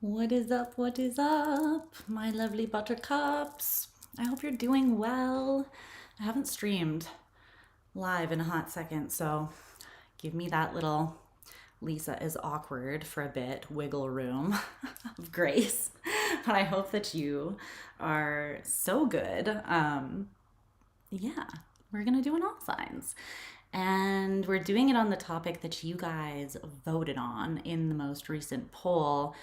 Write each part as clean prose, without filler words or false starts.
What is up? What is up, my lovely buttercups? I hope you're doing well. I haven't streamed live in a hot second, so give me that little Lisa is awkward for a bit wiggle room of grace. But I hope that you are so good. Yeah, we're gonna do an all signs. And we're doing it on the topic that you guys voted on in the most recent poll,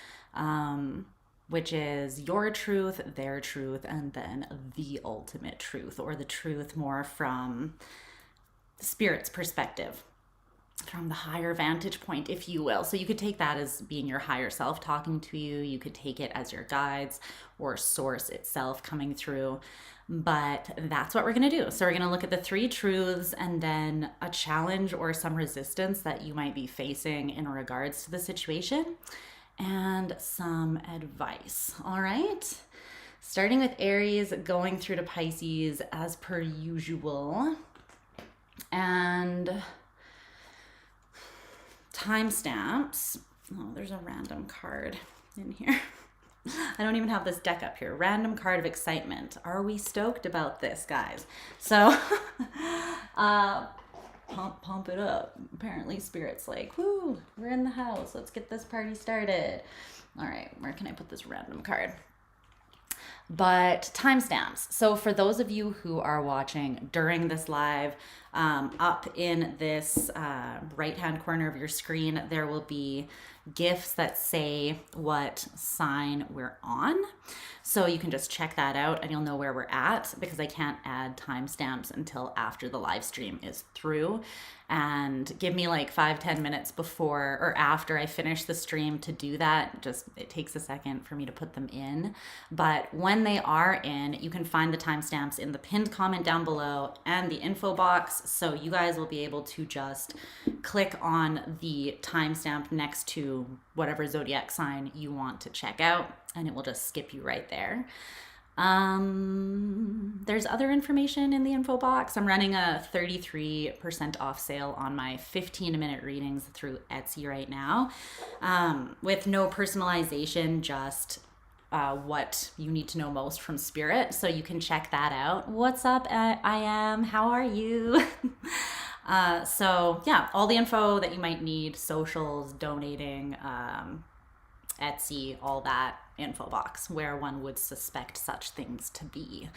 which is your truth, their truth, and then the ultimate truth, or the truth more from Spirit's perspective, from the higher vantage point, if you will. So you could take that as being your higher self talking to you. You could take it as your guides or source itself coming through. But that's what we're going to do. So we're going to look at the three truths and then a challenge or some resistance that you might be facing in regards to the situation and some advice. All right. Starting with Aries, going through to Pisces as per usual. And timestamps. Oh, there's a random card in here. I don't even have this deck up here. Random card of excitement. Are we stoked about this, guys? So, pump it up. Apparently, Spirit's like, whoo, we're in the house. Let's get this party started. All right, where can I put this random card? But timestamps. So for those of you who are watching during this live, up in this right-hand corner of your screen, there will be gifs that say what sign we're on. So you can just check that out and you'll know where we're at, because I can't add timestamps until after the live stream is through. And give me like 5-10 minutes before or after I finish the stream to do that. Just it takes a second for me to put them in. But when they are in, you can find the timestamps in the pinned comment down below and the info box. So you guys will be able to just click on the timestamp next to whatever zodiac sign you want to check out, and it will just skip you right there. There's other information in the info box. I'm running a 33% off sale on my 15-minute readings through Etsy right now, with no personalization, just what you need to know most from Spirit. So you can check that out. What's up, I am? How are you? So yeah, all the info that you might need, socials, donating, Etsy, all that info box where one would suspect such things to be.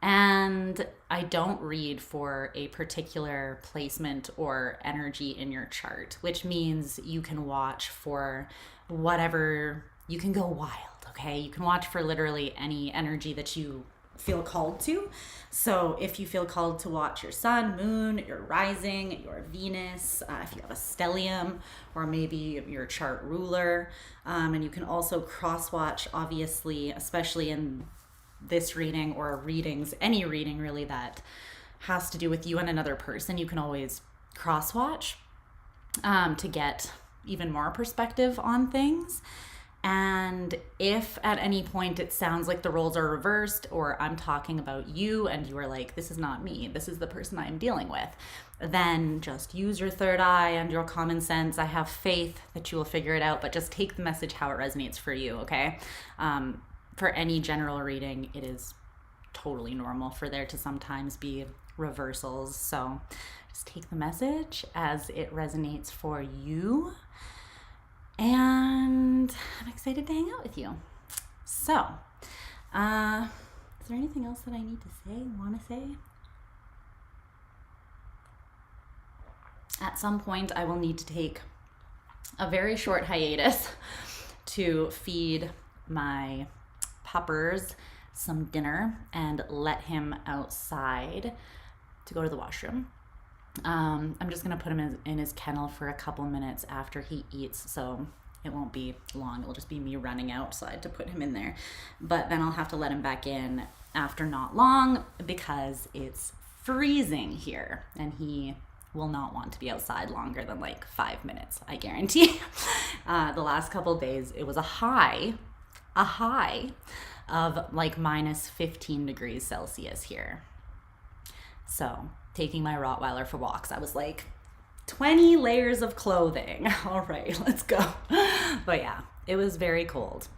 And I don't read for a particular placement or energy in your chart, which means you can watch for whatever, you can go wild, okay? You can watch for literally any energy that you feel called to. So if you feel called to watch your sun, moon, your rising, your Venus, if you have a stellium, or maybe your chart ruler, and you can also cross watch, obviously, especially in this reading or readings, any reading really that has to do with you and another person, you can always cross watch to get even more perspective on things. And if at any point it sounds like the roles are reversed, or I'm talking about you and you are like, this is not me, this is the person I'm dealing with, then just use your third eye and your common sense. I have faith that you will figure it out, but just take the message how it resonates for you, okay? For any general reading, it is totally normal for there to sometimes be reversals. So just take the message as it resonates for you. And I'm excited to hang out with you. So, is there anything else that I need to say, want to say? At some point, I will need to take a very short hiatus to feed my puppers some dinner and let him outside to go to the washroom. I'm just going to put him in his kennel for a couple minutes after he eats, so it won't be long. It'll just be me running outside to put him in there. But then I'll have to let him back in after not long because it's freezing here, and he will not want to be outside longer than like 5 minutes, I guarantee. The last couple of days, it was a high of like minus 15 degrees Celsius here. So taking my Rottweiler for walks, I was like, 20 layers of clothing. All right, let's go. But yeah, it was very cold.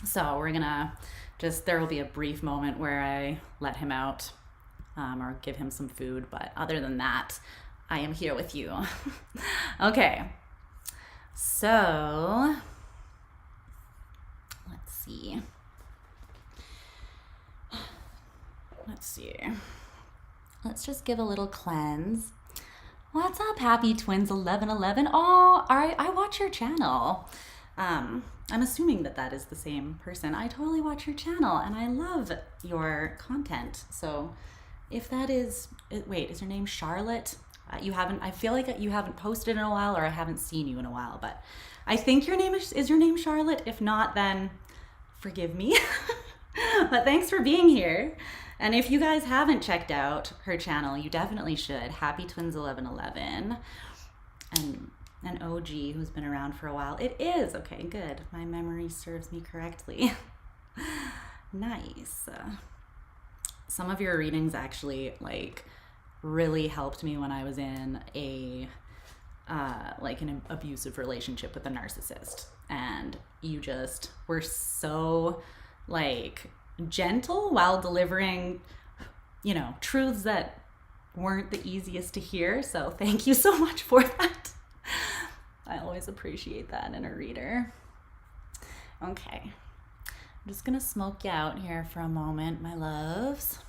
So we're gonna there will be a brief moment where I let him out or give him some food. But other than that, I am here with you. Okay. So let's see. Let's just give a little cleanse. What's up, Happy Twins 1111? Oh, I watch your channel. I'm assuming that is the same person. I totally watch your channel and I love your content. So if that is, wait, is your name Charlotte? I feel like you haven't posted in a while, or I haven't seen you in a while, but I think your name is your name Charlotte? If not, then forgive me. But thanks for being here. And if you guys haven't checked out her channel, you definitely should. Happy Twins 1111. And an OG who's been around for a while. It is. Okay, good. My memory serves me correctly. Nice. Some of your readings actually really helped me when I was in an abusive relationship with a narcissist. And you just were so gentle while delivering, truths that weren't the easiest to hear. So thank you so much for that. I always appreciate that in a reader. Okay. I'm just gonna smoke you out here for a moment, my loves.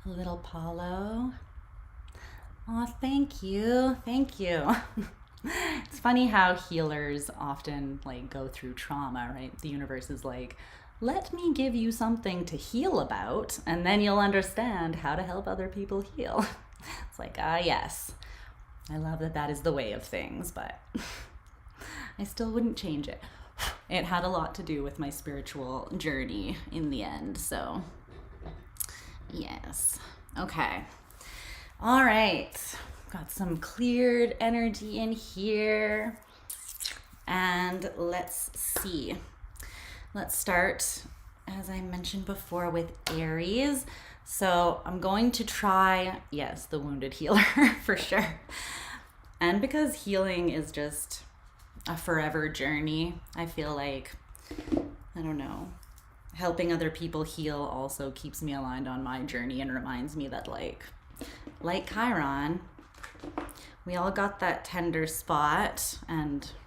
A little Paulo. Oh, thank you. Thank you. It's funny how healers often go through trauma, right? The universe is let me give you something to heal about, and then you'll understand how to help other people heal. It's yes. I love that is the way of things, but I still wouldn't change it. It had a lot to do with my spiritual journey in the end, so yes. Okay. All right. Got some cleared energy in here. And let's see. Let's start, as I mentioned before, with Aries. So I'm going to try, yes, the wounded healer for sure. And because healing is just a forever journey, I feel I don't know, helping other people heal also keeps me aligned on my journey and reminds me that like Chiron, we all got that tender spot,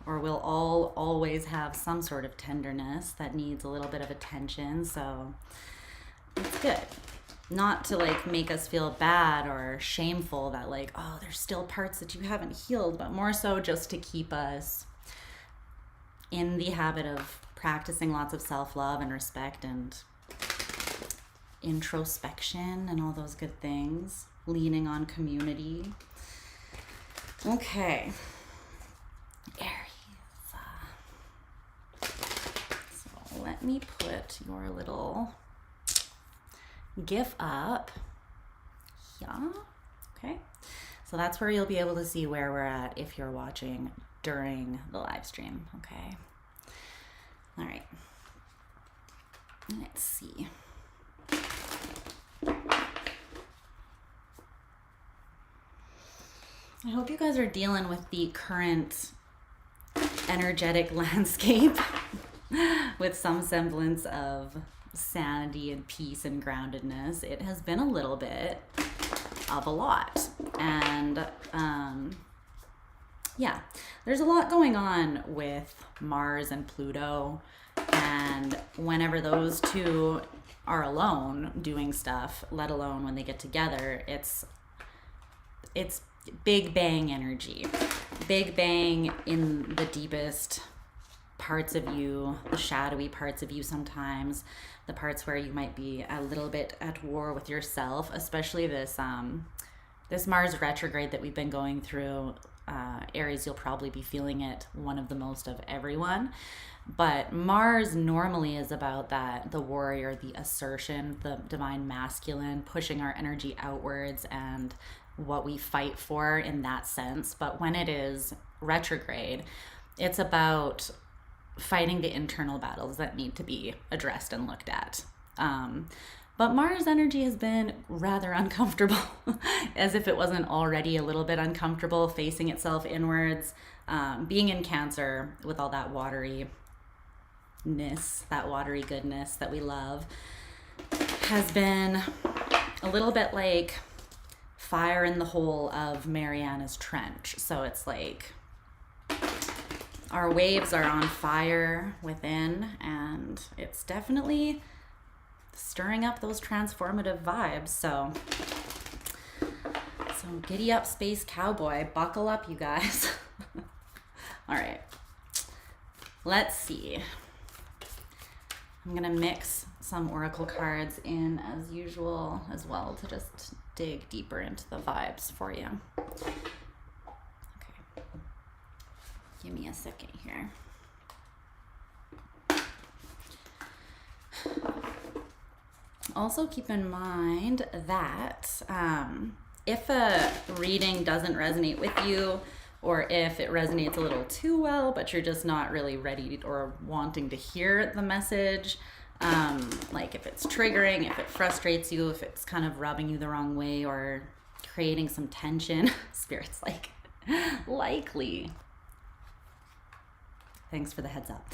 or we'll all always have some sort of tenderness that needs a little bit of attention. So it's good not to make us feel bad or shameful that oh, there's still parts that you haven't healed, but more so just to keep us in the habit of practicing lots of self-love and respect and introspection and all those good things, leaning on community. Okay, Aries. So let me put your little GIF up. Yeah. Okay. So that's where you'll be able to see where we're at if you're watching during the live stream. Okay. All right. Let's see. I hope you guys are dealing with the current energetic landscape with some semblance of sanity and peace and groundedness. It has been a little bit of a lot. And yeah, there's a lot going on with Mars and Pluto. And whenever those two are alone doing stuff, let alone when they get together, it's big bang energy. Big bang in the deepest parts of you, the shadowy parts of you sometimes, the parts where you might be a little bit at war with yourself, especially this Mars retrograde that we've been going through. Aries, you'll probably be feeling it one of the most of everyone. But Mars normally is about that, the warrior, the assertion, the divine masculine, pushing our energy outwards and what we fight for in that sense. But when it is retrograde, it's about fighting the internal battles that need to be addressed and looked at. But But Mars energy has been rather uncomfortable, as if it wasn't already a little bit uncomfortable, facing itself inwards. Being in Cancer with all that wateryness, that watery goodness that we love, has been a little bit like fire in the hole of Mariana's Trench. So it's like our waves are on fire within, and it's definitely stirring up those transformative vibes. So giddy up, space cowboy. Buckle up, you guys. All right. Let's see. I'm going to mix some oracle cards in as usual as well to just dig deeper into the vibes for you. Okay. Give me a second here. Also keep in mind that if a reading doesn't resonate with you, or if it resonates a little too well, but you're just not really ready or wanting to hear the message, like if it's triggering, if it frustrates you, if it's kind of rubbing you the wrong way or creating some tension, Spirit's like, likely. Thanks for the heads up.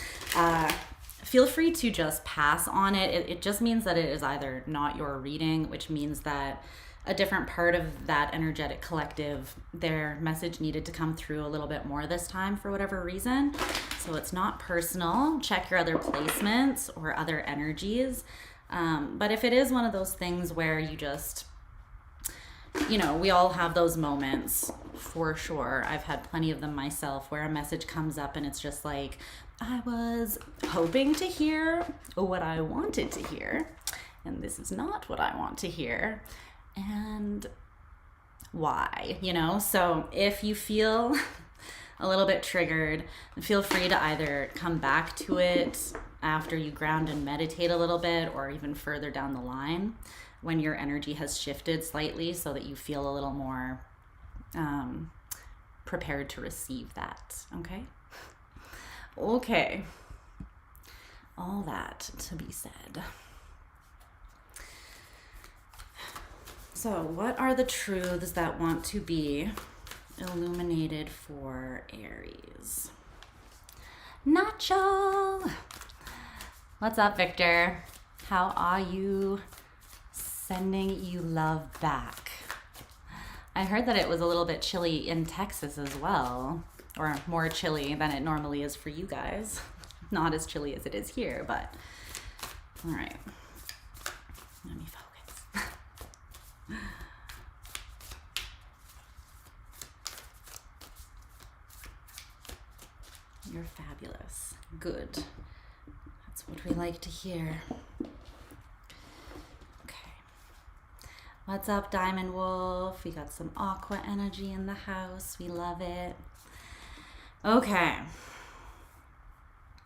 Feel free to just pass on it. It just means that it is either not your reading, which means that a different part of that energetic collective, their message needed to come through a little bit more this time for whatever reason. So it's not personal. Check your other placements or other energies. But if it is one of those things where you just, we all have those moments for sure. I've had plenty of them myself where a message comes up and it's just like, I was hoping to hear what I wanted to hear, and this is not what I want to hear. And why, So if you feel a little bit triggered, feel free to either come back to it after you ground and meditate a little bit, or even further down the line when your energy has shifted slightly so that you feel a little more prepared to receive that. Okay. All that to be said. So what are the truths that want to be illuminated for Aries? Nacho! What's up, Victor? How are you? Sending you love back. I heard that it was a little bit chilly in Texas as well, or more chilly than it normally is for you guys. Not as chilly as it is here, but all right. Let me focus. You're fabulous. Good. That's what we like to hear. Okay. What's up, Diamond Wolf? We got some aqua energy in the house. We love it. Okay.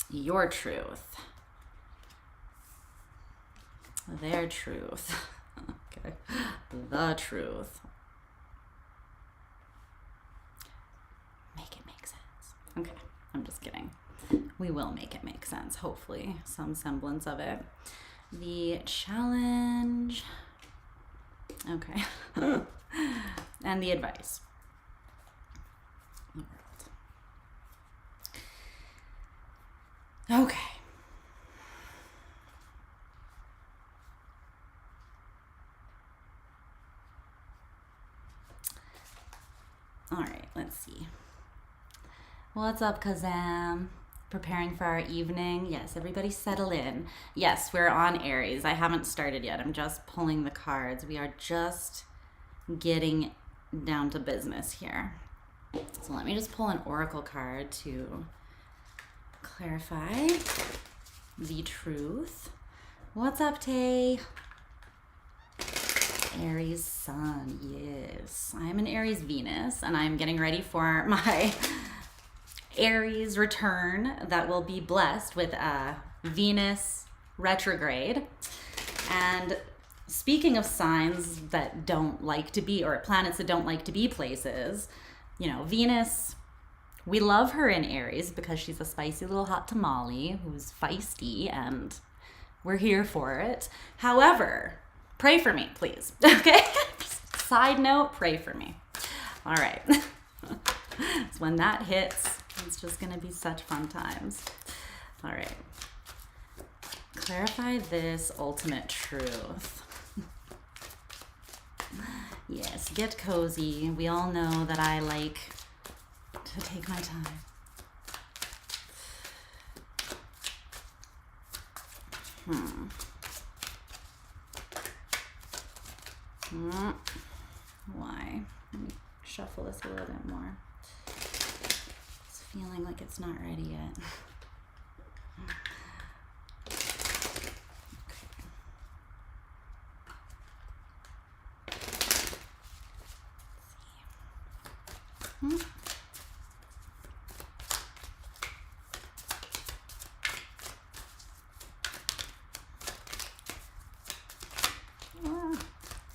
Your truth. Their truth. Okay. The truth. Make it make sense. Okay. I'm just kidding. We will make it make sense, hopefully. Some semblance of it. The challenge. Okay. And the advice. The world. Okay. All right, let's see. What's up, Kazam? Preparing for our evening. Yes, everybody settle in. Yes, we're on Aries. I haven't started yet. I'm just pulling the cards. We are just getting down to business here. So let me just pull an oracle card to clarify the truth. What's up, Tay? Aries Sun, yes. I am an Aries Venus, and I'm getting ready for my Aries return that will be blessed with a Venus retrograde. And speaking of signs that don't like to be, or planets that don't like to be places, Venus, we love her in Aries because she's a spicy little hot tamale who's feisty, and we're here for it. However, Pray for me, please. Okay? Side note, pray for me. All right. So when that hits, it's just going to be such fun times. All right. Clarify this ultimate truth. Yes, get cozy. We all know that I like to take my time. Why? Let me shuffle this a little bit more. It's feeling like it's not ready yet.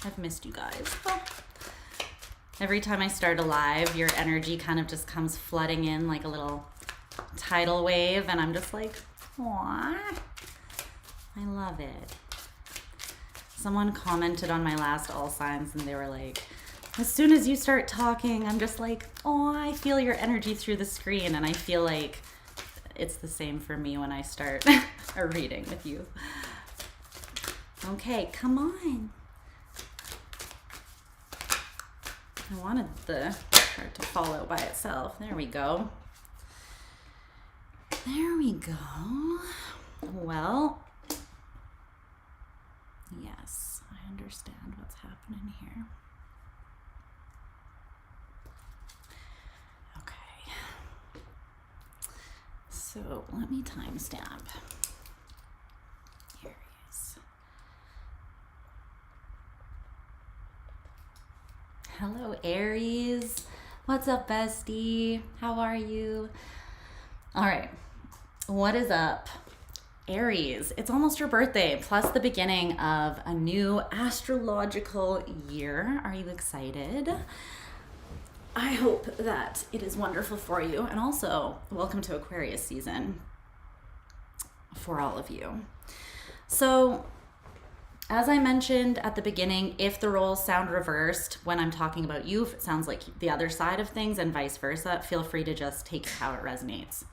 I've missed you guys. Oh. Every time I start a live, your energy kind of just comes flooding in like a little tidal wave, and I'm just like, aw, I love it. Someone commented on my last All Signs, and they were like, as soon as you start talking, I'm just like, oh, I feel your energy through the screen, and I feel like it's the same for me when I start a reading with you. Okay, come on. I wanted the chart to fall out by itself. There we go. There we go. Well, yes, I understand what's happening here. Okay. So let me timestamp. ARIES. Hello, Aries. What's up, bestie? How are you? All right. What is up, Aries? It's almost your birthday, plus the beginning of a new astrological year. Are you excited? I hope that it is wonderful for you. And also, welcome to Aquarius season for all of you. So, as I mentioned at the beginning, if the roles sound reversed when I'm talking about you, if it sounds like the other side of things and vice versa, feel free to just take it how it resonates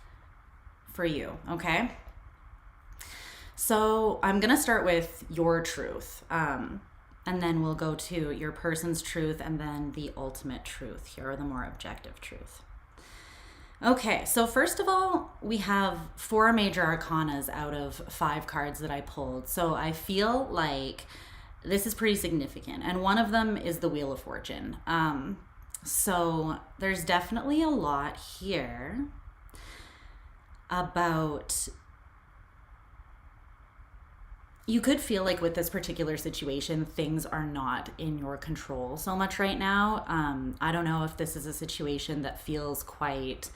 for you, okay? So I'm gonna start with your truth, and then we'll go to your person's truth and then the ultimate truth here, or the more objective truth. Okay, so first of all, we have 4 major arcanas out of 5 cards that I pulled. So I feel like this is pretty significant. And one of them is the Wheel of Fortune. So there's definitely a lot here about, you could feel like with this particular situation, things are not in your control so much right now. I don't know if this is a situation that feels quite,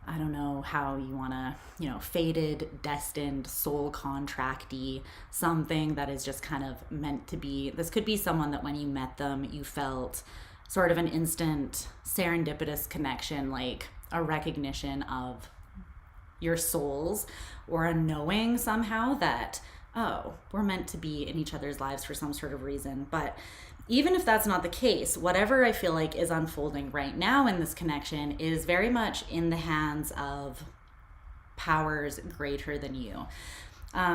I don't know how you want to, fated, destined, soul contracty, something that is just kind of meant to be. This could be someone that when you met them, you felt sort of an instant serendipitous connection, like a recognition of your souls, or a knowing somehow that, oh, we're meant to be in each other's lives for some sort of reason. But even if that's not the case, whatever I feel like is unfolding right now in this connection is very much in the hands of powers greater than you.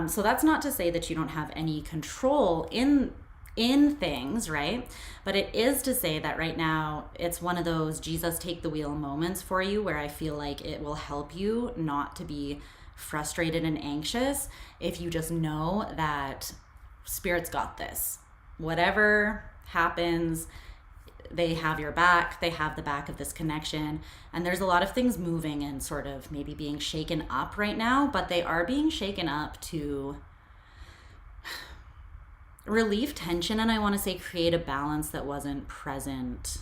So that's not to say that you don't have any control in things, right? But it is to say that right now it's one of those Jesus take the wheel moments for you, where I feel like it will help you not to be frustrated and anxious if you just know that Spirit's got this. Whatever happens, they have your back, they have the back of this connection, and there's a lot of things moving and sort of maybe being shaken up right now, but they are being shaken up to relieve tension, and I want to say create a balance that wasn't present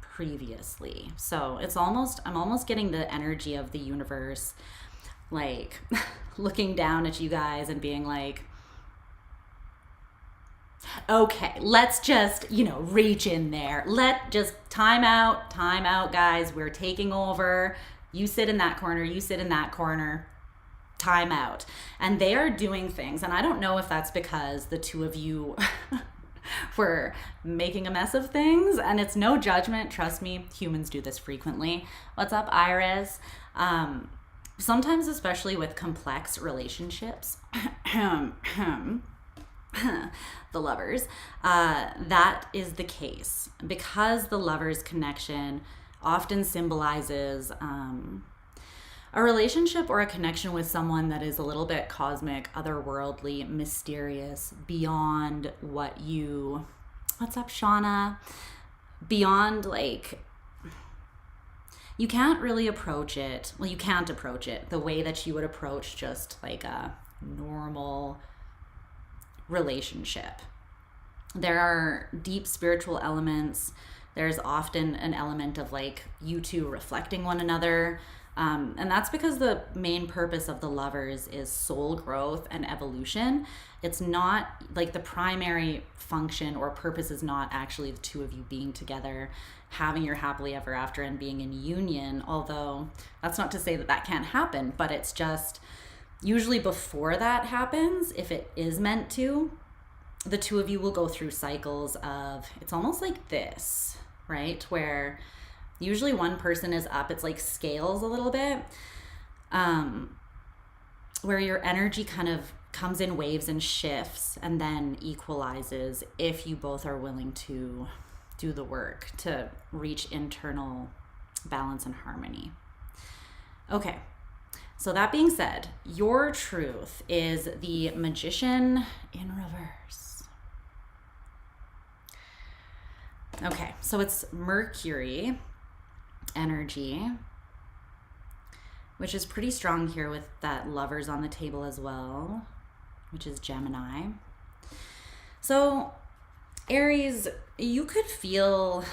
previously. So it's almost, I'm almost getting the energy of the universe like looking down at you guys and being like, okay, let's just, reach in there. Just time out, guys. We're taking over. You sit in that corner, you sit in that corner. Time out. And they are doing things. And I don't know if that's because the two of you for making a mess of things. And it's no judgment. Trust me, humans do this frequently. What's up, ARIES? Sometimes, especially with complex relationships, the lovers, that is the case, because the lovers connection often symbolizes a relationship or a connection with someone that is a little bit cosmic, otherworldly, mysterious, beyond what you, what's up, Shauna? Beyond, like, you can't really approach it. Well, you can't approach it the way that you would approach just like a normal relationship. There are deep spiritual elements. There's often an element of like you two reflecting one another. And that's because the main purpose of the lovers is soul growth and evolution. It's not like the primary function or purpose is not actually the two of you being together, having your happily ever after and being in union. Although that's not to say that that can't happen, but it's just usually before that happens, if it is meant to, the two of you will go through cycles of, it's almost like this, right? Where usually one person is up, it's like scales a little bit, where your energy kind of comes in waves and shifts and then equalizes if you both are willing to do the work to reach internal balance and harmony. Okay, so that being said, your truth is the Magician in reverse. Okay, so it's Mercury energy, which is pretty strong here with that lovers on the table as well, which is Gemini. So Aries, you could feel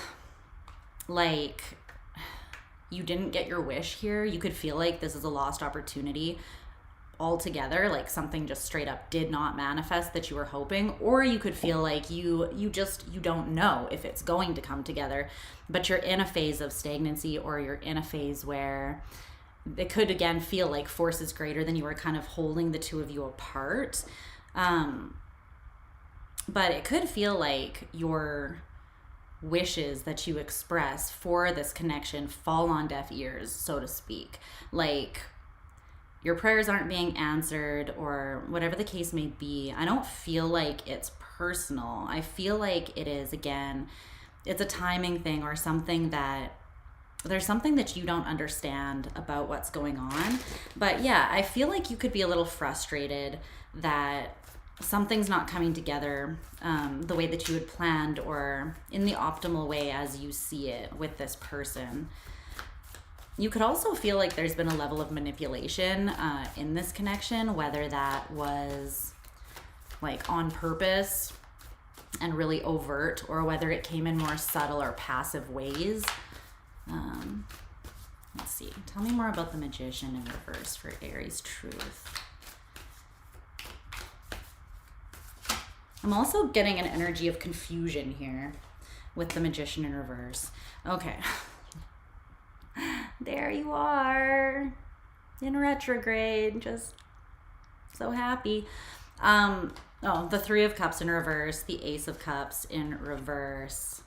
like you didn't get your wish here. You could feel like this is a lost opportunity altogether, like something just straight up did not manifest that you were hoping, or you could feel like you don't know if it's going to come together, but you're in a phase of stagnancy, or you're in a phase where it could again feel like forces greater than you were kind of holding the two of you apart. But it could feel like your wishes that you express for this connection fall on deaf ears, so to speak. Like your prayers aren't being answered, or whatever the case may be. I don't feel like it's personal. I feel like it is, again, it's a timing thing, or something that there's something that you don't understand about what's going on. But yeah, I feel like you could be a little frustrated that something's not coming together the way that you had planned, or in the optimal way as you see it with this person. You could also feel like there's been a level of manipulation in this connection, whether that was like on purpose and really overt, or whether it came in more subtle or passive ways. Let's see. Tell me more about the Magician in reverse for Aries truth. I'm also getting an energy of confusion here with the Magician in reverse. Okay. There you are in retrograde, just so happy. Oh, the Three of Cups in reverse, the Ace of Cups in reverse.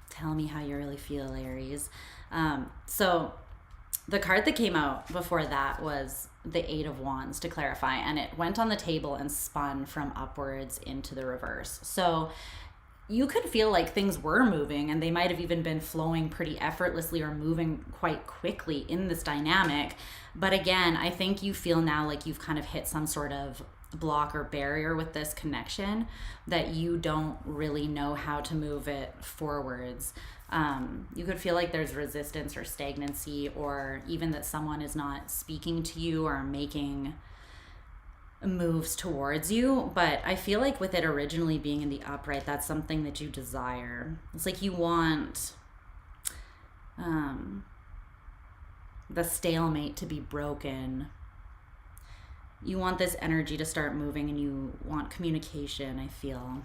Tell me how you really feel, Aries. So the card that came out before that was the Eight of Wands, to clarify, and it went on the table and spun from upwards into the reverse. So you could feel like things were moving, and they might have even been flowing pretty effortlessly or moving quite quickly in this dynamic. But again, I think you feel now like you've kind of hit some sort of block or barrier with this connection, that you don't really know how to move it forwards. You could feel like there's resistance or stagnancy, or even that someone is not speaking to you or making moves towards you. But I feel like with it originally being in the upright, that's something that you desire. It's like you want the stalemate to be broken. You want this energy to start moving, and you want communication, I feel.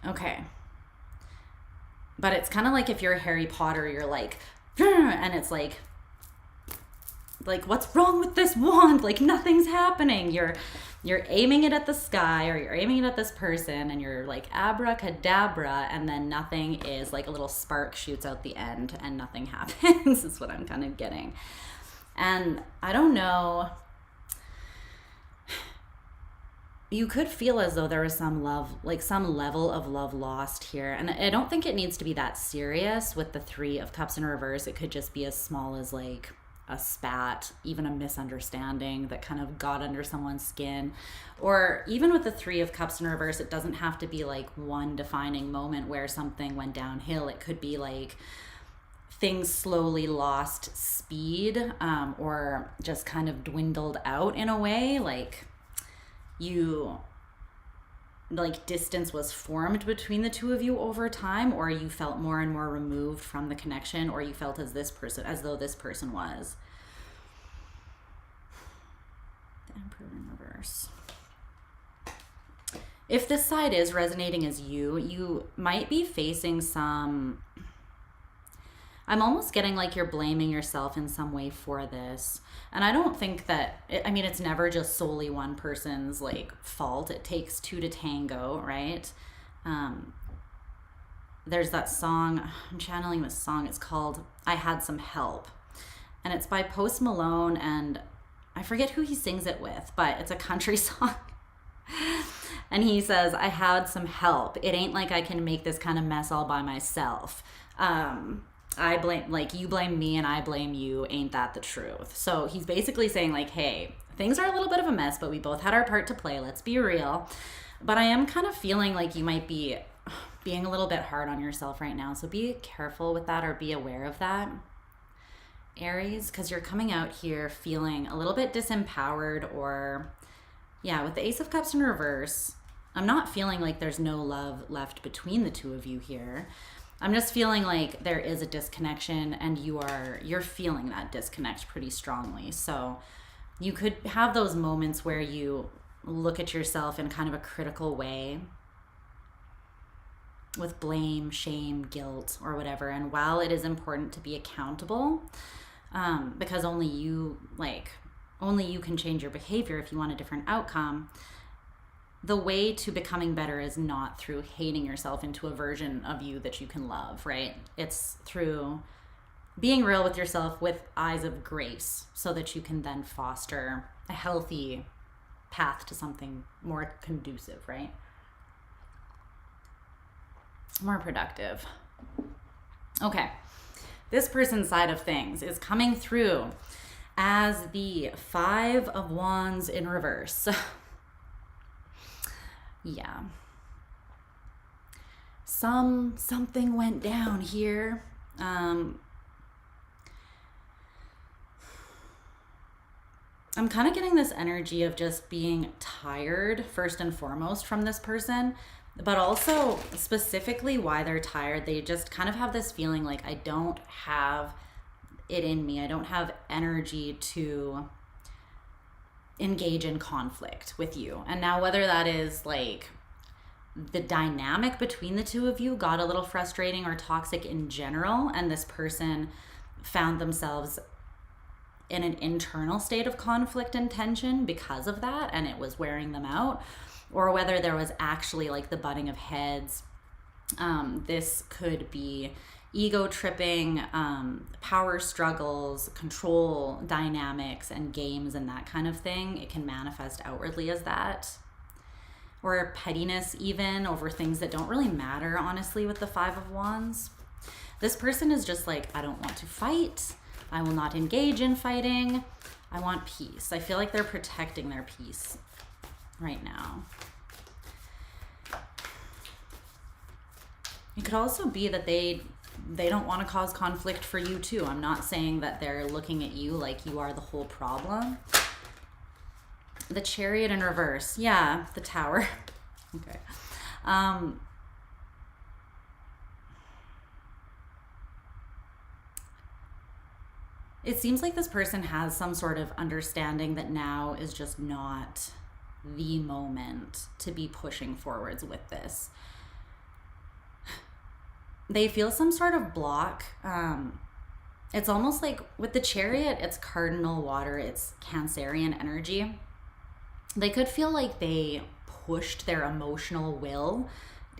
Okay. But it's kind of like if you're Harry Potter, you're like, and it's like like, what's wrong with this wand? Like, nothing's happening. You're aiming it at the sky, or you're aiming it at this person, and you're like abracadabra, and then nothing is, like a little spark shoots out the end and nothing happens is what I'm kind of getting. And I don't know, you could feel as though there was some love, like some level of love lost here. And I don't think it needs to be that serious with the 3 of Cups in reverse. It could just be as small as like a spat, even a misunderstanding that kind of got under someone's skin. Or even with the 3 of Cups in reverse, it doesn't have to be like one defining moment where something went downhill. It could be like things slowly lost speed, or just kind of dwindled out in a way, like distance was formed between the 2 of you over time, or you felt more and more removed from the connection, or you felt as though this person was. The Emperor in reverse. If this side is resonating as you might be facing some, I'm almost getting like you're blaming yourself in some way for this. And I don't think that, I mean, it's never just solely one person's like fault. It takes 2 to tango, right? There's that song, I'm channeling this song, it's called I Had Some Help. And it's by Post Malone, and I forget who he sings it with, but it's a country song. And he says, I had some help. It ain't like I can make this kind of mess all by myself. I blame, like, you blame me and I blame you. Ain't that the truth? So he's basically saying like, hey, things are a little bit of a mess, but we both had our part to play. Let's be real. But I am kind of feeling like you might be being a little bit hard on yourself right now. So be careful with that, or be aware of that, Aries, because you're coming out here feeling a little bit disempowered, or yeah, with the Ace of Cups in reverse, I'm not feeling like there's no love left between the 2 of you here. I'm just feeling like there is a disconnection, and you're feeling that disconnect pretty strongly. So you could have those moments where you look at yourself in kind of a critical way with blame, shame, guilt, or whatever. And while it is important to be accountable, because only you can change your behavior if you want a different outcome, the way to becoming better is not through hating yourself into a version of you that you can love, right? It's through being real with yourself with eyes of grace, so that you can then foster a healthy path to something more conducive, right? More productive. Okay. This person's side of things is coming through as the 5 of Wands in reverse. Yeah. Something went down here. I'm kind of getting this energy of just being tired, first and foremost, from this person, but also specifically why they're tired. They just kind of have this feeling like, I don't have it in me. I don't have energy to engage in conflict with you. And now, whether that is like the dynamic between the 2 of you got a little frustrating or toxic in general, and this person found themselves in an internal state of conflict and tension because of that, and it was wearing them out, or whether there was actually like the butting of heads. This could be ego tripping, power struggles, control dynamics, and games and that kind of thing. It can manifest outwardly as that. Or pettiness even over things that don't really matter, honestly, with the 5 of Wands. This person is just like, I don't want to fight. I will not engage in fighting. I want peace. I feel like they're protecting their peace right now. It could also be that they don't want to cause conflict for you too. I'm not saying that they're looking at you like you are the whole problem. The Chariot in reverse. Yeah, the Tower. Okay. It seems like this person has some sort of understanding that now is just not the moment to be pushing forwards with this. They feel some sort of block it's almost like with the Chariot, it's cardinal water, it's Cancerian energy. They could feel like they pushed their emotional will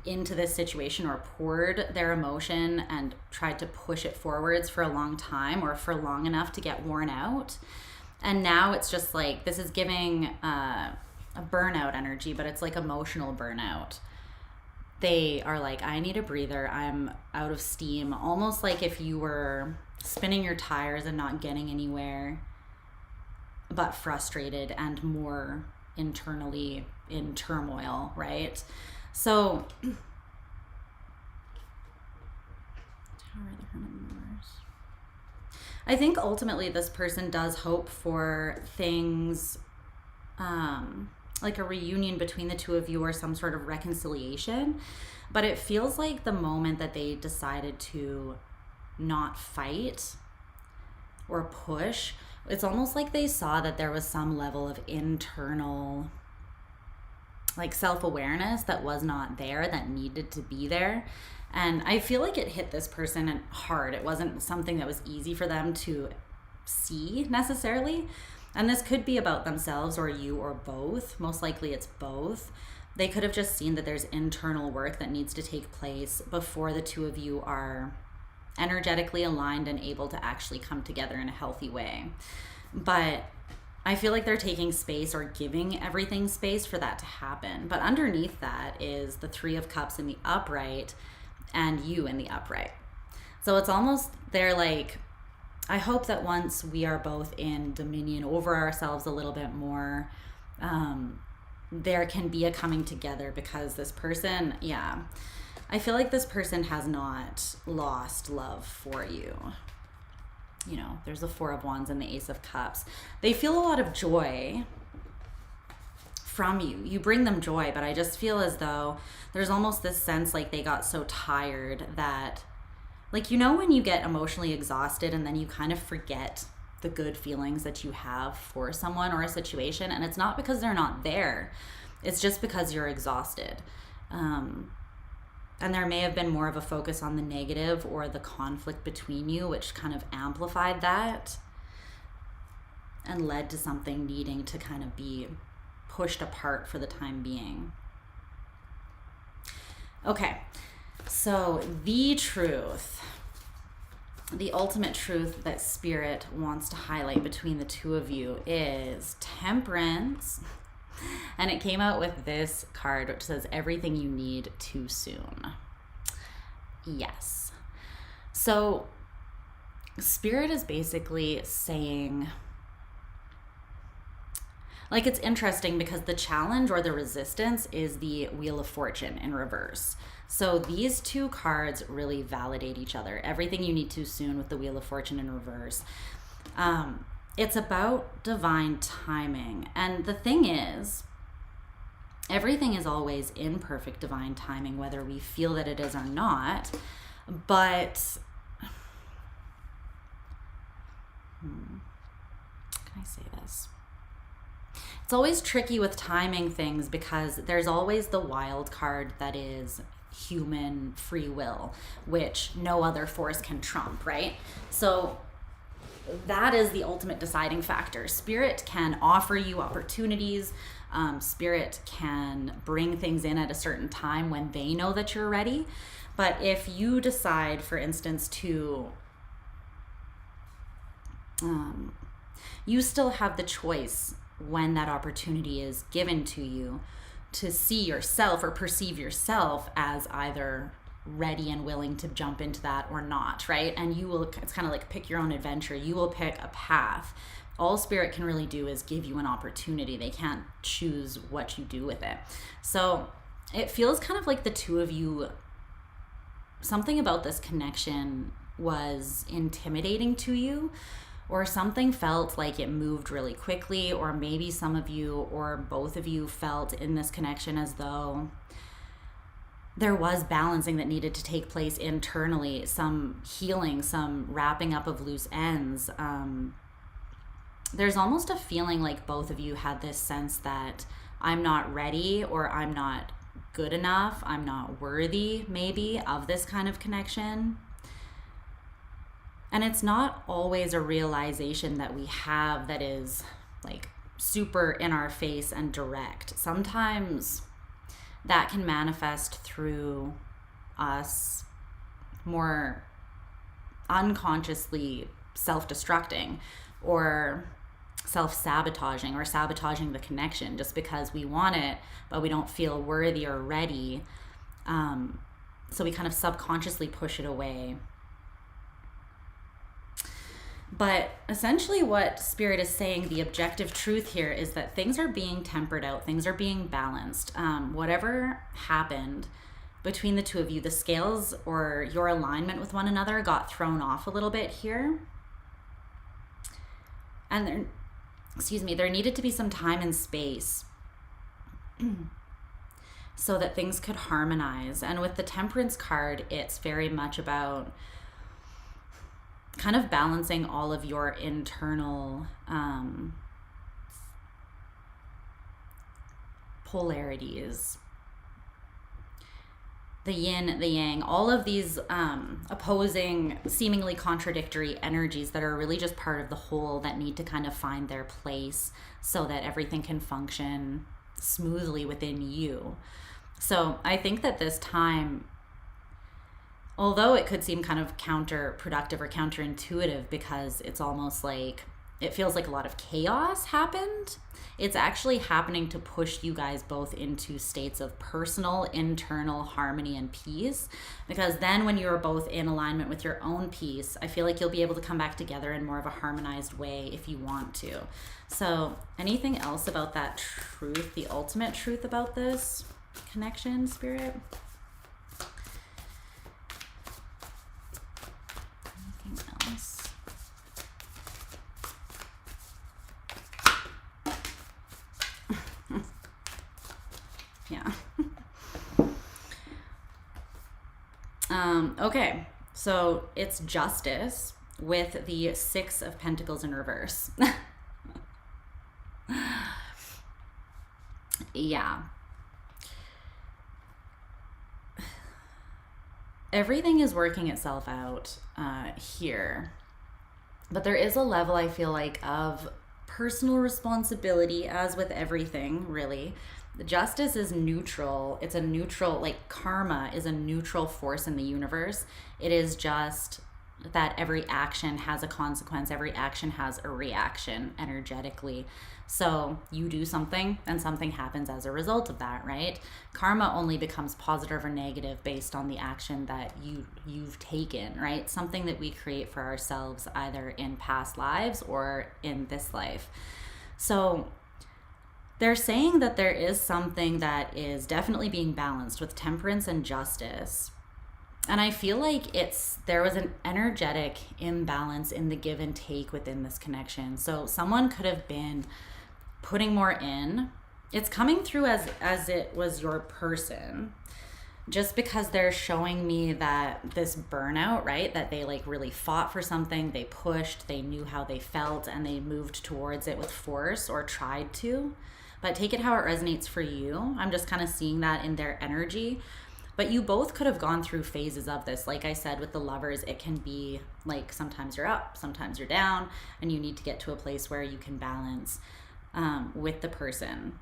into this situation, or poured their emotion and tried to push it forwards for a long time, or for long enough to get worn out. And now it's just like, this is giving a burnout energy, but it's like emotional burnout. They are like, I need a breather, I'm out of steam. Almost like if you were spinning your tires and not getting anywhere, but frustrated and more internally in turmoil, right? So, I think ultimately this person does hope for things, like a reunion between the two of you, or some sort of reconciliation. But it feels like the moment that they decided to not fight or push, it's almost like they saw that there was some level of internal, like, self-awareness that was not there, that needed to be there. And I feel like it hit this person hard. It wasn't something that was easy for them to see necessarily. And this could be about themselves or you, or both. Most likely it's both. They could have just seen that there's internal work that needs to take place before the two of you are energetically aligned and able to actually come together in a healthy way. But I feel like they're taking space, or giving everything space for that to happen. But underneath that is the Three of Cups in the upright, and you in the upright. So it's almost, they're like, I hope that once we are both in dominion over ourselves a little bit more, there can be a coming together, because this person, yeah, I feel like this person has not lost love for you. You know, there's the Four of Wands and the Ace of Cups. They feel a lot of joy from you. You bring them joy, but I just feel as though there's almost this sense like they got so tired that, like, you know, when you get emotionally exhausted and then you kind of forget the good feelings that you have for someone or a situation, and it's not because they're not there, it's just because you're exhausted. And there may have been more of a focus on the negative or the conflict between you, which kind of amplified that and led to something needing to kind of be pushed apart for the time being. Okay, so the truth, the ultimate truth that Spirit wants to highlight between the two of you is Temperance. And it came out with this card, which says, everything you need too soon. Yes. So Spirit is basically saying, like, it's interesting because the challenge or the resistance is the Wheel of Fortune in reverse. So these two cards really validate each other. Everything you need too soon with the Wheel of Fortune in reverse. It's about divine timing. And the thing is, everything is always in perfect divine timing, whether we feel that it is or not. But, can I say this? It's always tricky with timing things, because there's always the wild card that is human free will, which no other force can trump, right? So that is the ultimate deciding factor. Spirit can offer you opportunities. Spirit can bring things in at a certain time when they know that you're ready. But if you decide, for instance, to, you still have the choice when that opportunity is given to you to see yourself or perceive yourself as either ready and willing to jump into that or not, right? And you will, it's kind of like pick your own adventure. You will pick a path. All Spirit can really do is give you an opportunity. They can't choose what you do with it. So it feels kind of like the two of you, something about this connection was intimidating to you, or something felt like it moved really quickly, or maybe some of you or both of you felt in this connection as though there was balancing that needed to take place internally, some healing, some wrapping up of loose ends. There's almost a feeling like both of you had this sense that I'm not ready, or I'm not good enough, I'm not worthy maybe of this kind of connection. And it's not always a realization that we have that is like super in our face and direct. Sometimes that can manifest through us more unconsciously self-destructing or self-sabotaging or sabotaging the connection just because we want it, but we don't feel worthy or ready. So we kind of subconsciously push it away. But essentially what Spirit is saying, the objective truth here is that things are being tempered out, things are being balanced. Whatever happened between the two of you, the scales or your alignment with one another got thrown off a little bit here. And there needed to be some time and space so that things could harmonize. And with the Temperance card, it's very much about kind of balancing all of your internal polarities, the yin, the yang, all of these opposing, seemingly contradictory energies that are really just part of the whole that need to kind of find their place so that everything can function smoothly within you. So I think that this time, although it could seem kind of counterproductive or counterintuitive because it's almost like, it feels like a lot of chaos happened, it's actually happening to push you guys both into states of personal, internal harmony and peace. Because then when you're both in alignment with your own peace, I feel like you'll be able to come back together in more of a harmonized way if you want to. So anything else about that truth, the ultimate truth about this connection, Spirit? Anything else? Yeah. Okay, so it's Justice with the 6 of Pentacles in reverse. Yeah. Everything is working itself out here. But there is a level, I feel like, of personal responsibility, as with everything, really. The Justice is neutral. It's a neutral, like karma is a neutral force in the universe. It is just that every action has a consequence. Every action has a reaction energetically. So you do something and something happens as a result of that, right? Karma only becomes positive or negative based on the action that you've taken, right? Something that we create for ourselves either in past lives or in this life. So they're saying that there is something that is definitely being balanced with Temperance and Justice. And I feel like there was an energetic imbalance in the give and take within this connection. So someone could have been putting more in. It's coming through as it was your person. Just because they're showing me that this burnout, right? That they like really fought for something, they pushed, they knew how they felt, and they moved towards it with force or tried to. But take it how it resonates for you. I'm just kind of seeing that in their energy. But you both could have gone through phases of this. Like I said, with the Lovers, it can be like sometimes you're up, sometimes you're down, and you need to get to a place where you can balance with the person.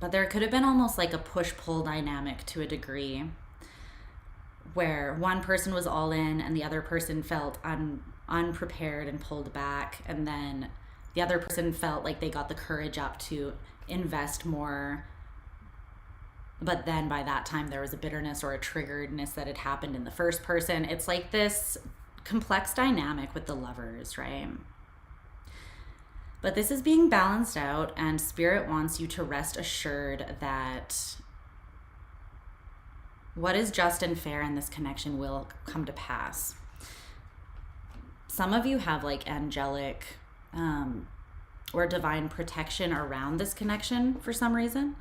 But there could have been almost like a push-pull dynamic to a degree where one person was all in and the other person felt unprepared and pulled back, and then the other person felt like they got the courage up to invest more. But then by that time there was a bitterness or a triggeredness that had happened in the first person. It's like this complex dynamic with the Lovers, right? But this is being balanced out, and Spirit wants you to rest assured that what is just and fair in this connection will come to pass. Some of you have like angelic or divine protection around this connection for some reason.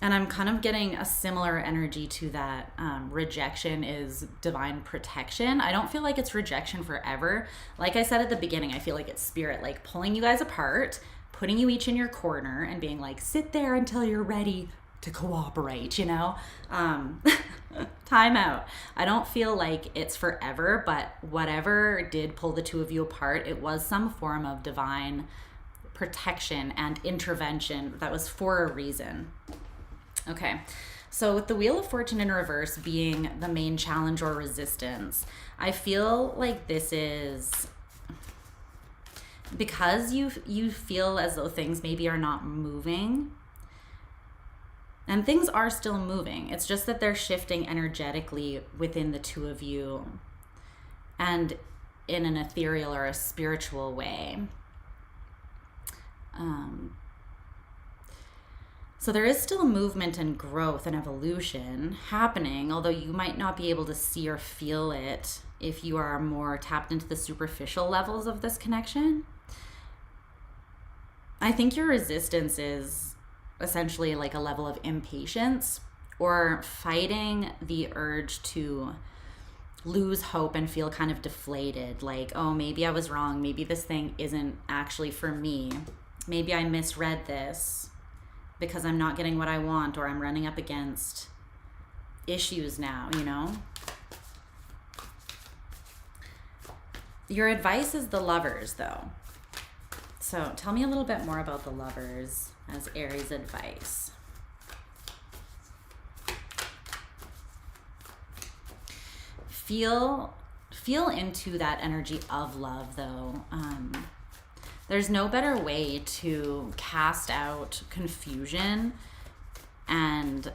And I'm kind of getting a similar energy to that. Rejection is divine protection. I don't feel like it's rejection forever. Like I said at the beginning, I feel like it's Spirit like pulling you guys apart, putting you each in your corner and being like, sit there until you're ready to cooperate, you know? Time out. I don't feel like it's forever, but whatever did pull the two of you apart, it was some form of divine protection and intervention that was for a reason. Okay, so with the Wheel of Fortune in reverse being the main challenge or resistance, I feel like this is because you feel as though things maybe are not moving. And things are still moving. It's just that they're shifting energetically within the two of you and in an ethereal or a spiritual way. So there is still movement and growth and evolution happening, although you might not be able to see or feel it if you are more tapped into the superficial levels of this connection. I think your resistance is essentially like a level of impatience or fighting the urge to lose hope and feel kind of deflated, like, oh, maybe I was wrong, maybe this thing isn't actually for me, maybe I misread this because I'm not getting what I want, or I'm running up against issues now, you know? Your advice is the Lovers, though. So tell me a little bit more about the Lovers as Aries advice. Feel into that energy of love, though. There's no better way to cast out confusion and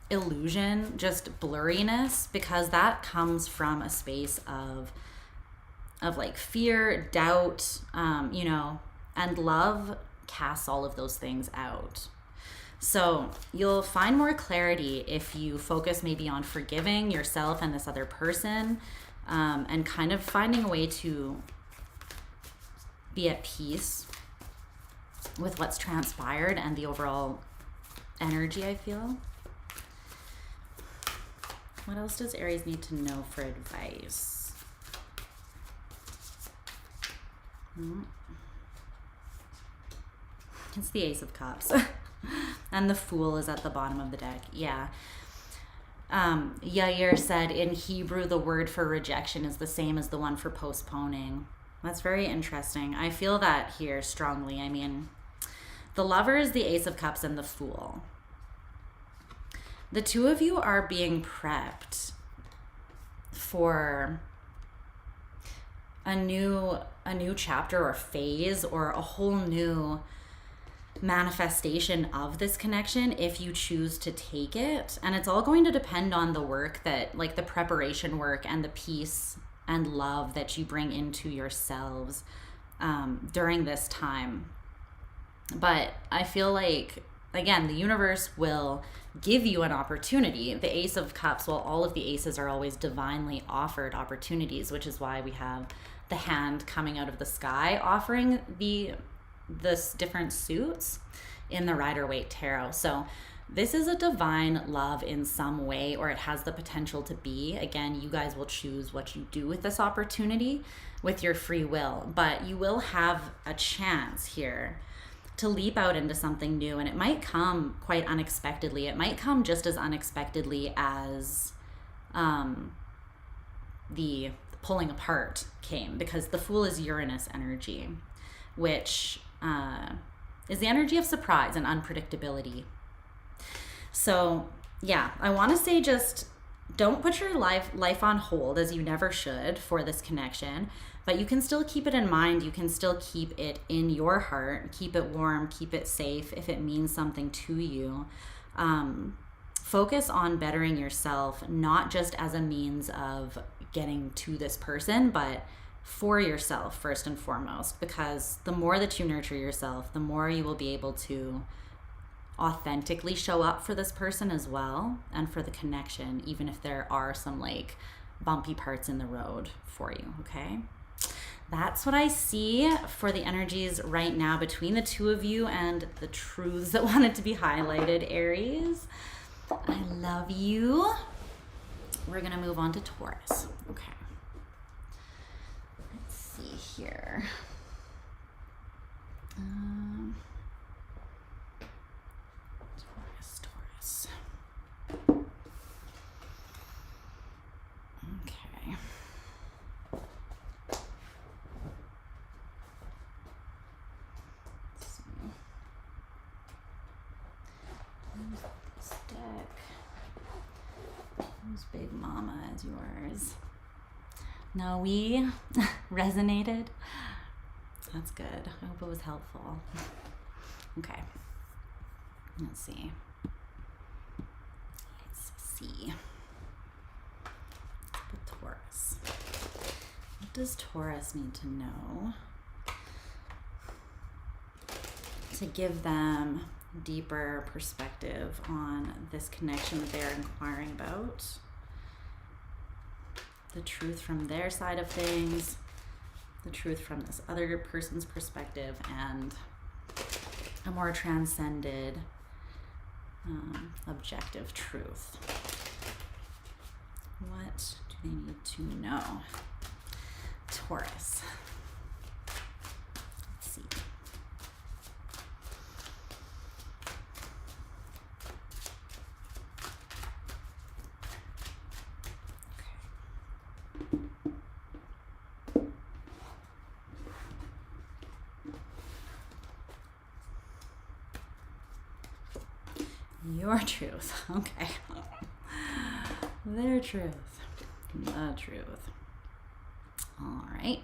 illusion, just blurriness, because that comes from a space of like fear, doubt, you know, and love casts all of those things out. So you'll find more clarity if you focus maybe on forgiving yourself and this other person, and kind of finding a way to be at peace with what's transpired and the overall energy, I feel. What else does Aries need to know for advice? It's the Ace of Cups. And the Fool is at the bottom of the deck. Yeah. Yair said in Hebrew, the word for rejection is the same as the one for postponing. That's very interesting. I feel that here strongly. I mean, the Lovers, the Ace of Cups, and the Fool. The two of you are being prepped for a new chapter or phase or a whole new manifestation of this connection if you choose to take it. And it's all going to depend on the work that, like the preparation work and the peace and love that you bring into yourselves during this time. But I feel like, again, the universe will give you an opportunity. The Ace of Cups, well, all of the aces are always divinely offered opportunities, which is why we have the hand coming out of the sky offering this different suits in the Rider-Waite Tarot. So this is a divine love in some way, or it has the potential to be. Again, you guys will choose what you do with this opportunity with your free will, but you will have a chance here to leap out into something new, and it might come quite unexpectedly. It might come just as unexpectedly as the pulling apart came, because the Fool is Uranus energy, which is the energy of surprise and unpredictability. So yeah, I want to say, just don't put your life on hold, as you never should, for this connection, but you can still keep it in mind. You can still keep it in your heart, keep it warm, keep it safe if it means something to you. Focus on bettering yourself, not just as a means of getting to this person, but for yourself first and foremost, because the more that you nurture yourself, the more you will be able to authentically show up for this person as well, and for the connection, even if there are some like bumpy parts in the road for you. Okay, that's what I see for the energies right now between the two of you and the truths that wanted to be highlighted, Aries. I love you. We're gonna move on to Taurus. Okay, let's see here. Whose big mama is yours? No, we resonated. That's good. I hope it was helpful. Okay. Let's see. Let's see. The Taurus. What does Taurus need to know to give them deeper perspective on this connection that they're inquiring about? The truth from their side of things, the truth from this other person's perspective, and a more transcended, objective truth. What do they need to know? Taurus. Let's see. Your truth. Okay. Their truth. The truth. All right.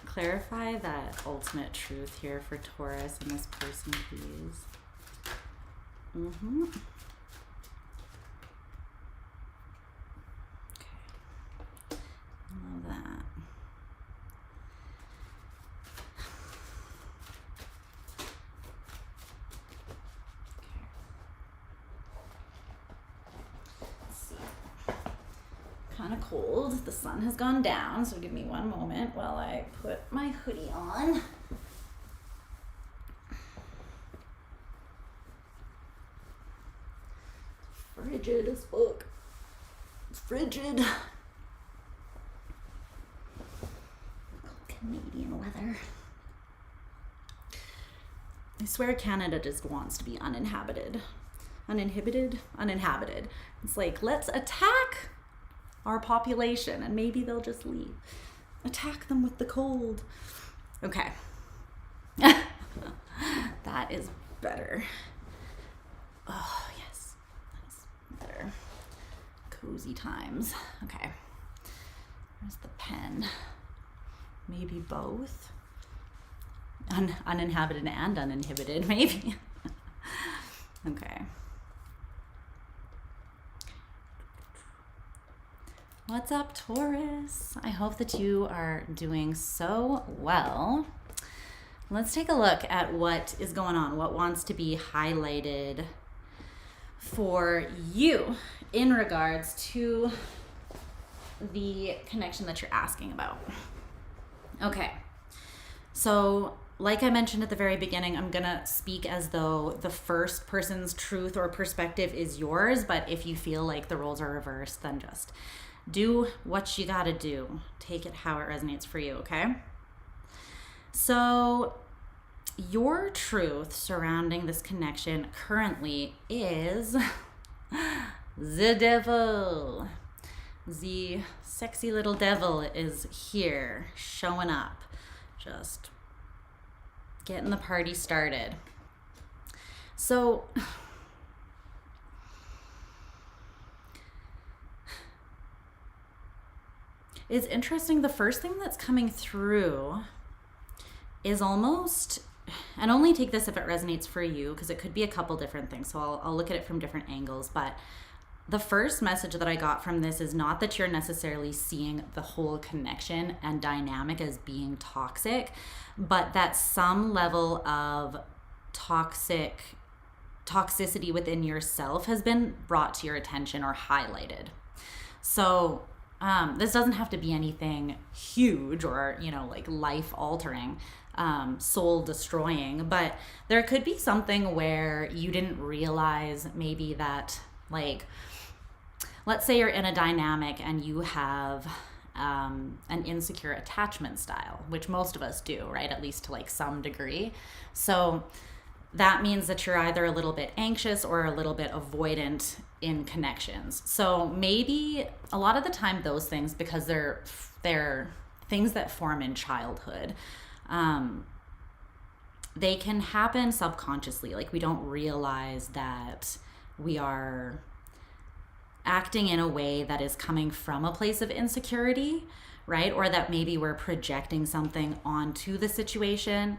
Clarify that ultimate truth here for Taurus and this person, please. Okay. Love that. Kind of cold. The sun has gone down, so give me one moment while I put my hoodie on. Frigid as fuck. It's frigid. Canadian weather. I swear Canada just wants to be uninhabited. Uninhibited? Uninhabited. It's like, let's attack our population and maybe they'll just leave. Attack them with the cold. Okay. That is better. Oh, yes. That's better. Cozy times. Okay. Where's the pen? Maybe both. Uninhabited and uninhibited, maybe. Okay. What's up, Taurus? I hope that you are doing so well. Let's take a look at what is going on, what wants to be highlighted for you in regards to the connection that you're asking about. Okay, so like I mentioned at the very beginning, I'm gonna speak as though the first person's truth or perspective is yours, but if you feel like the roles are reversed, then just do what you gotta do. Take it how it resonates for you, okay? So your truth surrounding this connection currently is the devil. The sexy little devil is here, showing up, just getting the party started. So it's interesting. The first thing that's coming through is almost, and only take this if it resonates for you, because it could be a couple different things. So I'll look at it from different angles. But the first message that I got from this is not that you're necessarily seeing the whole connection and dynamic as being toxic, but that some level of toxicity within yourself has been brought to your attention or highlighted. So this doesn't have to be anything huge or, like life altering, soul destroying, but there could be something where you didn't realize maybe that, like, let's say you're in a dynamic and you have an insecure attachment style, which most of us do, right? At least to like some degree. So that means that you're either a little bit anxious or a little bit avoidant in connections. So maybe a lot of the time those things, because they're things that form in childhood, they can happen subconsciously. Like we don't realize that we are acting in a way that is coming from a place of insecurity, right? Or that maybe we're projecting something onto the situation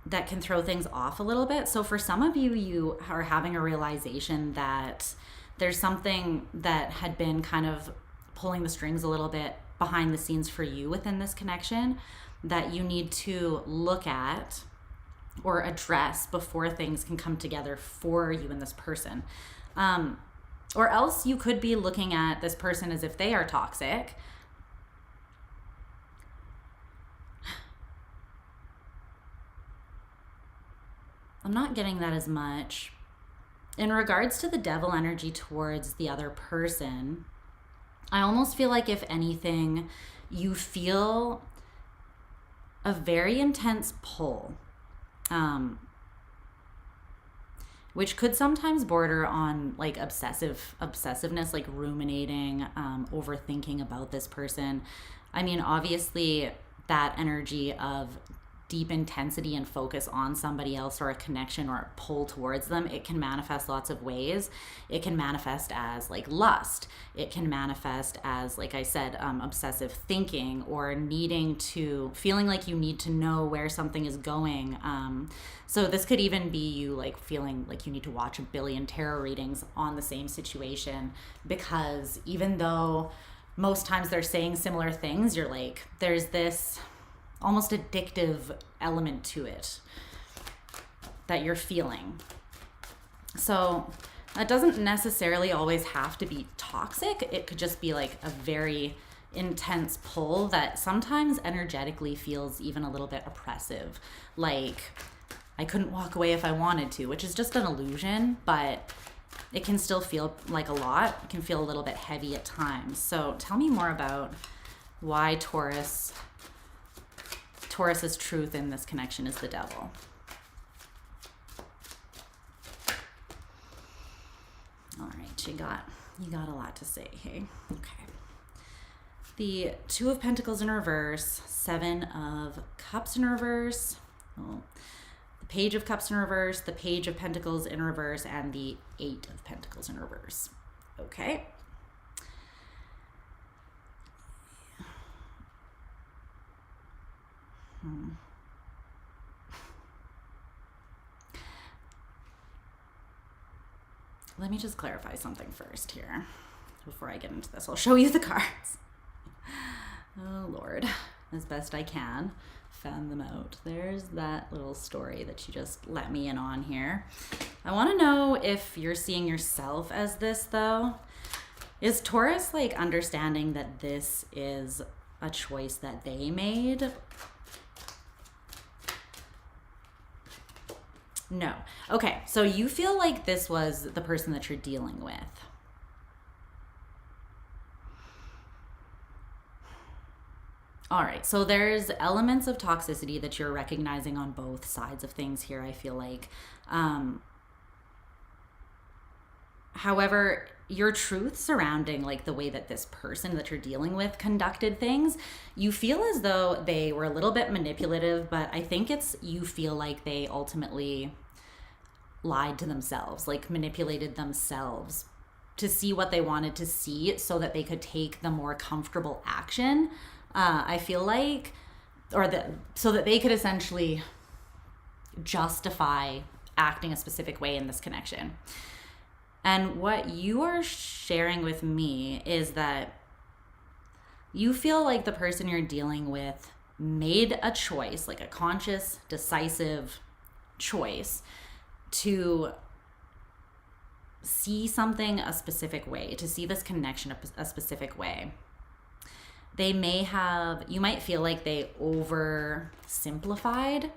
that can throw things off a little bit. So for some of you, you are having a realization that there's something that had been kind of pulling the strings a little bit behind the scenes for you within this connection that you need to look at or address before things can come together for you and this person. Or else you could be looking at this person as if they are toxic. I'm not getting that as much. In regards to the devil energy towards the other person, I almost feel like if anything, you feel a very intense pull, which could sometimes border on like obsessiveness, like ruminating, overthinking about this person. I mean, obviously that energy of deep intensity and focus on somebody else or a connection or a pull towards them, it can manifest lots of ways. It can manifest as like lust. It can manifest as, like I said, obsessive thinking or feeling like you need to know where something is going. So this could even be you like feeling like you need to watch 1 billion tarot readings on the same situation, because even though most times they're saying similar things, you're like, there's this almost addictive element to it that you're feeling. So that doesn't necessarily always have to be toxic. It could just be like a very intense pull that sometimes energetically feels even a little bit oppressive. Like I couldn't walk away if I wanted to, which is just an illusion, but it can still feel like a lot. It can feel a little bit heavy at times. So tell me more about why Taurus's truth in this connection is the devil. All right, you got a lot to say, hey? Okay. The 2 of Pentacles in reverse, 7 of Cups in reverse, the Page of Cups in reverse, the Page of Pentacles in reverse, and the 8 of Pentacles in reverse. Okay. Let me just clarify something first here before I get into this. I'll show you the cards. Oh Lord, as best I can, fan them out. There's that little story that you just let me in on here. I want to know if you're seeing yourself as this though. Is Taurus like understanding that this is a choice that they made? No. Okay, so you feel like this was the person that you're dealing with. All right, so there's elements of toxicity that you're recognizing on both sides of things here, I feel like. However, your truth surrounding like the way that this person that you're dealing with conducted things, you feel as though they were a little bit manipulative, but I think you feel like they ultimately lied to themselves, like manipulated themselves to see what they wanted to see so that they could take the more comfortable action. I feel like, so that they could essentially justify acting a specific way in this connection. And what you are sharing with me is that you feel like the person you're dealing with made a choice, like a conscious, decisive choice to see something a specific way, to see this connection a specific way. You might feel like they oversimplified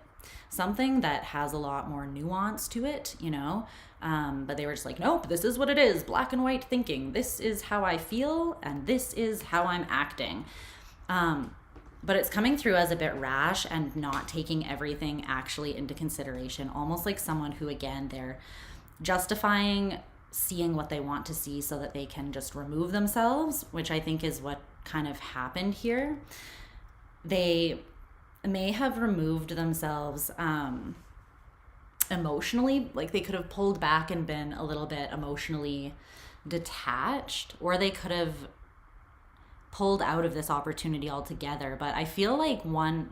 something that has a lot more nuance to it, you know. But they were just like, nope, this is what it is, black and white thinking. This is how I feel, and this is how I'm acting. But it's coming through as a bit rash and not taking everything actually into consideration, almost like someone who, again, they're justifying seeing what they want to see so that they can just remove themselves, which I think is what kind of happened here. They may have removed themselves emotionally, like they could have pulled back and been a little bit emotionally detached, or they could have pulled out of this opportunity altogether. But I feel like one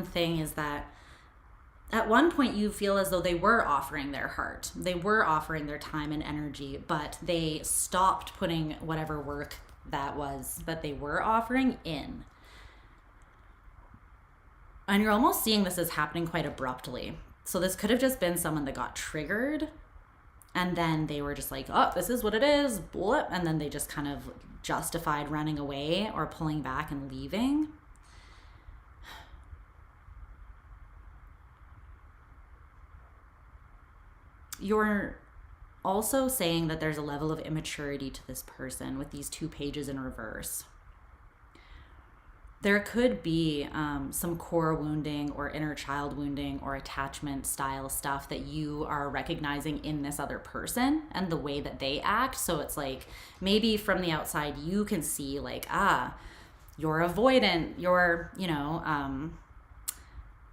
thing is that at one point you feel as though they were offering their heart, they were offering their time and energy, but they stopped putting whatever work that was that they were offering in. And you're almost seeing this as happening quite abruptly. So this could have just been someone that got triggered, and then they were just like, oh, this is what it is, blip, and then they just kind of justified running away or pulling back and leaving. You're also saying that there's a level of immaturity to this person with these 2 pages in reverse. There could be some core wounding or inner child wounding or attachment style stuff that you are recognizing in this other person and the way that they act. So it's like maybe from the outside you can see like, you're avoidant, you're, you know,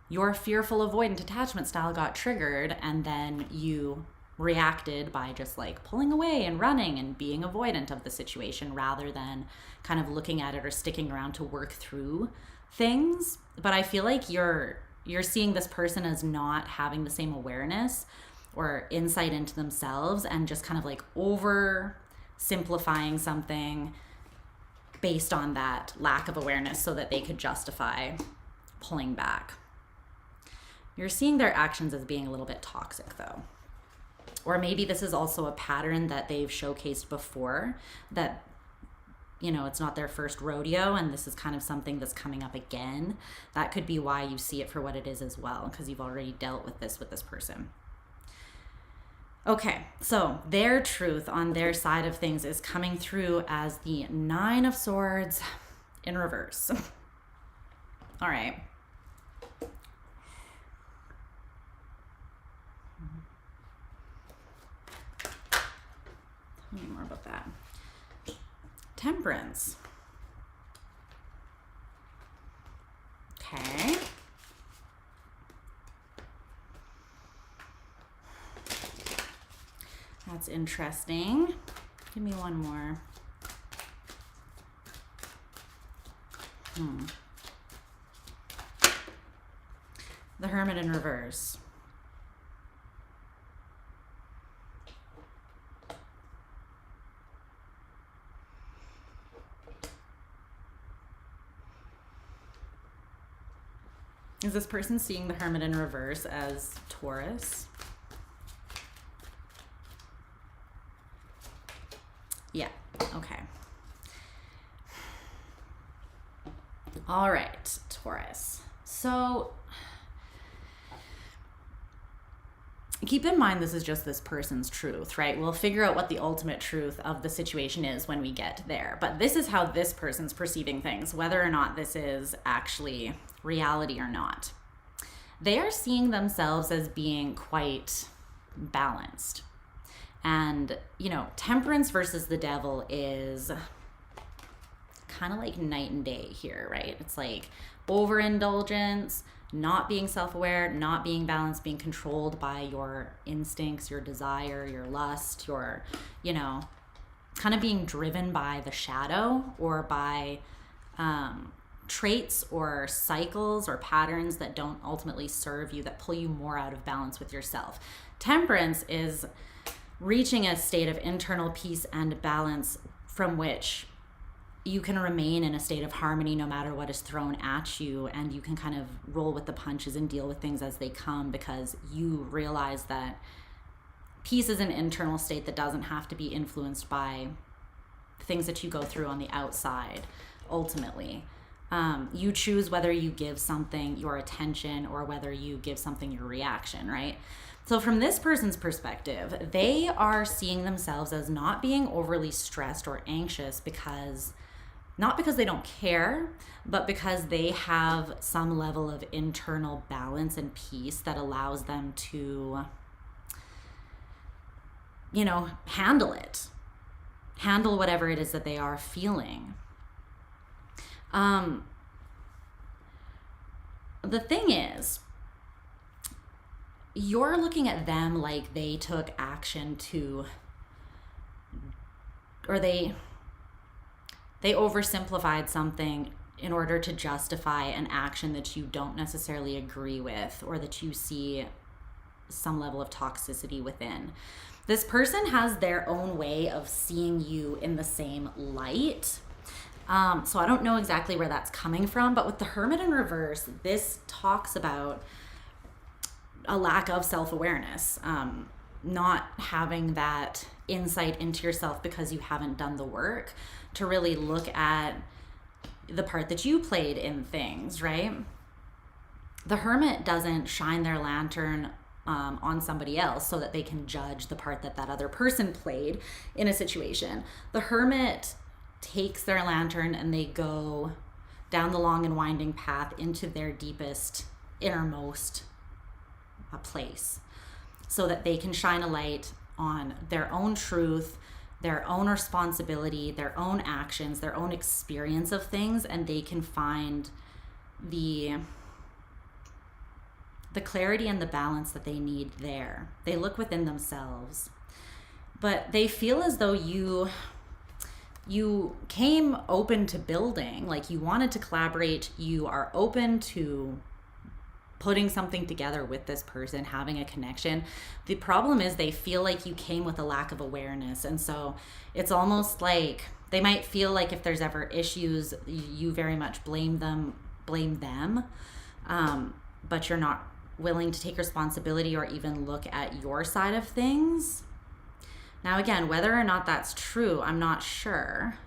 your fearful avoidant attachment style got triggered, and then you reacted by just like pulling away and running and being avoidant of the situation rather than kind of looking at it or sticking around to work through things. But I feel like you're seeing this person as not having the same awareness or insight into themselves and just kind of like over simplifying something based on that lack of awareness so that they could justify pulling back. You're seeing their actions as being a little bit toxic though. Or maybe this is also a pattern that they've showcased before, that, you know, it's not their first rodeo and this is kind of something that's coming up again. That could be why you see it for what it is as well, because you've already dealt with this person. Okay, so their truth on their side of things is coming through as the 9 of Swords in reverse. All right. Tell me more about that. Temperance. Okay. That's interesting. Give me one more. The Hermit in reverse. Is this person seeing the Hermit in reverse as Taurus? Yeah, okay. All right, Taurus. So keep in mind this is just this person's truth, right? We'll figure out what the ultimate truth of the situation is when we get there. But this is how this person's perceiving things, whether or not this is actually reality or not. They are seeing themselves as being quite balanced. And, you know, temperance versus the devil is kind of like night and day here, right? It's like overindulgence, not being self-aware, not being balanced, being controlled by your instincts, your desire, your lust, your, you know, kind of being driven by the shadow or by traits or cycles or patterns that don't ultimately serve you, that pull you more out of balance with yourself. Temperance is reaching a state of internal peace and balance from which you can remain in a state of harmony no matter what is thrown at you, and you can kind of roll with the punches and deal with things as they come, because you realize that peace is an internal state that doesn't have to be influenced by things that you go through on the outside ultimately. You choose whether you give something your attention or whether you give something your reaction, right? So from this person's perspective, they are seeing themselves as not being overly stressed or anxious not because they don't care, but because they have some level of internal balance and peace that allows them to, handle it. Handle whatever it is that they are feeling. The thing is, you're looking at them like they took action or they oversimplified something in order to justify an action that you don't necessarily agree with, or that you see some level of toxicity within. This person has their own way of seeing you in the same light. So I don't know exactly where that's coming from, but with the Hermit in reverse, this talks about a lack of self-awareness, not having that insight into yourself because you haven't done the work to really look at the part that you played in things, right? The Hermit doesn't shine their lantern on somebody else so that they can judge the part that other person played in a situation. The Hermit takes their lantern and they go down the long and winding path into their deepest, innermost place so that they can shine a light on their own truth, their own responsibility, their own actions, their own experience of things, and they can find the clarity and the balance that they need there. They look within themselves, but they feel as though you came open to building, like you wanted to collaborate, you are open to putting something together with this person, having a connection. The problem is they feel like you came with a lack of awareness. And so it's almost like they might feel like if there's ever issues, you very much blame them, but you're not willing to take responsibility or even look at your side of things. Now, again, whether or not that's true, I'm not sure.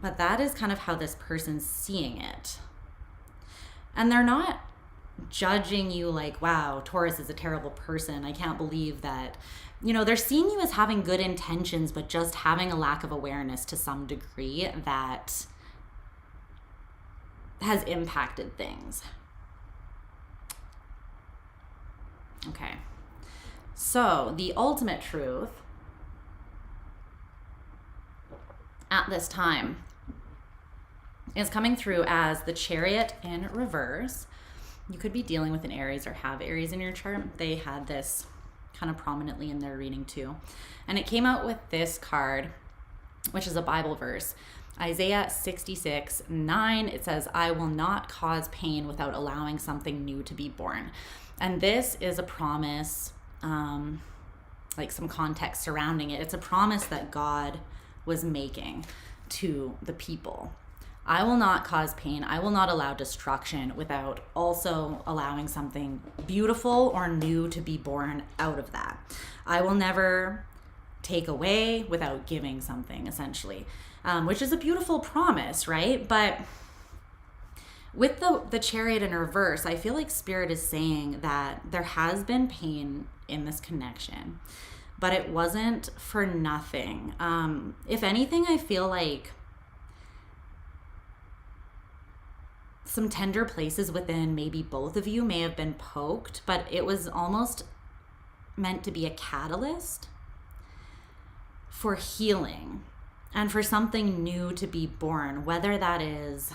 But that is kind of how this person's seeing it. And they're not judging you like, wow, Taurus is a terrible person. I can't believe that. They're seeing you as having good intentions, but just having a lack of awareness to some degree that has impacted things. Okay. So the ultimate truth at this time is coming through as the Chariot in reverse. You could be dealing with an Aries or have Aries in your chart. They had this kind of prominently in their reading too. And it came out with this card, which is a Bible verse. Isaiah 66:9, it says, "I will not cause pain without allowing something new to be born." And this is a promise, like some context surrounding it. It's a promise that God was making to the people. I will not cause pain. I will not allow destruction without also allowing something beautiful or new to be born out of that. I will never take away without giving something, essentially, which is a beautiful promise, right? But with the Chariot in reverse, I feel like Spirit is saying that there has been pain in this connection, but it wasn't for nothing. If anything, I feel like some tender places within maybe both of you may have been poked, but it was almost meant to be a catalyst for healing and for something new to be born, whether that is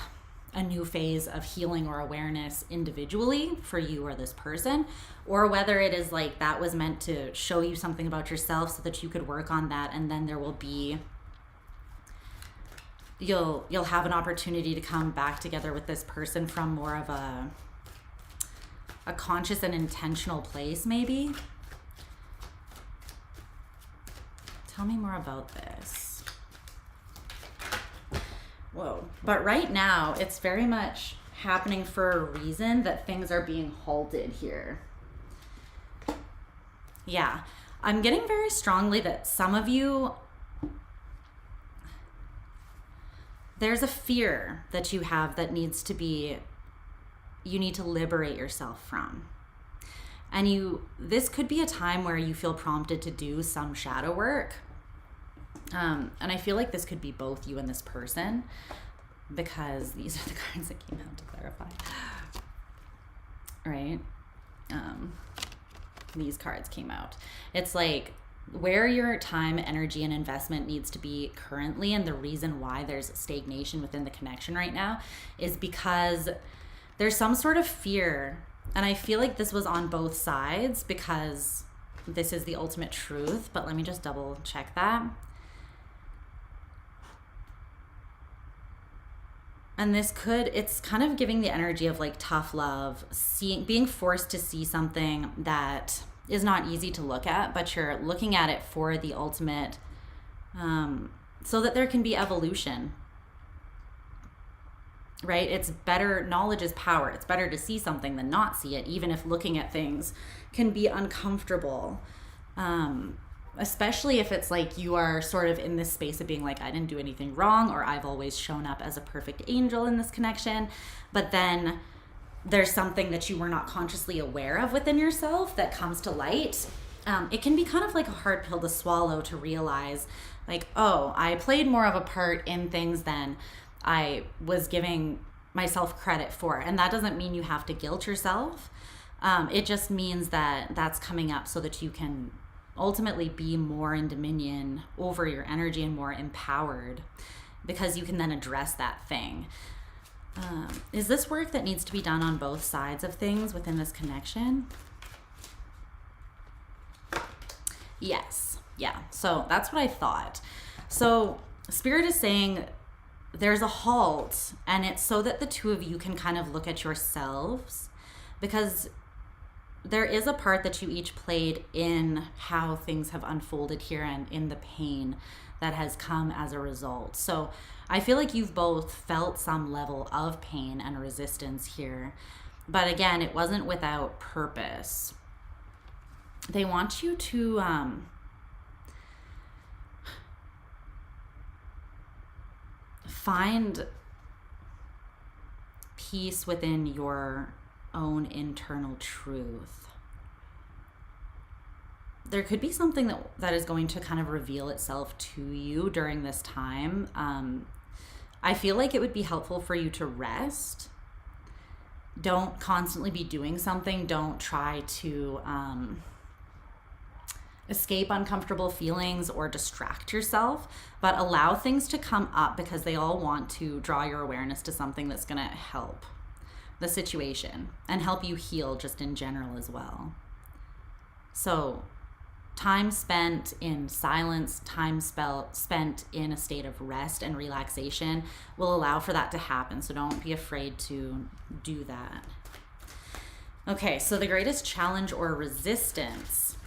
a new phase of healing or awareness individually for you or this person, or whether it is like that was meant to show you something about yourself so that you could work on that, and then there will be, you'll have an opportunity to come back together with this person from more of a conscious and intentional place, maybe. Tell me more about this. Whoa. But right now, it's very much happening for a reason that things are being halted here. Yeah. I'm getting very strongly that some of you there's a fear that you have that needs to be, you need to liberate yourself from. And this could be a time where you feel prompted to do some shadow work. And I feel like this could be both you and this person, because these are the cards that came out to clarify. Right? These cards came out. It's like where your time, energy, and investment needs to be currently, and the reason why there's stagnation within the connection right now is because there's some sort of fear. And I feel like this was on both sides because this is the ultimate truth, but let me just double check that. And it's kind of giving the energy of like tough love, being forced to see something that is not easy to look at, but you're looking at it for the ultimate, so that there can be evolution, right? It's better, knowledge is power. It's better to see something than not see it, even if looking at things can be uncomfortable. Especially if it's like you are sort of in this space of being like, I didn't do anything wrong, or I've always shown up as a perfect angel in this connection. But then there's something that you were not consciously aware of within yourself that comes to light. It can be kind of like a hard pill to swallow, to realize like, oh, I played more of a part in things than I was giving myself credit for. And that doesn't mean you have to guilt yourself. It just means that that's coming up so that you can ultimately be more in dominion over your energy and more empowered, because you can then address that thing. Is this work that needs to be done on both sides of things within this connection? Yes. Yeah. So that's what I thought. So Spirit is saying there's a halt, and it's so that the two of you can kind of look at yourselves, because there is a part that you each played in how things have unfolded here and in the pain that has come as a result. So I feel like you've both felt some level of pain and resistance here. But again, it wasn't without purpose. They want you to find peace within your own internal truth. There could be something that is going to kind of reveal itself to you during this time. I feel like it would be helpful for you to rest. Don't constantly be doing something. Don't try to escape uncomfortable feelings or distract yourself, but allow things to come up, because they all want to draw your awareness to something that's going to help the situation and help you heal just in general as well. So time spent in silence, time spent in a state of rest and relaxation will allow for that to happen. So don't be afraid to do that. Okay, so the greatest challenge or resistance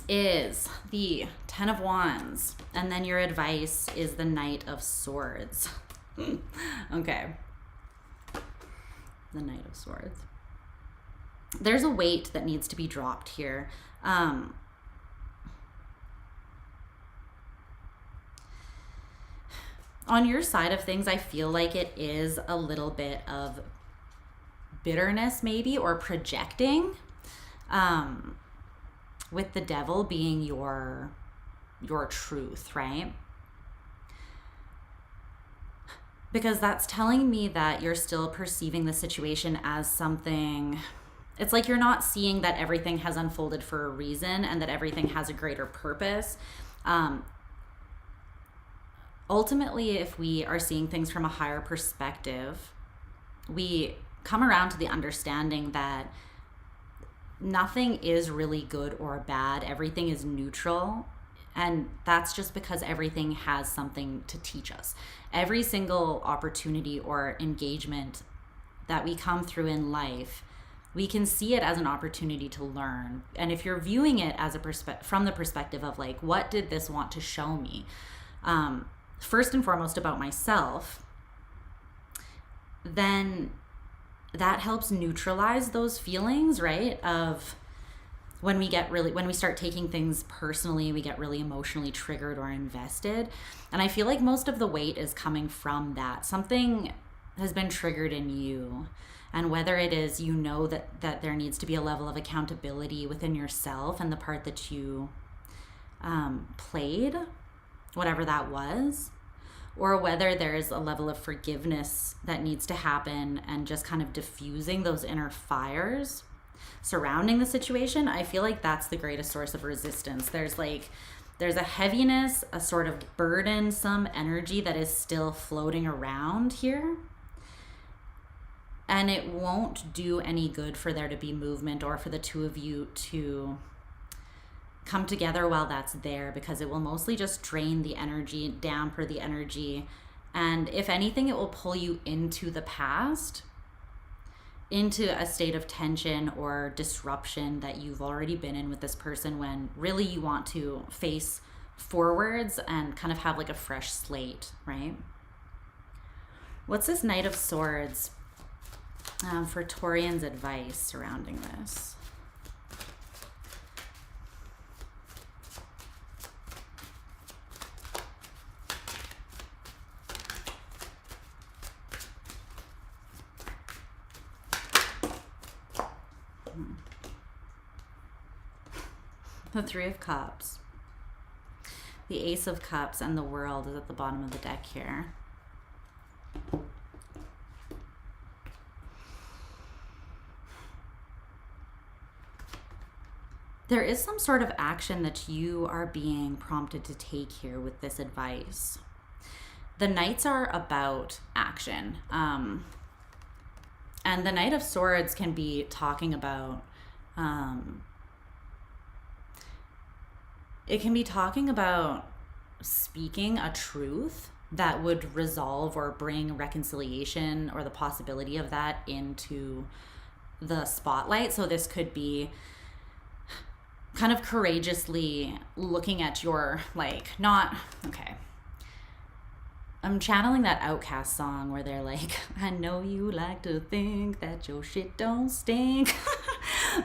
is the 10 of Wands, and then your advice is the Knight of Swords. Okay. The Knight of Swords. There's a weight that needs to be dropped here. On your side of things, I feel like it is a little bit of bitterness maybe, or projecting, with the Devil being your truth, right? Because that's telling me that you're still perceiving the situation as something. It's like you're not seeing that everything has unfolded for a reason and that everything has a greater purpose. Ultimately, if we are seeing things from a higher perspective, we come around to the understanding that nothing is really good or bad. Everything is neutral. And that's just because everything has something to teach us. Every single opportunity or engagement that we come through in life, we can see it as an opportunity to learn. And if you're viewing it as from the perspective of like, what did this want to show me? First and foremost about myself, then that helps neutralize those feelings, right? Of when we start taking things personally, we get really emotionally triggered or invested. And I feel like most of the weight is coming from that. Something has been triggered in you. And whether it is, you know, that there needs to be a level of accountability within yourself and the part that you played, whatever that was, or whether there's a level of forgiveness that needs to happen and just kind of diffusing those inner fires surrounding the situation. I feel like that's the greatest source of resistance. There's a heaviness, a sort of burdensome energy that is still floating around here. And it won't do any good for there to be movement or for the two of you to come together while that's there, because it will mostly just drain the energy, damper the energy. And if anything, it will pull you into the past, into a state of tension or disruption that you've already been in with this person, when really you want to face forwards and kind of have like a fresh slate, right? What's this Knight of Swords for Taurian's advice surrounding this? The Three of Cups, the Ace of Cups, and the World is at the bottom of the deck here. There is some sort of action that you are being prompted to take here with this advice. The Knights are about action. And the Knight of Swords can be talking about it can be talking about speaking a truth that would resolve or bring reconciliation or the possibility of that into the spotlight. So this could be kind of courageously looking at your, I'm channeling that Outcast song where they're like, I know you like to think that your shit don't stink.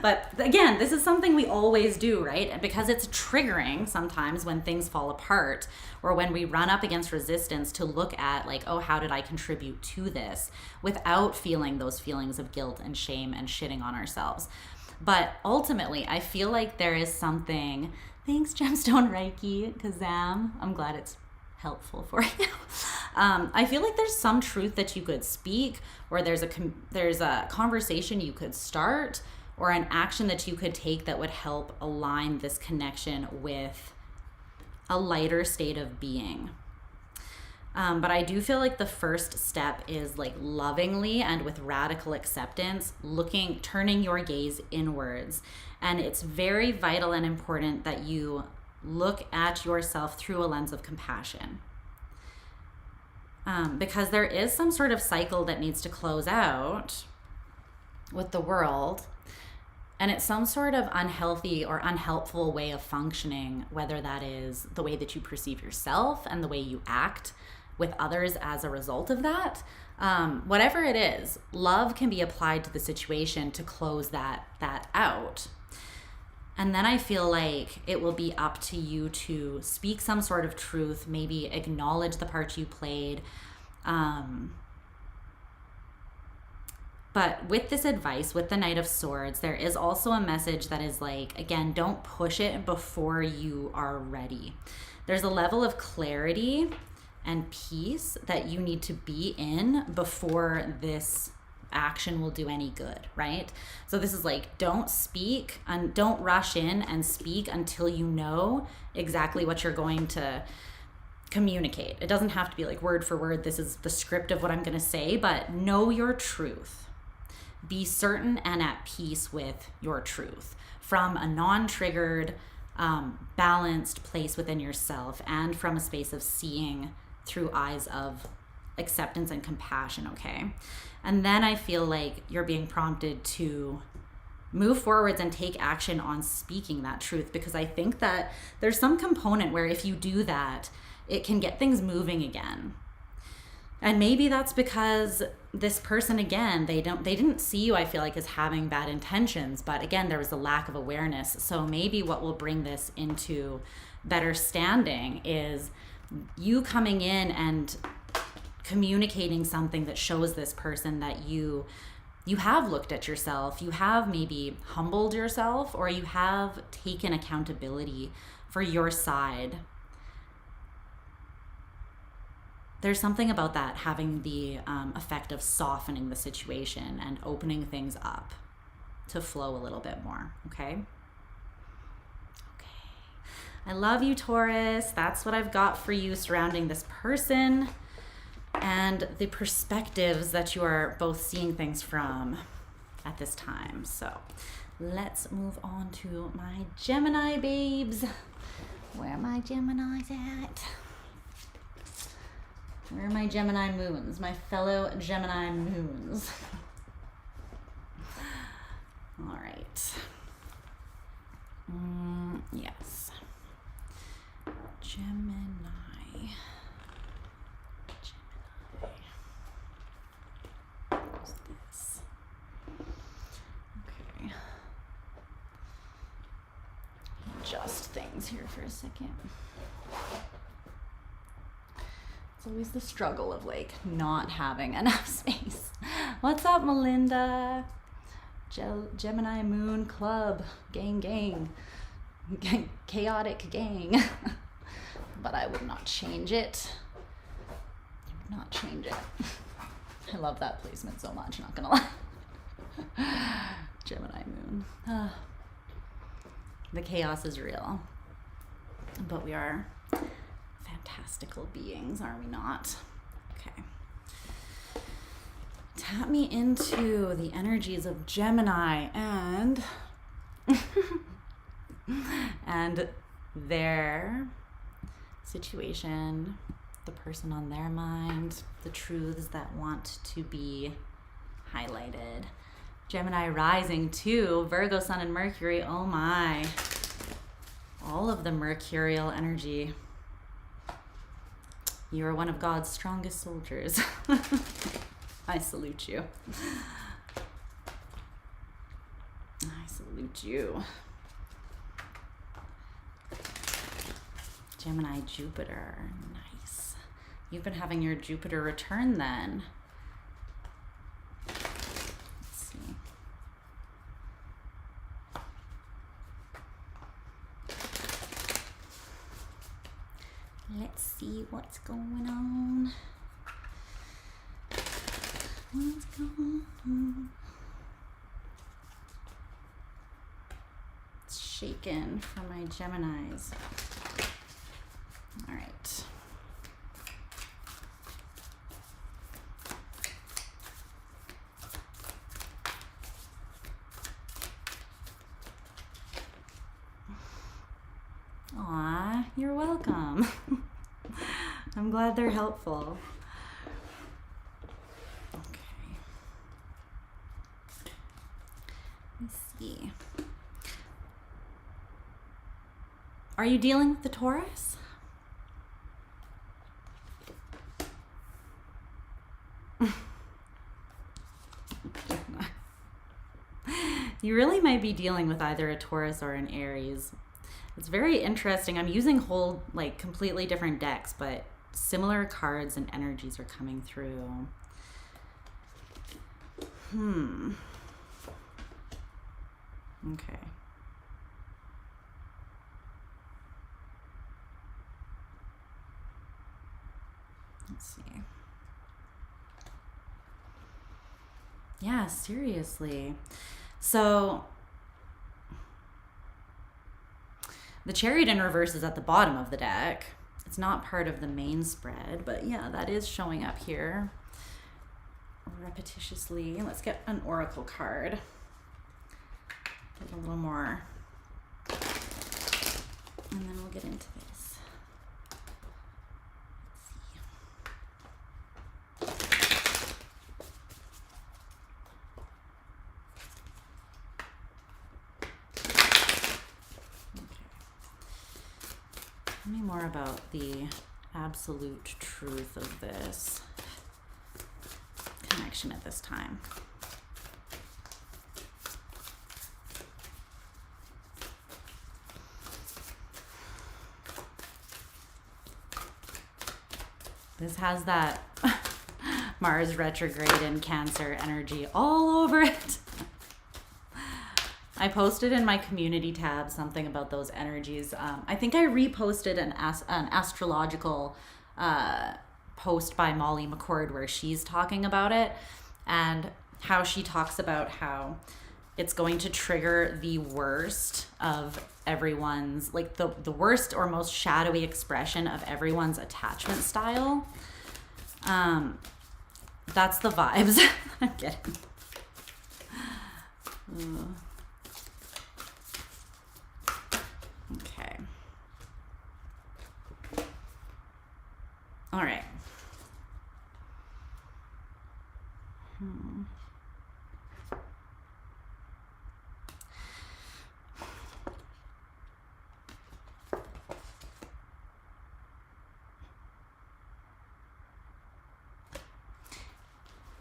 But again, this is something we always do, right? And because it's triggering sometimes when things fall apart or when we run up against resistance, to look at like, oh, how did I contribute to this, without feeling those feelings of guilt and shame and shitting on ourselves. But ultimately, I feel like there is something, thanks Gemstone Reiki, Kazam, I'm glad it's helpful for you. I feel like there's some truth that you could speak, or there's a conversation you could start, or an action that you could take that would help align this connection with a lighter state of being. But I do feel like the first step is like lovingly and with radical acceptance, turning your gaze inwards. And it's very vital and important that you look at yourself through a lens of compassion. Because there is some sort of cycle that needs to close out with the world. And it's some sort of unhealthy or unhelpful way of functioning, whether that is the way that you perceive yourself and the way you act with others as a result of that. Whatever it is, love can be applied to the situation to close that out. And then I feel like it will be up to you to speak some sort of truth, maybe acknowledge the part you played. But with this advice, with the Knight of Swords, there is also a message that is like, again, don't push it before you are ready. There's a level of clarity and peace that you need to be in before this action will do any good, right? So this is like, don't speak and don't rush in and speak until you know exactly what you're going to communicate. It doesn't have to be like word for word, this is the script of what I'm going to say, but know your truth. Be certain and at peace with your truth from a non-triggered, balanced place within yourself, and from a space of seeing through eyes of acceptance and compassion, okay? And then I feel like you're being prompted to move forwards and take action on speaking that truth, because I think that there's some component where if you do that, it can get things moving again. And maybe that's because this person, again, they didn't see you, I feel like, as having bad intentions, but again, there was a lack of awareness. So maybe what will bring this into better standing is you coming in and communicating something that shows this person that you have looked at yourself, you have maybe humbled yourself, or you have taken accountability for your side. There's something about that having the effect of softening the situation and opening things up to flow a little bit more, okay? Okay. I love you, Taurus. That's what I've got for you surrounding this person and the perspectives that you are both seeing things from at this time. So let's move on to my Gemini babes. Where are my Geminis at? Where are my Gemini moons? My fellow Gemini moons. All right. Yes. Gemini. What's this? Okay. Adjust things here for a second. It's always the struggle of like not having enough space. What's up, Melinda? Gemini Moon Club. Gang. Chaotic gang. But I would not change it. I would not change it. I love that placement so much, not gonna lie. Gemini Moon. The chaos is real. But we are fantastical beings, are we not? Okay. Tap me into the energies of Gemini and and their situation, the person on their mind, the truths that want to be highlighted. Gemini rising too, Virgo, Sun, and Mercury. Oh my. All of the mercurial energy. You are one of God's strongest soldiers. I salute you. I salute you. Gemini, Jupiter. Nice. You've been having your Jupiter return then. Let's see. Let's see what's going on. What's going on? It's shaken for my Geminis. All right. Aw, you're welcome. I'm glad they're helpful. Okay. Let's see. Are you dealing with the Taurus? You really might be dealing with either a Taurus or an Aries. It's very interesting. I'm using whole, like, completely different decks, but similar cards and energies are coming through. Okay. Let's see. Yeah, seriously. So the Chariot in reverse is at the bottom of the deck. It's not part of the main spread, but yeah, that is showing up here repetitiously. Let's get an oracle card. Get a little more, and then we'll get into this. Tell me more about the absolute truth of this. connection at this time. This has that Mars retrograde in Cancer energy all over it. I posted in my community tab something about those energies. I think I reposted an astrological post by Molly McCord where she's talking about it and how she talks about how it's going to trigger the worst of everyone's, like the worst or most shadowy expression of everyone's attachment style. That's the vibes I'm getting. Okay. All right.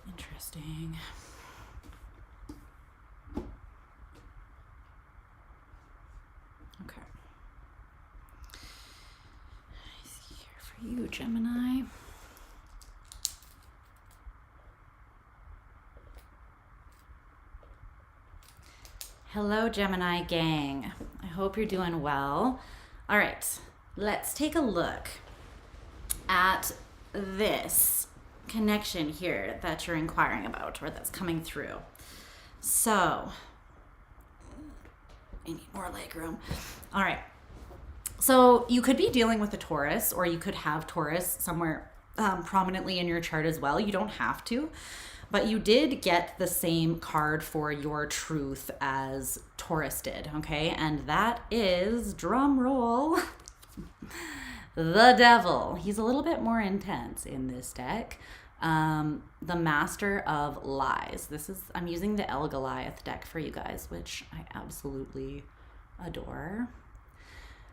Interesting. Okay. I see here for you, Gemini. Hello, Gemini gang. I hope you're doing well. All right, let's take a look at this connection here that you're inquiring about or that's coming through. So, I need more leg room. All right. So you could be dealing with a Taurus, or you could have Taurus somewhere prominently in your chart as well. You don't have to, but you did get the same card for your truth as Taurus did, okay? And that is, drum roll, the Devil. He's a little bit more intense in this deck. The Master of Lies. I'm using the El Goliath deck for you guys, which I absolutely adore.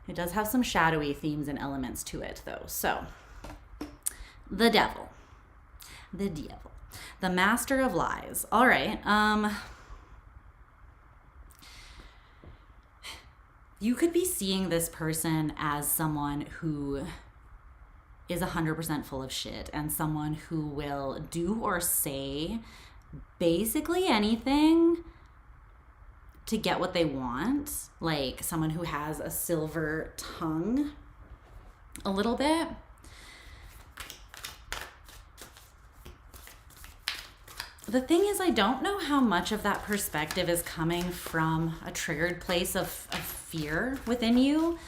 It does have some shadowy themes and elements to it though. So, the Devil. The Devil. The Master of Lies. All right. You could be seeing this person as someone who is 100% full of shit and someone who will do or say basically anything to get what they want. Like someone who has a silver tongue a little bit. The thing is, I don't know how much of that perspective is coming from a triggered place of fear within you.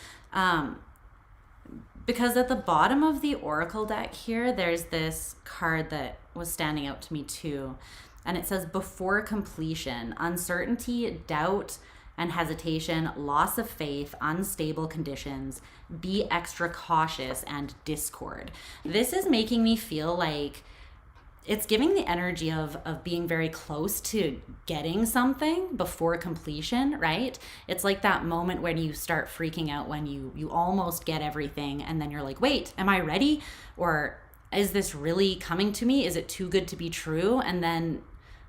Because at the bottom of the Oracle deck here, there's this card that was standing out to me too. And it says, before completion, uncertainty, doubt, and hesitation, loss of faith, unstable conditions, be extra cautious, and discord. This is making me feel like it's giving the energy of being very close to getting something before completion, right? It's like that moment when you start freaking out when you almost get everything and then you're like, wait, am I ready? Or is this really coming to me? Is it too good to be true? And then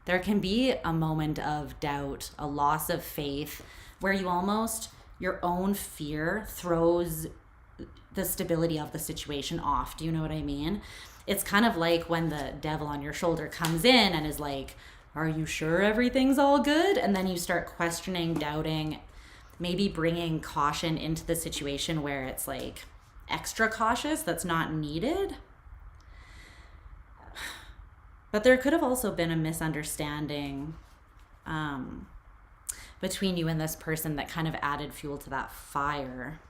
there can be a moment of doubt, a loss of faith, where you almost, your own fear throws the stability of the situation off. Do you know what I mean? It's kind of like when the devil on your shoulder comes in and is like, are you sure everything's all good? And then you start questioning, doubting, maybe bringing caution into the situation where it's like extra cautious that's not needed. But there could have also been a misunderstanding between you and this person that kind of added fuel to that fire.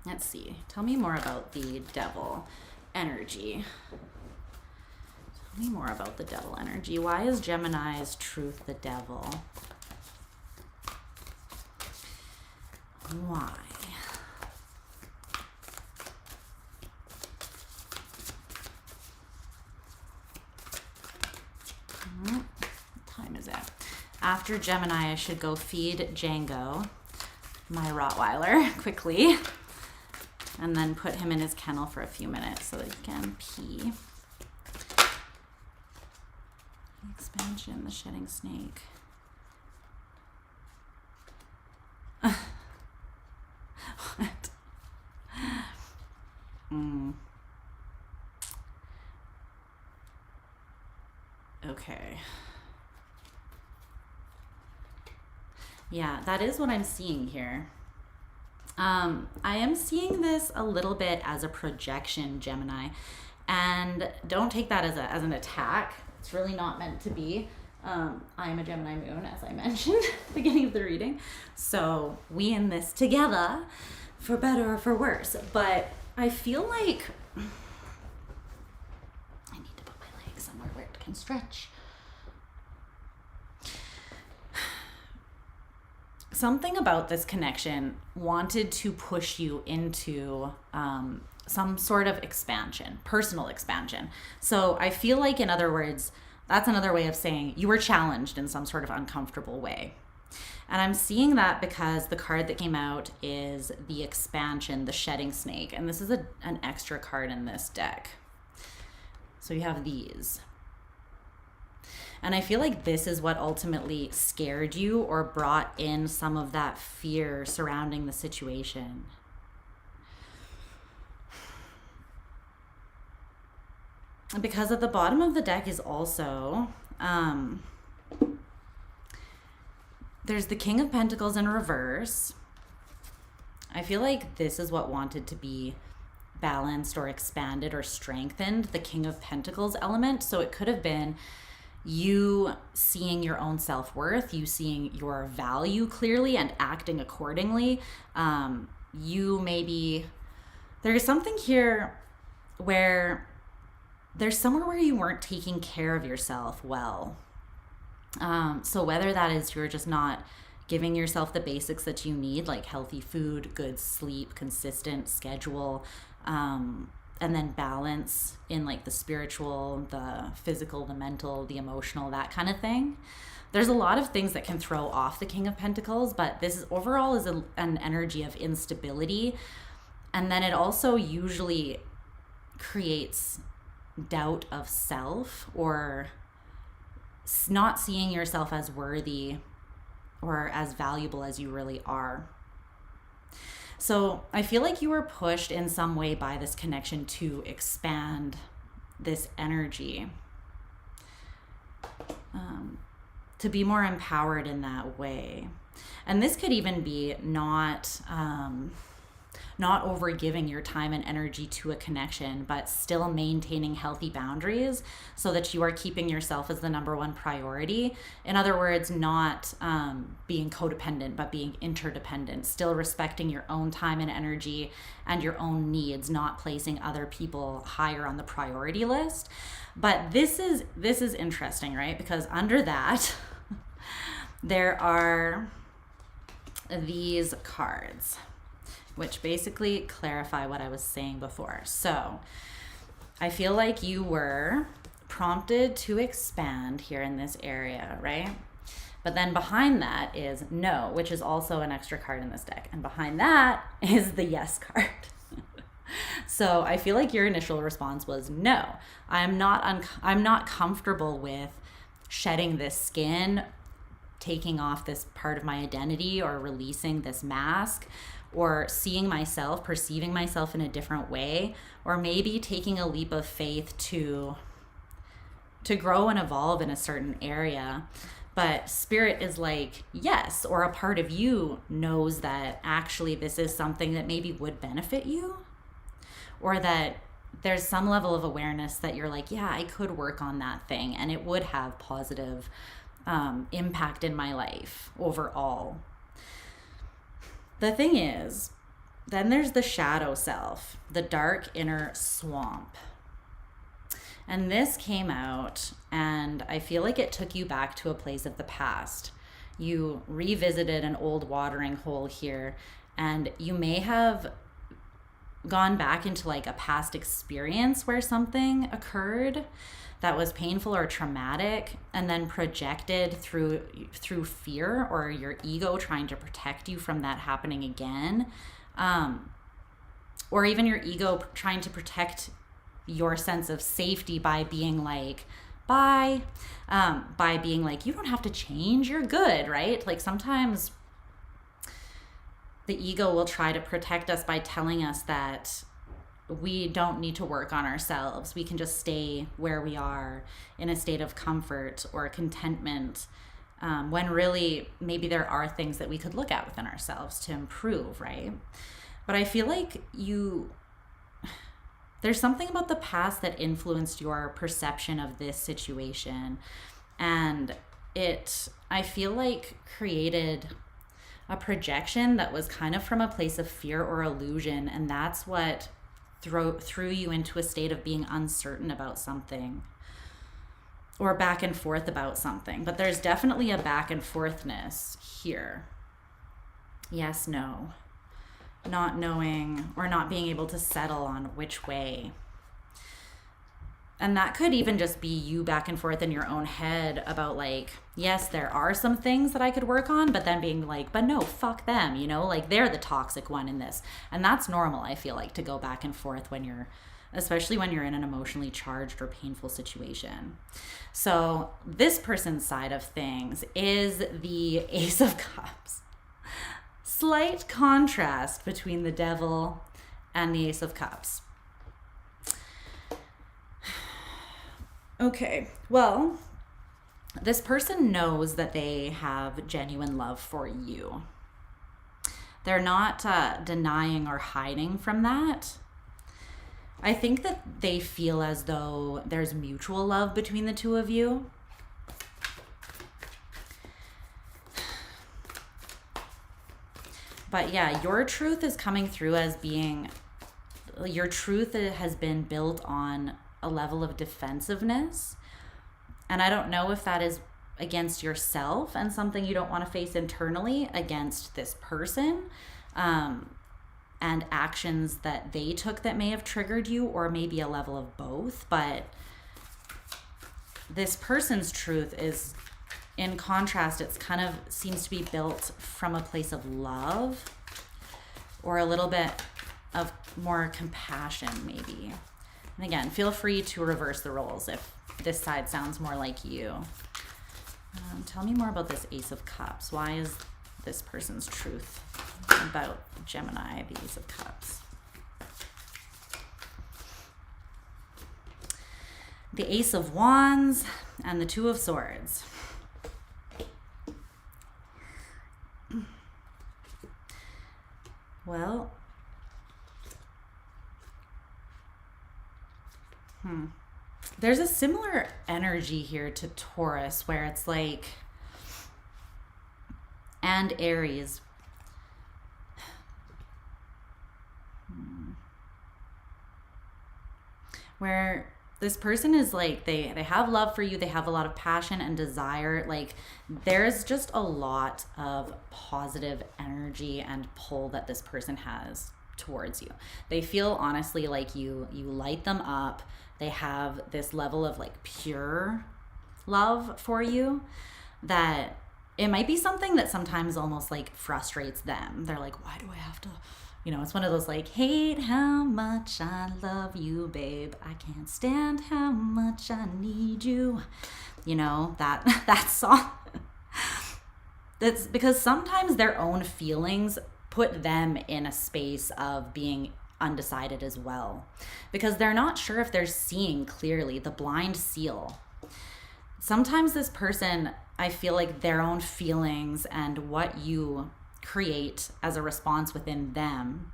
Let's see. Tell me more about the devil energy. Tell me more about the devil energy. Why is Gemini's truth the devil? Why? What time is it? After Gemini, I should go feed Django, my Rottweiler, quickly. And then put him in his kennel for a few minutes so that he can pee. expansion, the shedding snake. What? Okay. Yeah, that is what I'm seeing here. I am seeing this a little bit as a projection, Gemini, and don't take that as an attack. It's really not meant to be. I am a Gemini moon, as I mentioned at the beginning of the reading, so we in this together, for better or for worse. But I feel like I need to put my leg somewhere where it can stretch. Something about this connection wanted to push you into some sort of expansion, personal expansion. So I feel like, in other words, that's another way of saying you were challenged in some sort of uncomfortable way. And I'm seeing that because the card that came out is the expansion, the shedding snake. And this is an extra card in this deck. So you have these. And I feel like this is what ultimately scared you or brought in some of that fear surrounding the situation. Because at the bottom of the deck is also, there's the King of Pentacles in reverse. I feel like this is what wanted to be balanced or expanded or strengthened, the King of Pentacles element. So it could have been you seeing your own self-worth, you seeing your value clearly and acting accordingly. You maybe, there's something here where there's somewhere where you weren't taking care of yourself well. So whether that is you're just not giving yourself the basics that you need, like healthy food, good sleep, consistent schedule, and then balance in like the spiritual, the physical, the mental, the emotional, that kind of thing. There's a lot of things that can throw off the King of Pentacles, but this is overall is an energy of instability. And then it also usually creates doubt of self or not seeing yourself as worthy or as valuable as you really are. So I feel like you were pushed in some way by this connection to expand this energy, to be more empowered in that way. And this could even be not over giving your time and energy to a connection, but still maintaining healthy boundaries so that you are keeping yourself as the number one priority. In other words, not being codependent, but being interdependent, still respecting your own time and energy and your own needs, not placing other people higher on the priority list. But this is interesting, right? Because under that, there are these cards, which basically clarify what I was saying before. So I feel like you were prompted to expand here in this area, right? But then behind that is no, which is also an extra card in this deck. And behind that is the yes card. So I feel like your initial response was no. I'm not comfortable with shedding this skin, taking off this part of my identity, or releasing this mask, or seeing myself, perceiving myself in a different way, or maybe taking a leap of faith to grow and evolve in a certain area. But Spirit is like, yes, or a part of you knows that actually this is something that maybe would benefit you, or that there's some level of awareness that you're like, yeah, I could work on that thing and it would have positive impact in my life overall. The thing is, then there's the shadow self, the dark inner swamp. And this came out, and I feel like it took you back to a place of the past. You revisited an old watering hole here, and you may have gone back into like a past experience where something occurred that was painful or traumatic, and then projected through fear or your ego trying to protect you from that happening again, or even your ego trying to protect your sense of safety by being like, by being like, you don't have to change, you're good, right? Like sometimes the ego will try to protect us by telling us that we don't need to work on ourselves. We can just stay where we are in a state of comfort or contentment, when really maybe there are things that we could look at within ourselves to improve, right? But I feel like there's something about the past that influenced your perception of this situation, and I feel like created a projection that was kind of from a place of fear or illusion, and that's what threw you into a state of being uncertain about something or back and forth about something. But there's definitely a back and forthness here. Yes, no. Not knowing or not being able to settle on which way. And that could even just be you back and forth in your own head about like, yes, there are some things that I could work on, but then being like, but no, fuck them, you know, like they're the toxic one in this. And that's normal, I feel like, to go back and forth especially when you're in an emotionally charged or painful situation. So this person's side of things is the Ace of Cups. Slight contrast between the Devil and the Ace of Cups. Okay, well, this person knows that they have genuine love for you. They're not denying or hiding from that. I think that they feel as though there's mutual love between the two of you. But yeah, your truth is coming through as being, your truth has been built on a level of defensiveness. And I don't know if that is against yourself and something you don't want to face internally, against this person, and actions that they took that may have triggered you, or maybe a level of both. But this person's truth is, in contrast, it's kind of seems to be built from a place of love, or a little bit of more compassion maybe. And again, feel free to reverse the roles if this side sounds more like you. Tell me more about this Ace of Cups. Why is this person's truth about Gemini, the Ace of Cups? The Ace of Wands and the Two of Swords. Well, there's a similar energy here to Taurus, where it's like, and Aries. Where this person is like, they have love for you, they have a lot of passion and desire. Like, there's just a lot of positive energy and pull that this person has towards you. They feel honestly like you light them up. They have this level of like pure love for you that it might be something that sometimes almost like frustrates them. They're like, why do I have to, you know, it's one of those like, hate how much I love you, babe. I can't stand how much I need you. You know, that song. That's because sometimes their own feelings put them in a space of being undecided as well, because they're not sure if they're seeing clearly, the blind seal. Sometimes this person, I feel like their own feelings and what you create as a response within them,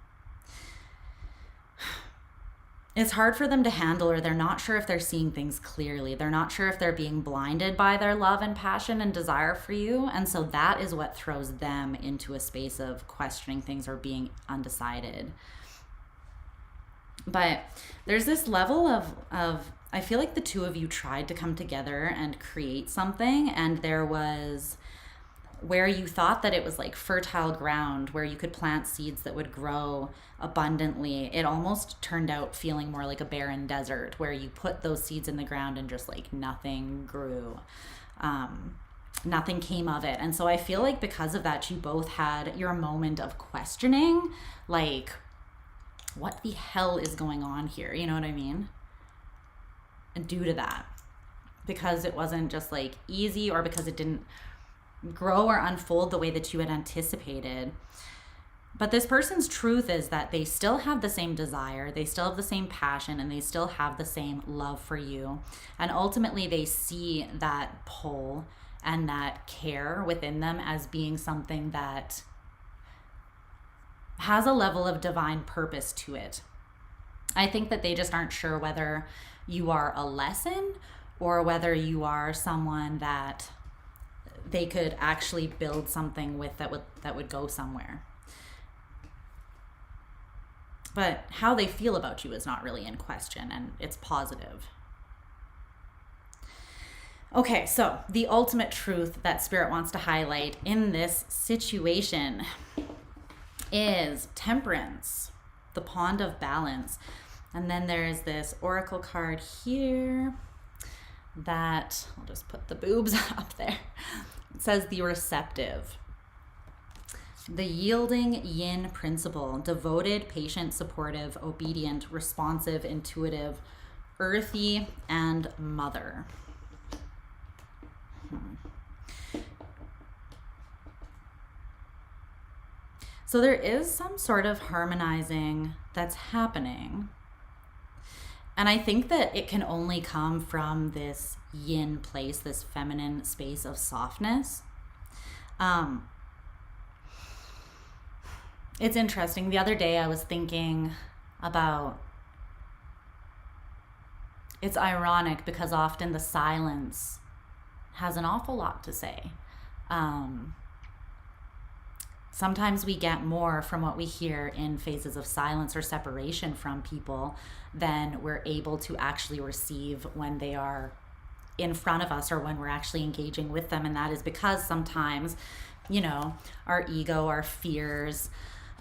it's hard for them to handle, or they're not sure if they're seeing things clearly. They're not sure if they're being blinded by their love and passion and desire for you. And so that is what throws them into a space of questioning things or being undecided. But there's this level of I feel like the two of you tried to come together and create something, and there was where you thought that it was like fertile ground where you could plant seeds that would grow abundantly. It almost turned out feeling more like a barren desert where you put those seeds in the ground and just like nothing grew. Nothing came of it. And so I feel like because of that, you both had your moment of questioning, like, what the hell is going on here? You know what I mean? And due to that. because it wasn't just like easy, or because it didn't grow or unfold the way that you had anticipated. But this person's truth is that they still have the same desire, they still have the same passion, and they still have the same love for you. And ultimately, they see that pull and that care within them as being something that has a level of divine purpose to it. I think that they just aren't sure whether you are a lesson or whether you are someone that they could actually build something with that would go somewhere. But how they feel about you is not really in question, and it's positive. Okay, so the ultimate truth that Spirit wants to highlight in this situation is Temperance, the Pond of Balance. And then there's this oracle card here that, I'll just put the boobs up there. It says the Receptive. The yielding yin principle, devoted, patient, supportive, obedient, responsive, intuitive, earthy, and mother. So there is some sort of harmonizing that's happening. And I think that it can only come from this yin place, this feminine space of softness. It's interesting. The other day I was thinking about, it's ironic because often the silence has an awful lot to say. Sometimes we get more from what we hear in phases of silence or separation from people than we're able to actually receive when they are in front of us or when we're actually engaging with them. And that is because sometimes, you know, our ego, our fears,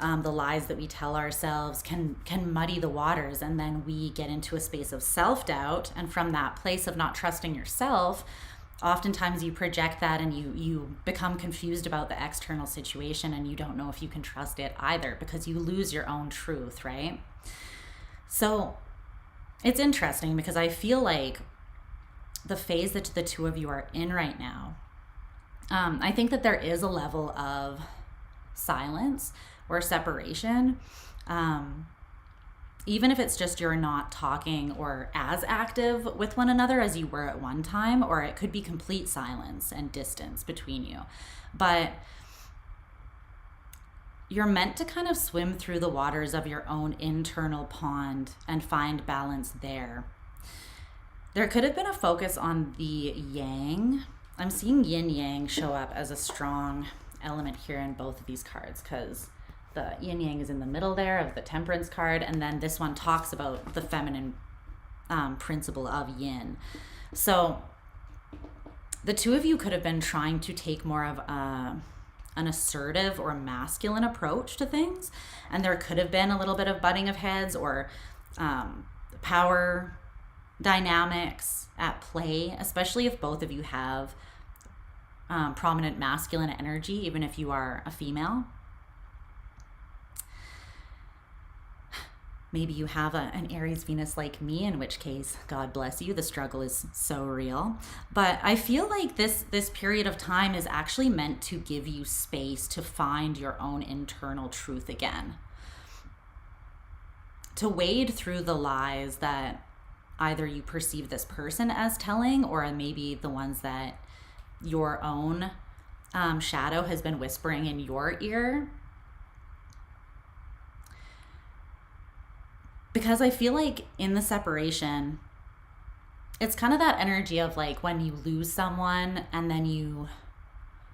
the lies that we tell ourselves can muddy the waters, and then we get into a space of self-doubt. And from that place of not trusting yourself, oftentimes you project that, and you become confused about the external situation, and you don't know if you can trust it either because you lose your own truth, right? So it's interesting because I feel like the phase that the two of you are in right now, I think that there is a level of silence or separation, even if it's just you're not talking or as active with one another as you were at one time, or it could be complete silence and distance between you. But you're meant to kind of swim through the waters of your own internal pond and find balance there. There could have been a focus on the yang. I'm seeing yin yang show up as a strong element here in both of these cards, because the yin yang is in the middle there of the Temperance card, and then this one talks about the feminine principle of yin. So the two of you could have been trying to take more of an assertive or masculine approach to things, and there could have been a little bit of butting of heads or power dynamics at play, especially if both of you have prominent masculine energy, even if you are a female. Maybe you have an Aries Venus like me, in which case, God bless you, the struggle is so real. But I feel like this period of time is actually meant to give you space to find your own internal truth again. To wade through the lies that either you perceive this person as telling, or maybe the ones that your own shadow has been whispering in your ear. Because I feel like in the separation, it's kind of that energy of like when you lose someone and then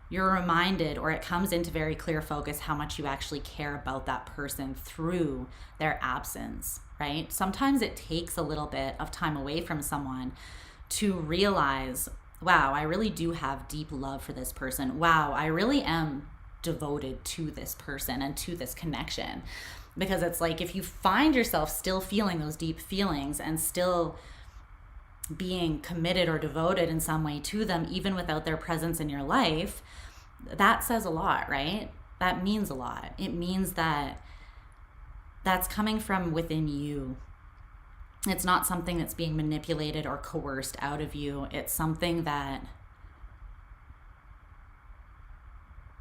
you're reminded, or it comes into very clear focus, how much you actually care about that person through their absence, right? Sometimes it takes a little bit of time away from someone to realize, wow, I really do have deep love for this person. Wow, I really am devoted to this person and to this connection. Because it's like, if you find yourself still feeling those deep feelings and still being committed or devoted in some way to them, even without their presence in your life, that says a lot, right? That means a lot. It means that that's coming from within you. It's not something that's being manipulated or coerced out of you. It's something that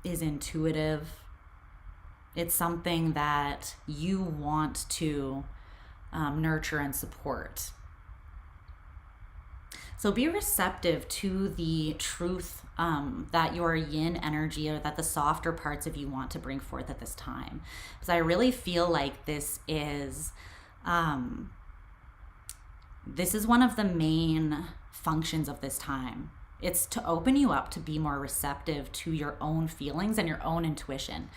is intuitive. It's something that you want to nurture and support. So be receptive to the truth that your yin energy, or that the softer parts of you want to bring forth at this time. Because I really feel like this is one of the main functions of this time. It's to open you up to be more receptive to your own feelings and your own intuition.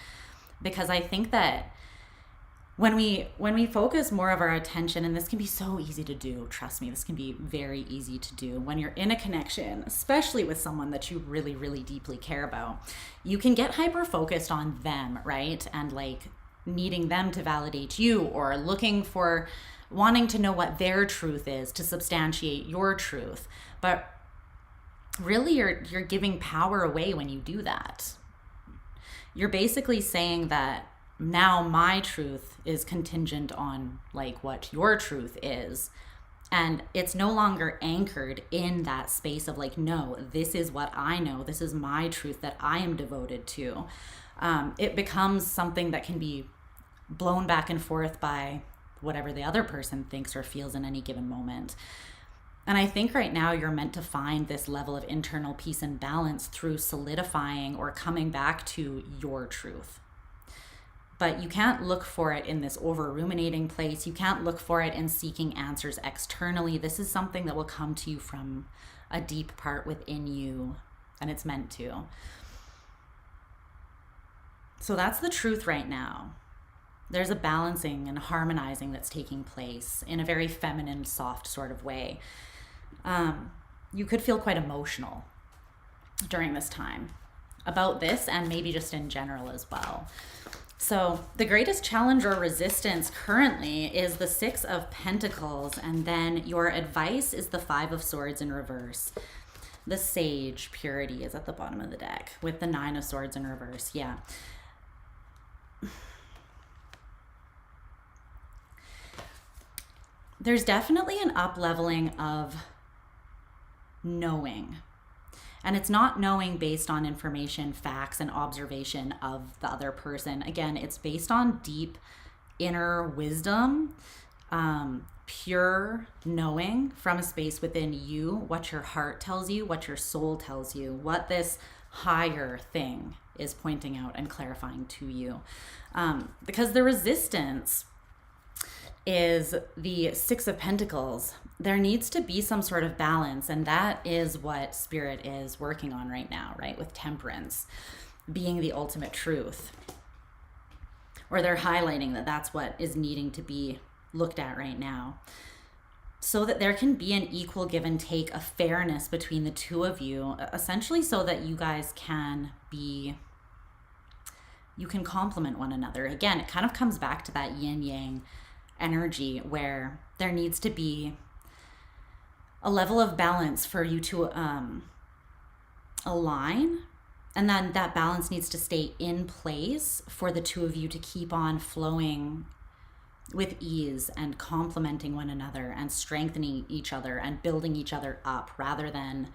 Because I think that when we focus more of our attention, and this can be so easy to do, trust me, this can be very easy to do when you're in a connection, especially with someone that you really, really deeply care about, you can get hyper focused on them, right? And like needing them to validate you, or wanting to know what their truth is to substantiate your truth. But really you're giving power away when you do that. You're basically saying that now my truth is contingent on like what your truth is. And it's no longer anchored in that space of like, no, this is what I know. This is my truth that I am devoted to. It becomes something that can be blown back and forth by whatever the other person thinks or feels in any given moment. And I think right now you're meant to find this level of internal peace and balance through solidifying or coming back to your truth. But you can't look for it in this over ruminating place. You can't look for it in seeking answers externally. This is something that will come to you from a deep part within you, and it's meant to. So that's the truth right now. There's a balancing and harmonizing that's taking place in a very feminine, soft sort of way. You could feel quite emotional during this time about this, and maybe just in general as well. So the greatest challenge or resistance currently is the 6 of Pentacles, and then your advice is the 5 of Swords in reverse. The Sage Purity is at the bottom of the deck with the 9 of Swords in reverse. Yeah. There's definitely an up-leveling of knowing. And it's not knowing based on information, facts, and observation of the other person. Again, it's based on deep inner wisdom, pure knowing from a space within you, what your heart tells you, what your soul tells you, what this higher thing is pointing out and clarifying to you. Because the resistance is the 6 of Pentacles. There needs to be some sort of balance, and that is what Spirit is working on right now, right? With Temperance being the ultimate truth. Or they're highlighting that that's what is needing to be looked at right now, so that there can be an equal give and take, a fairness between the two of you, essentially so that you guys can complement one another. Again, it kind of comes back to that yin-yang energy where there needs to be a level of balance for you to align, and then that balance needs to stay in place for the two of you to keep on flowing with ease and complementing one another and strengthening each other and building each other up, rather than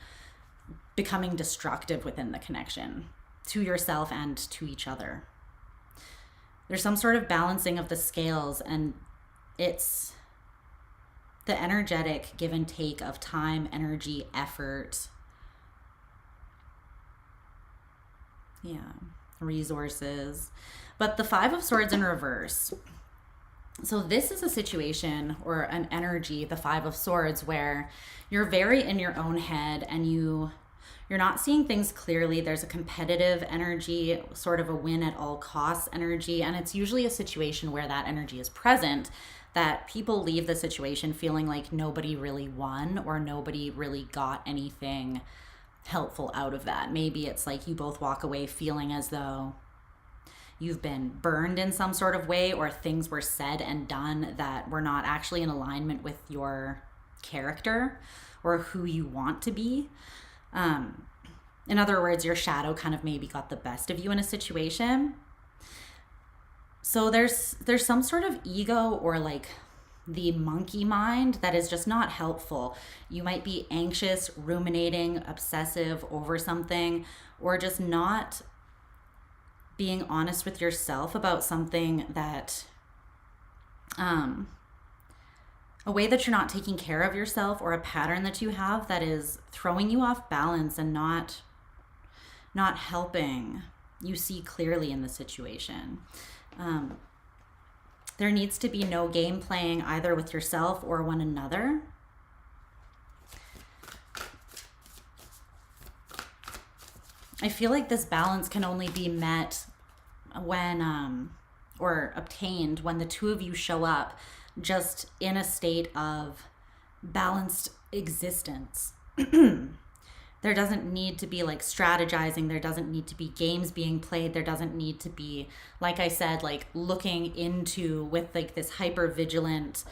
becoming destructive within the connection to yourself and to each other. There's some sort of balancing of the scales, and it's the energetic give and take of time, energy, effort, resources. But the 5 of Swords in reverse. So this is a situation or an energy, the 5 of Swords, where you're very in your own head and you're not seeing things clearly. There's a competitive energy, sort of a win at all costs energy. And it's usually a situation where that energy is present, that people leave the situation feeling like nobody really won or nobody really got anything helpful out of that. Maybe it's like you both walk away feeling as though you've been burned in some sort of way, or things were said and done that were not actually in alignment with your character or who you want to be. In other words, your shadow kind of maybe got the best of you in a situation. So there's some sort of ego or like the monkey mind that is just not helpful. You might be anxious, ruminating, obsessive over something, or just not being honest with yourself about something that, a way that you're not taking care of yourself, or a pattern that you have that is throwing you off balance and not helping you see clearly in the situation. There needs to be no game playing either with yourself or one another. I feel like this balance can only be met when, or obtained when the two of you show up just in a state of balanced existence. There doesn't need to be like strategizing. There doesn't need to be games being played. There doesn't need to be, like I said, like looking into with like this hyper vigilant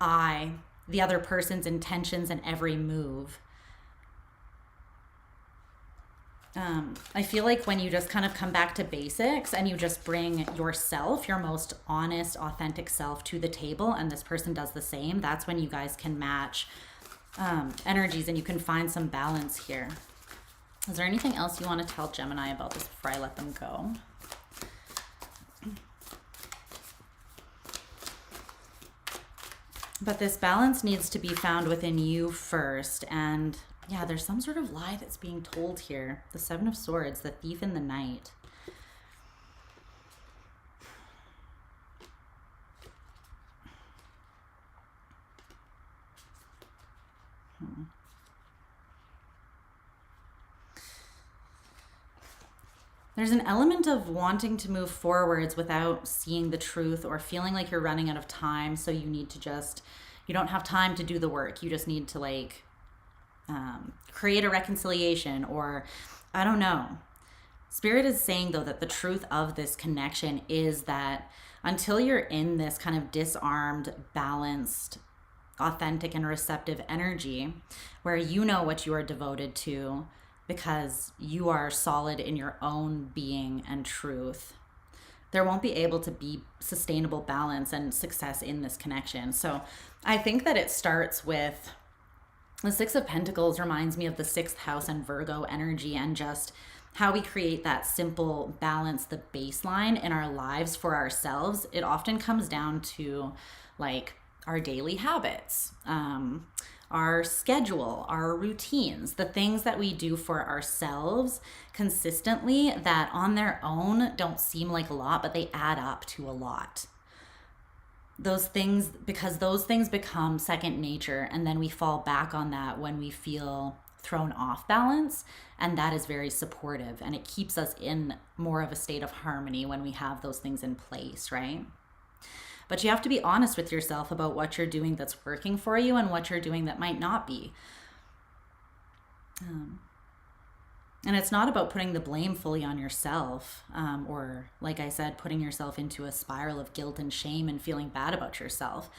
eye, the other person's intentions and every move. I feel like when you just kind of come back to basics and you just bring yourself, your most honest, authentic self to the table, and this person does the same, that's when you guys can match energies and you can find some balance here. Is there anything else you want to tell Gemini about this before I let them go? But this balance needs to be found within you first. And yeah, there's some sort of lie that's being told here. The Seven of Swords, the thief in the night. There's an element of wanting to move forwards without seeing the truth, or feeling like you're running out of time. So you need to just, you don't have time to do the work. You just need to like create a reconciliation, or I don't know. Spirit is saying though that the truth of this connection is that until you're in this kind of disarmed, balanced, authentic and receptive energy where you know what you are devoted to because you are solid in your own being and truth, there won't be able to be sustainable balance and success in this connection. So I think that it starts with the Six of Pentacles. Reminds me of the 6th house and Virgo energy, and just how we create that simple balance, the baseline in our lives for ourselves. It often comes down to like our daily habits, our schedule, our routines, the things that we do for ourselves consistently that on their own don't seem like a lot, but they add up to a lot. Those things, because those things become second nature, and then we fall back on that when we feel thrown off balance, and that is very supportive, and it keeps us in more of a state of harmony when we have those things in place, right? But you have to be honest with yourself about what you're doing that's working for you and what you're doing that might not be. And it's not about putting the blame fully on yourself, or, like I said, putting yourself into a spiral of guilt and shame and feeling bad about yourself.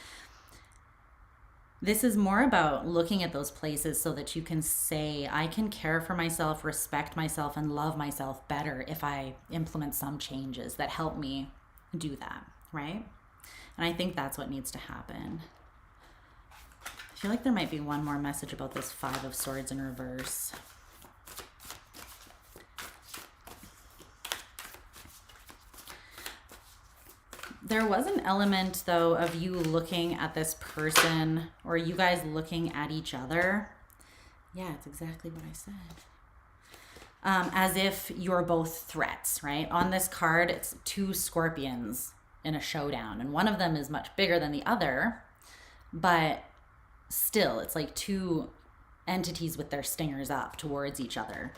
This is more about looking at those places so that you can say, I can care for myself, respect myself, and love myself better if I implement some changes that help me do that, right? And I think that's what needs to happen. I feel like there might be one more message about this 5 of Swords in reverse. There was an element, though, of you looking at this person, or you guys looking at each other. Yeah, it's exactly what I said. As if you're both threats, right? On this card, it's 2 scorpions in a showdown, and one of them is much bigger than the other, but still, it's like 2 entities with their stingers up towards each other.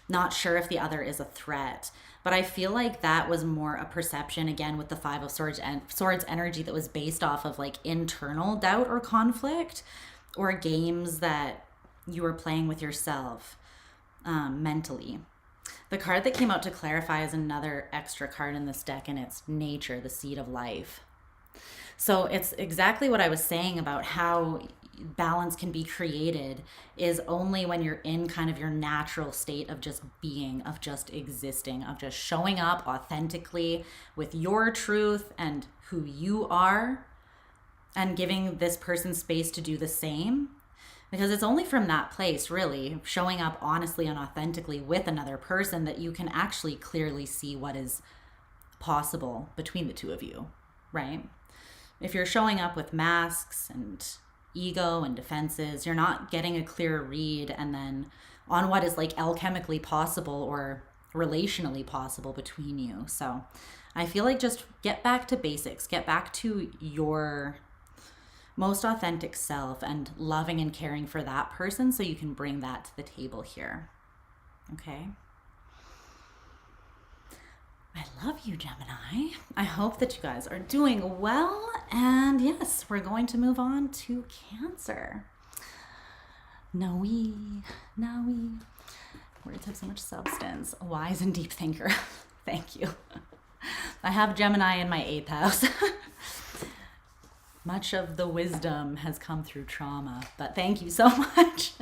Not sure if the other is a threat, but I feel like that was more a perception, again, with the 5 of Swords and Swords energy, that was based off of like internal doubt or conflict, or games that you were playing with yourself mentally. The card that came out to clarify is another extra card in this deck, and it's Nature, the seed of life. So it's exactly what I was saying about how balance can be created is only when you're in kind of your natural state of just being, of just existing, of just showing up authentically with your truth and who you are, and giving this person space to do the same. Because it's only from that place, really, showing up honestly and authentically with another person, that you can actually clearly see what is possible between the two of you, right? If you're showing up with masks and ego and defenses, you're not getting a clear read and then on what is like alchemically possible or relationally possible between you. So I feel like just get back to basics, get back to your most authentic self and loving and caring for that person so you can bring that to the table here. Okay? I love you, Gemini. I hope that you guys are doing well. And yes, we're going to move on to Cancer. Noe. Words have so much substance. Wise and deep thinker. Thank you. I have Gemini in my 8th house. Much of the wisdom has come through trauma, but thank you so much.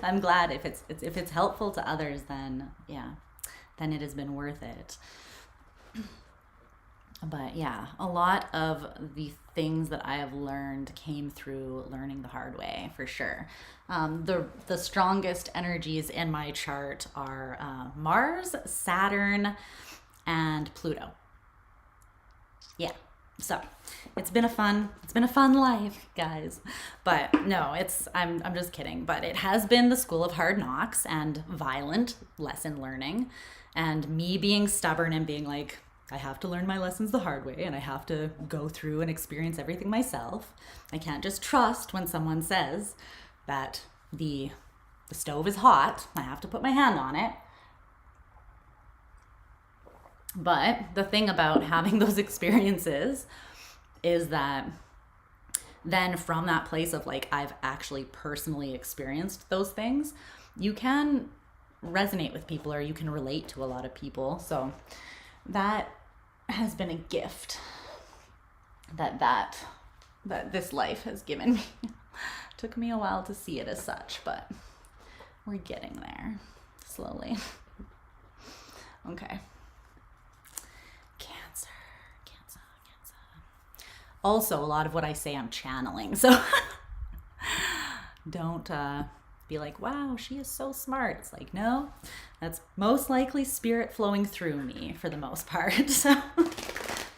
I'm glad if it's helpful to others, then yeah, then it has been worth it. But yeah, a lot of the things that I have learned came through learning the hard way, for sure. The strongest energies in my chart are Mars, Saturn, and Pluto. Yeah, so it's been a fun life, guys. But no, I'm just kidding. But it has been the school of hard knocks and violent lesson learning, and me being stubborn and being like, I have to learn my lessons the hard way and I have to go through and experience everything myself. I can't just trust when someone says that the stove is hot. I have to put my hand on it. But the thing about having those experiences is that then from that place of like, I've actually personally experienced those things, you can resonate with people or you can relate to a lot of people. So that has been a gift that this life has given me. Took me a while to see it as such, but we're getting there slowly. Okay. Cancer. Also, a lot of what I say I'm channeling, so don't be like, wow, she is so smart. It's like, no, that's most likely spirit flowing through me for the most part. So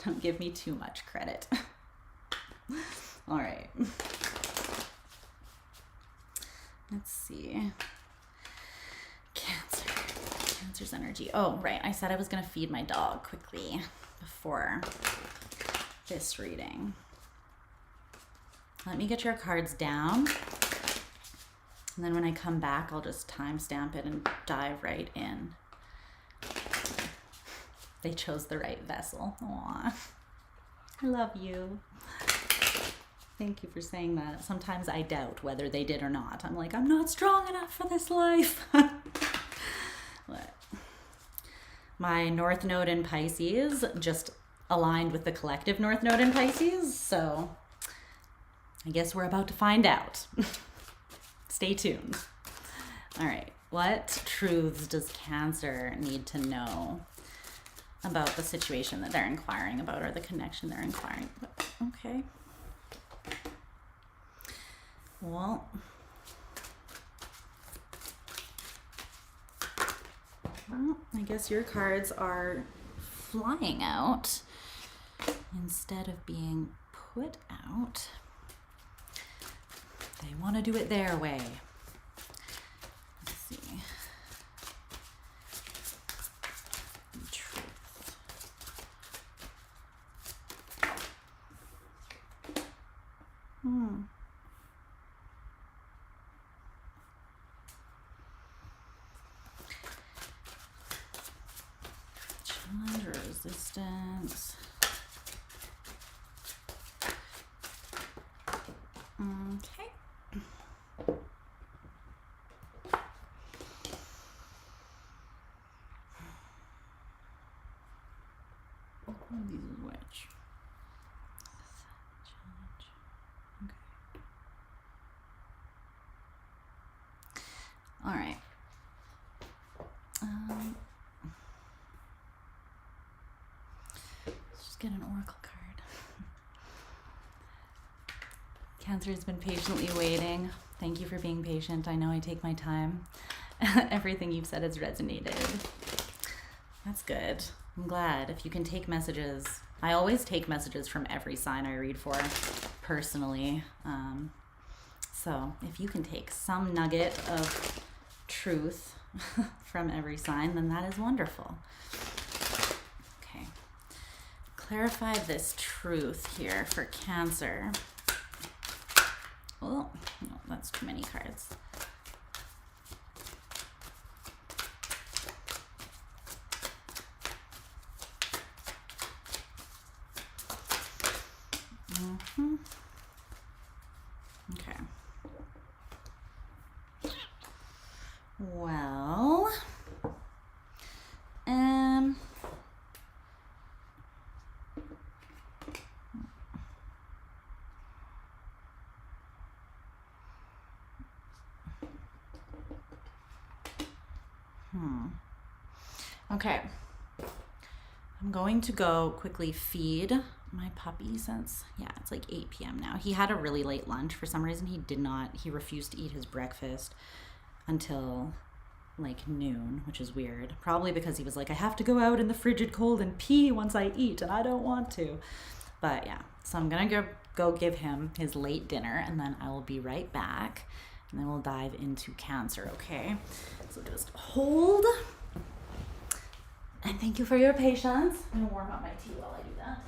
don't give me too much credit. All right. Let's see. Cancer's energy. Oh, right. I said I was going to feed my dog quickly before this reading. Let me get your cards down. And then when I come back, I'll just timestamp it and dive right in. They chose the right vessel. Aw, I love you. Thank you for saying that. Sometimes I doubt whether they did or not. I'm like, I'm not strong enough for this life. What? My North Node in Pisces just aligned with the collective North Node in Pisces. So I guess we're about to find out. Stay tuned. All right. What truths does Cancer need to know about the situation that they're inquiring about or the connection they're inquiring about? Okay. Well, I guess your cards are flying out instead of being put out. They want to do it their way. Let's see. Truth. Challenge or resistance. Okay. These is which? Challenge. Okay. All right. Let's just get an oracle card. Cancer has been patiently waiting. Thank you for being patient. I know I take my time. Everything you've said has resonated. That's good. I'm glad. If you can take messages, I always take messages from every sign I read for, personally. So if you can take some nugget of truth from every sign, then that is wonderful. Okay. Clarify this truth here for Cancer. Oh, no, that's too many cards. Okay. Well, okay. I'm going to go quickly feed my puppy since, yeah, it's like 8 p.m. now. He had a really late lunch. For some reason, he refused to eat his breakfast until like noon, which is weird. Probably because he was like, I have to go out in the frigid cold and pee once I eat, and I don't want to. But yeah, so I'm gonna go give him his late dinner, and then I will be right back, and then we'll dive into Cancer, okay? So just hold. And thank you for your patience. I'm gonna warm up my tea while I do that.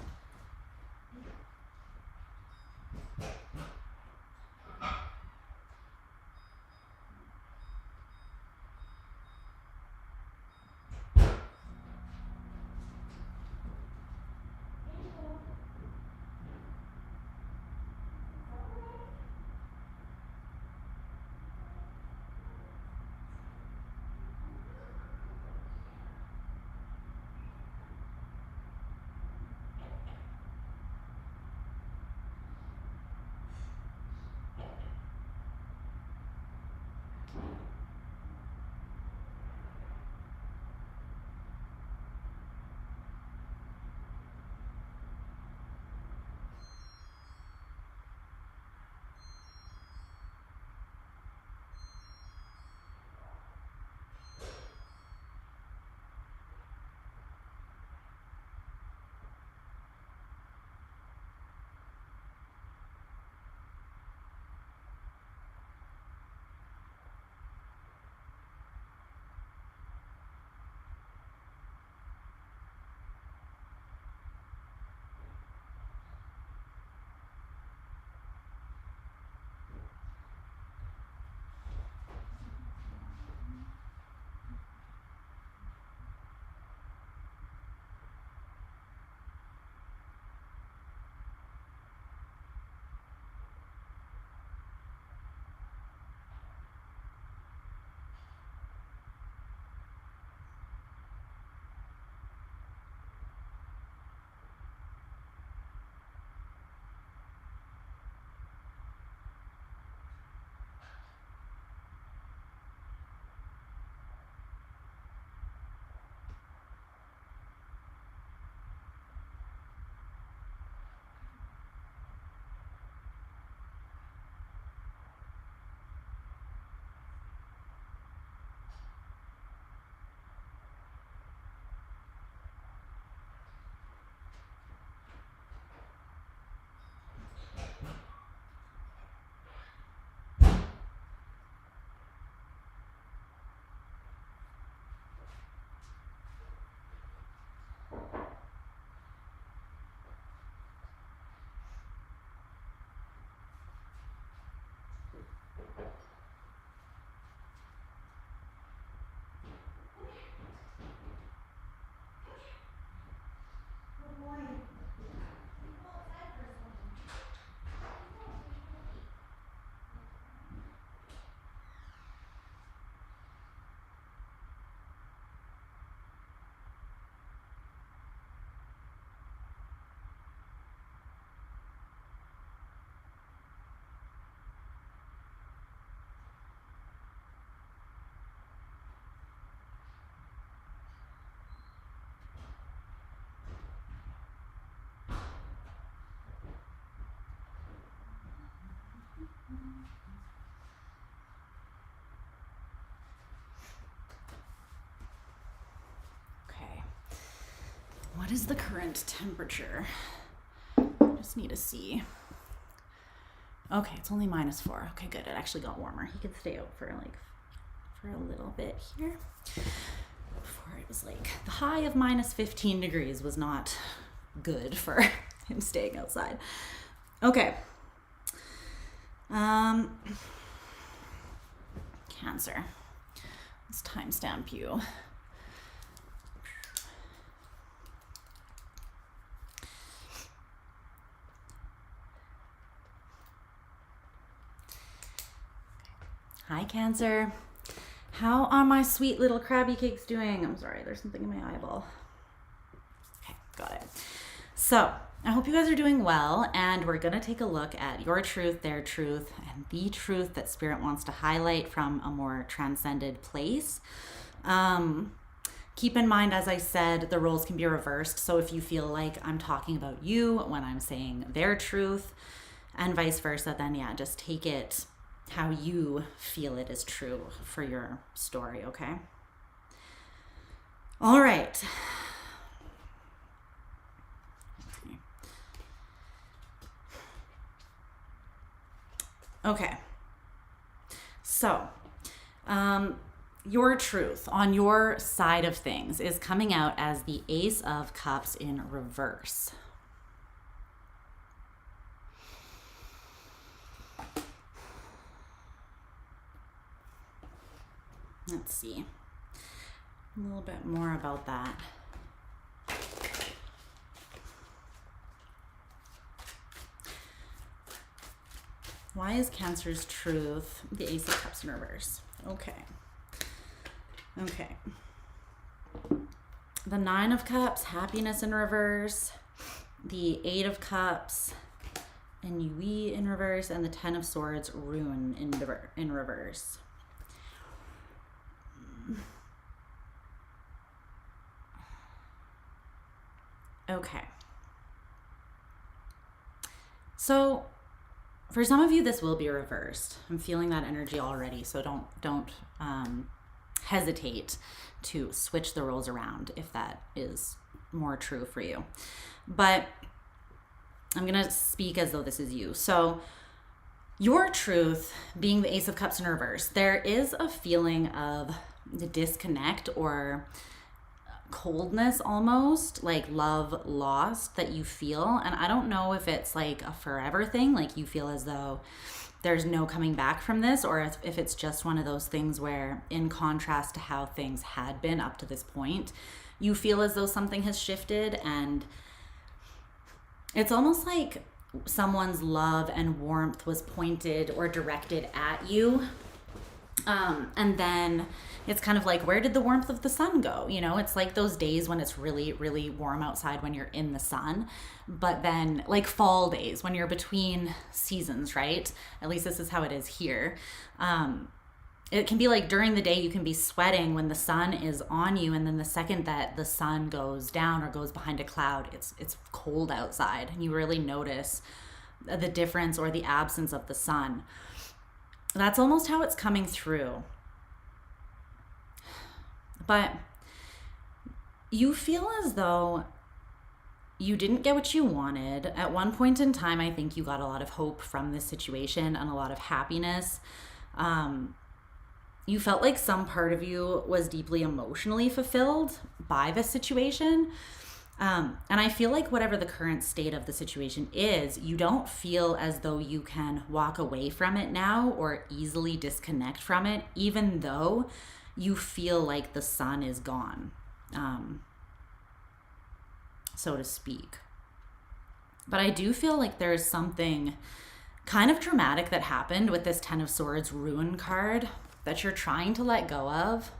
What is the current temperature? Just need to see. Okay, it's only -4. Okay, good. It actually got warmer. He could stay out for a little bit here. Before it was like the high of -15 degrees was not good for him staying outside. Okay. Cancer. Let's timestamp you. Hi, Cancer. How are my sweet little crabby cakes doing? I'm sorry, there's something in my eyeball. Okay, got it. So, I hope you guys are doing well, and we're going to take a look at your truth, their truth, and the truth that Spirit wants to highlight from a more transcended place. Keep in mind, as I said, the roles can be reversed, so if you feel like I'm talking about you when I'm saying their truth, and vice versa, then yeah, just take it how you feel it is true for your story, okay? All right. Okay. So, your truth on your side of things is coming out as the Ace of Cups in reverse. Let's see a little bit more about that. Why is Cancer's truth the Ace of Cups in reverse? Okay. Okay. The Nine of Cups, happiness in reverse. The Eight of Cups, ennui in reverse. And the Ten of Swords, ruin in reverse. Okay. So for some of you, this will be reversed. I'm feeling that energy already, so don't hesitate to switch the roles around if that is more true for you. But I'm going to speak as though this is you. So your truth being the Ace of Cups in reverse, there is a feeling of the disconnect or coldness, almost like love lost, that you feel. And I don't know if it's like a forever thing, like you feel as though there's no coming back from this, or if it's just one of those things where, in contrast to how things had been up to this point, you feel as though something has shifted, and it's almost like someone's love and warmth was pointed or directed at you. And then it's kind of like, where did the warmth of the sun go? You know, it's like those days when it's really, really warm outside when you're in the sun, but then like fall days when you're between seasons, right? At least this is how it is here. It can be like during the day, you can be sweating when the sun is on you. And then the second that the sun goes down or goes behind a cloud, it's cold outside, and you really notice the difference or the absence of the sun. That's almost how it's coming through. But you feel as though you didn't get what you wanted. At one point in time, I think you got a lot of hope from this situation and a lot of happiness. You felt like some part of you was deeply emotionally fulfilled by the situation. And I feel like whatever the current state of the situation is, you don't feel as though you can walk away from it now or easily disconnect from it, even though you feel like the sun is gone, so to speak. But I do feel like there's something kind of dramatic that happened with this Ten of Swords ruin card that you're trying to let go of,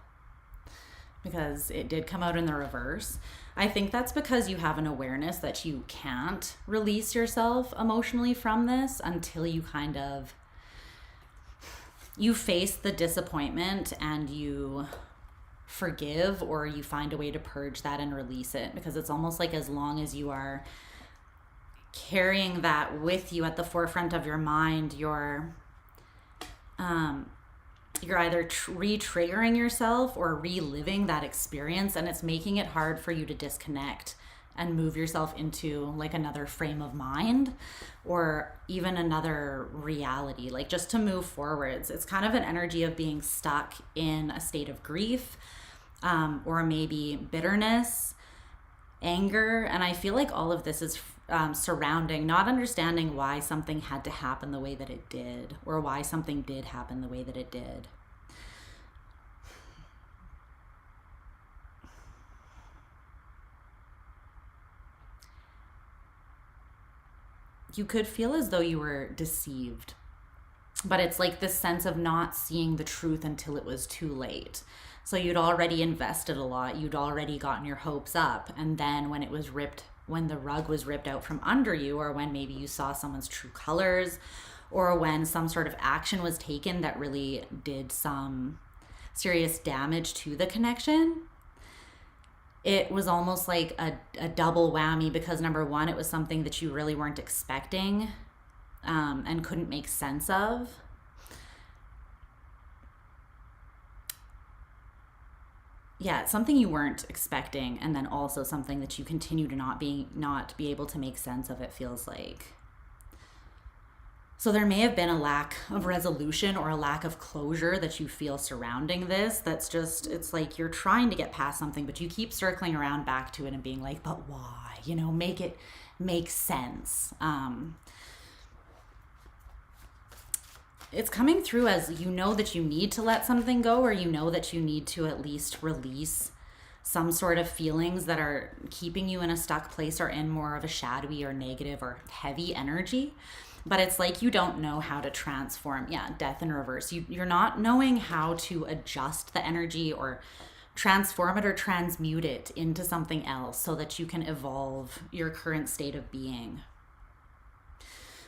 because it did come out in the reverse. I think that's because you have an awareness that you can't release yourself emotionally from this until you kind of, you face the disappointment and you forgive, or you find a way to purge that and release it. Because it's almost like as long as you are carrying that with you at the forefront of your mind, you're either re-triggering yourself or reliving that experience, and it's making it hard for you to disconnect and move yourself into like another frame of mind or even another reality, like just to move forwards. It's kind of an energy of being stuck in a state of grief, or maybe bitterness, anger. And I feel like all of this is surrounding not understanding why something had to happen the way that it did, or why something did happen the way that it did. You could feel as though you were deceived, but it's like this sense of not seeing the truth until it was too late. So you'd already invested a lot, you'd already gotten your hopes up, and then when the rug was ripped out from under you, or when maybe you saw someone's true colors, or when some sort of action was taken that really did some serious damage to the connection, it was almost like a double whammy, because number one, it was something that you really weren't expecting, and couldn't make sense of. Yeah, it's something you weren't expecting, and then also something that you continue to not be able to make sense of, it feels like. So there may have been a lack of resolution or a lack of closure that you feel surrounding this. That's just, it's like you're trying to get past something, but you keep circling around back to it and being like, but why? You know, make it make sense. It's coming through as you know that you need to let something go, or you know that you need to at least release some sort of feelings that are keeping you in a stuck place, or in more of a shadowy or negative or heavy energy. But it's like you don't know how to transform. Yeah, death in reverse. You're not knowing how to adjust the energy or transform it or transmute it into something else so that you can evolve your current state of being.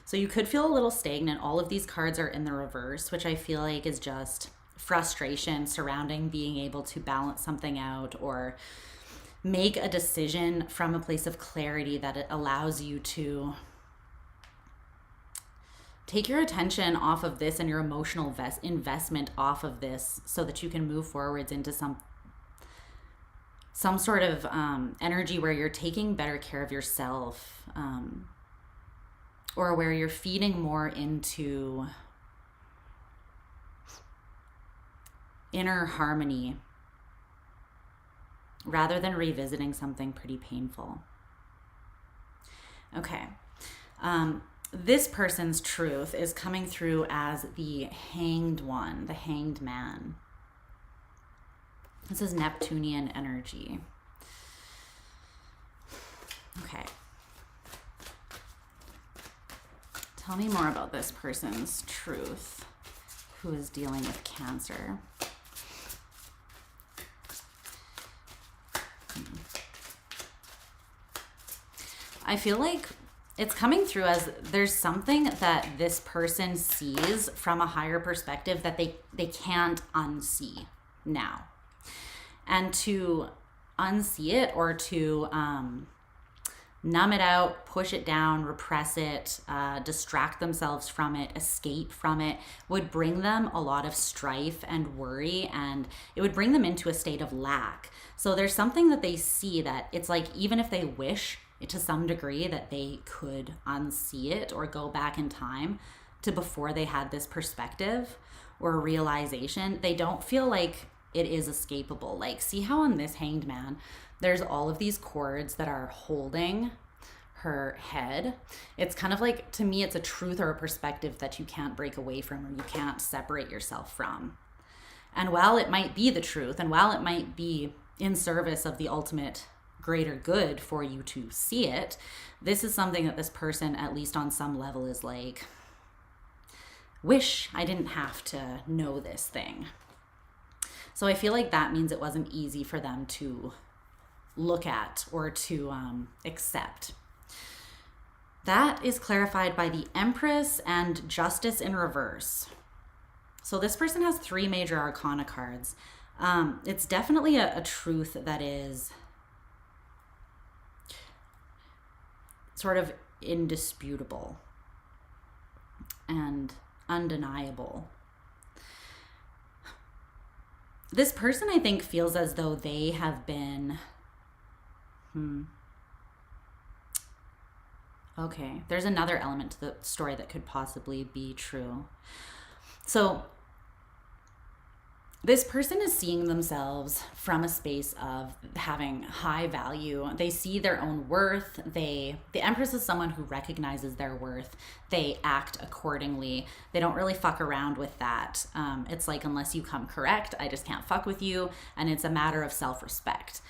So you could feel a little stagnant. All of these cards are in the reverse, which I feel like is just frustration surrounding being able to balance something out or make a decision from a place of clarity that it allows you to take your attention off of this and your emotional investment off of this, so that you can move forwards into some sort of energy where you're taking better care of yourself, or where you're feeding more into inner harmony rather than revisiting something pretty painful. Okay. This person's truth is coming through as the hanged one, the hanged man. This is Neptunian energy. Okay. Tell me more about this person's truth who is dealing with Cancer. I feel like it's coming through as there's something that this person sees from a higher perspective that they can't unsee now. And to unsee it, or to numb it out, push it down, repress it, distract themselves from it, escape from it, would bring them a lot of strife and worry, and it would bring them into a state of lack. So there's something that they see that it's like, even if they wish to some degree that they could unsee it or go back in time to before they had this perspective or realization, they don't feel like it is escapable. Like, see how on this hanged man, there's all of these cords that are holding her head. It's kind of like, to me, it's a truth or a perspective that you can't break away from, or you can't separate yourself from. And while it might be the truth, and while it might be in service of the ultimate greater good for you to see it, this is something that this person, at least on some level, is like, wish I didn't have to know this thing. So I feel like that means it wasn't easy for them to look at or to accept. That is clarified by the Empress and Justice in reverse. So this person has 3 major arcana cards. It's definitely a truth that is sort of indisputable and undeniable. This person, I think, feels as though they have been Okay, there's another element to the story that could possibly be true. So this person is seeing themselves from a space of having high value. They see their own worth. The Empress is someone who recognizes their worth. They act accordingly. They don't really fuck around with that. It's like, unless you come correct, I just can't fuck with you. And it's a matter of self-respect.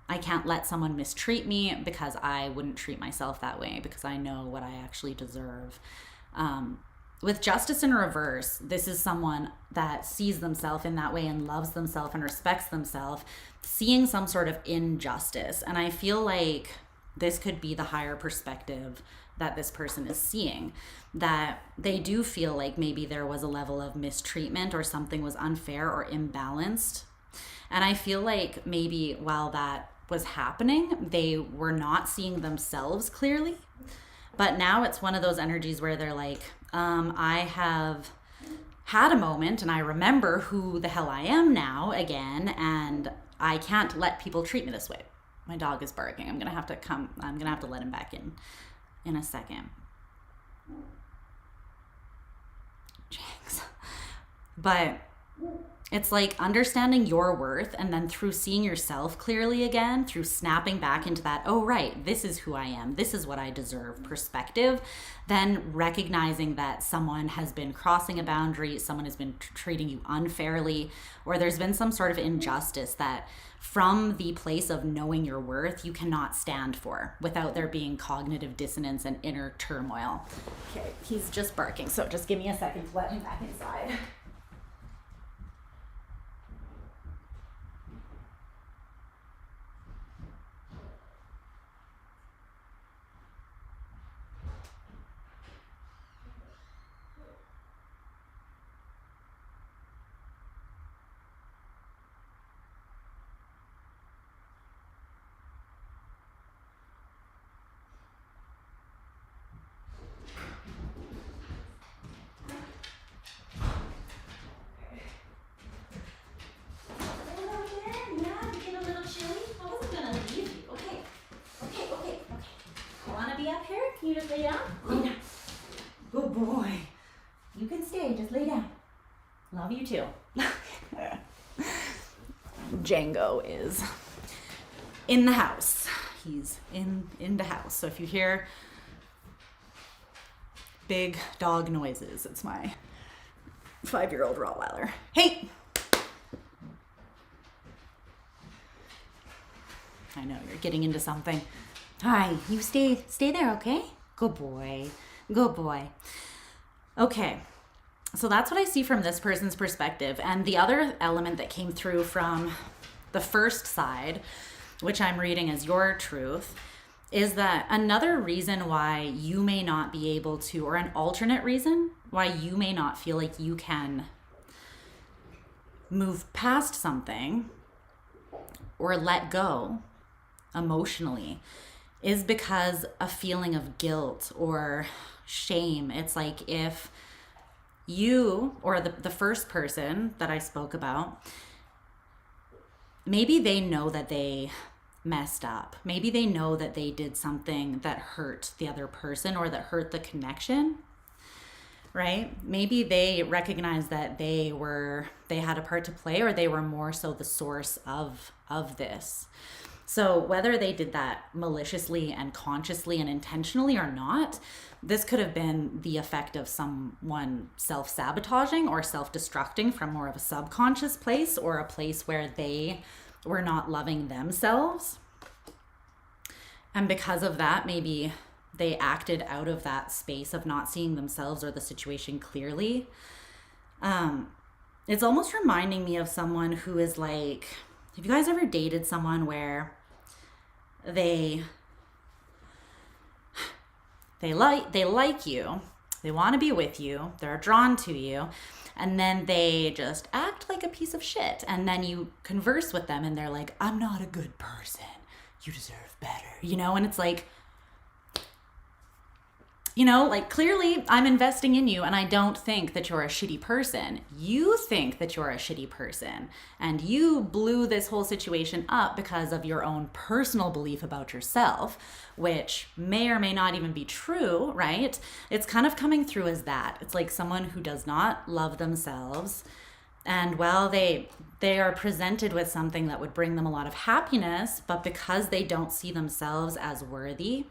I can't let someone mistreat me because I wouldn't treat myself that way, because I know what I actually deserve. With Justice in reverse, this is someone that sees themselves in that way and loves themselves and respects themselves, seeing some sort of injustice. And I feel like this could be the higher perspective that this person is seeing, that they do feel like maybe there was a level of mistreatment or something was unfair or imbalanced. And I feel like maybe while that was happening, they were not seeing themselves clearly. But now it's one of those energies where they're like, I have had a moment and I remember who the hell I am now again, and I can't let people treat me this way. My dog is barking. I'm gonna have to let him back in a second. Jinx. But it's like understanding your worth, and then through seeing yourself clearly again, through snapping back into that, oh, right, this is who I am, this is what I deserve perspective, then recognizing that someone has been crossing a boundary, someone has been treating you unfairly, or there's been some sort of injustice that from the place of knowing your worth, you cannot stand for without there being cognitive dissonance and inner turmoil. Okay, he's just barking, so just give me a second to let him back inside. Can you just lay down? Lay down. Good boy. You can stay. Just lay down. Love you too. Django is in the house. He's in the house. So if you hear big dog noises, it's my 5-year-old Rottweiler. Hey! I know you're getting into something. Hi, you stay there, okay? Good boy. Good boy. Okay. So that's what I see from this person's perspective. And the other element that came through from the first side, which I'm reading as your truth, is that another reason why you may not be able to, or an alternate reason why you may not feel like you can move past something or let go emotionally, is because a feeling of guilt or shame. It's like if you, or the first person that I spoke about, maybe they know that they messed up. Maybe they know that they did something that hurt the other person or that hurt the connection, right? Maybe they recognize that they had a part to play, or they were more so the source of this. So whether they did that maliciously and consciously and intentionally or not, this could have been the effect of someone self-sabotaging or self-destructing from more of a subconscious place, or a place where they were not loving themselves. And because of that, maybe they acted out of that space of not seeing themselves or the situation clearly. It's almost reminding me of someone who is like, have you guys ever dated someone where they like you, they want to be with you, they're drawn to you, and then they just act like a piece of shit, and then you converse with them and they're like, I'm not a good person, you deserve better, and it's like, you know, like clearly I'm investing in you and I don't think that you're a shitty person. You think that you're a shitty person and you blew this whole situation up because of your own personal belief about yourself, which may or may not even be true, right? It's kind of coming through as that. It's like someone who does not love themselves, and well, they are presented with something that would bring them a lot of happiness, but because they don't see themselves as worthy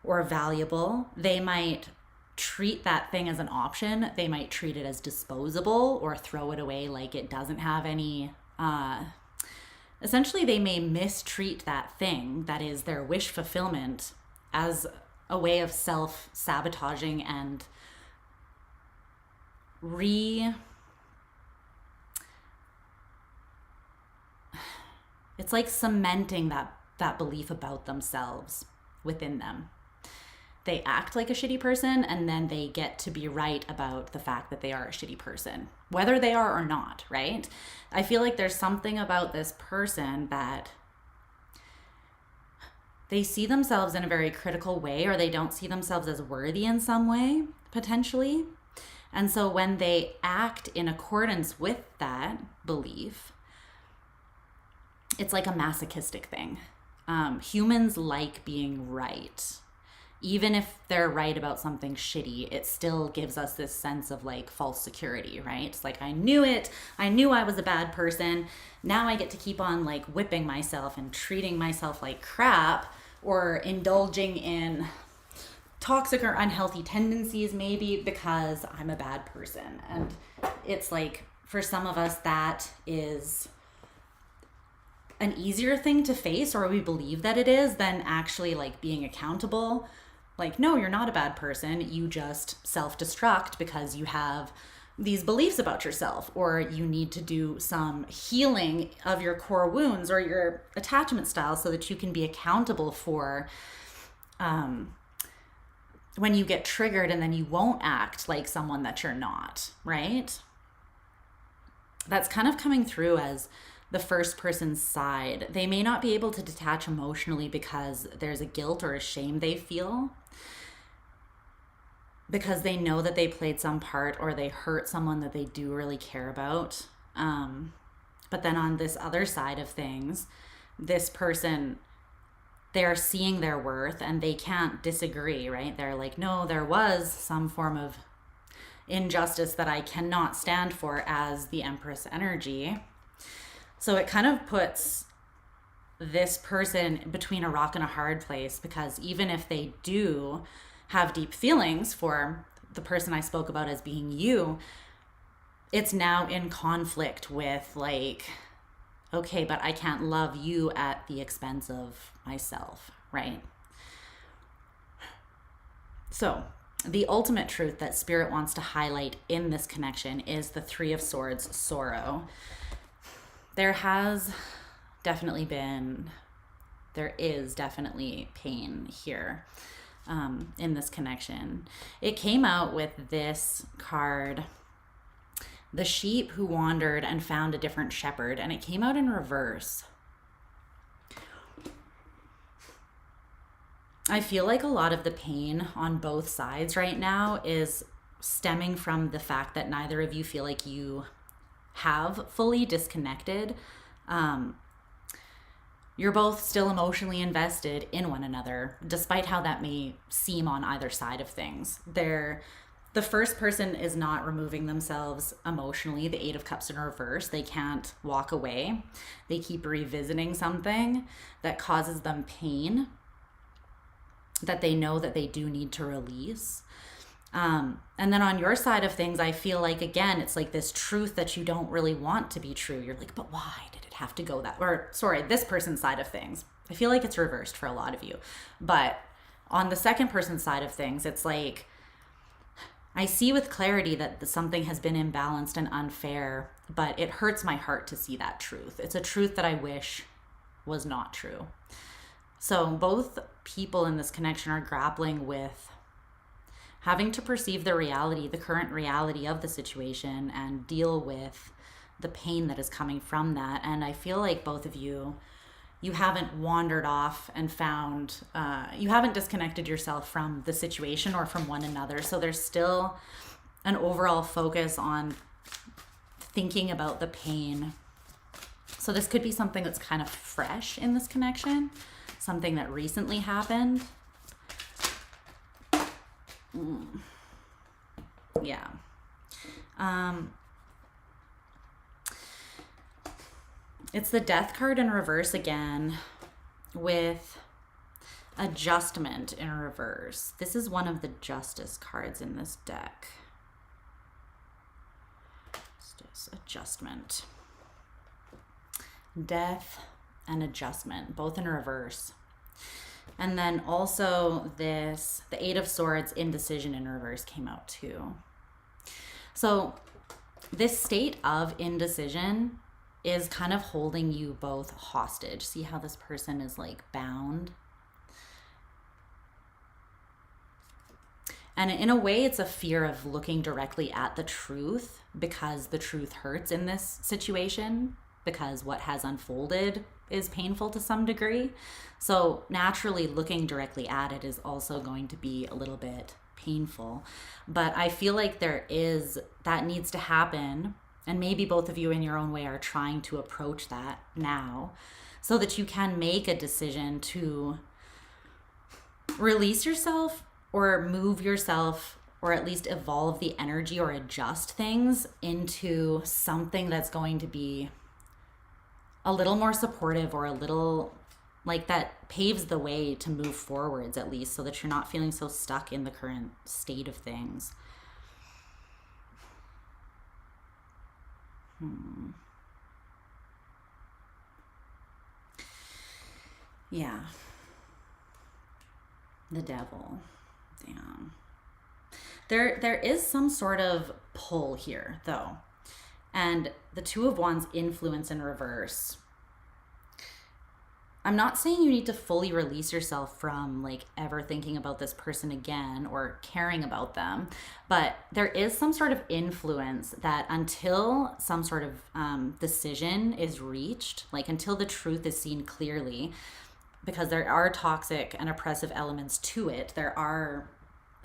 or valuable, they might treat that thing as an option. They might treat it as disposable or throw it away like it doesn't have any, essentially they may mistreat that thing that is their wish fulfillment as a way of self-sabotaging and it's like cementing that belief about themselves within them. They act like a shitty person and then they get to be right about the fact that they are a shitty person, whether they are or not, right? I feel like there's something about this person that they see themselves in a very critical way, or they don't see themselves as worthy in some way, potentially. And so when they act in accordance with that belief, it's like a masochistic thing. Humans like being right. Even if they're right about something shitty, it still gives us this sense of like false security, right? It's like, I knew it. I knew I was a bad person. Now I get to keep on like whipping myself and treating myself like crap, or indulging in toxic or unhealthy tendencies maybe because I'm a bad person. And it's like, for some of us, that is an easier thing to face, or we believe that it is, than actually like being accountable. Like, no, you're not a bad person. You just self-destruct because you have these beliefs about yourself, or you need to do some healing of your core wounds or your attachment style so that you can be accountable for when you get triggered, and then you won't act like someone that you're not, right? That's kind of coming through as the first person's side. They may not be able to detach emotionally because there's a guilt or a shame they feel, because they know that they played some part or they hurt someone that they do really care about. But then on this other side of things, this person, they're seeing their worth and they can't disagree, right? They're like, no, there was some form of injustice that I cannot stand for as the Empress energy. So it kind of puts this person between a rock and a hard place, because even if they do have deep feelings for the person I spoke about as being you, it's now in conflict with like, okay, but I can't love you at the expense of myself, right? So the ultimate truth that Spirit wants to highlight in this connection is the Three of Swords, sorrow. There is definitely pain here in this connection. It came out with this card, the sheep who wandered and found a different shepherd, and it came out in reverse. I feel like a lot of the pain on both sides right now is stemming from the fact that neither of you feel like you have fully disconnected. You're both still emotionally invested in one another, despite how that may seem on either side of things. The first person is not removing themselves emotionally. The Eight of Cups in reverse, they can't walk away. They keep revisiting something that causes them pain that they know that they do need to release. And then on your side of things, I feel like, again, it's like this truth that you don't really want to be true. You're like, but why did it have to go that, or sorry, this person's side of things. I feel like it's reversed for a lot of you. But on the second person's side of things, it's like, I see with clarity that something has been imbalanced and unfair, but it hurts my heart to see that truth. It's a truth that I wish was not true. So both people in this connection are grappling with having to perceive the reality, the current reality of the situation, and deal with the pain that is coming from that. And I feel like both of you you haven't wandered off and found, you haven't disconnected yourself from the situation or from one another. So there's still an overall focus on thinking about the pain. So this could be something that's kind of fresh in this connection, something that recently happened. Yeah. It's the Death card in reverse again with Adjustment in reverse. This is one of the Justice cards in this deck. Justice, Adjustment. Death and Adjustment, both in reverse. And then also this, the Eight of Swords, Indecision in reverse came out too. So this state of indecision is kind of holding you both hostage. See how this person is like bound? And in a way, it's a fear of looking directly at the truth, because the truth hurts in this situation, because what has unfolded is painful to some degree. So naturally, looking directly at it is also going to be a little bit painful. But I feel like that needs to happen. And maybe both of you in your own way are trying to approach that now, so that you can make a decision to release yourself or move yourself, or at least evolve the energy or adjust things into something that's going to be a little more supportive, or a little like that paves the way to move forwards, at least, so that you're not feeling so stuck in the current state of things. Yeah. The Devil. Damn. There is some sort of pull here, though. And the Two of Wands, influence in reverse. I'm not saying you need to fully release yourself from like ever thinking about this person again or caring about them, but there is some sort of influence that until some sort of decision is reached, like until the truth is seen clearly, because there are toxic and oppressive elements to it, there are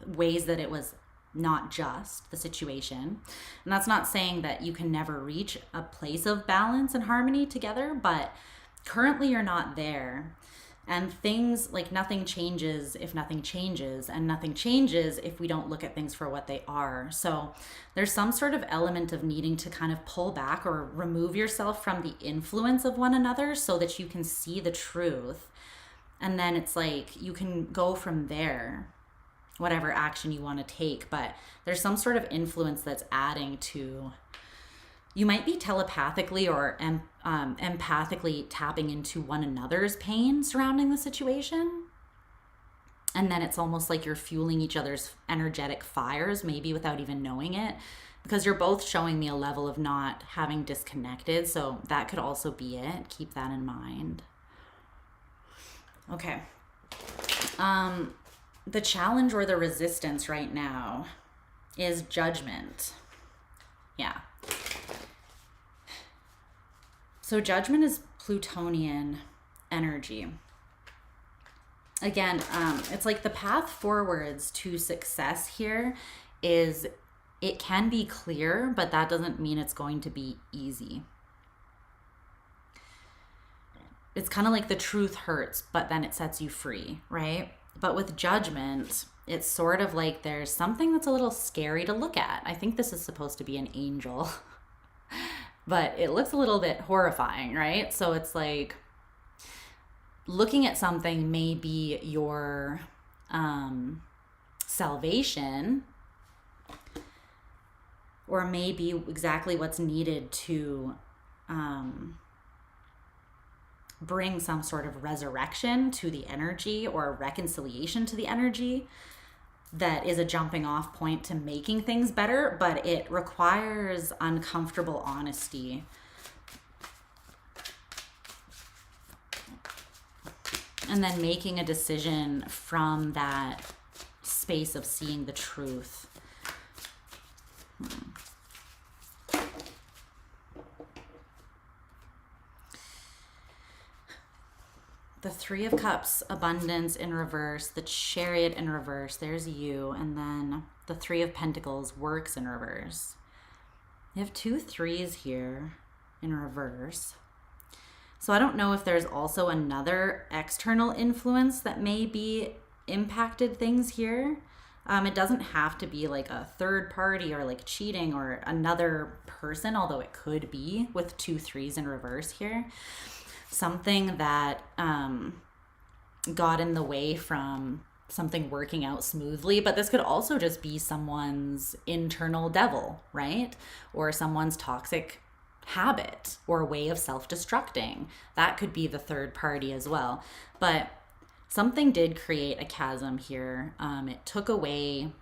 ways that it was not just the situation. And that's not saying that you can never reach a place of balance and harmony together, but currently you're not there. And things like nothing changes if nothing changes, and nothing changes if we don't look at things for what they are. So there's some sort of element of needing to kind of pull back or remove yourself from the influence of one another so that you can see the truth. And then it's like you can go from there, whatever action you want to take. But there's some sort of influence that's adding to, you might be telepathically or empathically tapping into one another's pain surrounding the situation. And then it's almost like you're fueling each other's energetic fires, maybe without even knowing it, because you're both showing me a level of not having disconnected. So that could also be it. Keep that in mind. Okay. The challenge or the resistance right now is Judgment. Yeah. So Judgment is Plutonian energy. Again, it's like the path forwards to success here is, it can be clear, but that doesn't mean it's going to be easy. It's kind of like the truth hurts, but then it sets you free, right? But with Judgment, it's sort of like there's something that's a little scary to look at. I think this is supposed to be an angel, but it looks a little bit horrifying, right? So it's like looking at something may be your salvation, or maybe exactly what's needed to bring some sort of resurrection to the energy, or a reconciliation to the energy that is a jumping off point to making things better, but it requires uncomfortable honesty. And then making a decision from that space of seeing the truth. The Three of Cups, abundance in reverse, the Chariot in reverse, there's you, and then the Three of Pentacles, works in reverse. You have 2 threes here in reverse. So I don't know if there's also another external influence that may be impacted things here. It doesn't have to be like a third party or like cheating or another person, although it could be with 2 threes in reverse here. Something that got in the way from something working out smoothly, but this could also just be someone's internal devil, right? Or someone's toxic habit or way of self-destructing. That could be the third party as well. But something did create a chasm here. It took away,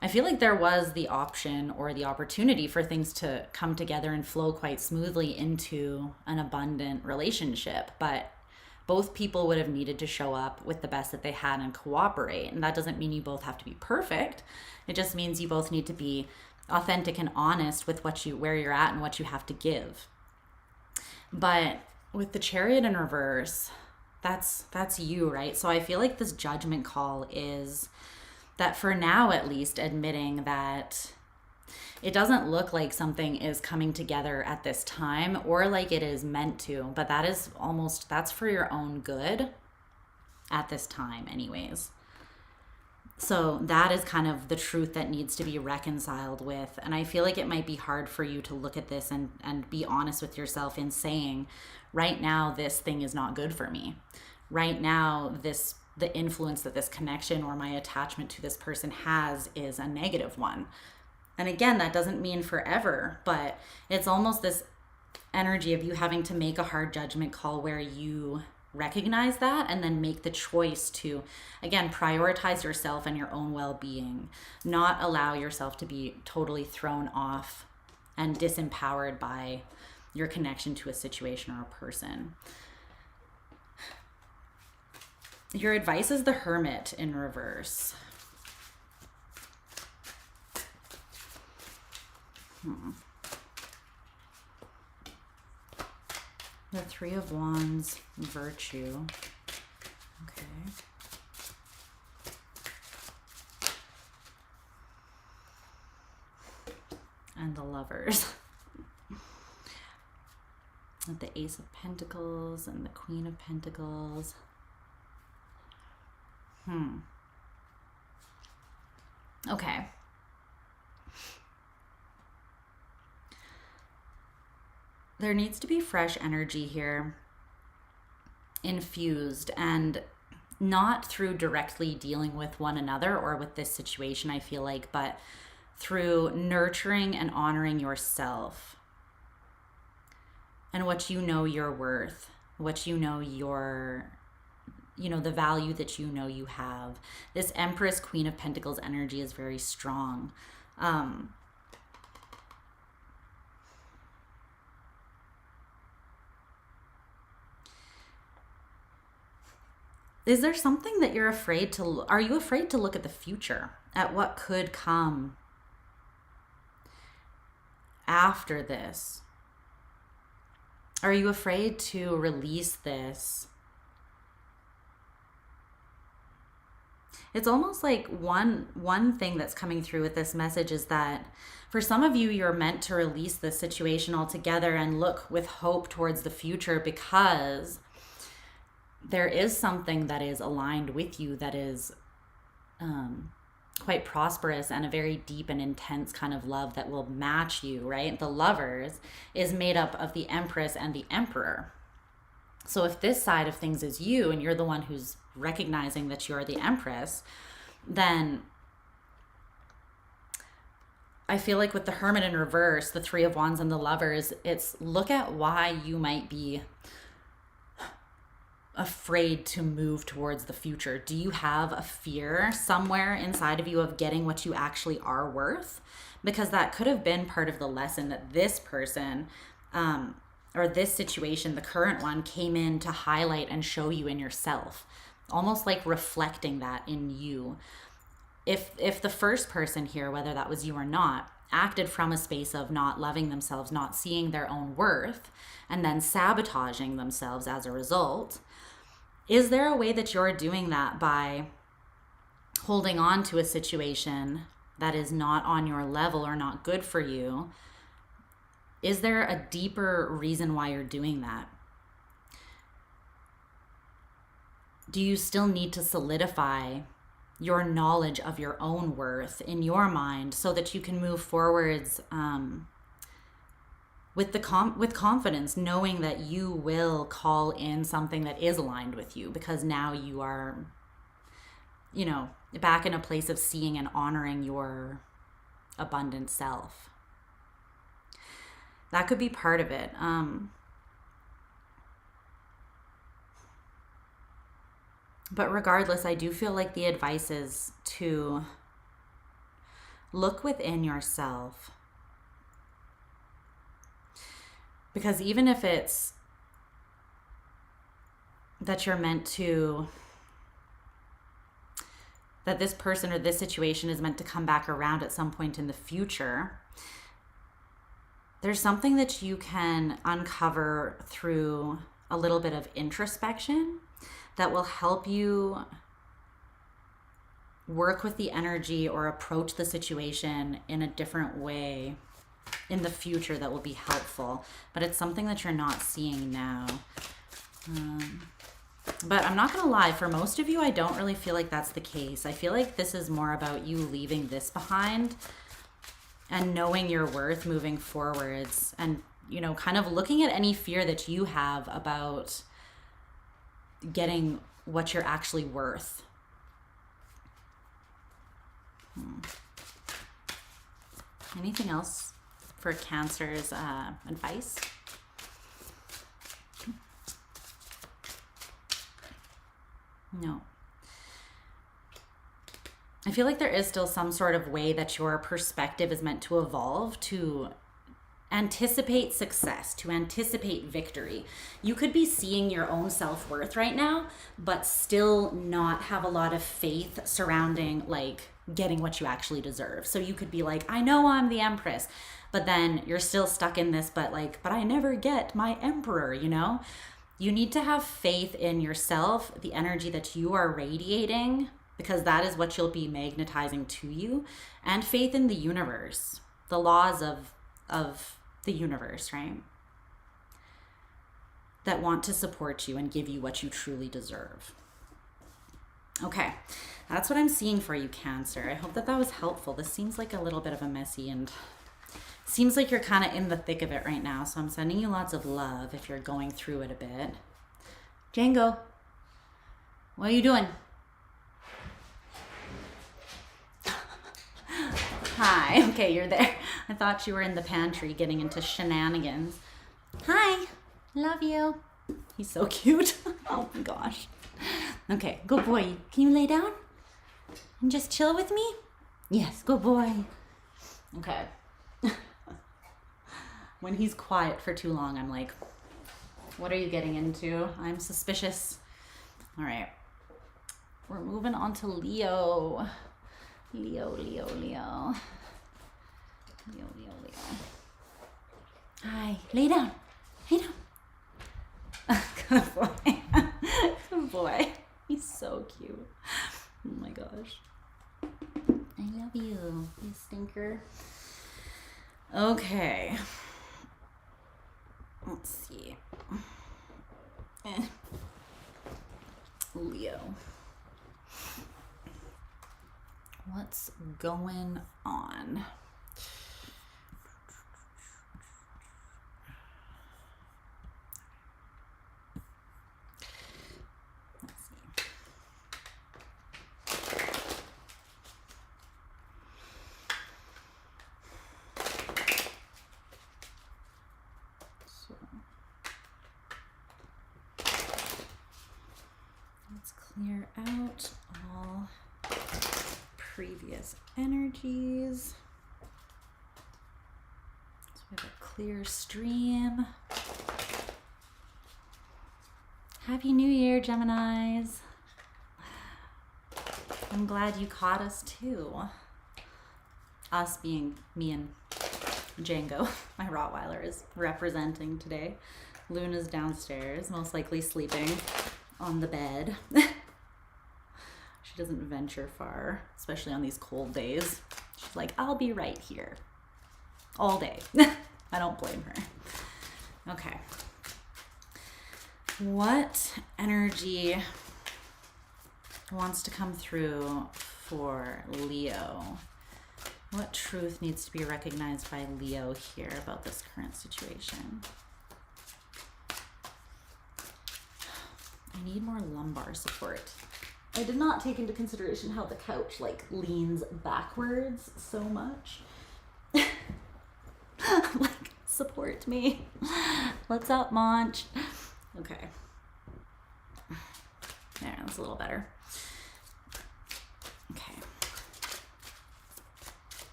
I feel like there was the option or the opportunity for things to come together and flow quite smoothly into an abundant relationship, but both people would have needed to show up with the best that they had and cooperate. And that doesn't mean you both have to be perfect. It just means you both need to be authentic and honest with where you're at and what you have to give. But with the Chariot in reverse, that's you, right? So I feel like this judgment call is that, for now at least, admitting that it doesn't look like something is coming together at this time or like it is meant to, but that's for your own good at this time anyways. So that is kind of the truth that needs to be reconciled with. And I feel like it might be hard for you to look at this and be honest with yourself in saying, right now, this thing is not good for me. Right now, the influence that this connection or my attachment to this person has is a negative one. And again, that doesn't mean forever, but it's almost this energy of you having to make a hard judgment call where you recognize that and then make the choice to, again, prioritize yourself and your own well-being, not allow yourself to be totally thrown off and disempowered by your connection to a situation or a person. Your advice is the Hermit in reverse. The Three of Wands, virtue. Okay. And the Lovers. With the Ace of Pentacles and the Queen of Pentacles. Okay. There needs to be fresh energy here infused, and not through directly dealing with one another or with this situation, I feel like, but through nurturing and honoring yourself and what you know you're worth, what you know the value that you know you have. This Empress, Queen of Pentacles energy is very strong. Is there something that you're afraid to, are you afraid to look at the future, at what could come after this? Are you afraid to release this? It's almost like one thing that's coming through with this message is that for some of you, you're meant to release this situation altogether and look with hope towards the future, because there is something that is aligned with you that is quite prosperous and a very deep and intense kind of love that will match you, right? The Lovers is made up of the Empress and the Emperor. So if this side of things is you and you're the one who's recognizing that you're the Empress, then I feel like with the Hermit in reverse, the Three of Wands and the Lovers, it's look at why you might be afraid to move towards the future. Do you have a fear somewhere inside of you of getting what you actually are worth? Because that could have been part of the lesson that this person or this situation, the current one, came in to highlight and show you in yourself, almost like reflecting that in you. If the first person here, whether that was you or not, acted from a space of not loving themselves, not seeing their own worth, and then sabotaging themselves as a result, Is there a way that you're doing that by holding on to a situation that is not on your level or not good for you? Is there a deeper reason why you're doing that? Do you still need to solidify your knowledge of your own worth in your mind so that you can move forwards with confidence, knowing that you will call in something that is aligned with you, because now you are, you know, back in a place of seeing and honoring your abundant self? That could be part of it. But regardless, I do feel like the advice is to look within yourself. Because even if it's that you're meant to, that this person or this situation is meant to come back around at some point in the future, there's something that you can uncover through a little bit of introspection that will help you work with the energy or approach the situation in a different way in the future that will be helpful. But it's something that you're not seeing now. But I'm not gonna lie, for most of you, I don't really feel like that's the case. I feel like this is more about you leaving this behind and knowing your worth moving forwards, and, you know, kind of looking at any fear that you have about getting what you're actually worth. Anything else for Cancer's advice? No. I feel like there is still some sort of way that your perspective is meant to evolve to anticipate success, to anticipate victory. You could be seeing your own self-worth right now, but still not have a lot of faith surrounding like getting what you actually deserve. So you could be like, I know I'm the Empress, but then you're still stuck in this, but I never get my Emperor, you know? You need to have faith in yourself, the energy that you are radiating, because that is what you'll be magnetizing to you, and faith in the universe, the laws of the universe, right? That want to support you and give you what you truly deserve. Okay, that's what I'm seeing for you, Cancer. I hope that was helpful. This seems like a little bit of a messy, and seems like you're kind of in the thick of it right now, so I'm sending you lots of love if you're going through it a bit. Django, what are you doing? Hi, okay, you're there. I thought you were in the pantry getting into shenanigans. Hi, love you. He's so cute. Oh my gosh. Okay, good boy. Can you lay down and just chill with me? Yes, good boy. Okay. When he's quiet for too long, I'm like, what are you getting into? I'm suspicious. All right. We're moving on to Leo. Leo. Hi, lay down. Lay down. Good boy. Good boy. He's so cute. Oh my gosh. I love you, you stinker. Okay. Let's see. Leo. What's going on? Let's see. So, let's clear out all previous energies. So we have a clear stream. Happy New Year, Geminis. I'm glad you caught us too. Us being me and Django, my Rottweiler, is representing today. Luna's downstairs, most likely sleeping on the bed. She doesn't venture far, especially on these cold days. She's like, I'll be right here all day. I don't blame her. Okay. What energy wants to come through for Leo? What truth needs to be recognized by Leo here about this current situation? I need more lumbar support. I did not take into consideration how the couch like leans backwards so much. Like, support me. What's up, Monch? Okay. There, that's a little better. Okay.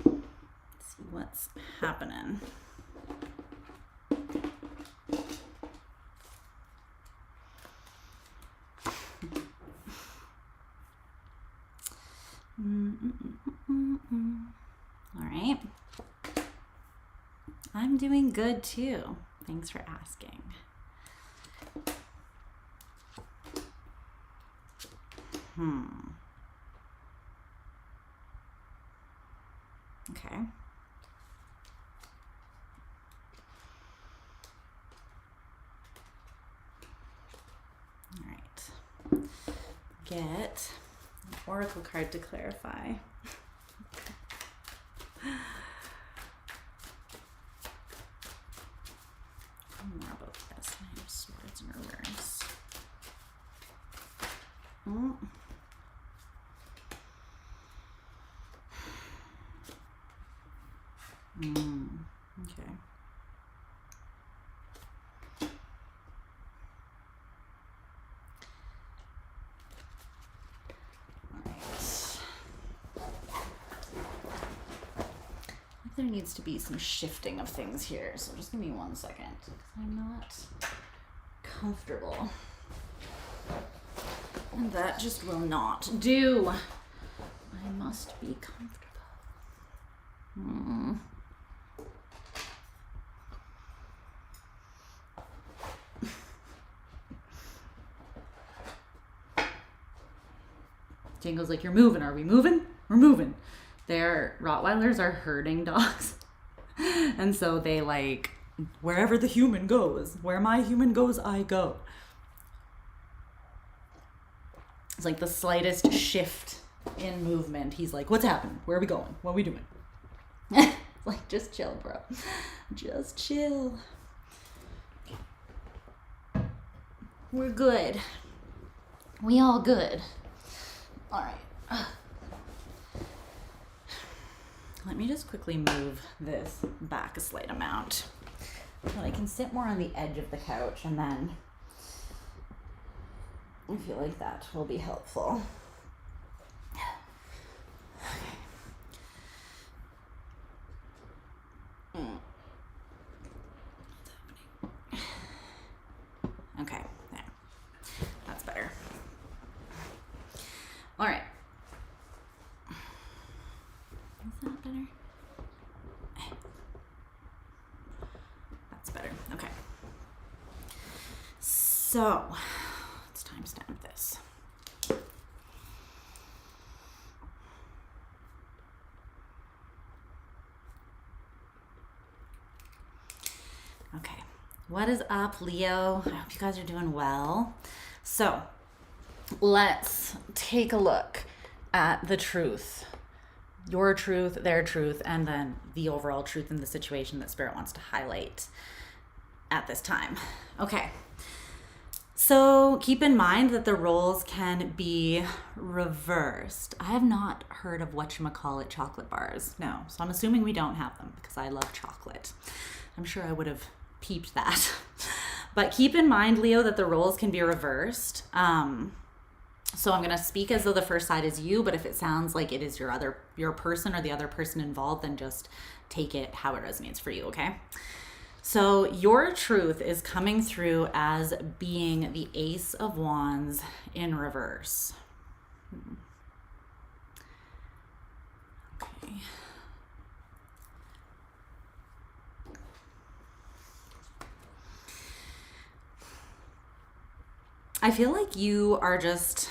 Let's see what's happening. All right. I'm doing good too. Thanks for asking. Okay. All right. Get an oracle card to clarify. More about this. Nine of Swords in reverse. Oh. Okay. There needs to be some shifting of things here, so just give me 1 second because I'm not comfortable, and that just will not do. I must be comfortable. Django's like, you're moving. Are we moving? We're moving. Their Rottweilers are herding dogs. And so they like, wherever the human goes, where my human goes, I go. It's like the slightest shift in movement. He's like, what's happening? Where are we going? What are we doing? Like, just chill, bro. Just chill. We're good. We all good. All right. Let me just quickly move this back a slight amount so I can sit more on the edge of the couch, and then I feel like that will be helpful. Okay, there. That's better. All right. Is that better? That's better. Okay. So, let's timestamp this. Okay. What is up, Leo? I hope you guys are doing well. So, let's take a look at the truth. Your truth, their truth, and then the overall truth in the situation that Spirit wants to highlight at this time. Okay. So keep in mind that the roles can be reversed. I have not heard of whatchamacallit chocolate bars. No. So I'm assuming we don't have them because I love chocolate. I'm sure I would have peeped that. But keep in mind, Leo, that the roles can be reversed. So I'm going to speak as though the first side is you, but if it sounds like it is your person or the other person involved, then just take it how it resonates for you, okay? So your truth is coming through as being the Ace of Wands in reverse. Okay. I feel like you are just,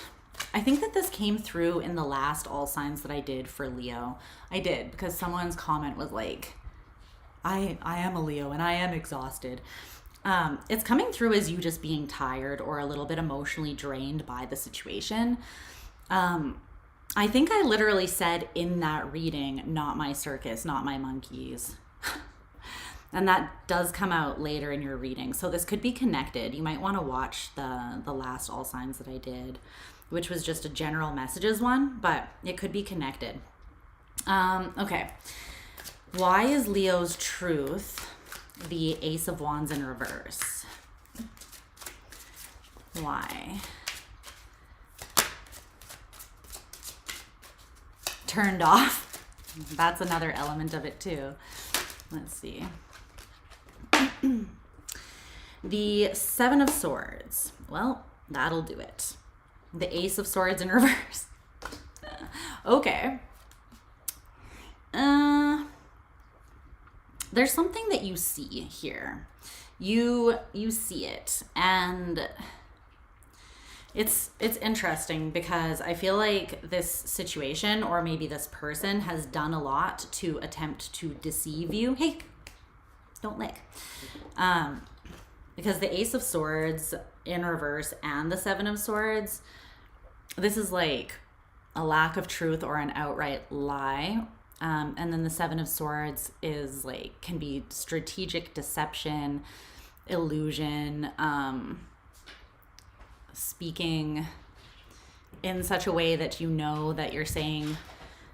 I think that this came through in the last all signs that I did for Leo. I did, because someone's comment was like, I am a Leo and I am exhausted. It's coming through as you just being tired or a little bit emotionally drained by the situation. I think I literally said in that reading, not my circus, not my monkeys. And that does come out later in your reading. So this could be connected. You might want to watch the last all signs that I did, which was just a general messages one, but it could be connected. Okay. Why is Leo's truth the Ace of Wands in reverse? Why? Turned off. That's another element of it too. Let's see. The Seven of Swords. Well, that'll do it. The Ace of Swords in reverse. Okay. There's something that you see here. You see it, and it's interesting because I feel like this situation, or maybe this person, has done a lot to attempt to deceive you. Hey, don't lick. Because the Ace of Swords in reverse and the Seven of Swords, this is like a lack of truth or an outright lie. And then the Seven of Swords is like, can be strategic deception, illusion, speaking in such a way that you know that you're saying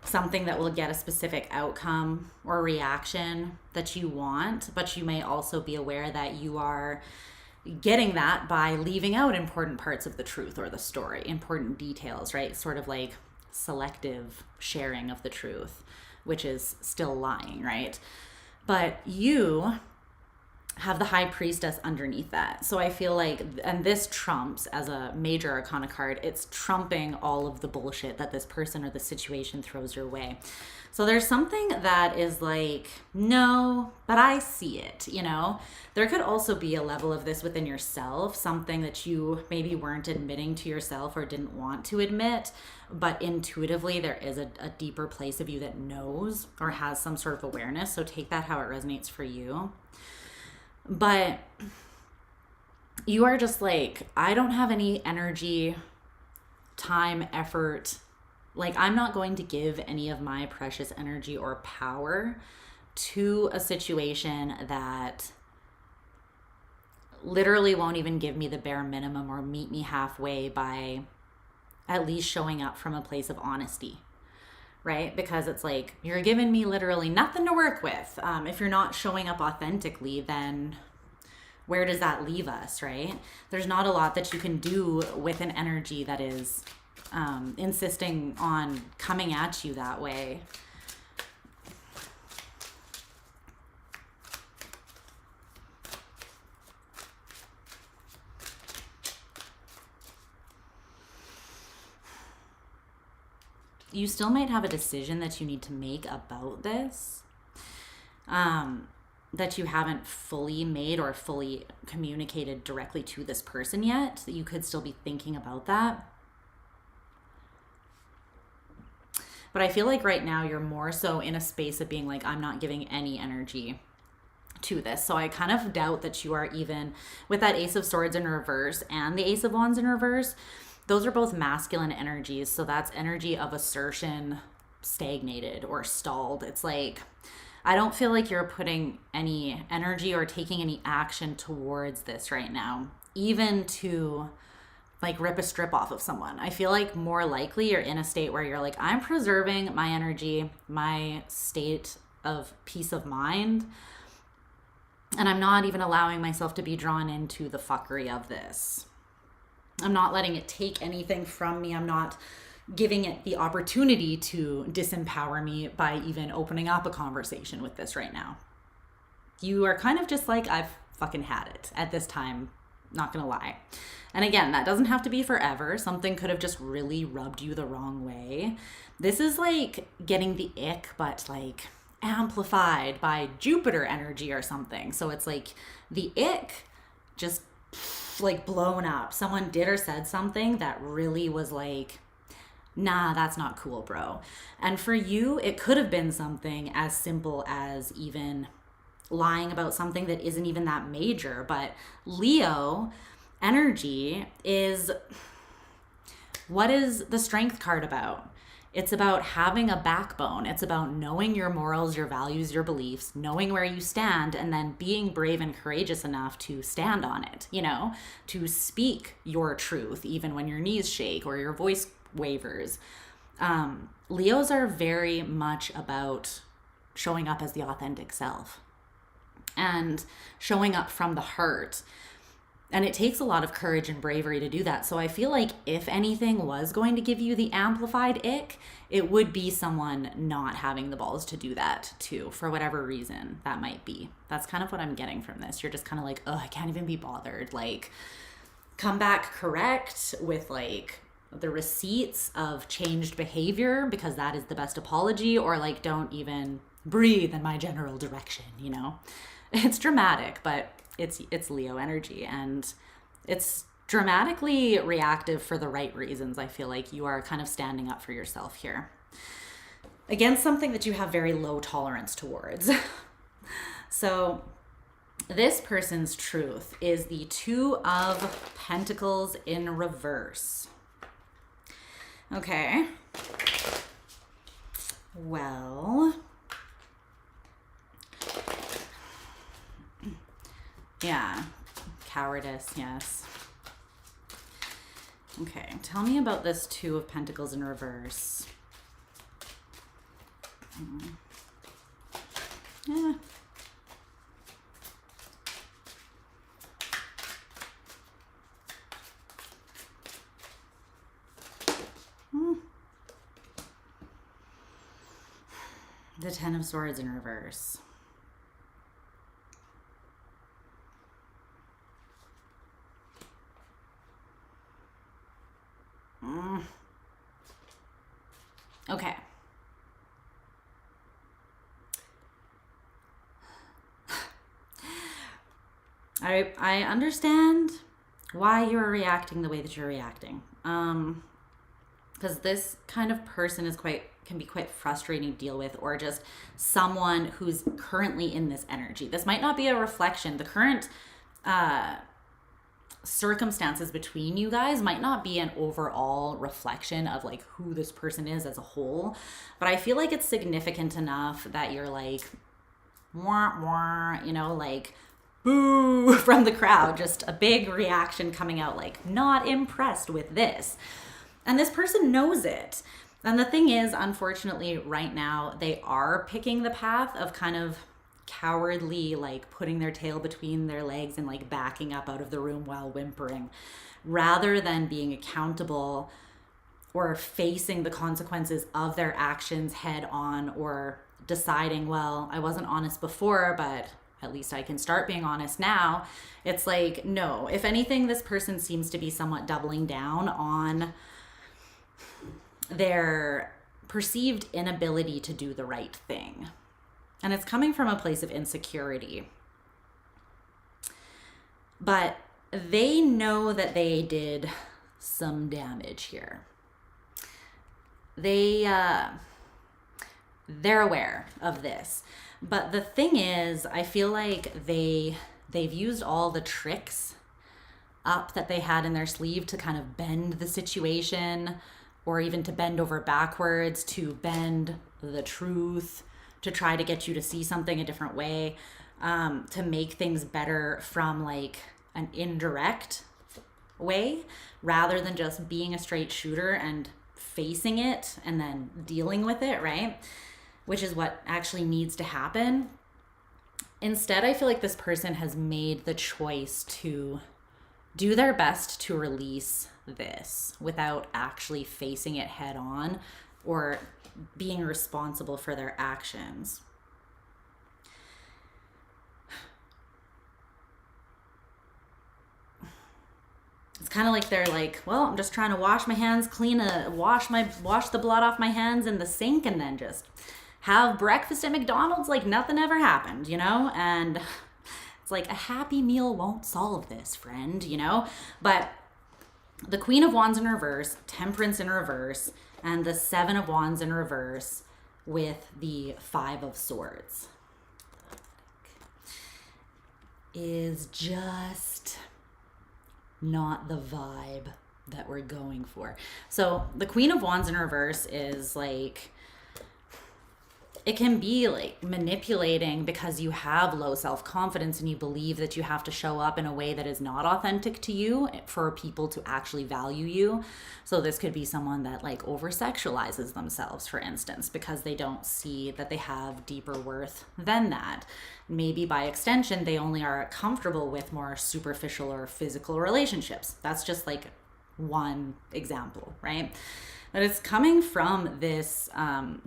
something that will get a specific outcome or reaction that you want, but you may also be aware that you are getting that by leaving out important parts of the truth or the story, important details, right? Sort of like selective sharing of the truth, which is still lying, right? But you have the High Priestess underneath that. So I feel like, and this trumps as a major arcana card, it's trumping all of the bullshit that this person or the situation throws your way. So there's something that is like, no, but I see it, you know? There could also be a level of this within yourself, something that you maybe weren't admitting to yourself or didn't want to admit, but intuitively there is a deeper place of you that knows or has some sort of awareness. So take that how it resonates for you. But you are just like, I don't have any energy, time, effort. Like, I'm not going to give any of my precious energy or power to a situation that literally won't even give me the bare minimum or meet me halfway by at least showing up from a place of honesty, right? Because it's like, you're giving me literally nothing to work with. If you're not showing up authentically, then where does that leave us, right? There's not a lot that you can do with an energy that is insisting on coming at you that way. You still might have a decision that you need to make about this, that you haven't fully made or fully communicated directly to this person yet. You could still be thinking about that. But I feel like right now you're more so in a space of being like, I'm not giving any energy to this. So I kind of doubt that you are even, with that Ace of Swords in reverse and the Ace of Wands in reverse, those are both masculine energies. So that's energy of assertion stagnated or stalled. It's like, I don't feel like you're putting any energy or taking any action towards this right now, even to like rip a strip off of someone. I feel like more likely you're in a state where you're like, I'm preserving my energy, my state of peace of mind, and I'm not even allowing myself to be drawn into the fuckery of this. I'm not letting it take anything from me. I'm not giving it the opportunity to disempower me by even opening up a conversation with this right now. You are kind of just like, I've fucking had it at this time, not gonna lie. And again, that doesn't have to be forever. Something could have just really rubbed you the wrong way. This is like getting the ick, but like amplified by Jupiter energy or something. So it's like the ick just like blown up. Someone did or said something that really was like, nah, that's not cool, bro. And for you, it could have been something as simple as even lying about something that isn't even that major. But Leo energy is, what is the strength card about? It's about having a backbone. It's about knowing your morals, your values, your beliefs, knowing where you stand, and then being brave and courageous enough to stand on it, you know, to speak your truth, even when your knees shake or your voice wavers. Leos are very much about showing up as the authentic self and showing up from the heart. And it takes a lot of courage and bravery to do that. So I feel like if anything was going to give you the amplified ick, it would be someone not having the balls to do that too, for whatever reason that might be. That's kind of what I'm getting from this. You're just kind of like, oh, I can't even be bothered. Like, come back correct with like the receipts of changed behavior, because that is the best apology, or like, don't even breathe in my general direction, you know? It's dramatic, but it's Leo energy, and it's dramatically reactive for the right reasons. I feel like you are kind of standing up for yourself here against something that you have very low tolerance towards. So this person's truth is the Two of Pentacles in reverse. Okay. Well, yeah, cowardice, yes. Okay, tell me about this Two of Pentacles in reverse. Yeah. The Ten of Swords in reverse. Okay. I understand why you're reacting the way that you're reacting. Because this kind of person is can be quite frustrating to deal with, or just someone who's currently in this energy. This might not be a reflection. The current circumstances between you guys might not be an overall reflection of like who this person is as a whole, but I feel like it's significant enough that you're like, wah, wah, you know, like boo from the crowd, just a big reaction coming out, like not impressed with this. And this person knows it. And the thing is, unfortunately, right now, they are picking the path of kind of cowardly, like putting their tail between their legs and like backing up out of the room while whimpering, rather than being accountable or facing the consequences of their actions head on, or deciding, well, I wasn't honest before, but at least I can start being honest now. It's like, no, if anything, this person seems to be somewhat doubling down on their perceived inability to do the right thing. And it's coming from a place of insecurity. But they know that they did some damage here. They're aware of this. But the thing is, I feel like they've used all the tricks up that they had in their sleeve to kind of bend the situation, or even to bend over backwards, to bend the truth, to try to get you to see something a different way, to make things better from like an indirect way, rather than just being a straight shooter and facing it and then dealing with it, right? Which is what actually needs to happen. Instead, I feel like this person has made the choice to do their best to release this without actually facing it head on or being responsible for their actions. It's kind of like they're like, well, I'm just trying to wash my hands clean, wash the blood off my hands in the sink, and then just have breakfast at McDonald's like nothing ever happened, you know? And It's like a Happy Meal won't solve this, friend, you know? But the Queen of Wands in reverse, Temperance in reverse, and the Seven of Wands in reverse with the Five of Swords is just not the vibe that we're going for. So the Queen of Wands in reverse is like, it can be like manipulating because you have low self-confidence and you believe that you have to show up in a way that is not authentic to you for people to actually value you. So this could be someone that like over-sexualizes themselves, for instance, because they don't see that they have deeper worth than that. Maybe by extension, they only are comfortable with more superficial or physical relationships. That's just like one example, right? But it's coming from this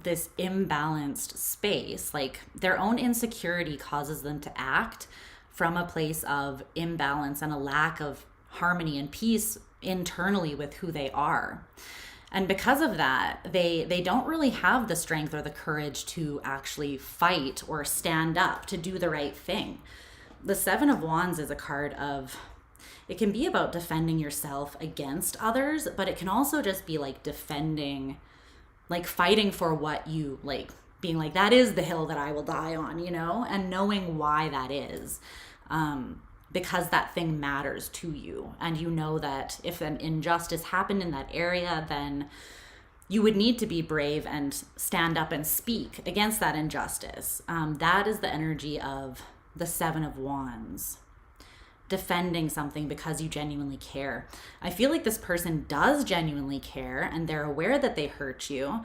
this imbalanced space. Like their own insecurity causes them to act from a place of imbalance and a lack of harmony and peace internally with who they are. And because of that, they don't really have the strength or the courage to actually fight or stand up to do the right thing. The Seven of Wands is a card of, it can be about defending yourself against others, but it can also just be like defending, like fighting for what you like, being like, that is the hill that I will die on, you know, and knowing why that is, because that thing matters to you. And you know that if an injustice happened in that area, then you would need to be brave and stand up and speak against that injustice. That is the energy of the Seven of Wands. Defending something because you genuinely care. I feel like this person does genuinely care and they're aware that they hurt you,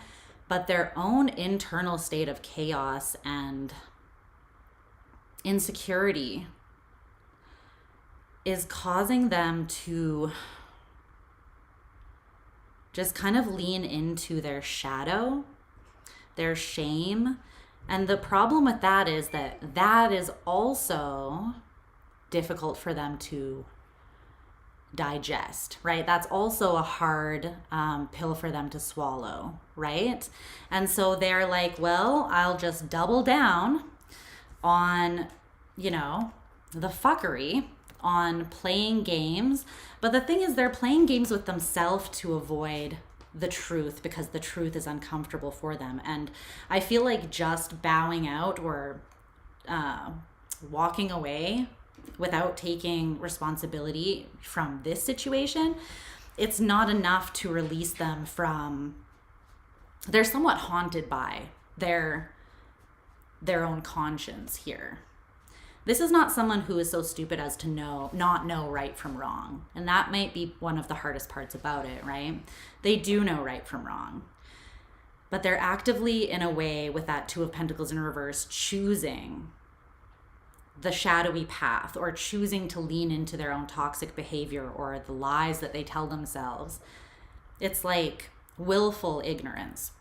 but their own internal state of chaos and insecurity is causing them to just kind of lean into their shadow, their shame. And the problem with that is that that is also difficult for them to digest, right? That's also a hard pill for them to swallow, right? And so they're like, well, I'll just double down on, you know, the fuckery, on playing games. But the thing is, they're playing games with themselves to avoid the truth because the truth is uncomfortable for them. And I feel like just bowing out or walking away without taking responsibility from this situation, it's not enough to release them from, they're somewhat haunted by their own conscience here. This is not someone who is so stupid as to not know right from wrong. And that might be one of the hardest parts about it, right? They do know right from wrong. But they're actively, in a way, with that Two of Pentacles in reverse, choosing the shadowy path or choosing to lean into their own toxic behavior or the lies that they tell themselves. It's like willful ignorance.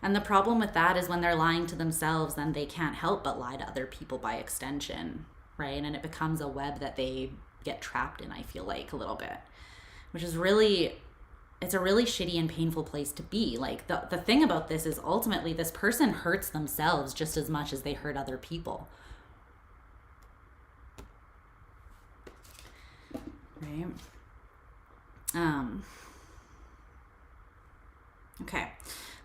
And the problem with that is when they're lying to themselves, then they can't help but lie to other people by extension, right? And it becomes a web that they get trapped in, I feel like, a little bit, which is really, it's a really shitty and painful place to be. Like the thing about this is ultimately this person hurts themselves just as much as they hurt other people. Right? Okay.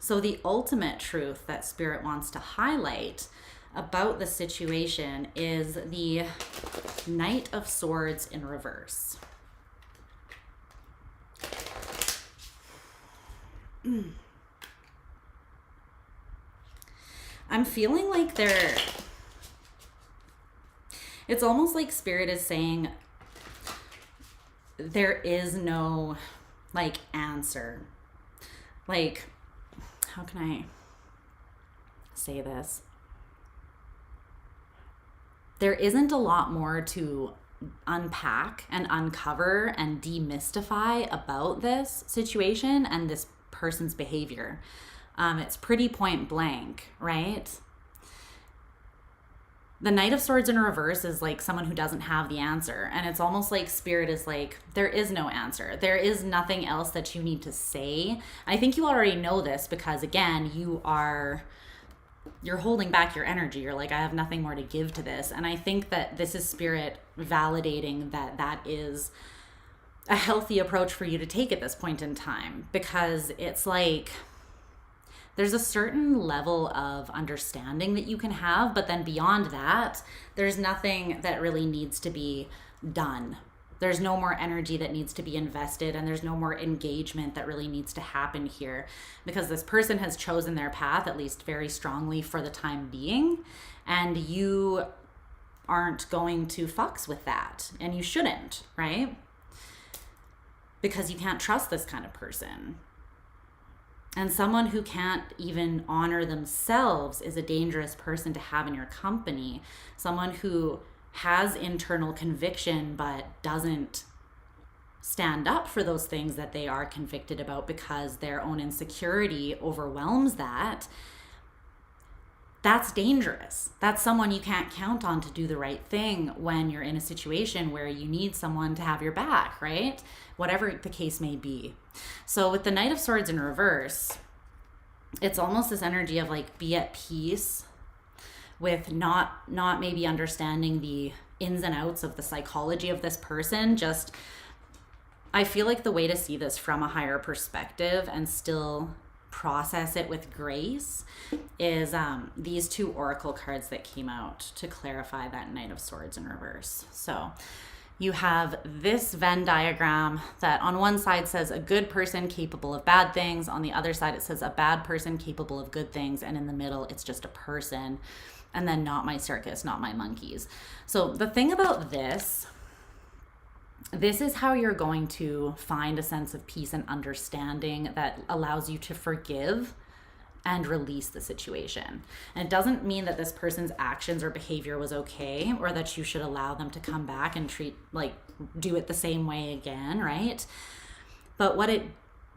So the ultimate truth that Spirit wants to highlight about the situation is the Knight of Swords in reverse. I'm feeling like it's almost like Spirit is saying there is no like answer. Like, how can I say this? There isn't a lot more to unpack and uncover and demystify about this situation and this person's behavior. It's pretty point blank, right? The Knight of Swords in reverse is like someone who doesn't have the answer. And it's almost like Spirit is like, there is no answer. There is nothing else that you need to say. I think you already know this because, again, you are you're holding back your energy. You're like, I have nothing more to give to this. And I think that this is spirit validating that that is a healthy approach for you to take at this point in time, because it's like there's a certain level of understanding that you can have, but then beyond that, there's nothing that really needs to be done. There's no more energy that needs to be invested, and there's no more engagement that really needs to happen here, because this person has chosen their path, at least very strongly for the time being, and you aren't going to fucks with that, and you shouldn't, right? Because you can't trust this kind of person. And someone who can't even honor themselves is a dangerous person to have in your company. Someone who has internal conviction but doesn't stand up for those things that they are convicted about because their own insecurity overwhelms that, that's dangerous. That's someone you can't count on to do the right thing when you're in a situation where you need someone to have your back, right? Whatever the case may be. So with the Knight of Swords in reverse, it's almost this energy of like, be at peace with not maybe understanding the ins and outs of the psychology of this person. Just, I feel like the way to see this from a higher perspective and still process it with grace is these two oracle cards that came out to clarify that Knight of Swords in reverse. So you have this Venn diagram that on one side says a good person capable of bad things. On the other side, it says a bad person capable of good things. And in the middle, it's just a person. And then not my circus, not my monkeys. So the thing about this is how you're going to find a sense of peace and understanding that allows you to forgive and release the situation. And it doesn't mean that this person's actions or behavior was okay, or that you should allow them to come back and do it the same way again, right? But what it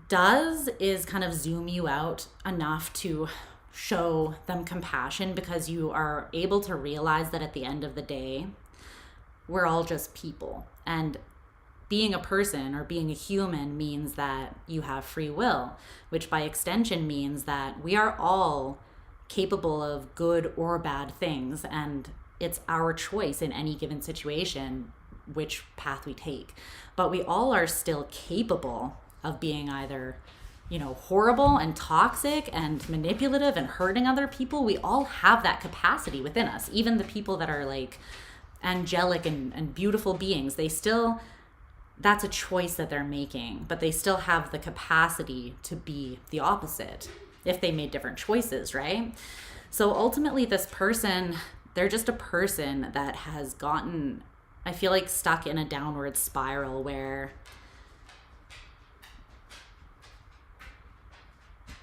does is kind of zoom you out enough to show them compassion, because you are able to realize that at the end of the day, we're all just people. And being a person or being a human means that you have free will, which by extension means that we are all capable of good or bad things. And it's our choice in any given situation which path we take. But we all are still capable of being either, horrible and toxic and manipulative and hurting other people. We all have that capacity within us. Even the people that are like angelic and beautiful beings, that's a choice that they're making, but they still have the capacity to be the opposite if they made different choices, right? So ultimately this person, they're just a person that has gotten, I feel like, stuck in a downward spiral where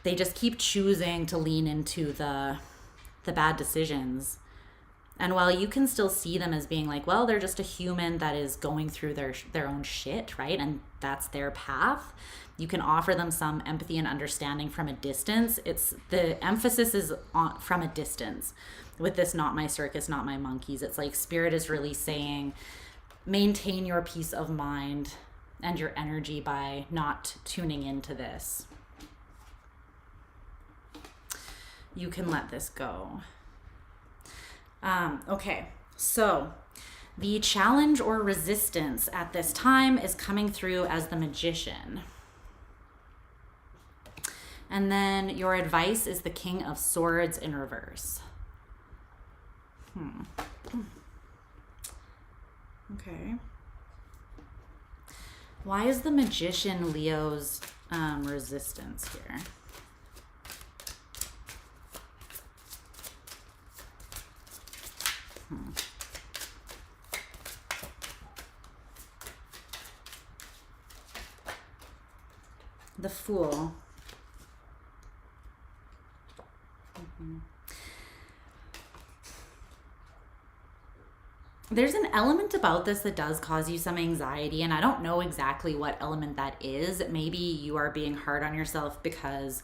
they just keep choosing to lean into the bad decisions. And while you can still see them as being like, well, they're just a human that is going through their own shit, right? And that's their path. You can offer them some empathy and understanding from a distance. The emphasis is on from a distance with this not my circus, not my monkeys. It's like spirit is really saying, maintain your peace of mind and your energy by not tuning into this. You can let this go. Okay, so the challenge or resistance at this time is coming through as the Magician. And then your advice is the King of Swords in reverse. Okay. Why is the Magician Leo's resistance here? The Fool. There's an element about this that does cause you some anxiety, and I don't know exactly what element that is. Maybe you are being hard on yourself because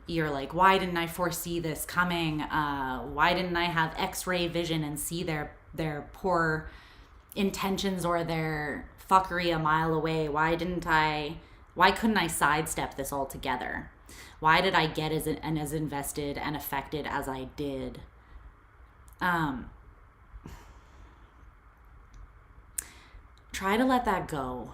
you're like, why didn't I foresee this coming? Why didn't I have X-ray vision and see their poor intentions or their fuckery a mile away? Why couldn't I sidestep this altogether? Why did I get as invested and affected as I did? Try to let that go,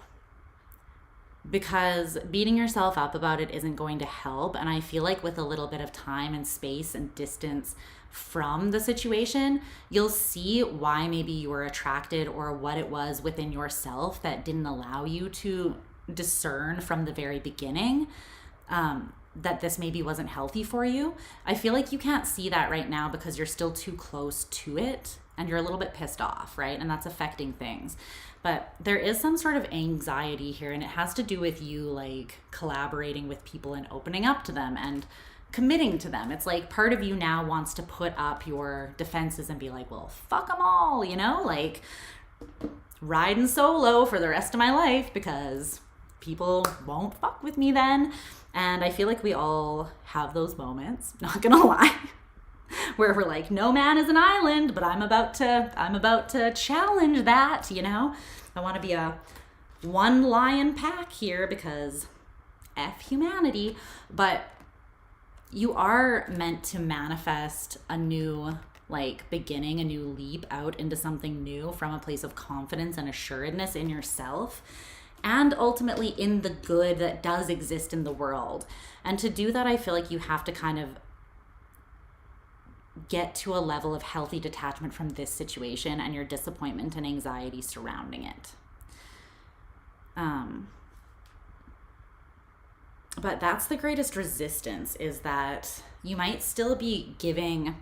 because beating yourself up about it isn't going to help. And I feel like with a little bit of time and space and distance from the situation, you'll see why maybe you were attracted, or what it was within yourself that didn't allow you to discern from the very beginning that this maybe wasn't healthy for you. I feel like you can't see that right now because you're still too close to it and you're a little bit pissed off, right? And that's affecting things. But there is some sort of anxiety here, and it has to do with you like collaborating with people and opening up to them and committing to them. It's like part of you now wants to put up your defenses and be like, well, fuck them all, you know, like riding solo for the rest of my life because people won't fuck with me then. And I feel like we all have those moments, not gonna lie, where we're like, no man is an island, but I'm about to challenge that, you know? I want to be a one lion pack here because F humanity. But you are meant to manifest a new like beginning, a new leap out into something new from a place of confidence and assuredness in yourself, and ultimately in the good that does exist in the world. And to do that, I feel like you have to kind of get to a level of healthy detachment from this situation and your disappointment and anxiety surrounding it. But that's the greatest resistance, is that you might still be giving,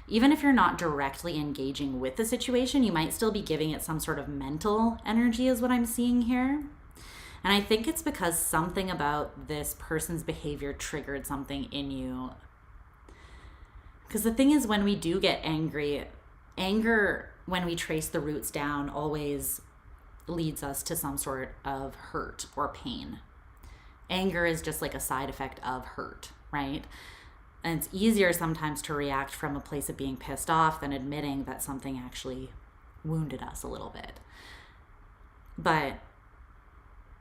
even if you're not directly engaging with the situation, you might still be giving it some sort of mental energy is what I'm seeing here. And I think it's because something about this person's behavior triggered something in you. Because the thing is, when we do get angry, anger, when we trace the roots down, always leads us to some sort of hurt or pain. Anger is just like a side effect of hurt, right? And it's easier sometimes to react from a place of being pissed off than admitting that something actually wounded us a little bit. But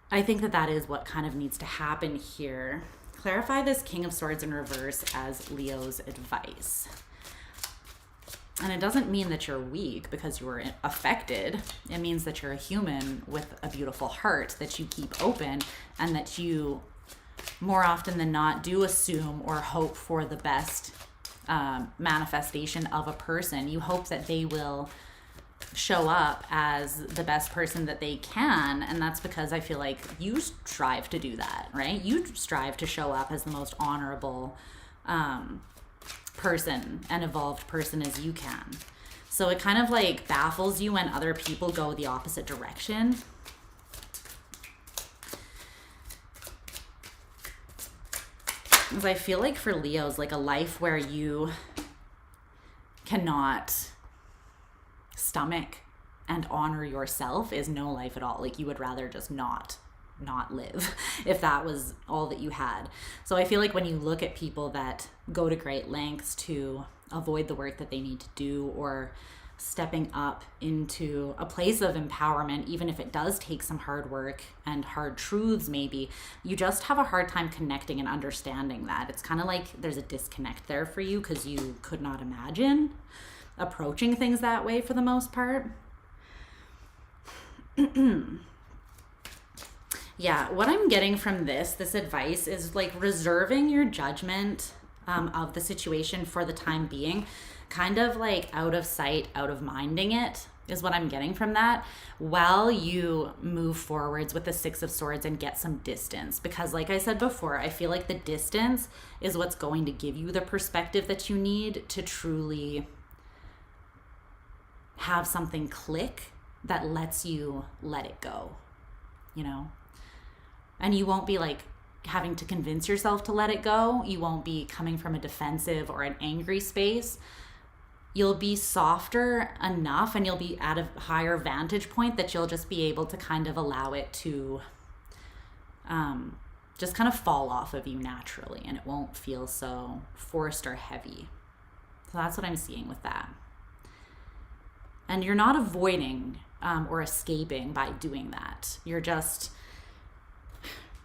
I think that that is what kind of needs to happen here. Clarify this King of Swords in reverse as Leo's advice. And it doesn't mean that you're weak because you were affected. It means that you're a human with a beautiful heart that you keep open, and that you, more often than not, do assume or hope for the best manifestation of a person. You hope that they will show up as the best person that they can, and that's because I feel like you strive to do that, right? You strive to show up as the most honorable person and evolved person as you can. So it kind of like baffles you when other people go the opposite direction. Because I feel like for Leos, like a life where you cannot stomach and honor yourself is no life at all. Like you would rather just not live if that was all that you had. So I feel like when you look at people that go to great lengths to avoid the work that they need to do, or stepping up into a place of empowerment, even if it does take some hard work and hard truths, maybe you just have a hard time connecting and understanding that. It's kind of like there's a disconnect there for you because you could not imagine approaching things that way for the most part. Yeah, what I'm getting from this advice is like reserving your judgment of the situation for the time being, kind of like out of sight, out of minding it is what I'm getting from that, while you move forwards with the Six of Swords and get some distance. Because like I said before, I feel like the distance is what's going to give you the perspective that you need to truly have something click that lets you let it go, you know? And you won't be like having to convince yourself to let it go. You won't be coming from a defensive or an angry space. You'll be softer enough, and you'll be at a higher vantage point that you'll just be able to kind of allow it to just kind of fall off of you naturally, and it won't feel so forced or heavy. So that's what I'm seeing with that. And you're not avoiding or escaping by doing that.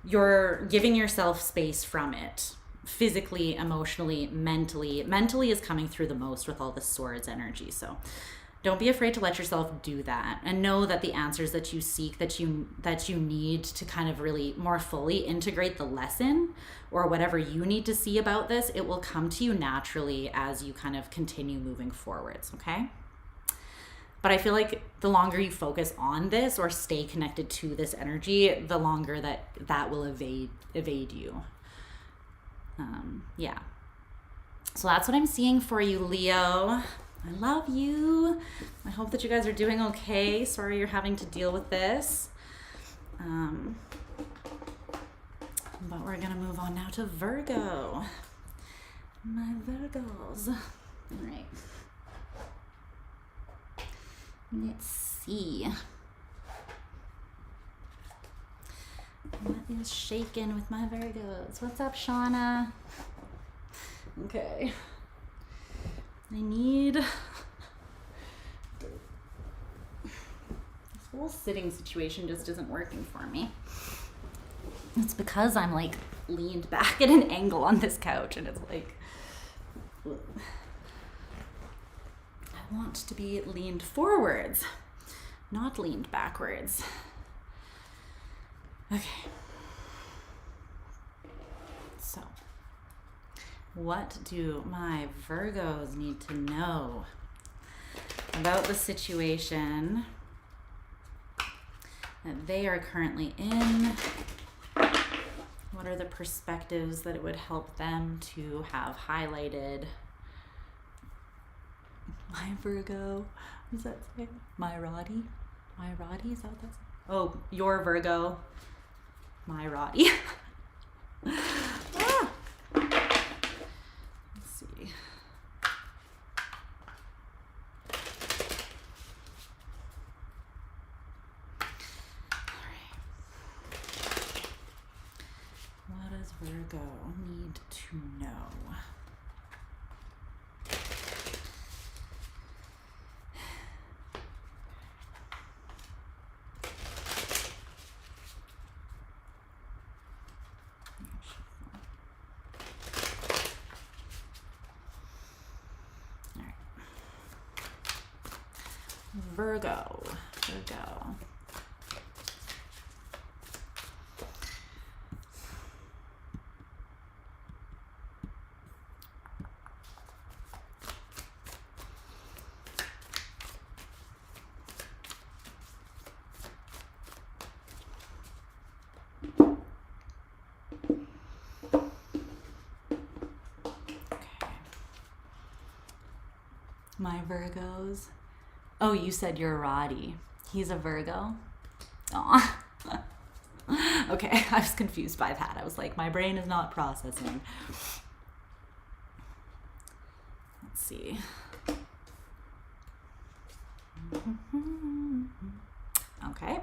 You're giving yourself space from it. physically, emotionally, mentally. Mentally is coming through the most with all the swords energy. So don't be afraid to let yourself do that, and know that the answers that you seek, that you need to kind of really more fully integrate the lesson or whatever you need to see about this, it will come to you naturally as you kind of continue moving forwards, okay? But I feel like the longer you focus on this or stay connected to this energy, the longer that will evade you. Yeah. So that's what I'm seeing for you, Leo. I love you. I hope that you guys are doing okay. Sorry you're having to deal with this. But we're going to move on now to Virgo. My Virgos. All right. Let's see. What is shaking with my Virgos? What's up, Shauna? Okay. I need... This whole sitting situation just isn't working for me. It's because I'm like leaned back at an angle on this couch, and it's like... I want to be leaned forwards, not leaned backwards. Okay. So, what do my Virgos need to know about the situation that they are currently in? What are the perspectives that it would help them to have highlighted? My Virgo. What does that say? My Roddy? My Roddy? Is that what that's? Oh, your Virgo. My Roddy. Ah. Let's see. All right. What does Virgo need to know? Virgo. My Virgos. Oh, you said you're Roddy. He's a Virgo? Aw. Okay, I was confused by that. I was like, my brain is not processing. Let's see. Okay.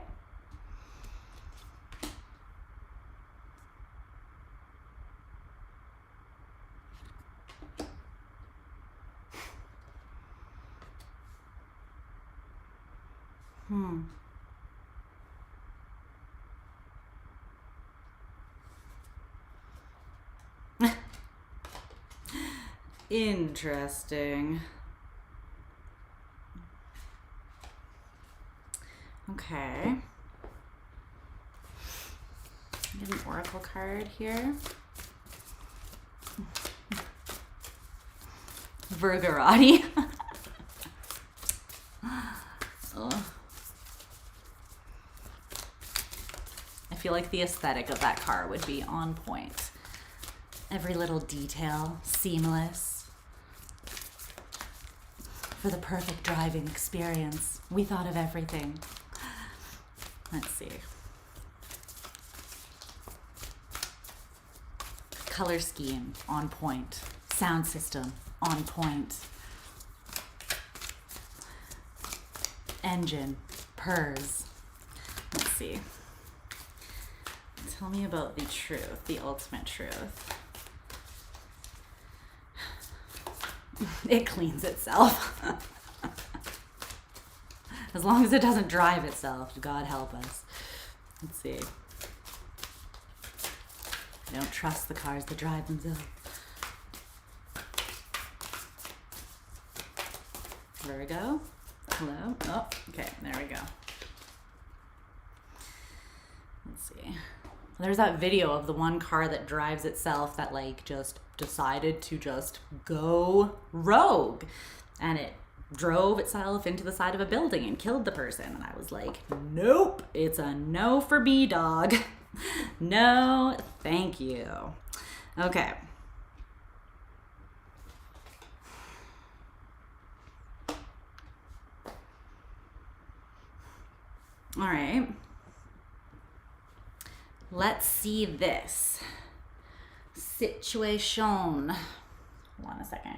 Interesting. Okay. Get an oracle card here. Virgarati. Oh. I feel like the aesthetic of that car would be on point. Every little detail, seamless. For the perfect driving experience, we thought of everything. Let's see. Color scheme, on point. Sound system, on point. Engine, purrs. Let's see. Tell me about the truth, the ultimate truth. It cleans itself. As long as it doesn't drive itself, God help us. Let's see. I don't trust the cars that drive themselves. Virgo. Hello. Oh, okay. There we go. Let's see. There's that video of the one car that drives itself that like just decided to just go rogue, and it drove itself into the side of a building and killed the person. And I was like, nope, it's a no for me, dog. No, thank you. Okay. All right. Let's see this situation. Hold on a second.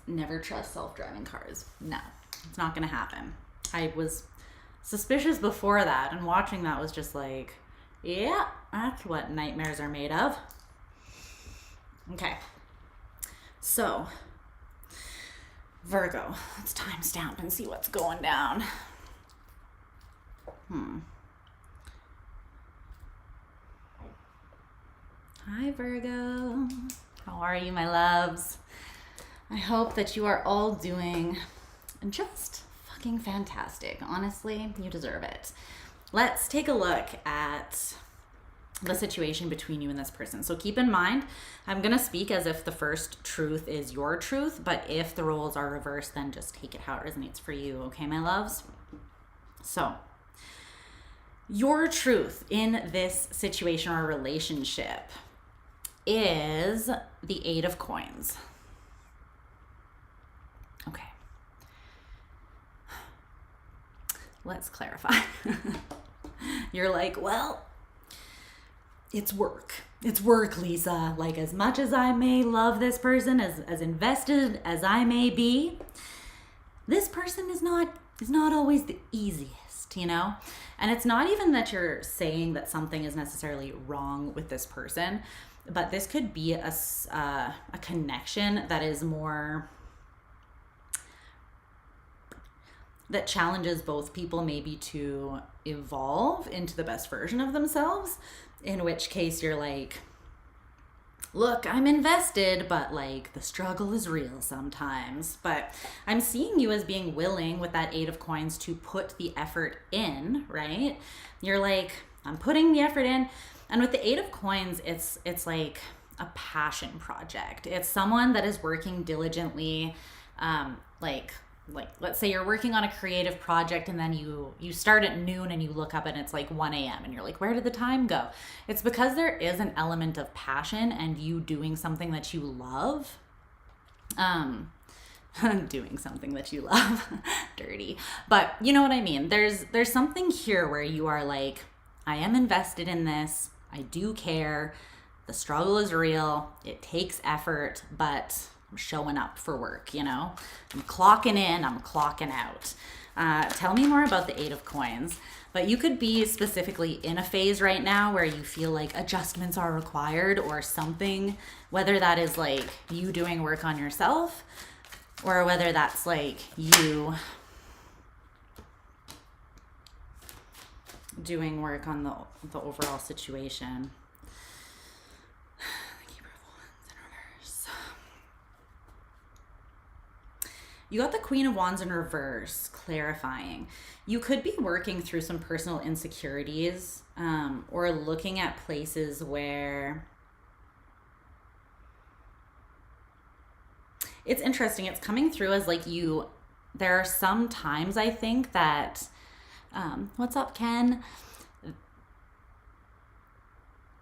Never trust self-driving cars. No, it's not gonna happen. I was suspicious before that, and watching that was just like, yeah, that's what nightmares are made of. Okay, so Virgo, let's timestamp and see what's going down. Hi Virgo, how are you, my loves? I hope that you are all doing just fucking fantastic. Honestly, you deserve it. Let's take a look at the situation between you and this person. So keep in mind, I'm gonna speak as if the first truth is your truth, but if the roles are reversed, then just take it how it resonates for you, okay, my loves? So, your truth in this situation or relationship is the Eight of Coins. Okay. Let's clarify. You're like, well, it's work. It's work, Lisa. Like, as much as I may love this person, as invested as I may be, this person is not always the easiest, you know? And it's not even that you're saying that something is necessarily wrong with this person, but this could be a connection that is more, that challenges both people maybe to evolve into the best version of themselves, in which case you're like, look, I'm invested, but like the struggle is real sometimes. But I'm seeing you as being willing with that Eight of Coins to put the effort in, right? You're like, I'm putting the effort in. And with the Eight of Coins, it's like a passion project. It's someone that is working diligently, like let's say you're working on a creative project and then you start at noon and you look up and it's like 1 a.m. and you're like, where did the time go? It's because there is an element of passion and you doing something that you love. Doing something that you love. Dirty. But you know what I mean? There's something here where you are like, I am invested in this. I do care. The struggle is real. It takes effort, but I'm showing up for work, you know? I'm clocking in, I'm clocking out. Tell me more about the Eight of Coins. But you could be specifically in a phase right now where you feel like adjustments are required or something, whether that is like you doing work on yourself or whether that's like you doing work on the overall situation. You got the Queen of Wands in reverse, clarifying. You could be working through some personal insecurities, or looking at places where it's interesting. It's coming through as like there are some times I think that, what's up, Ken?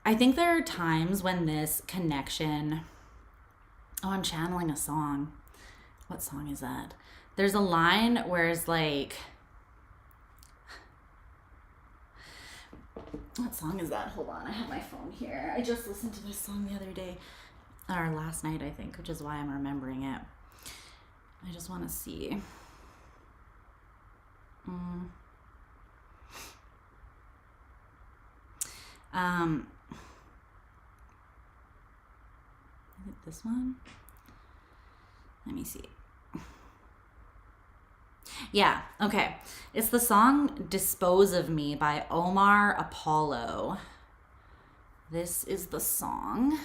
I think there are times when this connection, I'm channeling a song. What song is that? There's a line where it's like, what song is that? Hold on, I have my phone here. I just listened to this song the other day, or last night, I think, which is why I'm remembering it. I just want to see. Is it this one? Let me see. Yeah, okay. It's the song Dispose of Me by Omar Apollo. This is the song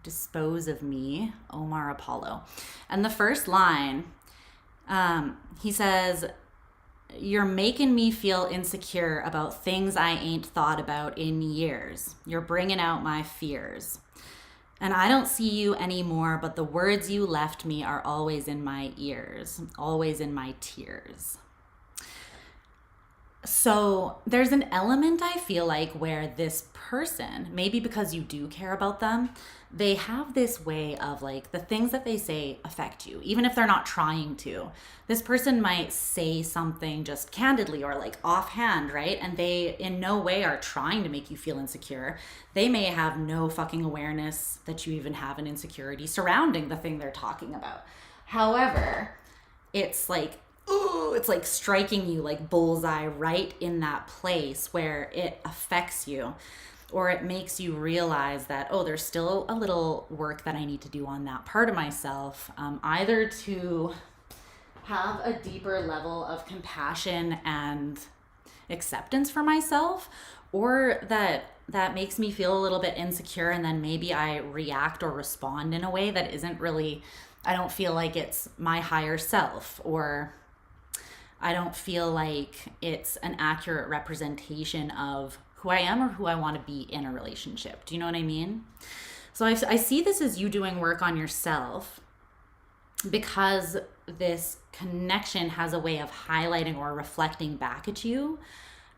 Dispose of Me, Omar Apollo. And the first line, he says, "You're making me feel insecure about things I ain't thought about in years. You're bringing out my fears. And I don't see you anymore, but the words you left me are always in my ears, always in my tears." So there's an element, I feel like, where this person, maybe because you do care about them, they have this way of like the things that they say affect you, even if they're not trying to. This person might say something just candidly or like offhand, right? And they in no way are trying to make you feel insecure. They may have no fucking awareness that you even have an insecurity surrounding the thing they're talking about. However, it's like, ooh, it's like striking you like bullseye right in that place where it affects you, or it makes you realize that, oh, there's still a little work that I need to do on that part of myself, either to have a deeper level of compassion and acceptance for myself, or that makes me feel a little bit insecure, and then maybe I react or respond in a way that isn't really, I don't feel like it's my higher self, or I don't feel like it's an accurate representation of who I am or who I want to be in a relationship. Do you know what I mean? So I see this as you doing work on yourself, because this connection has a way of highlighting or reflecting back at you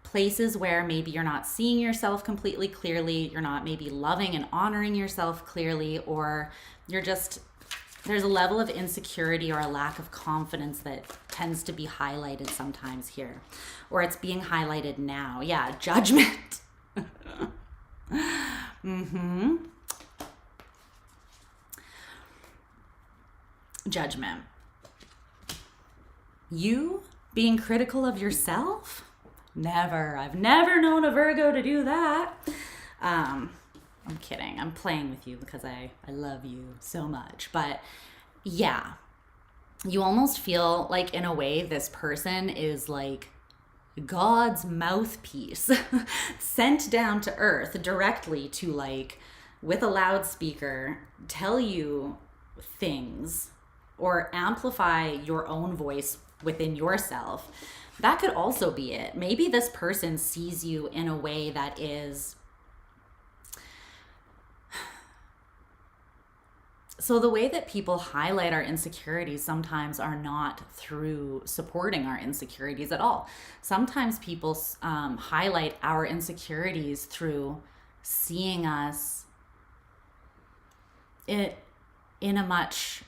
places where maybe you're not seeing yourself completely clearly, you're not maybe loving and honoring yourself clearly, or you're just, there's a level of insecurity or a lack of confidence that tends to be highlighted sometimes here, or it's being highlighted now. Yeah, judgment. Judgment. You being critical of yourself? Never. I've never known a Virgo to do that. I'm kidding. I'm playing with you because I love you so much. But yeah, you almost feel like in a way this person is like God's mouthpiece sent down to earth directly to, like, with a loudspeaker, tell you things or amplify your own voice within yourself. That could also be it. Maybe this person sees you in a way that is, so the way that people highlight our insecurities sometimes are not through supporting our insecurities at all. Sometimes people highlight our insecurities through seeing us in a much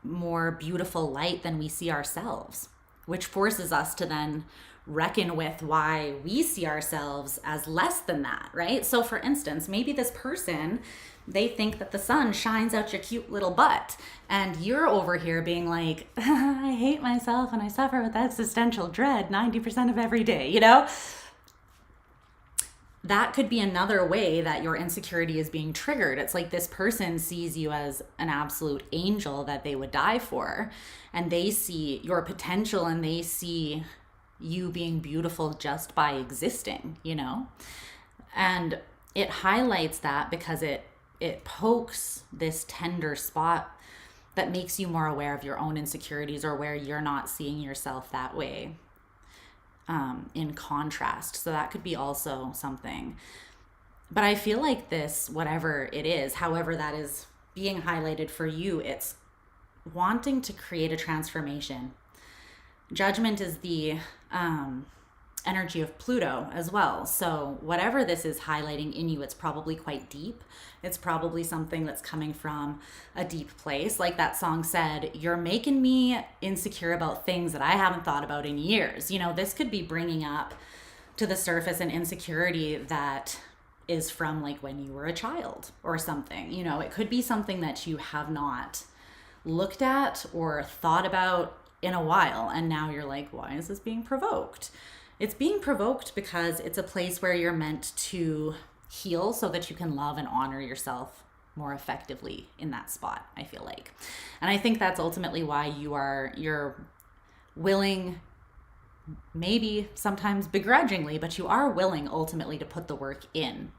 more beautiful light than we see ourselves, which forces us to then reckon with why we see ourselves as less than that, right? So for instance, maybe this person, they think that the sun shines out your cute little butt, and you're over here being like, I hate myself and I suffer with existential dread 90% of every day, you know? That could be another way that your insecurity is being triggered. It's like this person sees you as an absolute angel that they would die for, and they see your potential and they see you being beautiful just by existing, you know? And it highlights that because it pokes this tender spot that makes you more aware of your own insecurities, or where you're not seeing yourself that way. In contrast. So that could be also something. But I feel like this, whatever it is, however that is being highlighted for you, it's wanting to create a transformation. Judgment is the energy of Pluto as well. So whatever this is highlighting in you, it's probably quite deep. It's probably something that's coming from a deep place. Like that song said, you're making me insecure about things that I haven't thought about in years. You know, this could be bringing up to the surface an insecurity that is from like when you were a child or something. You know, it could be something that you have not looked at or thought about in a while. And now you're like, why is this being provoked? It's being provoked because it's a place where you're meant to heal so that you can love and honor yourself more effectively in that spot, I feel like. And I think that's ultimately why you're willing, maybe sometimes begrudgingly, but you are willing ultimately to put the work in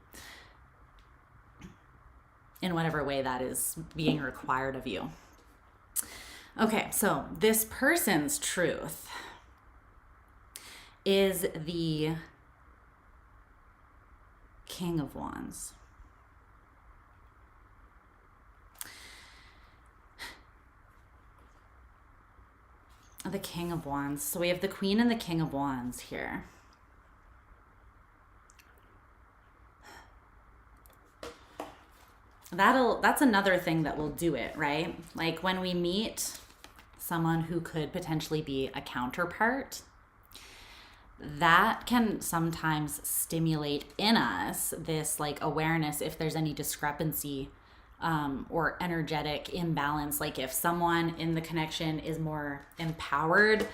whatever way that is being required of you. Okay, so this person's truth is the King of Wands. The King of Wands. So we have the Queen and the King of Wands here. That's another thing that will do it, right? Like when we meet someone who could potentially be a counterpart, that can sometimes stimulate in us this like awareness if there's any discrepancy or energetic imbalance. Like if someone in the connection is more empowered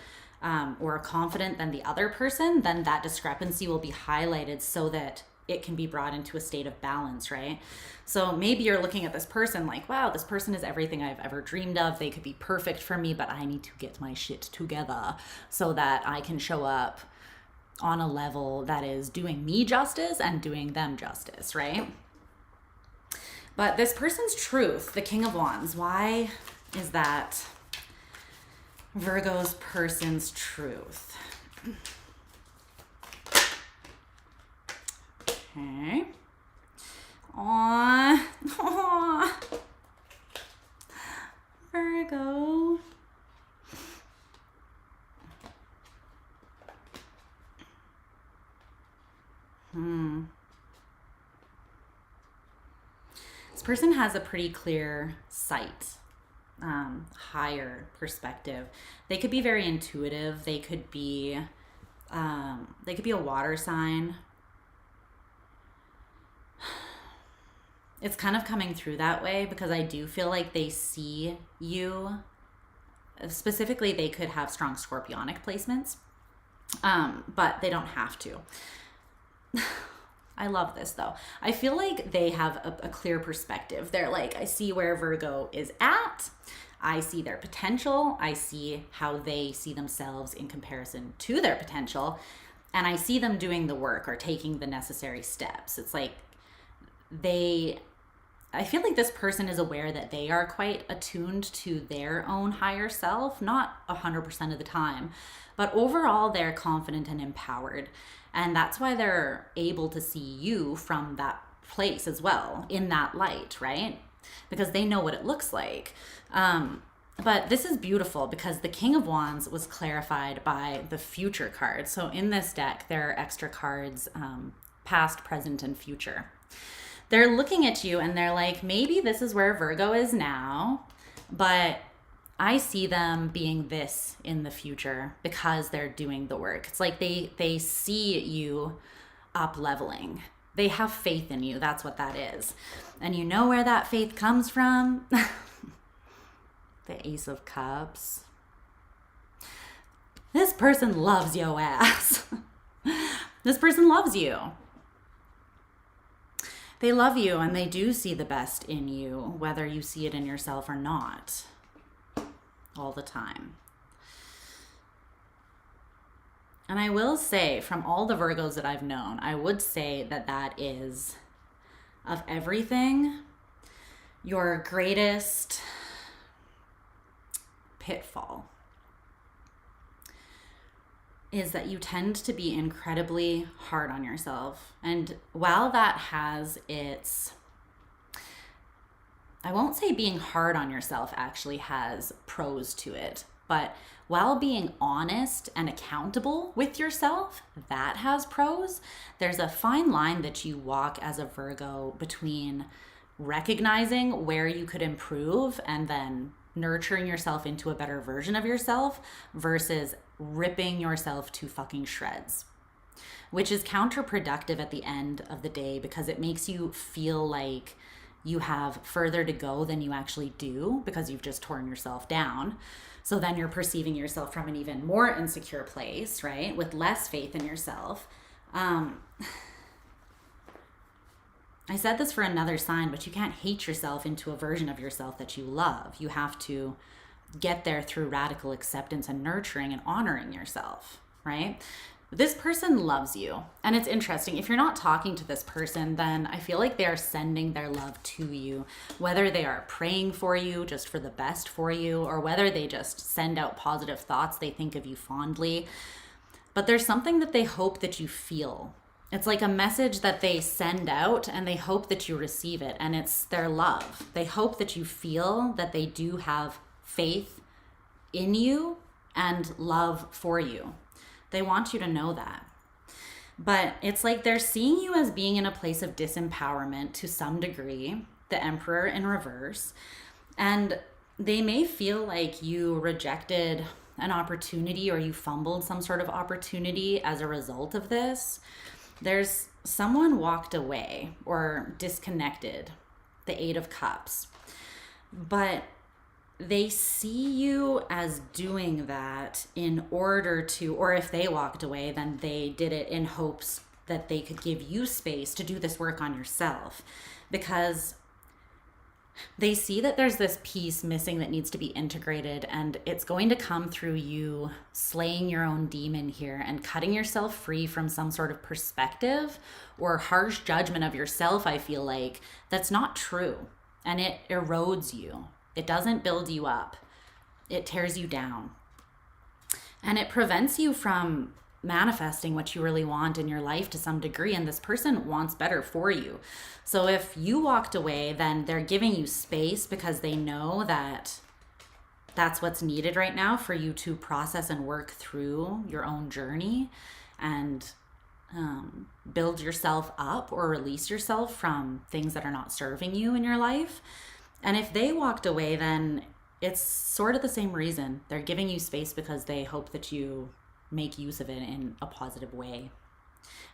or confident than the other person, then that discrepancy will be highlighted so that it can be brought into a state of balance, right? So maybe you're looking at this person like, wow, this person is everything I've ever dreamed of. They could be perfect for me, but I need to get my shit together so that I can show up on a level that is doing me justice and doing them justice, right? But this person's truth, the King of Wands, why is that Virgo's person's truth? Okay. Aww. Virgo. This person has a pretty clear sight, higher perspective. They could be very intuitive. They could be a water sign. It's kind of coming through that way because I do feel like they see you. Specifically, they could have strong scorpionic placements, but they don't have to. I love this though. I feel like they have a clear perspective. They're like, I see where Virgo is at. I see their potential. I see how they see themselves in comparison to their potential. And I see them doing the work or taking the necessary steps. It's like I feel like this person is aware that they are quite attuned to their own higher self, not 100% of the time, but overall they're confident and empowered. And that's why they're able to see you from that place as well, in that light, right? Because they know what it looks like. But this is beautiful because the King of Wands was clarified by the future card. So in this deck, there are extra cards, past, present, and future. They're looking at you and they're like, maybe this is where Virgo is now, but I see them being this in the future because they're doing the work. It's like they see you up leveling. They have faith in you. That's what that is. And you know where that faith comes from? The Ace of Cups. This person loves yo ass. This person loves you. They love you and they do see the best in you, whether you see it in yourself or not, all the time. And I will say, from all the Virgos that I've known, I would say that that is, of everything, your greatest pitfall is that you tend to be incredibly hard on yourself. And while that has its, I won't say being hard on yourself actually has pros to it, but while being honest and accountable with yourself, that has pros. There's a fine line that you walk as a Virgo between recognizing where you could improve and then nurturing yourself into a better version of yourself versus ripping yourself to fucking shreds, which is counterproductive at the end of the day because it makes you feel like you have further to go than you actually do because you've just torn yourself down. So then you're perceiving yourself from an even more insecure place, right? With less faith in yourself. I said this for another sign, but you can't hate yourself into a version of yourself that you love. You have to get there through radical acceptance and nurturing and honoring yourself, right? This person loves you. And it's interesting. If you're not talking to this person, then I feel like they are sending their love to you, whether they are praying for you just for the best for you, or whether they just send out positive thoughts. They think of you fondly. But there's something that they hope that you feel. It's like a message that they send out and they hope that you receive it. And it's their love. They hope that you feel that they do have faith in you and love for you. They want you to know that. But it's like they're seeing you as being in a place of disempowerment to some degree, the Emperor in reverse. And they may feel like you rejected an opportunity or you fumbled some sort of opportunity as a result of this. There's someone walked away or disconnected, the Eight of Cups. But they see you as doing that in order to, or if they walked away, then they did it in hopes that they could give you space to do this work on yourself, because they see that there's this piece missing that needs to be integrated, and it's going to come through you slaying your own demon here and cutting yourself free from some sort of perspective or harsh judgment of yourself, I feel like, that's not true, and it erodes you. It doesn't build you up. It tears you down. And it prevents you from manifesting what you really want in your life to some degree. And this person wants better for you. So if you walked away, then they're giving you space because they know that that's what's needed right now for you to process and work through your own journey and build yourself up or release yourself from things that are not serving you in your life. And if they walked away, then it's sort of the same reason. They're giving you space because they hope that you make use of it in a positive way.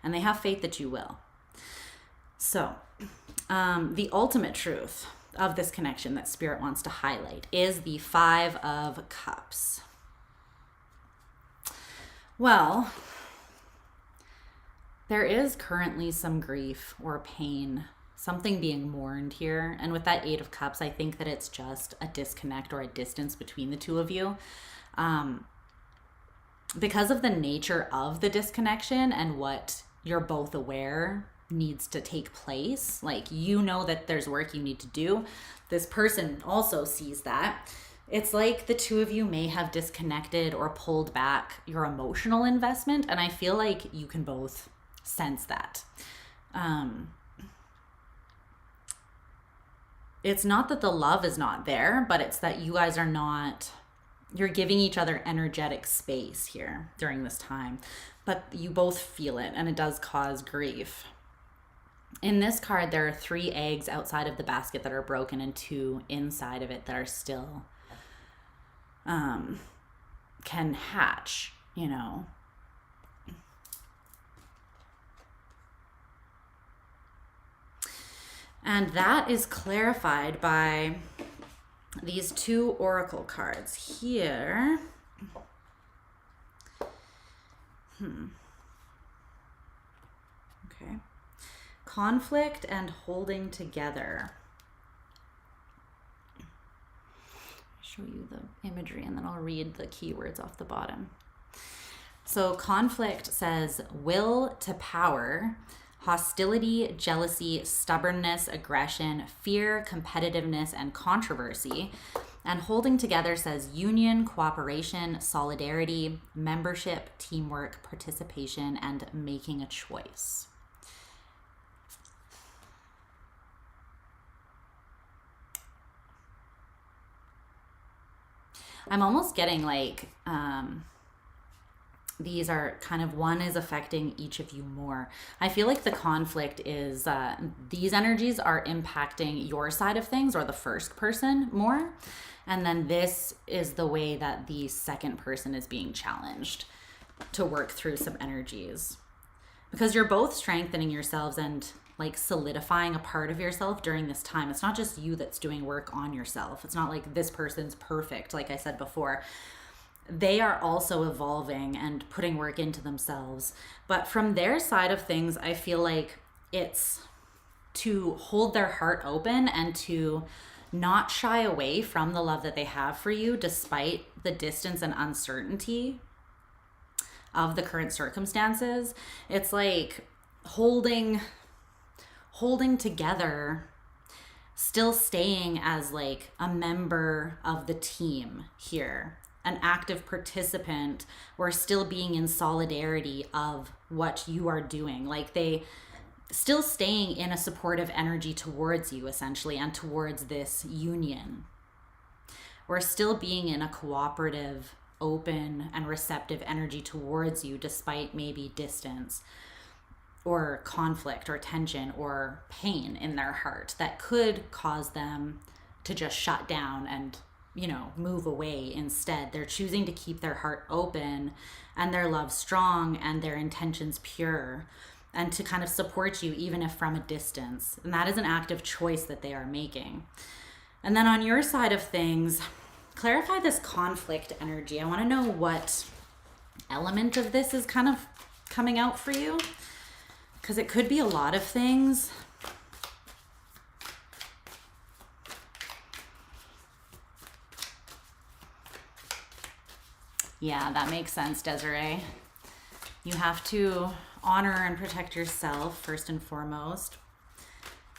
And they have faith that you will. So, the ultimate truth of this connection that Spirit wants to highlight is the Five of Cups. Well, there is currently some grief or pain, something being mourned here. And with that Eight of Cups, I think that it's just a disconnect or a distance between the two of you. Because of the nature of the disconnection and what you're both aware needs to take place. Like, you know that there's work you need to do. This person also sees that. It's like the two of you may have disconnected or pulled back your emotional investment. And I feel like you can both sense that. It's not that the love is not there, but it's that you guys are not, you're giving each other energetic space here during this time, but you both feel it, and it does cause grief. In this card, there are 3 eggs outside of the basket that are broken and 2 inside of it that are still, can hatch, you know. And that is clarified by these 2 oracle cards here. Okay. Conflict and holding together. I'll show you the imagery and then I'll read the keywords off the bottom. So conflict says will to power, hostility, jealousy, stubbornness, aggression, fear, competitiveness, and controversy. And holding together says union, cooperation, solidarity, membership, teamwork, participation, and making a choice. I'm almost getting like, these are kind of, one is affecting each of you more. I feel like the conflict is, these energies are impacting your side of things or the first person more. And then this is the way that the second person is being challenged to work through some energies. Because you're both strengthening yourselves and like solidifying a part of yourself during this time. It's not just you that's doing work on yourself. It's not like this person's perfect, like I said before. They are also evolving and putting work into themselves. But from their side of things, I feel like it's to hold their heart open and to not shy away from the love that they have for you despite the distance and uncertainty of the current circumstances. It's like holding together, still staying as like a member of the team here, an active participant, or still being in solidarity of what you are doing. Like they still staying in a supportive energy towards you, essentially, and towards this union. Or still being in a cooperative, open, and receptive energy towards you, despite maybe distance or conflict or tension or pain in their heart that could cause them to just shut down and, you know, move away instead. They're choosing to keep their heart open and their love strong and their intentions pure, and to kind of support you even if from a distance. And that is an active choice that they are making. And then on your side of things, clarify this conflict energy. I want to know what element of this is kind of coming out for you, because it could be a lot of things. Yeah, that makes sense, Desiree. You have to honor and protect yourself first and foremost.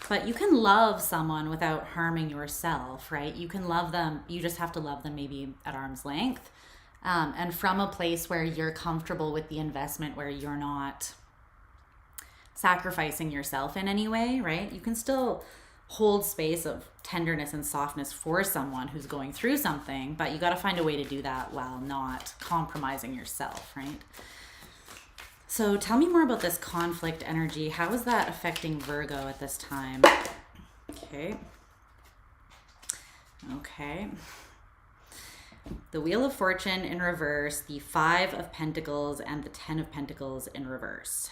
But you can love someone without harming yourself, right? You can love them. You just have to love them maybe at arm's length. And from a place where you're comfortable with the investment, where you're not sacrificing yourself in any way, right? You can still hold space of tenderness and softness for someone who's going through something, but you got to find a way to do that while not compromising yourself, right? So tell me more about this conflict energy. How is that affecting Virgo at this time? Okay. The Wheel of Fortune in reverse, the 5 of Pentacles, and the 10 of Pentacles in reverse.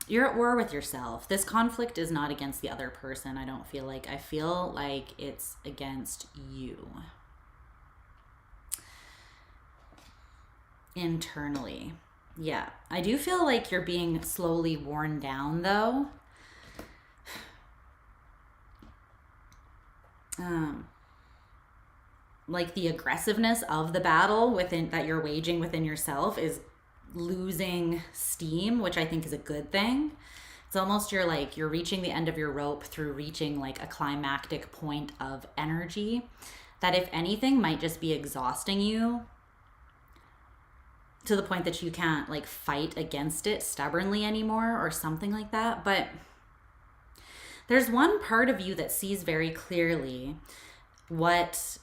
You're at war with yourself. This conflict is not against the other person, I don't feel like. I feel like it's against you. Internally. Yeah. I do feel like you're being slowly worn down, though. Like the aggressiveness of the battle within that you're waging within yourself is losing steam, which I think is a good thing. It's almost you're reaching the end of your rope through reaching like a climactic point of energy that, if anything, might just be exhausting you to the point that you can't like fight against it stubbornly anymore or something like that. But there's one part of you that sees very clearly what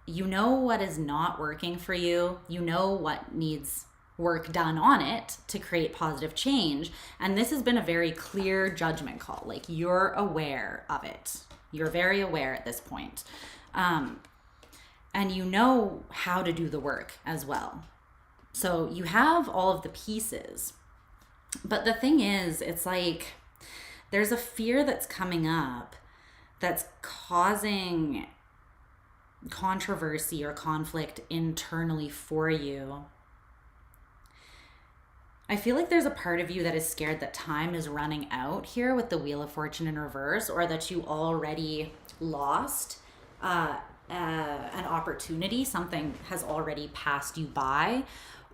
is not working for you. You know what needs work done on it to create positive change. And this has been a very clear judgment call. Like, you're aware of it. You're very aware at this point. And you know how to do the work as well. So you have all of the pieces. But the thing is, it's like there's a fear that's coming up that's causing controversy or conflict internally for you. I feel like there's a part of you that is scared that time is running out here with the Wheel of Fortune in reverse, or that you already lost an opportunity. Something has already passed you by.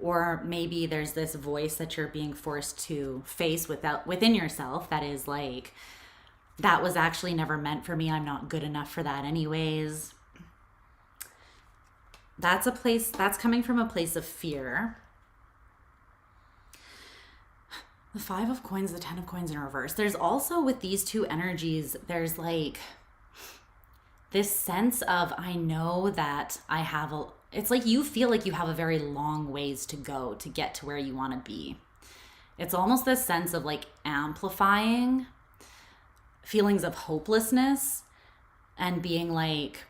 Or maybe there's this voice that you're being forced to face within yourself that is like, that was actually never meant for me. I'm not good enough for that anyways. That's coming from a place of fear. The 5 of Coins, the 10 of Coins in reverse. There's also, with these two energies, there's like this sense of, I know that it's like you feel like you have a very long ways to go to get to where you want to be. It's almost this sense of like amplifying feelings of hopelessness and being like,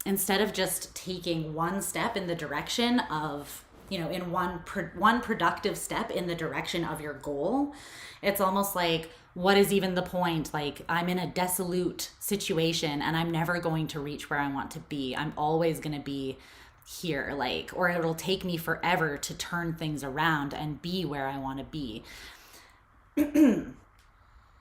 instead of just taking one step in the direction of, in one productive step in the direction of your goal, it's almost like, what is even the point? Like, I'm in a desolate situation and I'm never going to reach where I want to be. I'm always going to be here, like, or it'll take me forever to turn things around and be where I want to be.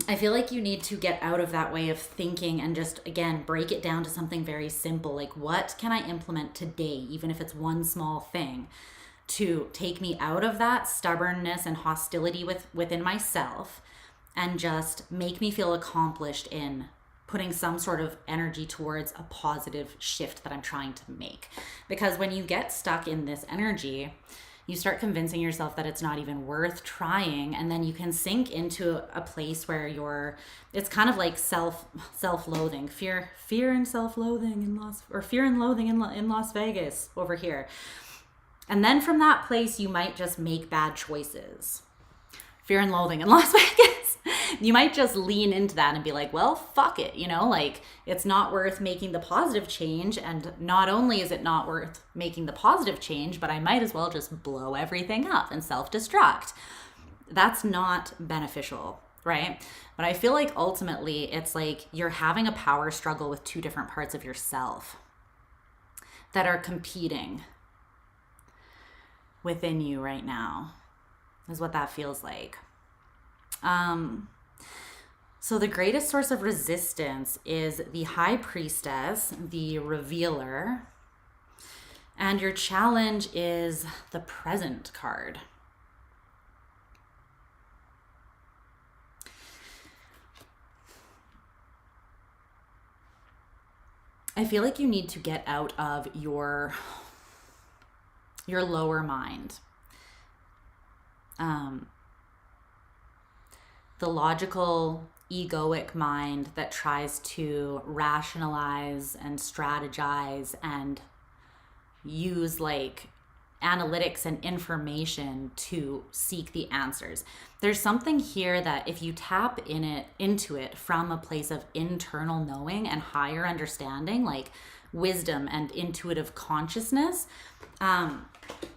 I feel like you need to get out of that way of thinking and just, again, break it down to something very simple. Like, what can I implement today, even if it's one small thing, to take me out of that stubbornness and hostility within myself and just make me feel accomplished in putting some sort of energy towards a positive shift that I'm trying to make. Because when you get stuck in this energy, you start convincing yourself that it's not even worth trying, and then you can sink into a place where it's kind of like self-loathing, fear and self-loathing fear and loathing in Las Vegas over here. And then from that place, you might just make bad choices. Fear and loathing in Las Vegas. You might just lean into that and be like, well, fuck it. Like, it's not worth making the positive change. And not only is it not worth making the positive change, but I might as well just blow everything up and self-destruct. That's not beneficial, right? But I feel like ultimately it's like you're having a power struggle with two different parts of yourself that are competing within you right now, is what that feels like. So the greatest source of resistance is the High Priestess, the Revealer, and your challenge is the Present card. I feel like you need to get out of your lower mind. The logical, egoic mind that tries to rationalize and strategize and use like analytics and information to seek the answers. There's something here that if you tap into it from a place of internal knowing and higher understanding, like wisdom and intuitive consciousness,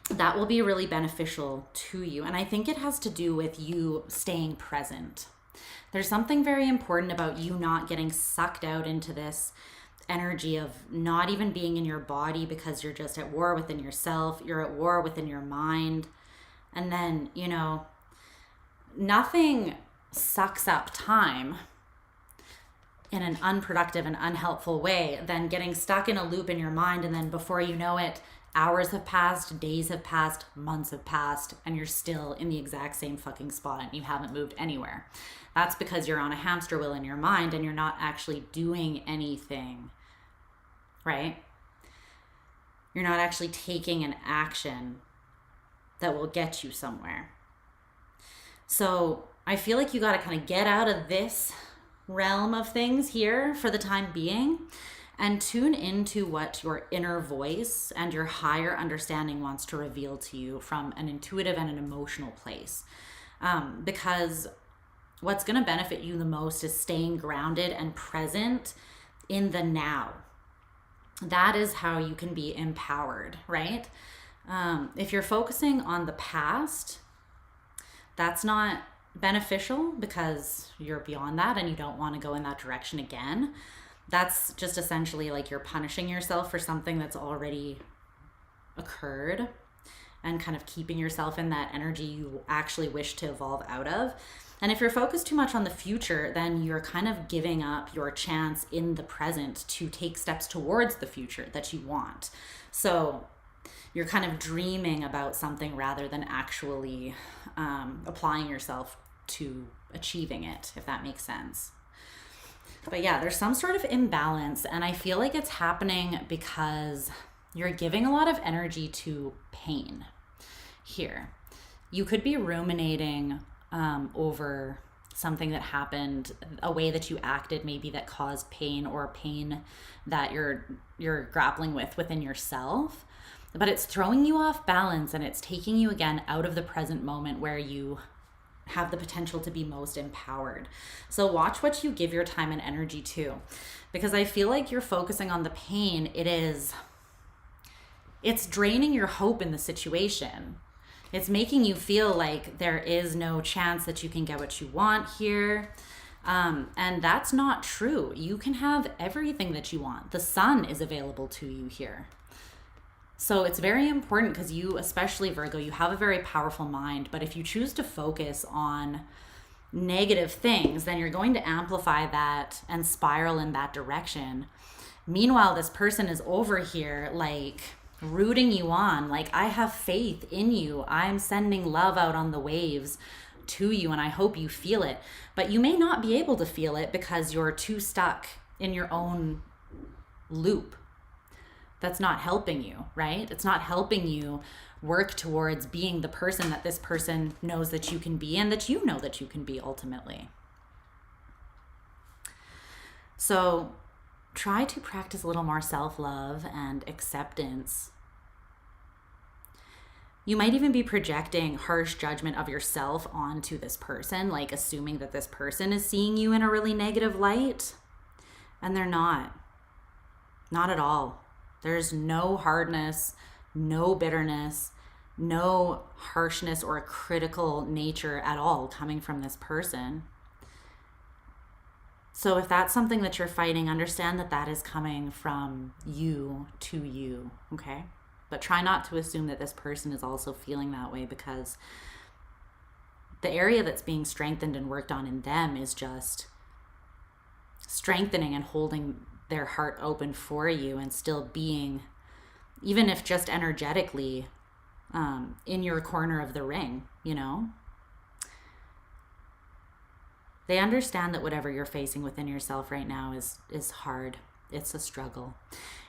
that will be really beneficial to you. And I think it has to do with you staying present. There's something very important about you not getting sucked out into this energy of not even being in your body because you're just at war within yourself. You're at war within your mind. And then, nothing sucks up time in an unproductive and unhelpful way than getting stuck in a loop in your mind. And then before you know it, hours have passed, days have passed, months have passed, and you're still in the exact same fucking spot and you haven't moved anywhere. That's because you're on a hamster wheel in your mind and you're not actually doing anything, right? You're not actually taking an action that will get you somewhere. So I feel like you got to kind of get out of this realm of things here for the time being and tune into what your inner voice and your higher understanding wants to reveal to you from an intuitive and an emotional place. Because what's going to benefit you the most is staying grounded and present in the now. That is how you can be empowered, right? If you're focusing on the past, that's not beneficial because you're beyond that and you don't want to go in that direction again. That's just essentially like you're punishing yourself for something that's already occurred and kind of keeping yourself in that energy you actually wish to evolve out of. And if you're focused too much on the future, then you're kind of giving up your chance in the present to take steps towards the future that you want. So you're kind of dreaming about something rather than actually applying yourself to achieving it, if that makes sense. But yeah, there's some sort of imbalance, and I feel like it's happening because you're giving a lot of energy to pain here. You could be ruminating over something that happened, a way that you acted maybe that caused pain, or pain that you're grappling with within yourself. But it's throwing you off balance and it's taking you again out of the present moment where you have the potential to be most empowered. So watch what you give your time and energy to, because I feel like you're focusing on the pain. It's draining your hope in the situation. It's making you feel like there is no chance that you can get what you want here. And that's not true. You can have everything that you want. The sun is available to you here. So it's very important because you, especially Virgo, you have a very powerful mind. But if you choose to focus on negative things, then you're going to amplify that and spiral in that direction. Meanwhile, this person is over here like rooting you on, like, I have faith in you. I'm sending love out on the waves to you, and I hope you feel it. But you may not be able to feel it because you're too stuck in your own loop. That's not helping you, right? It's not helping you work towards being the person that this person knows that you can be and that you know that you can be ultimately. So try to practice a little more self-love and acceptance. You might even be projecting harsh judgment of yourself onto this person, like assuming that this person is seeing you in a really negative light, and they're not. Not at all. There's no hardness, no bitterness, no harshness or a critical nature at all coming from this person. So if that's something that you're fighting, understand that that is coming from you to you, okay? But try not to assume that this person is also feeling that way, because the area that's being strengthened and worked on in them is just strengthening and holding their heart open for you and still being, even if just energetically, in your corner of the ring, you know? They understand that whatever you're facing within yourself right now is hard. It's a struggle.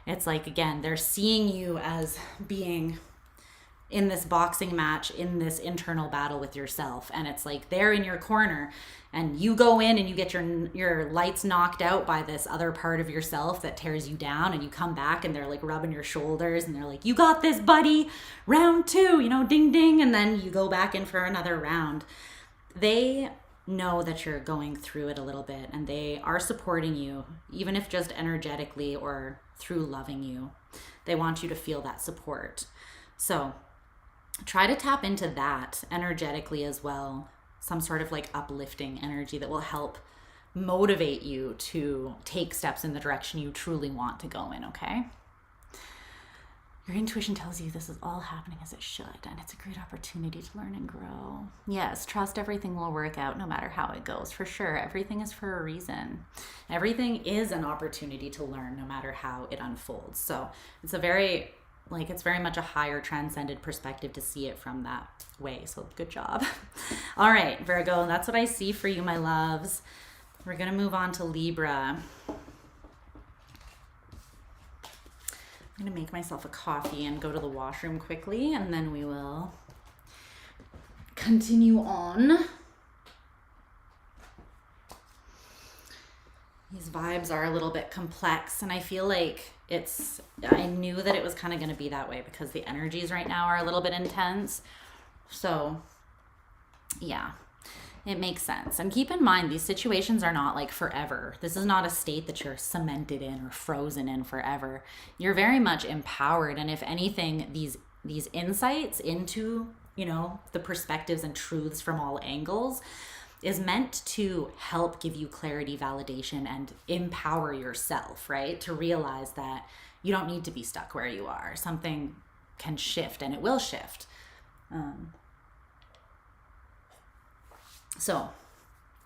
It's like, again, they're seeing you as being in this boxing match, in this internal battle with yourself. And it's like they're in your corner and you go in and you get your lights knocked out by this other part of yourself that tears you down, and you come back and they're like rubbing your shoulders and they're like, you got this, buddy, round 2, you know, ding, ding. And then you go back in for another round. They know that you're going through it a little bit, and they are supporting you, even if just energetically or through loving you. They want you to feel that support. So try to tap into that energetically as well, some sort of like uplifting energy that will help motivate you to take steps in the direction you truly want to go in, okay? Your intuition tells you this is all happening as it should, and it's a great opportunity to learn and grow. Yes, trust everything will work out no matter how it goes, for sure. Everything is for a reason. Everything is an opportunity to learn no matter how it unfolds. So it's very much a higher transcended perspective to see it from that way. So good job. All right, Virgo, that's what I see for you, my loves. We're going to move on to Libra. I'm going to make myself a coffee and go to the washroom quickly, and then we will continue on. These vibes are a little bit complex, and I feel like I knew that it was kind of going to be that way because the energies right now are a little bit intense. So yeah, it makes sense. And keep in mind, these situations are not like forever. This is not a state that you're cemented in or frozen in forever. You're very much empowered. And if anything, these insights into, you know, the perspectives and truths from all angles is meant to help give you clarity, validation, and empower yourself, right? To realize that you don't need to be stuck where you are. Something can shift, and it will shift. So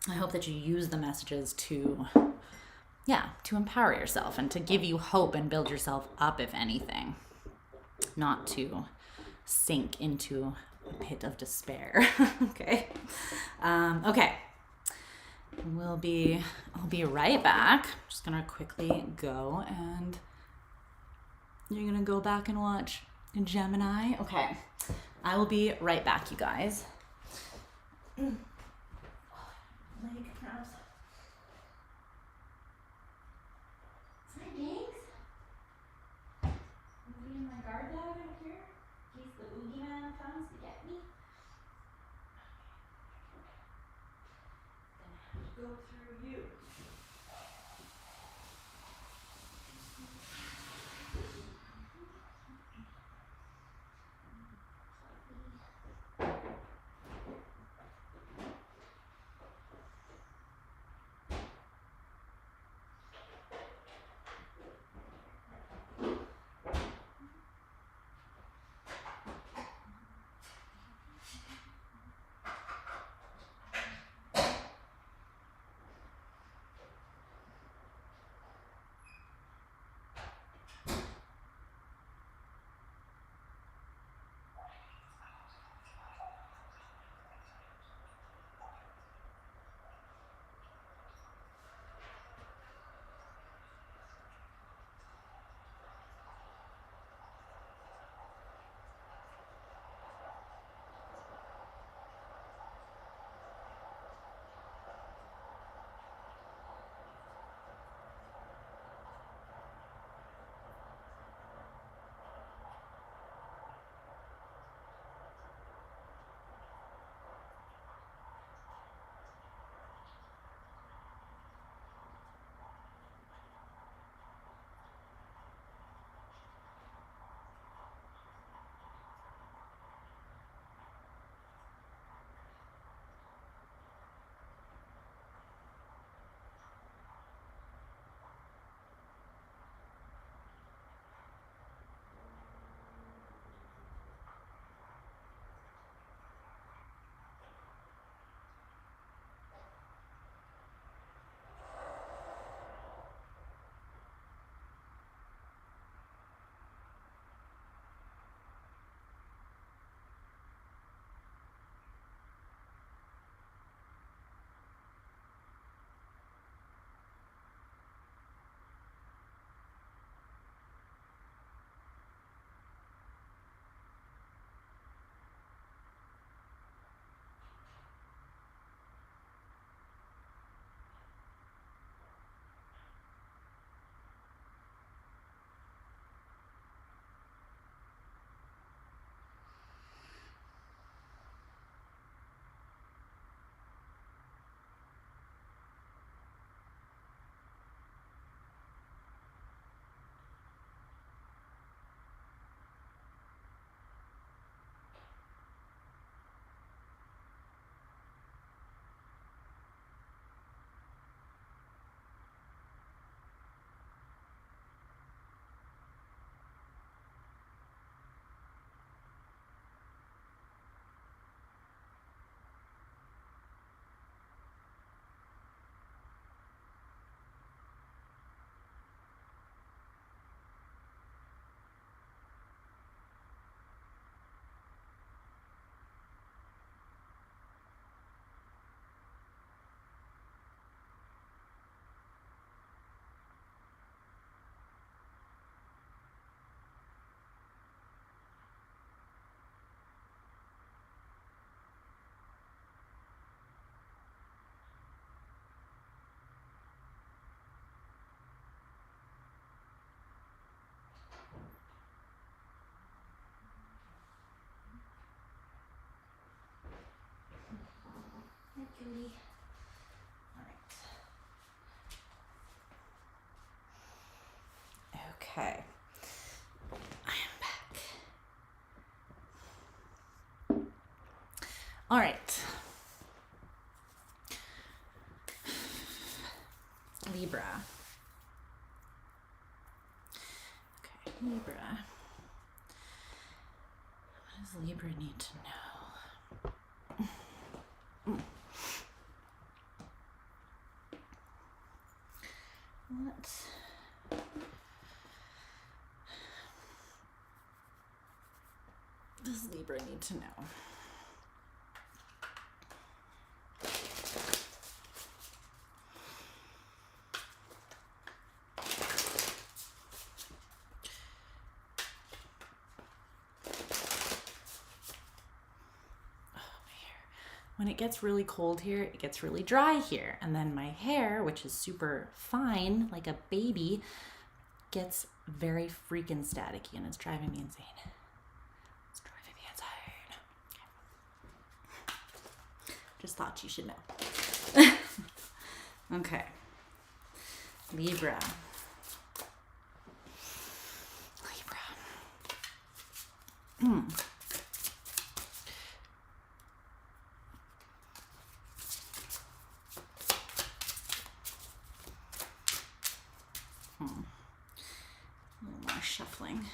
I hope that you use the messages to empower yourself and to give you hope and build yourself up, if anything, not to sink into a pit of despair. Okay. Okay. I'll be right back. I'm just gonna quickly go, and you're gonna go back and watch Gemini. Okay. I will be right back, you guys. Leg cramps. Hi, Jinx. Moving my guard dog out here in case the boogeyman comes to get me. Gonna have to go through you. cutie. All right. Okay. I am back. All right. Libra. Okay, Libra. What does Libra need to know? What does Libra need to know? When it gets really cold here, it gets really dry here. And then my hair, which is super fine, like a baby, gets very freaking staticky and it's driving me insane. It's driving me insane. Just thought you should know. Okay. Libra. Libra. A little more shuffling.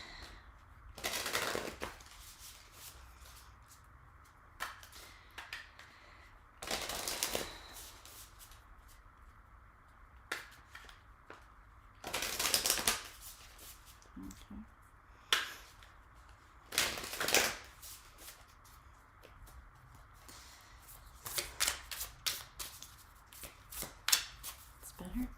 It's better.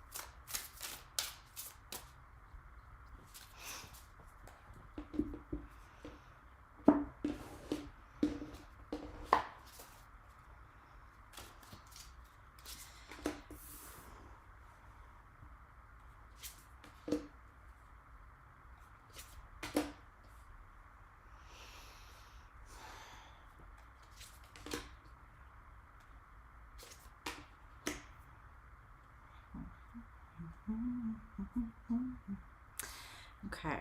Okay.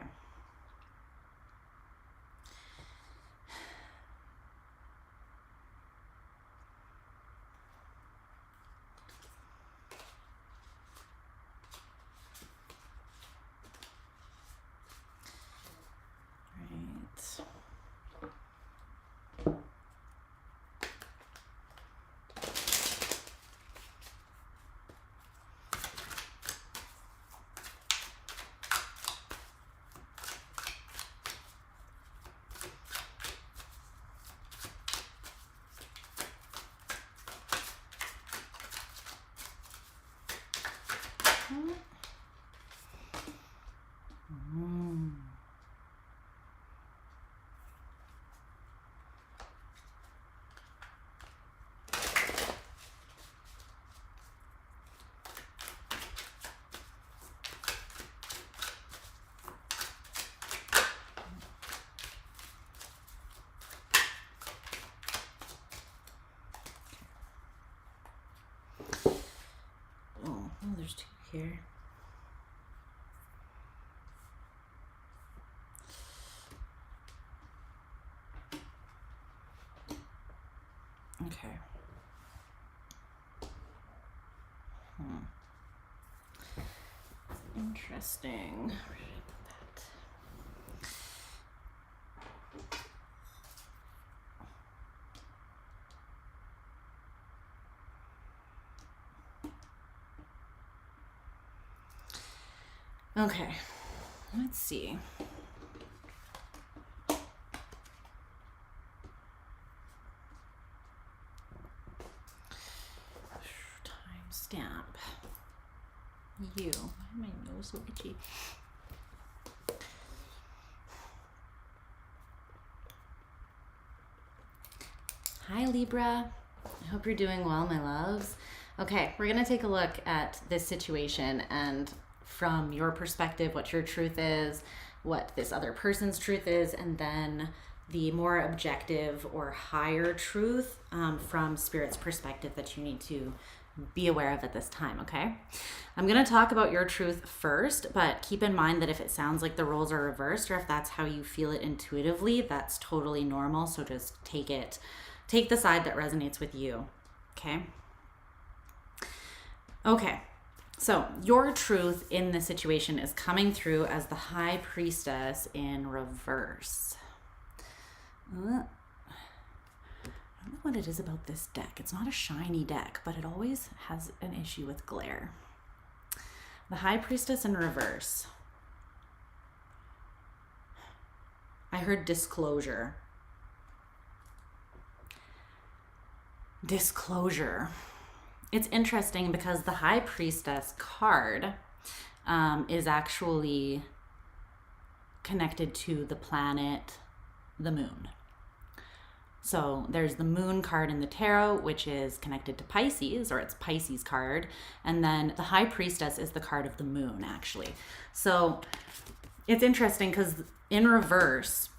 Oh, there's two here. Okay. Interesting. Where did I put that? Okay, let's see. Timestamp. You. Why am I nose so itchy? Hi Libra. I hope you're doing well, my loves. Okay, we're gonna take a look at this situation and from your perspective, what your truth is, what this other person's truth is, and then the more objective or higher truth from Spirit's perspective that you need to be aware of at this time, okay? I'm going to talk about your truth first, but keep in mind that if it sounds like the roles are reversed, or if that's how you feel it intuitively, that's totally normal. So just take the side that resonates with you, okay? Okay, so your truth in this situation is coming through as the High Priestess in reverse. I don't know what it is about this deck. It's not a shiny deck, but it always has an issue with glare. The High Priestess in reverse. I heard disclosure. Disclosure. It's interesting because the High Priestess card is actually connected to the planet, the moon. So there's the moon card in the tarot, which is connected to Pisces, or it's Pisces card. And then the High Priestess is the card of the moon, actually. So it's interesting because in reverse,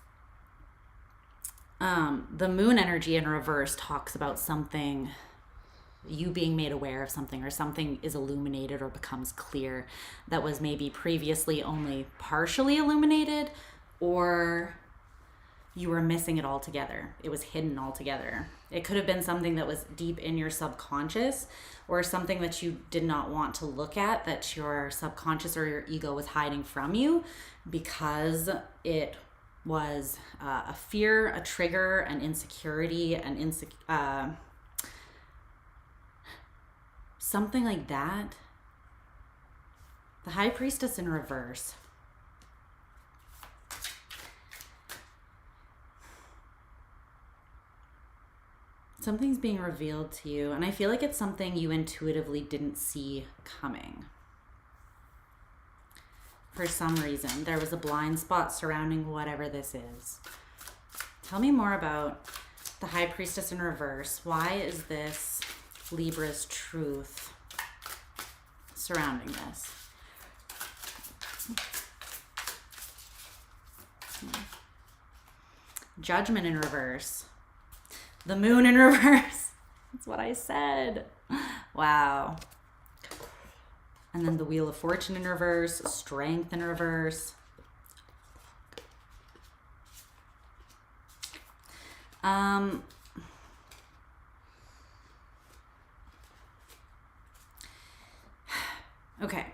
the moon energy in reverse talks about something, you being made aware of something, or something is illuminated or becomes clear that was maybe previously only partially illuminated, or you were missing it altogether. It was hidden altogether. It could have been something that was deep in your subconscious, or something that you did not want to look at, that your subconscious or your ego was hiding from you because it was a fear, a trigger, an insecurity, something like that. The High Priestess in reverse. Something's being revealed to you, and I feel like it's something you intuitively didn't see coming. For some reason, there was a blind spot surrounding whatever this is. Tell me more about the High Priestess in reverse. Why is this Libra's truth surrounding this? Judgment in reverse. The moon in reverse. That's what I said. Wow. And then the Wheel of Fortune in reverse. Strength in reverse. Okay.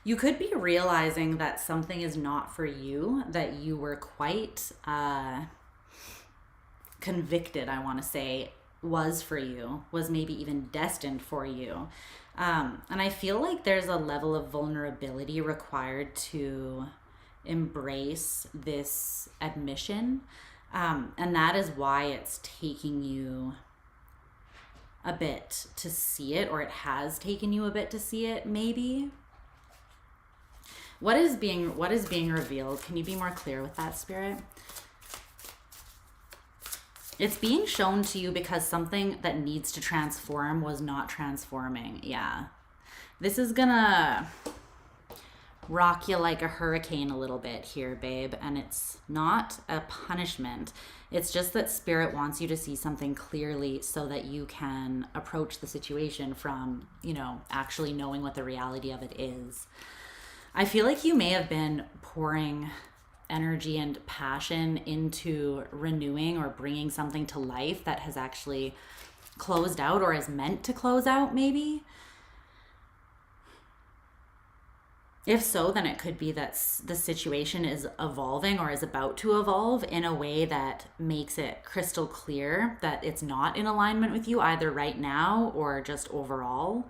You could be realizing that something is not for you, that you were quite convicted, I want to say, was for you, was maybe even destined for you. And I feel like there's a level of vulnerability required to embrace this admission. And that is why it's taking you a bit to see it, or it has taken you a bit to see it, maybe. What is being revealed? Can you be more clear with that, Spirit? It's being shown to you because something that needs to transform was not transforming. Yeah. This is gonna rock you like a hurricane a little bit here, babe. And it's not a punishment. It's just that Spirit wants you to see something clearly so that you can approach the situation from, actually knowing what the reality of it is. I feel like you may have been pouring energy and passion into renewing or bringing something to life that has actually closed out, or is meant to close out, maybe. If so, then it could be that the situation is evolving or is about to evolve in a way that makes it crystal clear that it's not in alignment with you, either right now or just overall.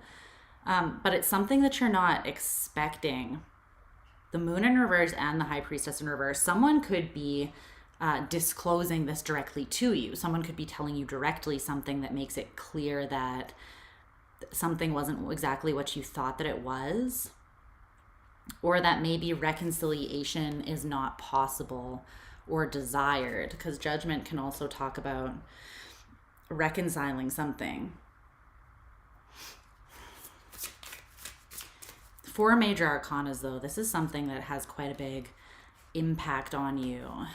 But it's something that you're not expecting. The moon in reverse and the High Priestess in reverse, someone could be disclosing this directly to you. Someone could be telling you directly something that makes it clear that something wasn't exactly what you thought that it was, or that maybe reconciliation is not possible or desired, because Judgment can also talk about reconciling something. 4 major arcanas, though. This is something that has quite a big impact on you.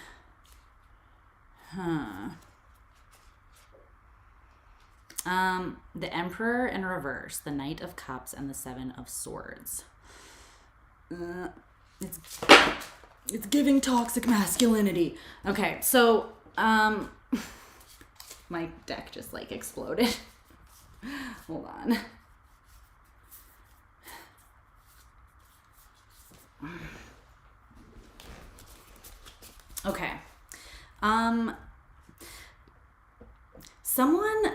The Emperor in reverse, the Knight of Cups, and the Seven of Swords. It's giving toxic masculinity. Okay, so my deck just like exploded. Hold on. Okay. Someone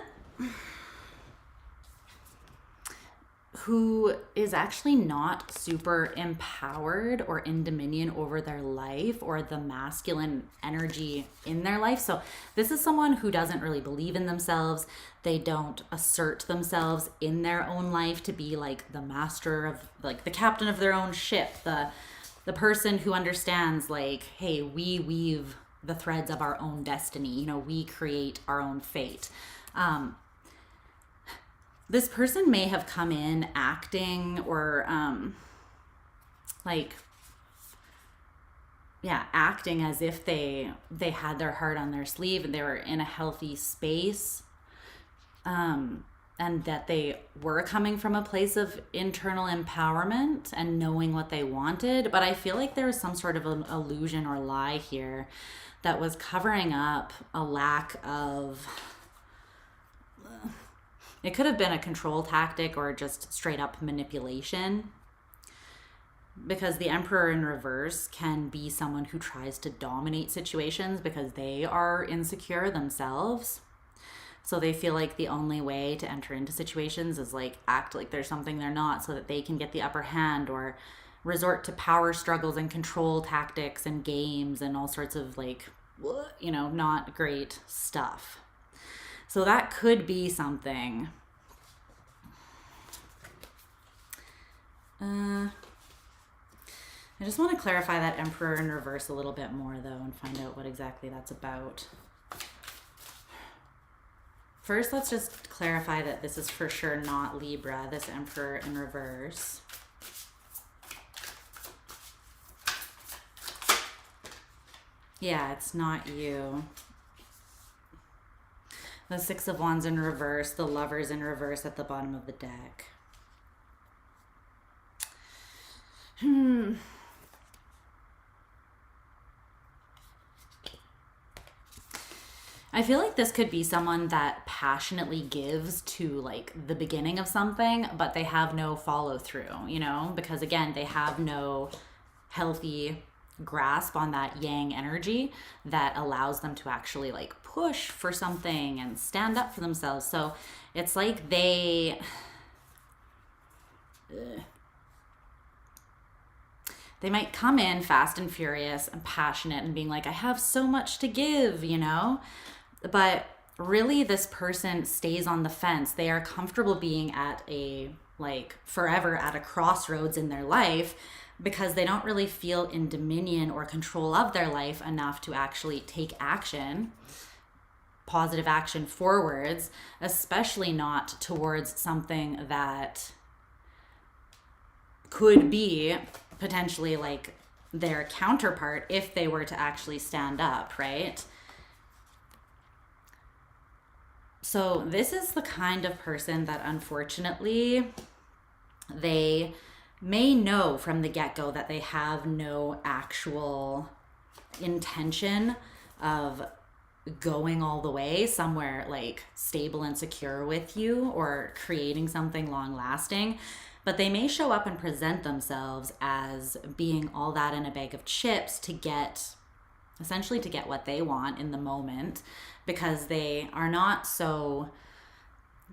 who is actually not super empowered or in dominion over their life or the masculine energy in their life. So this is someone who doesn't really believe in themselves. They don't assert themselves in their own life to be like the master of, like the captain of their own ship, the person who understands like, hey, we weave the threads of our own destiny. You know, we create our own fate. This person may have come in acting or acting as if they had their heart on their sleeve and they were in a healthy space, and that they were coming from a place of internal empowerment and knowing what they wanted. But I feel like there was some sort of an illusion or lie here that was covering up a lack of... It could have been a control tactic or just straight up manipulation, because the Emperor in reverse can be someone who tries to dominate situations because they are insecure themselves. So they feel like the only way to enter into situations is like act like there's something they're not so that they can get the upper hand, or resort to power struggles and control tactics and games and all sorts of like, you know, not great stuff. So that could be something. I just want to clarify that Emperor in reverse a little bit more, though, and find out what exactly that's about. First, let's just clarify that this is for sure not Libra, this Emperor in reverse. Yeah, it's not you. The Six of Wands in reverse, the Lovers in reverse at the bottom of the deck. I feel like this could be someone that passionately gives to like the beginning of something, but they have no follow through, you know, because again, they have no healthy grasp on that yang energy that allows them to actually like push for something and stand up for themselves. they might come in fast and furious and passionate and being like, I have so much to give, you know, but really this person stays on the fence. They are comfortable being at a like forever at a crossroads in their life, because they don't really feel in dominion or control of their life enough to actually take action, positive action forwards, especially not towards something that could be potentially like their counterpart if they were to actually stand up, right? So this is the kind of person that unfortunately they may know from the get-go that they have no actual intention of going all the way somewhere like stable and secure with you or creating something long-lasting, but they may show up and present themselves as being all that in a bag of chips to get what they want in the moment, because they are not so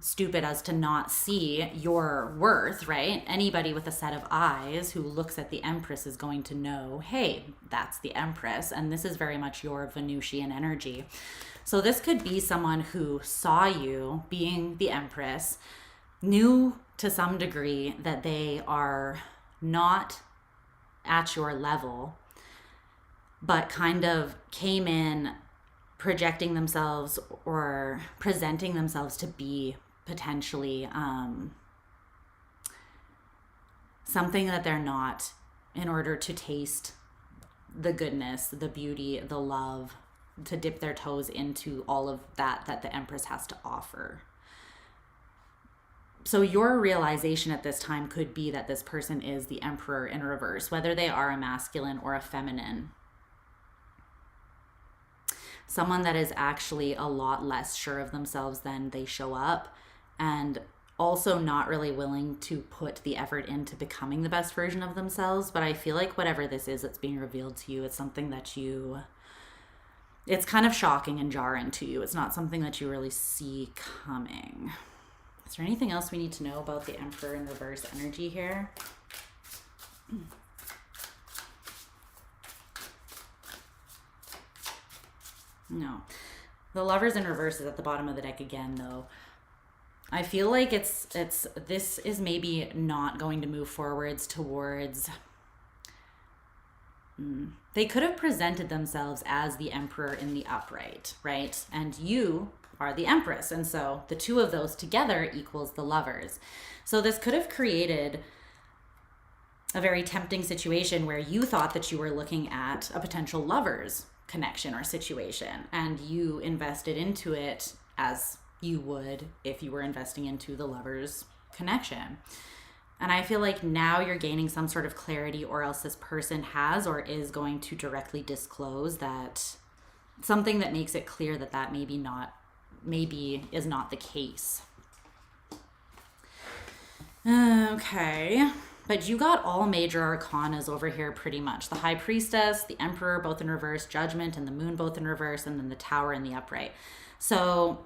stupid as to not see your worth, right? Anybody with a set of eyes who looks at the Empress is going to know, hey, that's the Empress, and this is very much your Venusian energy. So this could be someone who saw you being the Empress, knew to some degree that they are not at your level, but kind of came in projecting themselves or presenting themselves to be potentially something that they're not, in order to taste the goodness, the beauty, the love to dip their toes into all of that the Empress has to offer. So your realization at this time could be that this person is the Emperor in reverse, whether they are a masculine or a feminine. Someone that is actually a lot less sure of themselves than they show up, and also not really willing to put the effort into becoming the best version of themselves. But I feel like whatever this is that's being revealed to you, it's something that it's kind of shocking and jarring to you. It's not something that you really see coming. Is there anything else we need to know about the Emperor in reverse energy here? No. The Lovers in reverse is at the bottom of the deck again, though. I feel like this is maybe not going to move forwards towards... They could have presented themselves as the Emperor in the upright, right? And you are the Empress. And so the two of those together equals the Lovers. So this could have created a very tempting situation where you thought that you were looking at a potential lovers connection or situation, and you invested into it as you would if you were investing into the lovers connection. And I feel like now you're gaining some sort of clarity, or else this person has or is going to directly disclose that something that makes it clear that that maybe is not the case. Okay. But you got all major arcanas over here pretty much. The High Priestess, the Emperor both in reverse, Judgment and the Moon both in reverse, and then the Tower in the upright. So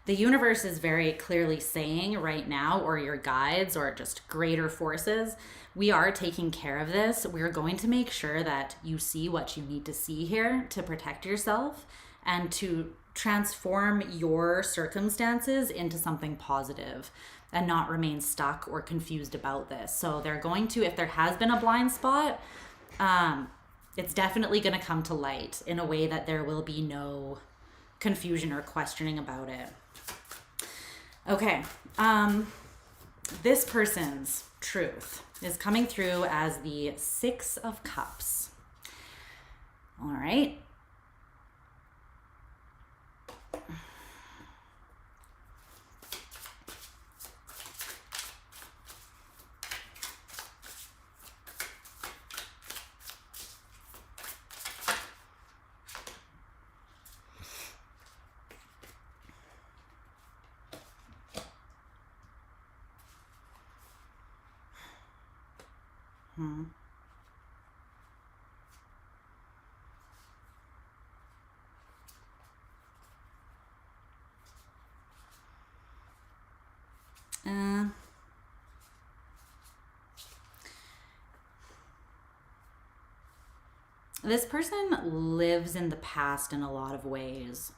the universe is very clearly saying right now, or your guides or just greater forces, we are taking care of this. We're going to make sure that you see what you need to see here to protect yourself and to transform your circumstances into something positive and not remain stuck or confused about this. So they're going to, if there has been a blind spot, it's definitely going to come to light in a way that there will be no confusion or questioning about it. Okay, this person's truth is coming through as the Six of Cups. All right. This person lives in the past in a lot of ways.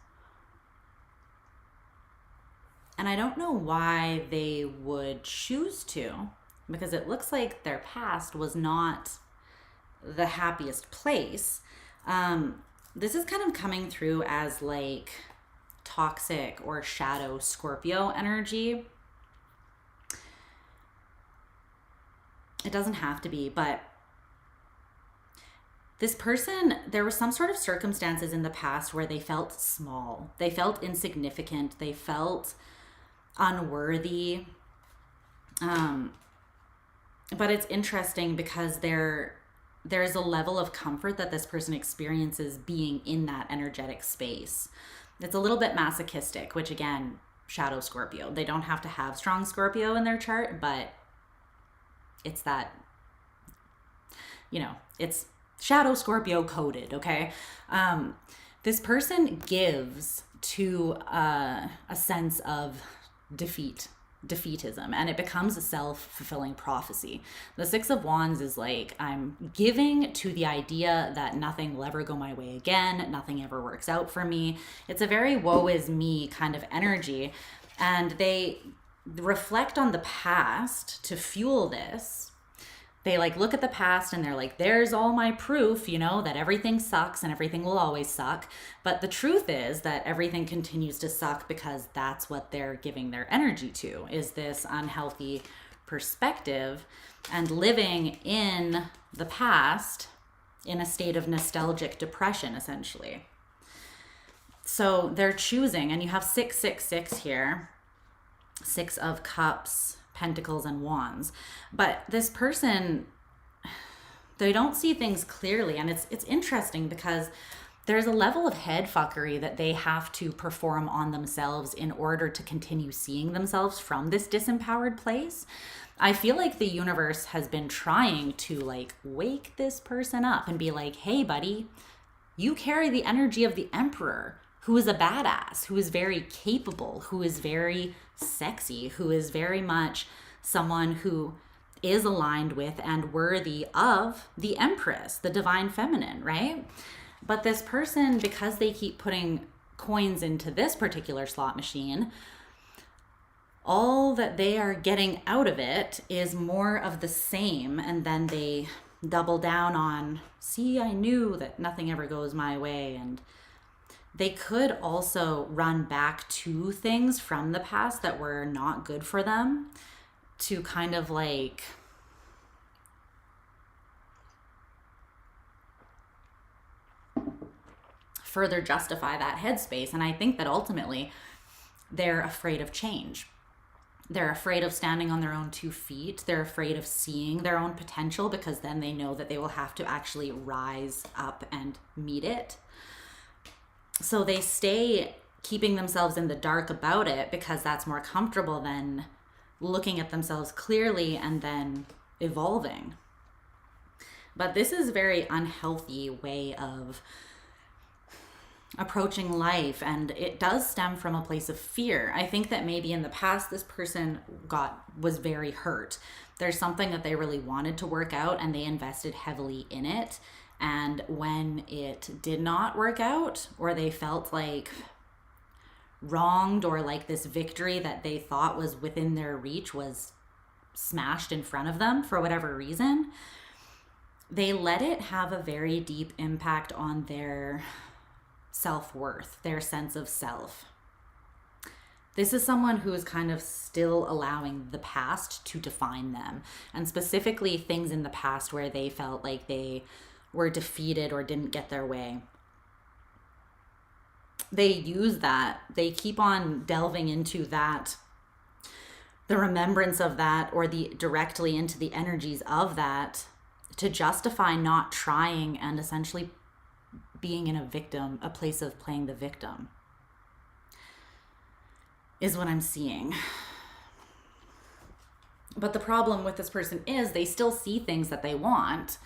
And I don't know why they would choose to, because it looks like their past was not the happiest place. This is kind of coming through as like toxic or shadow Scorpio energy. It doesn't have to be, but this person, there were some sort of circumstances in the past where they felt small. They felt insignificant. They felt unworthy. But it's interesting because there's a level of comfort that this person experiences being in that energetic space. It's a little bit masochistic, which again, shadow Scorpio. They don't have to have strong Scorpio in their chart, but it's that, it's shadow Scorpio coded, okay? This person gives to a sense of defeatism, and it becomes a self-fulfilling prophecy. The Six of Wands is like, I'm giving to the idea that nothing will ever go my way again, nothing ever works out for me. It's a very woe is me kind of energy, and they reflect on the past to fuel this. They like look at the past and they're like, there's all my proof, that everything sucks and everything will always suck. But the truth is that everything continues to suck because that's what they're giving their energy to, is this unhealthy perspective and living in the past in a state of nostalgic depression, essentially. So they're choosing, and you have 666 here, 6 of Cups, Pentacles, and Wands. But this person, they don't see things clearly. And it's interesting because there's a level of head fuckery that they have to perform on themselves in order to continue seeing themselves from this disempowered place. I feel like the universe has been trying to like wake this person up and be like, hey buddy, you carry the energy of the Emperor, who is a badass, who is very capable, who is very sexy, who is very much someone who is aligned with and worthy of the Empress, the divine feminine, right? But this person, because they keep putting coins into this particular slot machine, all that they are getting out of it is more of the same. And then they double down on, see, I knew that nothing ever goes my way. And they could also run back to things from the past that were not good for them to kind of like further justify that headspace. And I think that ultimately they're afraid of change. They're afraid of standing on their own 2 feet. They're afraid of seeing their own potential, because then they know that they will have to actually rise up and meet it. So they stay keeping themselves in the dark about it because that's more comfortable than looking at themselves clearly and then evolving. But this is a very unhealthy way of approaching life, and it does stem from a place of fear. I think that maybe in the past this person was very hurt. There's something that they really wanted to work out and they invested heavily in it, and when it did not work out, or they felt like wronged, or like this victory that they thought was within their reach was smashed in front of them for whatever reason, they let it have a very deep impact on their self-worth, their sense of self. This is someone who is kind of still allowing the past to define them, and specifically things in the past where they felt like they were defeated or didn't get their way. They use that, they keep on delving into that, the remembrance of that, or directly into the energies of that, to justify not trying and essentially being in a place of playing the victim, is what I'm seeing. But the problem with this person is they still see things that they want,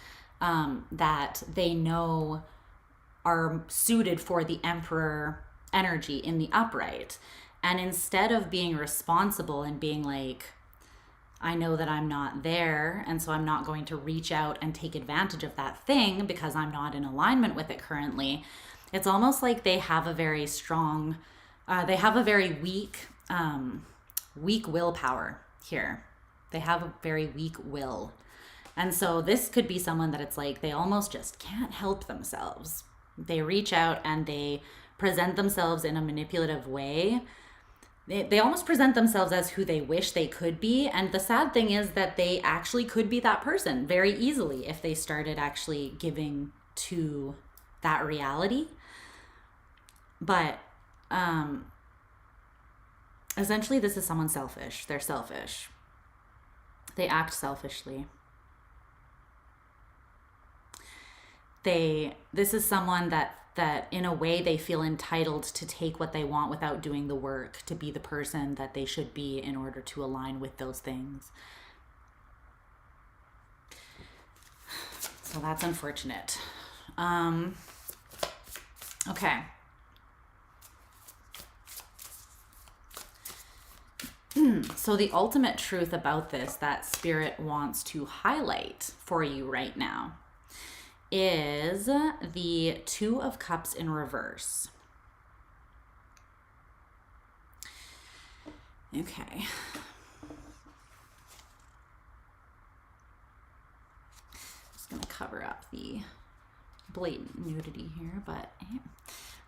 that they know are suited for the Emperor energy in the upright. And instead of being responsible and being like, I know that I'm not there, and so I'm not going to reach out and take advantage of that thing because I'm not in alignment with it currently, it's almost like they have a very strong, they have a very weak willpower here. They have a very weak will. And so this could be someone that it's like they almost just can't help themselves. They reach out and they present themselves in a manipulative way. They almost present themselves as who they wish they could be. And the sad thing is that they actually could be that person very easily if they started actually giving to that reality. But essentially this is someone selfish. They're selfish. They act selfishly. This is someone that in a way they feel entitled to take what they want without doing the work to be the person that they should be in order to align with those things. So that's unfortunate. Okay. So the ultimate truth about this that Spirit wants to highlight for you right now is the 2 of Cups in reverse. Okay. Just gonna cover up the blatant nudity here, but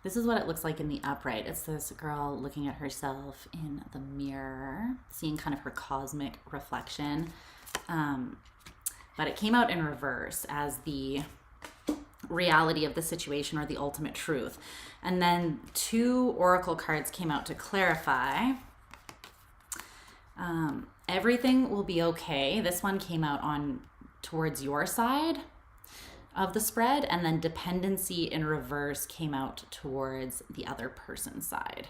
this is what it looks like in the upright. It's this girl looking at herself in the mirror, seeing kind of her cosmic reflection. But it came out in reverse as the reality of the situation or the ultimate truth. And then 2 oracle cards came out to clarify. Everything will be okay. This one came out on towards your side of the spread, and then dependency in reverse came out towards the other person's side.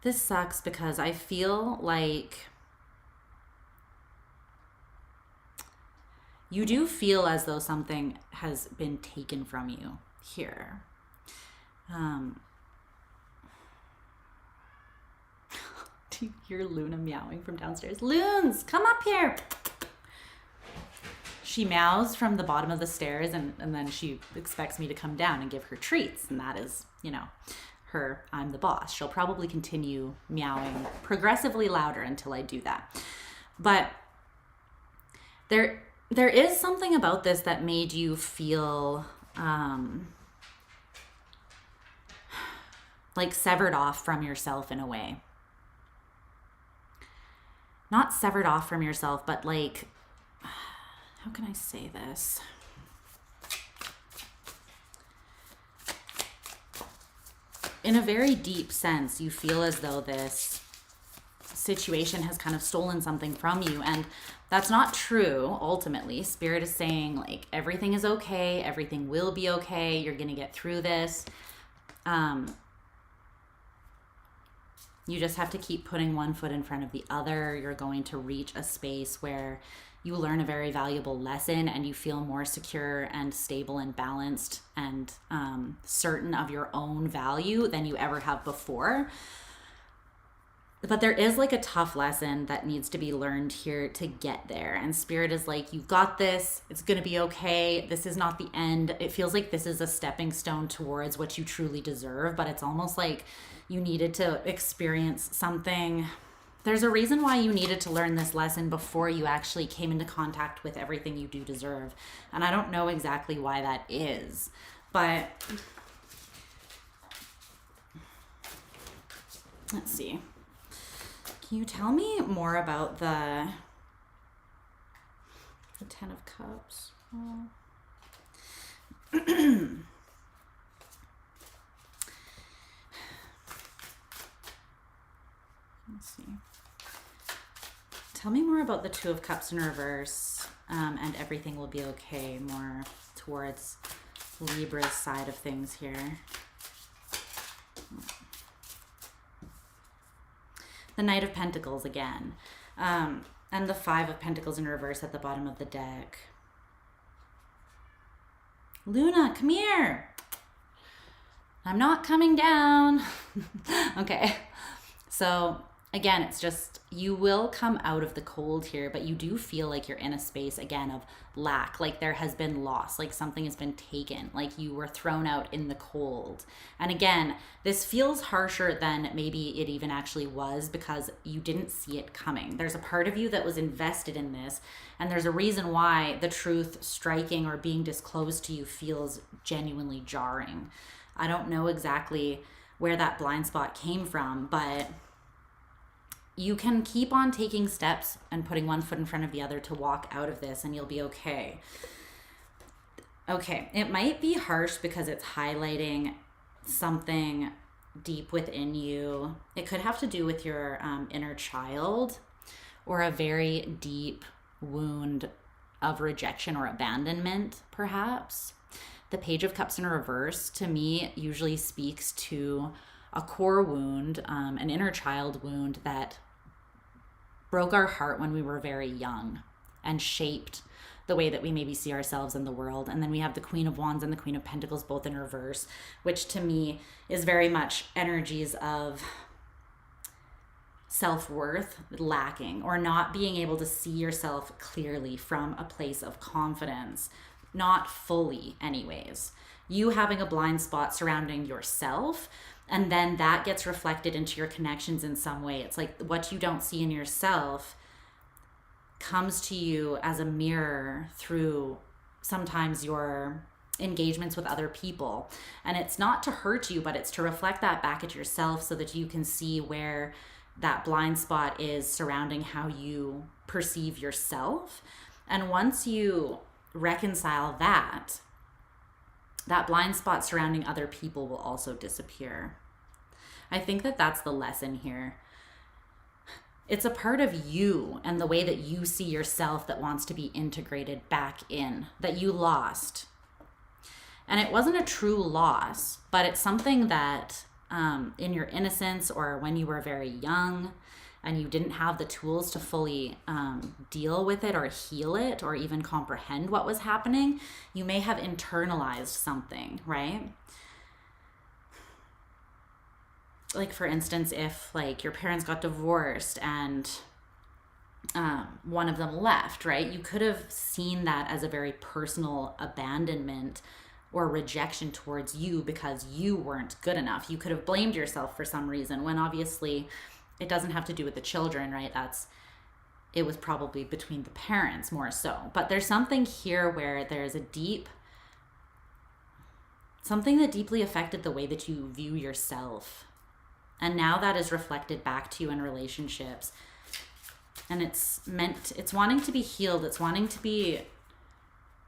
This sucks because I feel like you do feel as though something has been taken from you here. Do you hear Luna meowing from downstairs? Loons, come up here. She meows from the bottom of the stairs, and then she expects me to come down and give her treats. And that is, you know, her, I'm the boss. She'll probably continue meowing progressively louder until I do that. But there is something about this that made you feel like severed off from yourself in a way. Not severed off from yourself, but like, how can I say this? In a very deep sense, you feel as though this situation has kind of stolen something from you, and that's not true. Ultimately, Spirit is saying like everything is okay, everything will be okay, you're gonna get through this. You just have to keep putting one foot in front of the other. You're going to reach a space where you learn a very valuable lesson and you feel more secure and stable and balanced and certain of your own value than you ever have before. But there is like a tough lesson that needs to be learned here to get there. And Spirit is like, you've got this. It's going to be okay. This is not the end. It feels like this is a stepping stone towards what you truly deserve. But it's almost like you needed to experience something. There's a reason why you needed to learn this lesson before you actually came into contact with everything you do deserve. And I don't know exactly why that is. But let's see. Can you tell me more about the Ten of Cups? Oh. Let's see. Tell me more about the Two of Cups in reverse, and everything will be okay, more towards Libra's side of things here. The Knight of Pentacles again, and the Five of Pentacles in reverse at the bottom of the deck. Luna, come here. I'm not coming down. Okay, so again, it's just, you will come out of the cold here, but you do feel like you're in a space again of lack, like there has been loss, like something has been taken, like you were thrown out in the cold. And again, this feels harsher than maybe it even actually was because you didn't see it coming. There's a part of you that was invested in this, and there's a reason why the truth striking or being disclosed to you feels genuinely jarring. I don't know exactly where that blind spot came from, but you can keep on taking steps and putting one foot in front of the other to walk out of this, and you'll be okay. Okay, it might be harsh because it's highlighting something deep within you. It could have to do with your inner child or a very deep wound of rejection or abandonment, perhaps. The Page of Cups in reverse, to me, usually speaks to a core wound, an inner child wound that broke our heart when we were very young and shaped the way that we maybe see ourselves in the world. And then we have the Queen of Wands and the Queen of Pentacles both in reverse, which to me is very much energies of self-worth lacking or not being able to see yourself clearly from a place of confidence, not fully anyways. You having a blind spot surrounding yourself, and then that gets reflected into your connections in some way. It's like what you don't see in yourself comes to you as a mirror through sometimes your engagements with other people. And it's not to hurt you, but it's to reflect that back at yourself so that you can see where that blind spot is surrounding how you perceive yourself. And once you reconcile that, that blind spot surrounding other people will also disappear. I think that that's the lesson here. It's a part of you and the way that you see yourself that wants to be integrated back in, that you lost. And it wasn't a true loss, but it's something that in your innocence or when you were very young and you didn't have the tools to fully deal with it or heal it or even comprehend what was happening, you may have internalized something, right? Like, for instance, if like your parents got divorced and one of them left, right? You could have seen that as a very personal abandonment or rejection towards you because you weren't good enough. You could have blamed yourself for some reason when obviously it doesn't have to do with the children, right? It was probably between the parents more so. But there's something here where there's something that deeply affected the way that you view yourself. And now that is reflected back to you in relationships. And it's wanting to be healed. It's wanting to be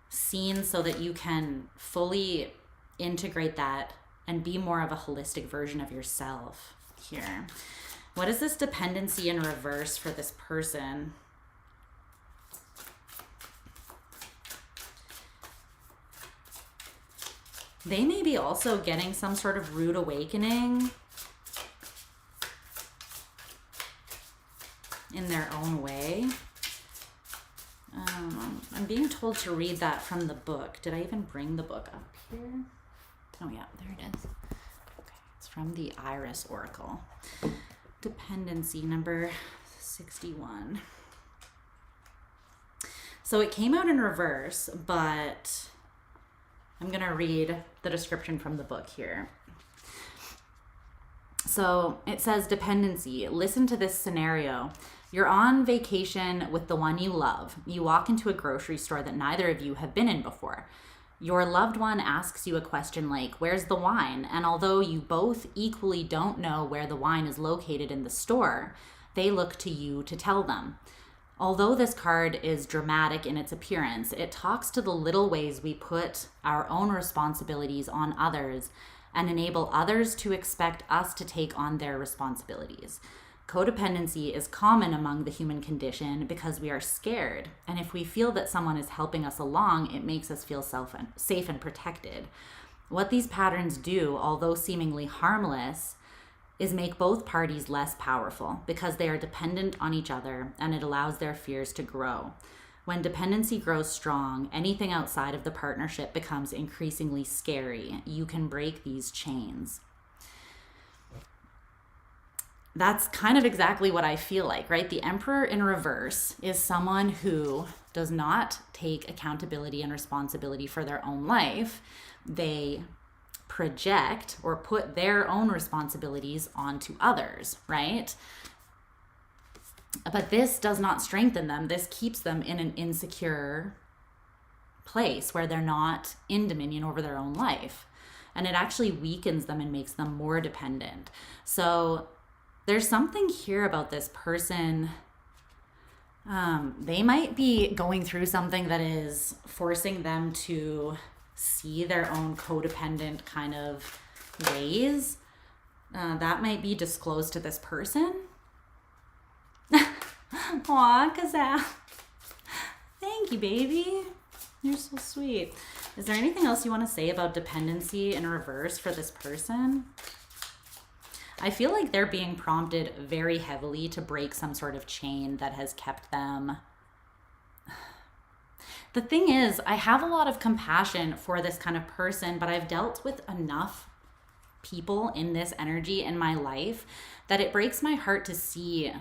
seen so that you can fully integrate that and be more of a holistic version of yourself here. What is this dependency in reverse for this person? They may be also getting some sort of rude awakening in their own way. I'm being told to read that from the book. Did I even bring the book up here? Oh yeah, there it is. Okay, it's from the ARIES Oracle. Dependency number 61. So it came out in reverse, but I'm gonna read the description from the book here. So it says, dependency. Listen to this scenario. You're on vacation with the one you love. You walk into a grocery store that neither of you have been in before. Your loved one asks you a question like, where's the wine? And although you both equally don't know where the wine is located in the store, they look to you to tell them. Although this card is dramatic in its appearance, it talks to the little ways we put our own responsibilities on others and enable others to expect us to take on their responsibilities. Codependency is common among the human condition because we are scared. And if we feel that someone is helping us along, it makes us feel safe and protected. What these patterns do, although seemingly harmless, is make both parties less powerful because they are dependent on each other and it allows their fears to grow. When dependency grows strong, anything outside of the partnership becomes increasingly scary. You can break these chains. That's kind of exactly what I feel like, right? The Emperor in reverse is someone who does not take accountability and responsibility for their own life. They project or put their own responsibilities onto others, right? But this does not strengthen them. This keeps them in an insecure place where they're not in dominion over their own life. And it actually weakens them and makes them more dependent. So there's something here about this person. They might be going through something that is forcing them to see their own codependent kind of ways. That might be disclosed to this person. Aw, Kazaa. Thank you, baby. You're so sweet. Is there anything else you want to say about dependency in reverse for this person? I feel like they're being prompted very heavily to break some sort of chain that has kept them. The thing is, I have a lot of compassion for this kind of person, but I've dealt with enough people in this energy in my life that it breaks my heart to see.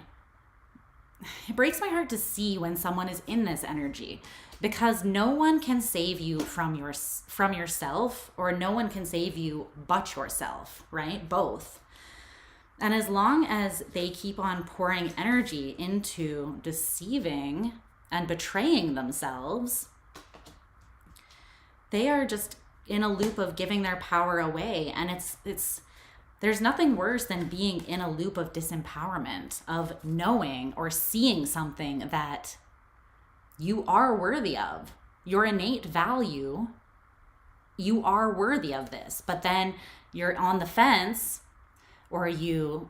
It breaks my heart to see when someone is in this energy, because no one can save you from yourself, or no one can save you but yourself, right? Both. And as long as they keep on pouring energy into deceiving and betraying themselves, they are just in a loop of giving their power away. And there's nothing worse than being in a loop of disempowerment, of knowing or seeing something that you are worthy of. Your innate value, you are worthy of this. But then you're on the fence, or you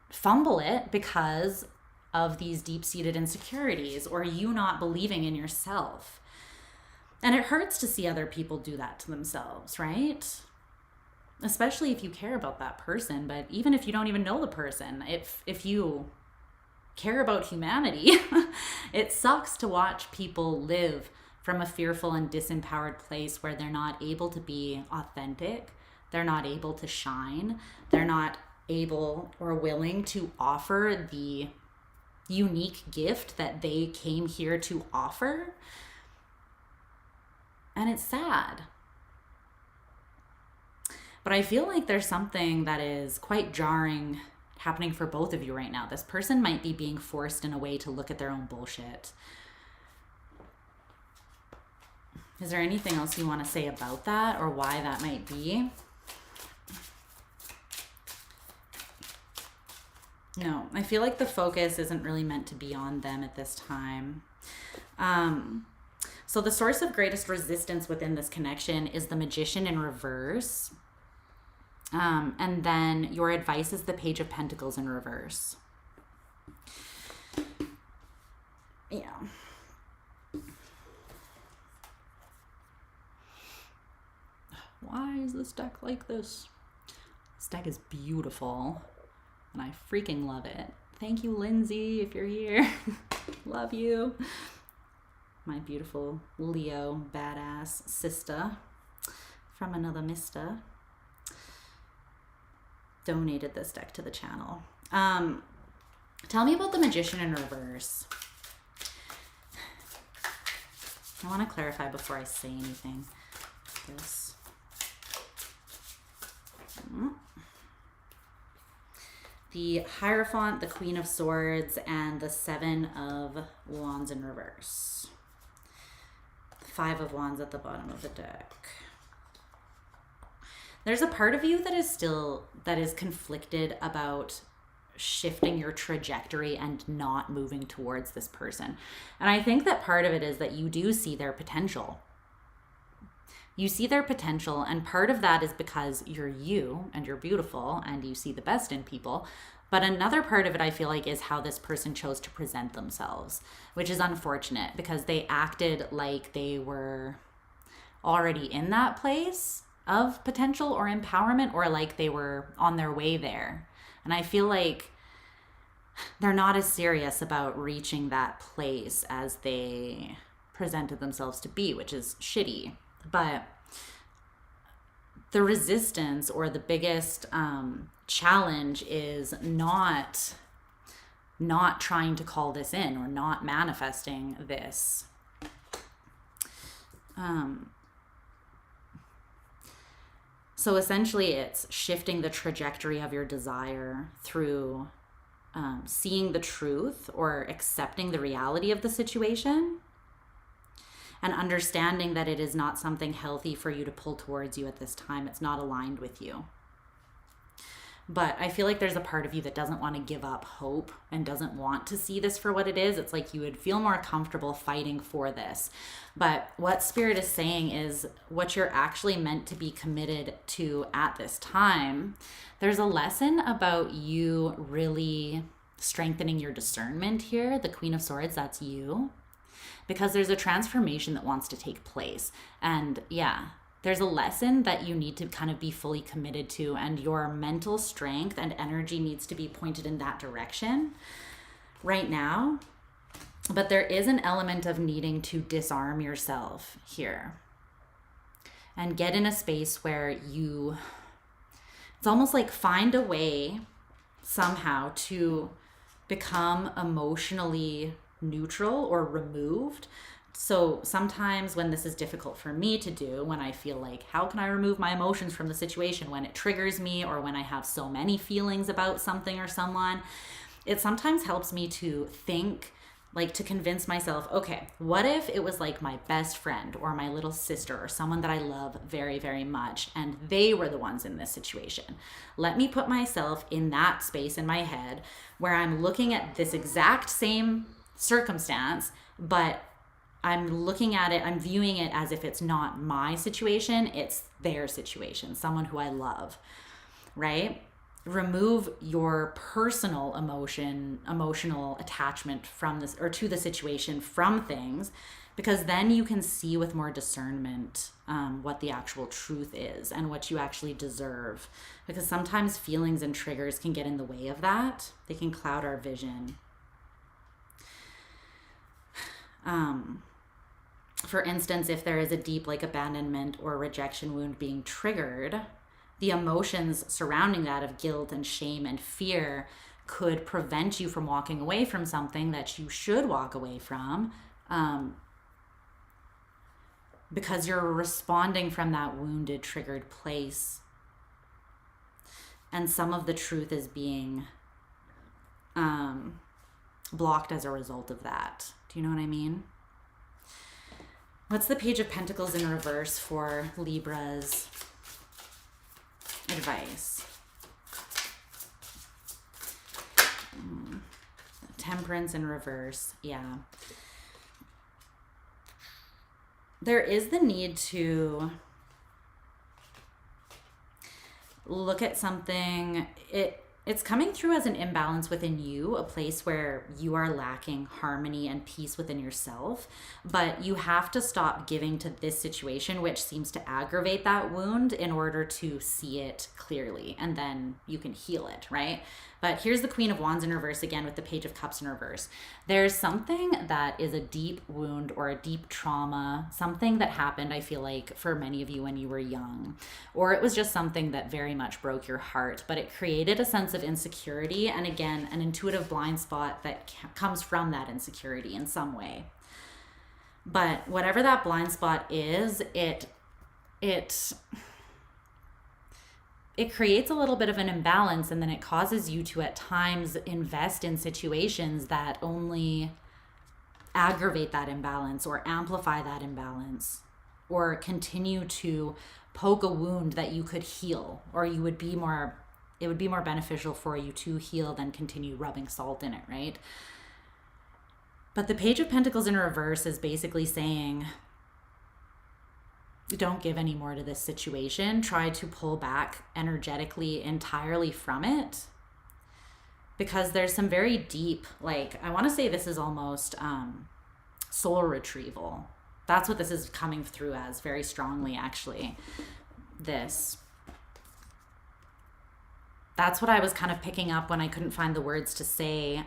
fumble it because of these deep-seated insecurities, or you not believing in yourself. And it hurts to see other people do that to themselves, right? Especially if you care about that person, but even if you don't even know the person, if you care about humanity, it sucks to watch people live from a fearful and disempowered place where they're not able to be authentic, they're not able to shine, they're not able or willing to offer the unique gift that they came here to offer. And it's sad. But I feel like there's something that is quite jarring happening for both of you right now. This person might be being forced in a way to look at their own bullshit. Is there anything else you want to say about that, or why that might be? No, I feel like the focus isn't really meant to be on them at this time. So the source of greatest resistance within this connection is the Magician in reverse. And then your advice is the Page of Pentacles in reverse. Yeah. Why is this deck like this? This deck is beautiful, and I freaking love it. Thank you, Lindsay, if you're here. Love you. My beautiful Leo badass sister from another mister donated this deck to the channel. Tell me about the Magician in reverse. I want to clarify before I say anything. This. The Hierophant, the Queen of Swords, and the Seven of Wands in reverse. Five of Wands at the bottom of the deck. There's a part of you that is conflicted about shifting your trajectory and not moving towards this person. And I think that part of it is that you do see their potential. You see their potential, and part of that is because you're you and you're beautiful and you see the best in people. But another part of it, I feel like, is how this person chose to present themselves, which is unfortunate because they acted like they were already in that place of potential or empowerment, or like they were on their way there. And I feel like they're not as serious about reaching that place as they presented themselves to be, which is shitty. But the resistance, or the biggest challenge, is not trying to call this in, or not manifesting this. So essentially it's shifting the trajectory of your desire through seeing the truth or accepting the reality of the situation, and understanding that it is not something healthy for you to pull towards you at this time. It's not aligned with you. But I feel like there's a part of you that doesn't want to give up hope and doesn't want to see this for what it is. It's like you would feel more comfortable fighting for this. But what Spirit is saying is what you're actually meant to be committed to at this time. There's a lesson about you really strengthening your discernment here. The Queen of Swords, that's you. Because there's a transformation that wants to take place. And yeah, there's a lesson that you need to kind of be fully committed to, and your mental strength and energy needs to be pointed in that direction right now. But there is an element of needing to disarm yourself here and get in a space where it's almost like find a way somehow to become emotionally neutral or removed. So sometimes when this is difficult for me to do, when I feel like, how can I remove my emotions from the situation when it triggers me, or when I have so many feelings about something or someone, it sometimes helps me to think like to convince myself, okay, what if it was like my best friend or my little sister or someone that I love very, very much, and they were the ones in this situation? Let me put myself in that space in my head where I'm looking at this exact same circumstance, but I'm looking at it, I'm viewing it as if it's not my situation, it's their situation, someone who I love, right? Remove your personal emotional attachment from this, or to the situation, from things, because then you can see with more discernment what the actual truth is and what you actually deserve. Because sometimes feelings and triggers can get in the way of that. They can cloud our vision. For instance, if there is a deep like abandonment or rejection wound being triggered, the emotions surrounding that of guilt and shame and fear could prevent you from walking away from something that you should walk away from, because you're responding from that wounded, triggered place. And some of the truth is being blocked as a result of that. Do you know what I mean? What's the Page of Pentacles in reverse for Libra's advice? Temperance in reverse. Yeah. There is the need to look at something. It's coming through as an imbalance within you, a place where you are lacking harmony and peace within yourself, but you have to stop giving to this situation, which seems to aggravate that wound, in order to see it clearly, and then you can heal it, right? But here's the Queen of Wands in reverse again with the Page of Cups in reverse. There's something that is a deep wound or a deep trauma, something that happened, I feel like, for many of you when you were young, or it was just something that very much broke your heart, but it created a sense of insecurity, and again, an intuitive blind spot that comes from that insecurity in some way. But whatever that blind spot is, it creates a little bit of an imbalance, and then it causes you to at times invest in situations that only aggravate that imbalance or amplify that imbalance, or continue to poke a wound that you could heal, or it would be more beneficial for you to heal than continue rubbing salt in it, right? But the Page of Pentacles in reverse is basically saying, don't give any more to this situation. Try to pull back energetically entirely from it, because there's some very deep, like, I want to say this is almost soul retrieval. That's what this is coming through as very strongly, actually. That's what I was kind of picking up when I couldn't find the words to say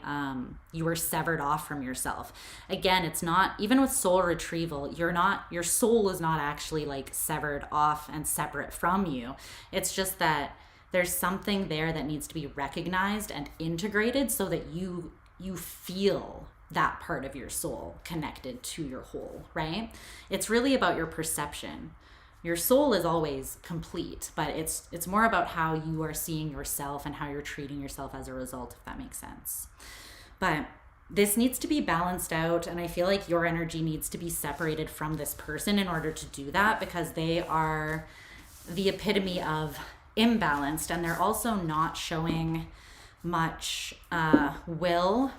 you were severed off from yourself. Again, it's not, even with soul retrieval, your soul is not actually like severed off and separate from you. It's just that there's something there that needs to be recognized and integrated so that you feel that part of your soul connected to your whole, right? It's really about your perception. Your soul is always complete, but it's more about how you are seeing yourself and how you're treating yourself as a result, if that makes sense. But this needs to be balanced out, and I feel like your energy needs to be separated from this person in order to do that, because they are the epitome of imbalanced, and they're also not showing much will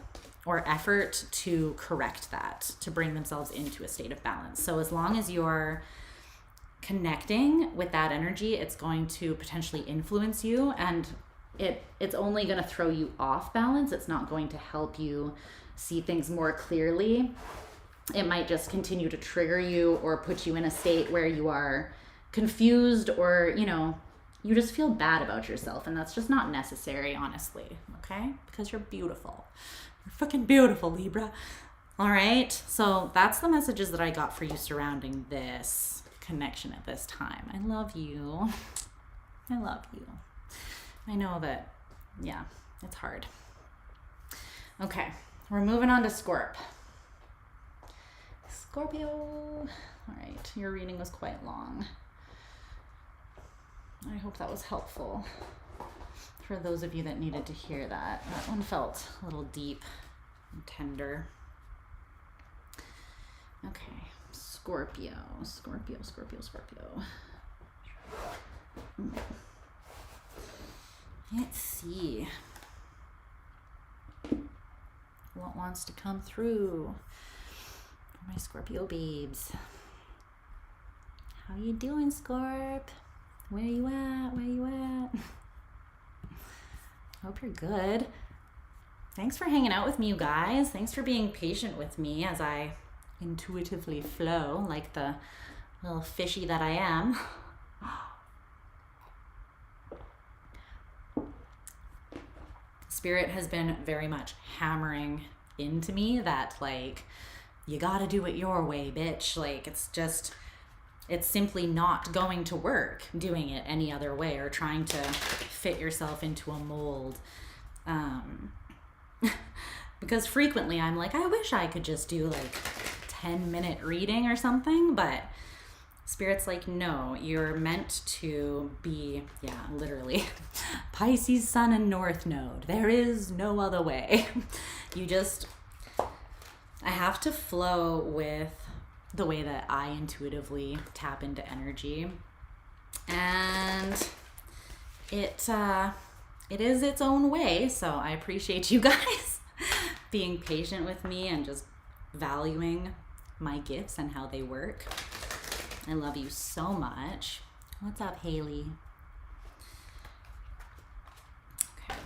or effort to correct that, to bring themselves into a state of balance. So as long as you're connecting with that energy, it's going to potentially influence you, and it's only going to throw you off balance. It's not going to help you see things more clearly. It might just continue to trigger you or put you in a state where you are confused, or you just feel bad about yourself, and that's just not necessary, honestly. Okay? Because you're beautiful. You're fucking beautiful, Libra. All right? So that's the messages that I got for you surrounding this connection at this time. I love you. I love you. I know that, yeah, it's hard. Okay, we're moving on to Scorpio. All right, your reading was quite long. I hope that was helpful for those of you that needed to hear that. That one felt a little deep and tender. Okay, Scorpio, Scorpio, Scorpio, Scorpio. Let's see. What wants to come through for my Scorpio babes? How you doing, Scorp? Where you at? Where you at? Hope you're good. Thanks for hanging out with me, you guys. Thanks for being patient with me as I intuitively flow like the little fishy that I am. Spirit has been very much hammering into me that, like, you gotta do it your way, bitch. Like, it's simply not going to work doing it any other way or trying to fit yourself into a mold. Because frequently I'm like, I wish I could just do like 10-minute reading or something, but Spirit's like, no, you're meant to be, yeah, literally, Pisces, Sun, and North Node. There is no other way. I have to flow with the way that I intuitively tap into energy. And it is its own way. So I appreciate you guys being patient with me and just valuing my gifts and how they work. I love you so much. What's up, Haley? Okay.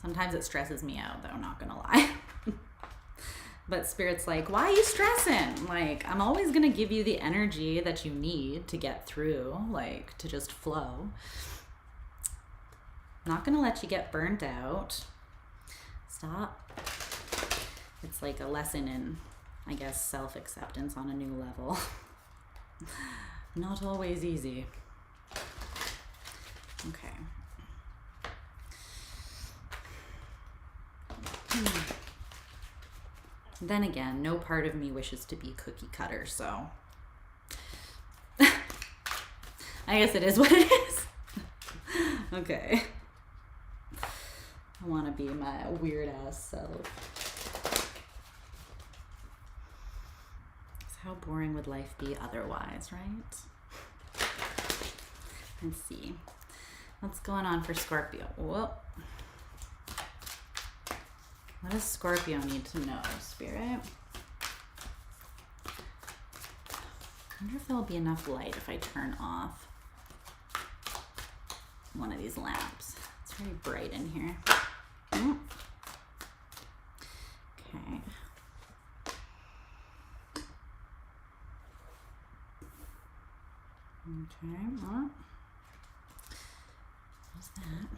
Sometimes it stresses me out, though, I'm not gonna lie. But Spirit's like, why are you stressing? Like, I'm always gonna give you the energy that you need to get through, like, to just flow. Not gonna let you get burnt out. Stop. It's like a lesson in, I guess, self-acceptance on a new level. Not always easy. Okay. Then again, no part of me wishes to be cookie cutter, so I guess it is what it is. Okay. I want to be my weird ass self. How boring would life be otherwise, right? Let's see. What's going on for Scorpio? Whoa. What does Scorpio need to know, Spirit? I wonder if there'll be enough light if I turn off one of these lamps. It's very bright in here. Okay. Okay, well, what's that?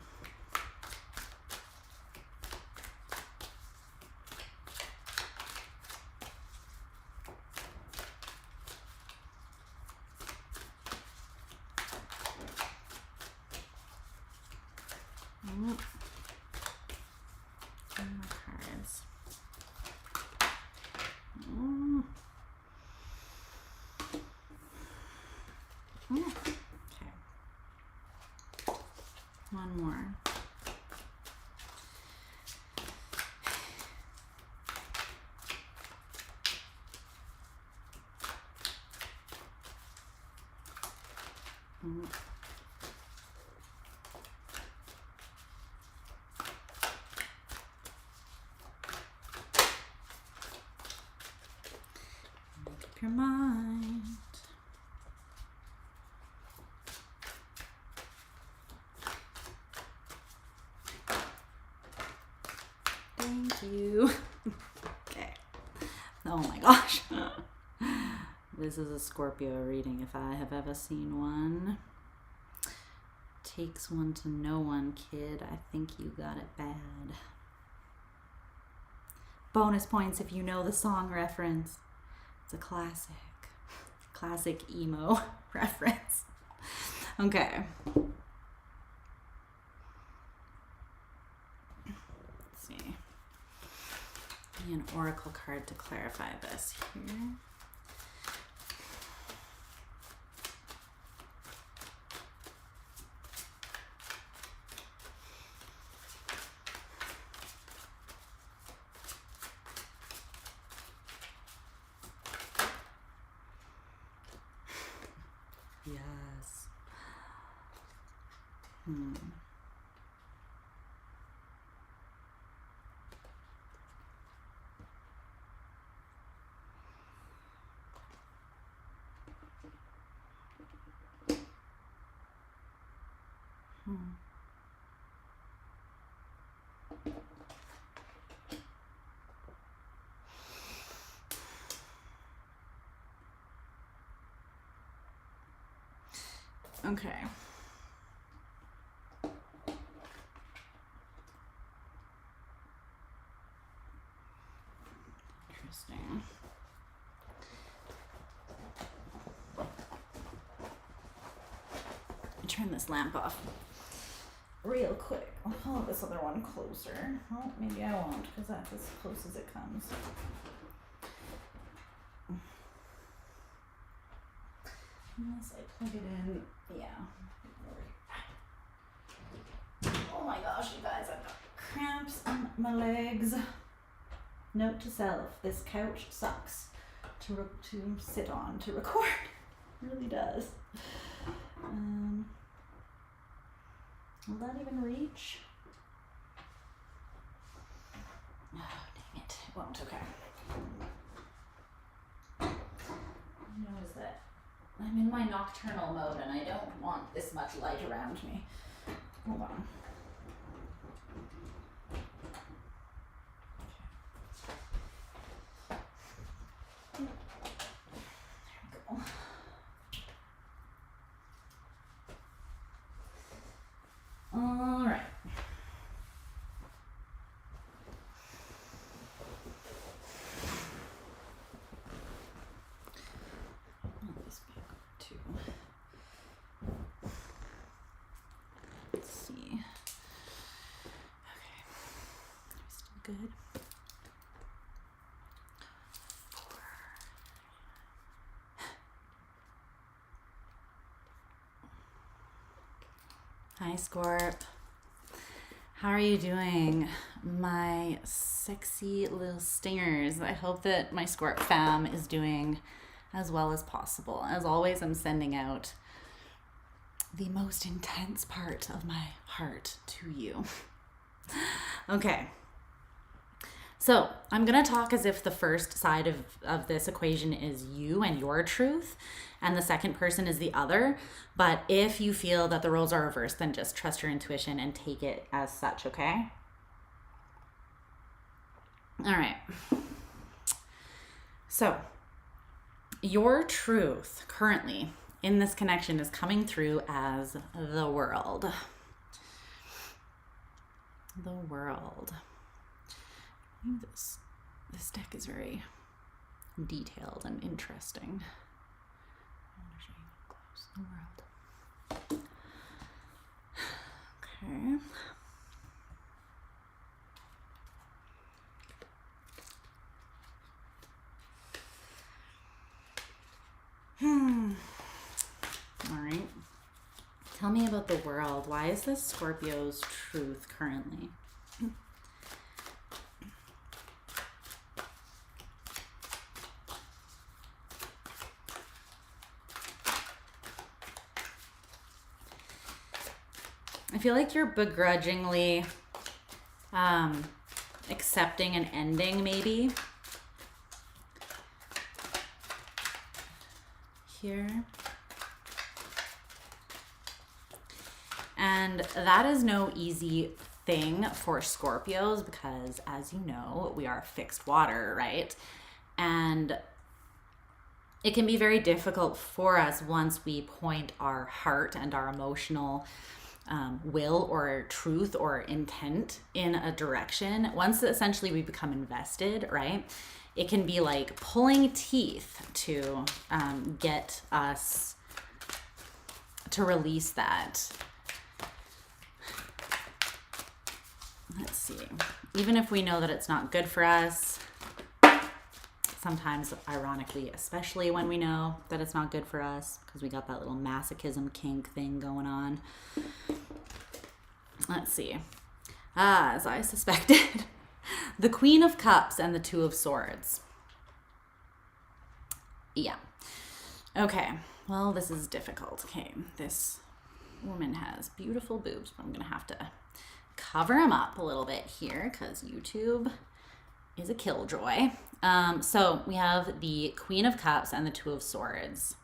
Cards. Okay. One more. Make up your mind. Thank you. Okay. Oh my gosh. This is a Scorpio reading if I have ever seen one. Takes one to know one, kid. I think you got it bad. Bonus points if you know the song reference. It's a classic. Classic emo reference. Okay. Let's see. An oracle card to clarify this here. Okay. Interesting. Turn this lamp off real quick. I'll pull this other one closer. Oh, maybe I won't, because that's as close as it comes. Unless I plug it in, yeah. Oh my gosh, you guys, I've got cramps on my legs. Note to self, this couch sucks to sit on to record. It really does. Will that even reach? Oh, dang it. It won't. Okay. Notice that I'm in my nocturnal mode and I don't want this much light around me. Hold on. There we go. All right. Move this back too. Let's see. Okay. Are we still good? Hi, Scorp. How are you doing, my sexy little stingers? I hope that my Scorp fam is doing as well as possible. As always, I'm sending out the most intense part of my heart to you. Okay. So I'm going to talk as if the first side of this equation is you and your truth, and the second person is the other. But if you feel that the roles are reversed, then just trust your intuition and take it as such, okay? All right. So your truth currently in this connection is coming through as the world. The world. This deck is very detailed and interesting. I want to show you up close. The world. Okay. All right. Tell me about the world. Why is this Scorpio's truth currently? I feel like you're begrudgingly accepting an ending, maybe. Here. And that is no easy thing for Scorpios because, as you know, we are fixed water, right? And it can be very difficult for us once we point our heart and our emotional will or truth or intent in a direction. Once essentially we become invested, right? It can be like pulling teeth to get us to release that. Let's see. Even if we know that it's not good for us, sometimes, ironically, especially when we know that it's not good for us, because we got that little masochism kink thing going on. Let's see. As I suspected, the Queen of Cups and the Two of Swords. Yeah. Okay. Well, this is difficult. Okay. This woman has beautiful boobs, but I'm gonna have to cover them up a little bit here because YouTube is a killjoy. So we have the Queen of Cups and the Two of Swords.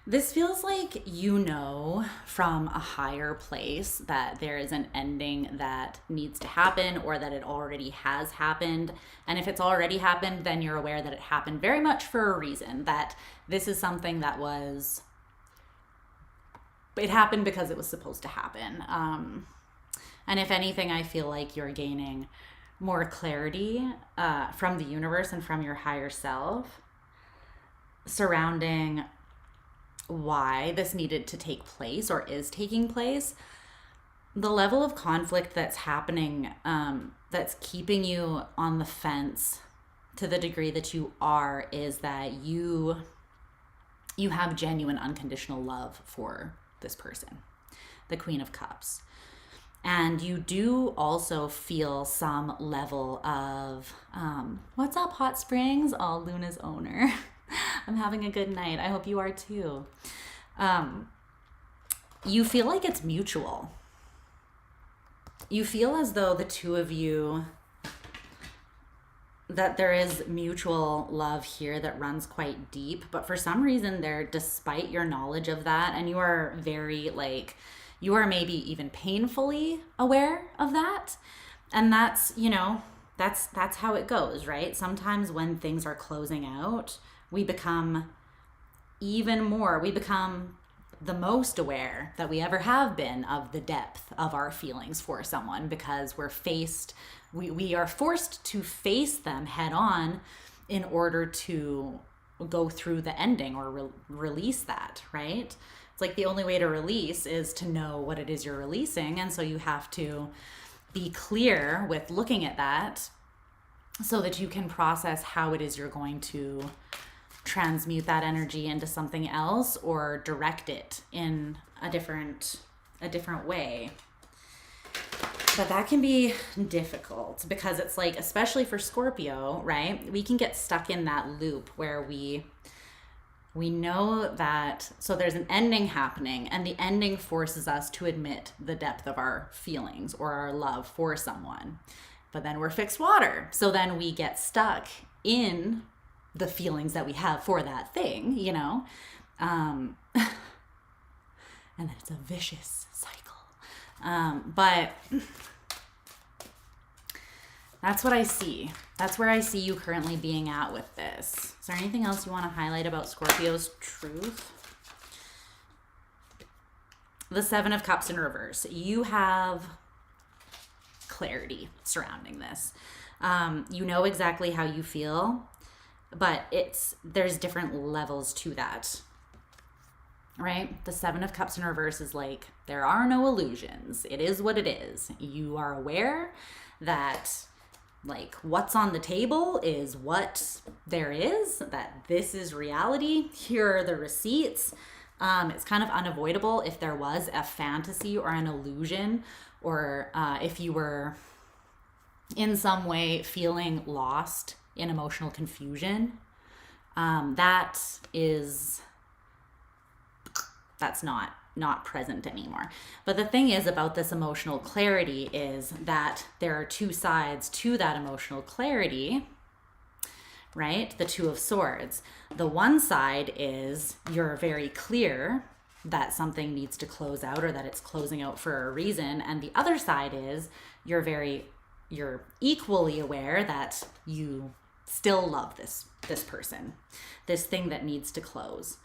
This feels like you know from a higher place that there is an ending that needs to happen or that it already has happened. And if it's already happened, then you're aware that it happened very much for a reason, that this is something that it happened because it was supposed to happen. And if anything, I feel like you're gaining more clarity from the universe and from your higher self surrounding why this needed to take place or is taking place. The level of conflict that's happening, that's keeping you on the fence to the degree that you are, is that you have genuine unconditional love for this person, the Queen of Cups. And you do also feel some level of, what's up, Hot Springs? Oh, Luna's owner. I'm having a good night. I hope you are too. You feel like it's mutual. You feel as though the two of you, that there is mutual love here that runs quite deep, but for some reason there, despite your knowledge of that, and you are very you are maybe even painfully aware of that. And that's, that's how it goes, right? Sometimes when things are closing out, we become the most aware that we ever have been of the depth of our feelings for someone, because we are forced to face them head on in order to go through the ending or release that, right? It's like the only way to release is to know what it is you're releasing. And so you have to be clear with looking at that so that you can process how it is you're going to transmute that energy into something else or direct it in a different way. But that can be difficult because it's like, especially for Scorpio, right? We can get stuck in that loop where we know that, so there's an ending happening, and the ending forces us to admit the depth of our feelings or our love for someone. But then we're fixed water. So then we get stuck in the feelings that we have for that thing, and then it's a vicious cycle. But that's what I see. That's where I see you currently being at with this. Is there anything else you want to highlight about Scorpio's truth? The Seven of Cups in reverse. You have clarity surrounding this. You know exactly how you feel, but there's different levels to that, right? The Seven of Cups in reverse is like, there are no illusions. It is what it is. You are aware that what's on the table is what there is, that this is reality. Here are the receipts. It's kind of unavoidable if there was a fantasy or an illusion, or if you were in some way feeling lost in emotional confusion, that's not present anymore. But the thing is about this emotional clarity is that there are two sides to that emotional clarity, right? The Two of Swords. The one side is you're very clear that something needs to close out or that it's closing out for a reason. And the other side is you're equally aware that you still love this person, this thing that needs to close.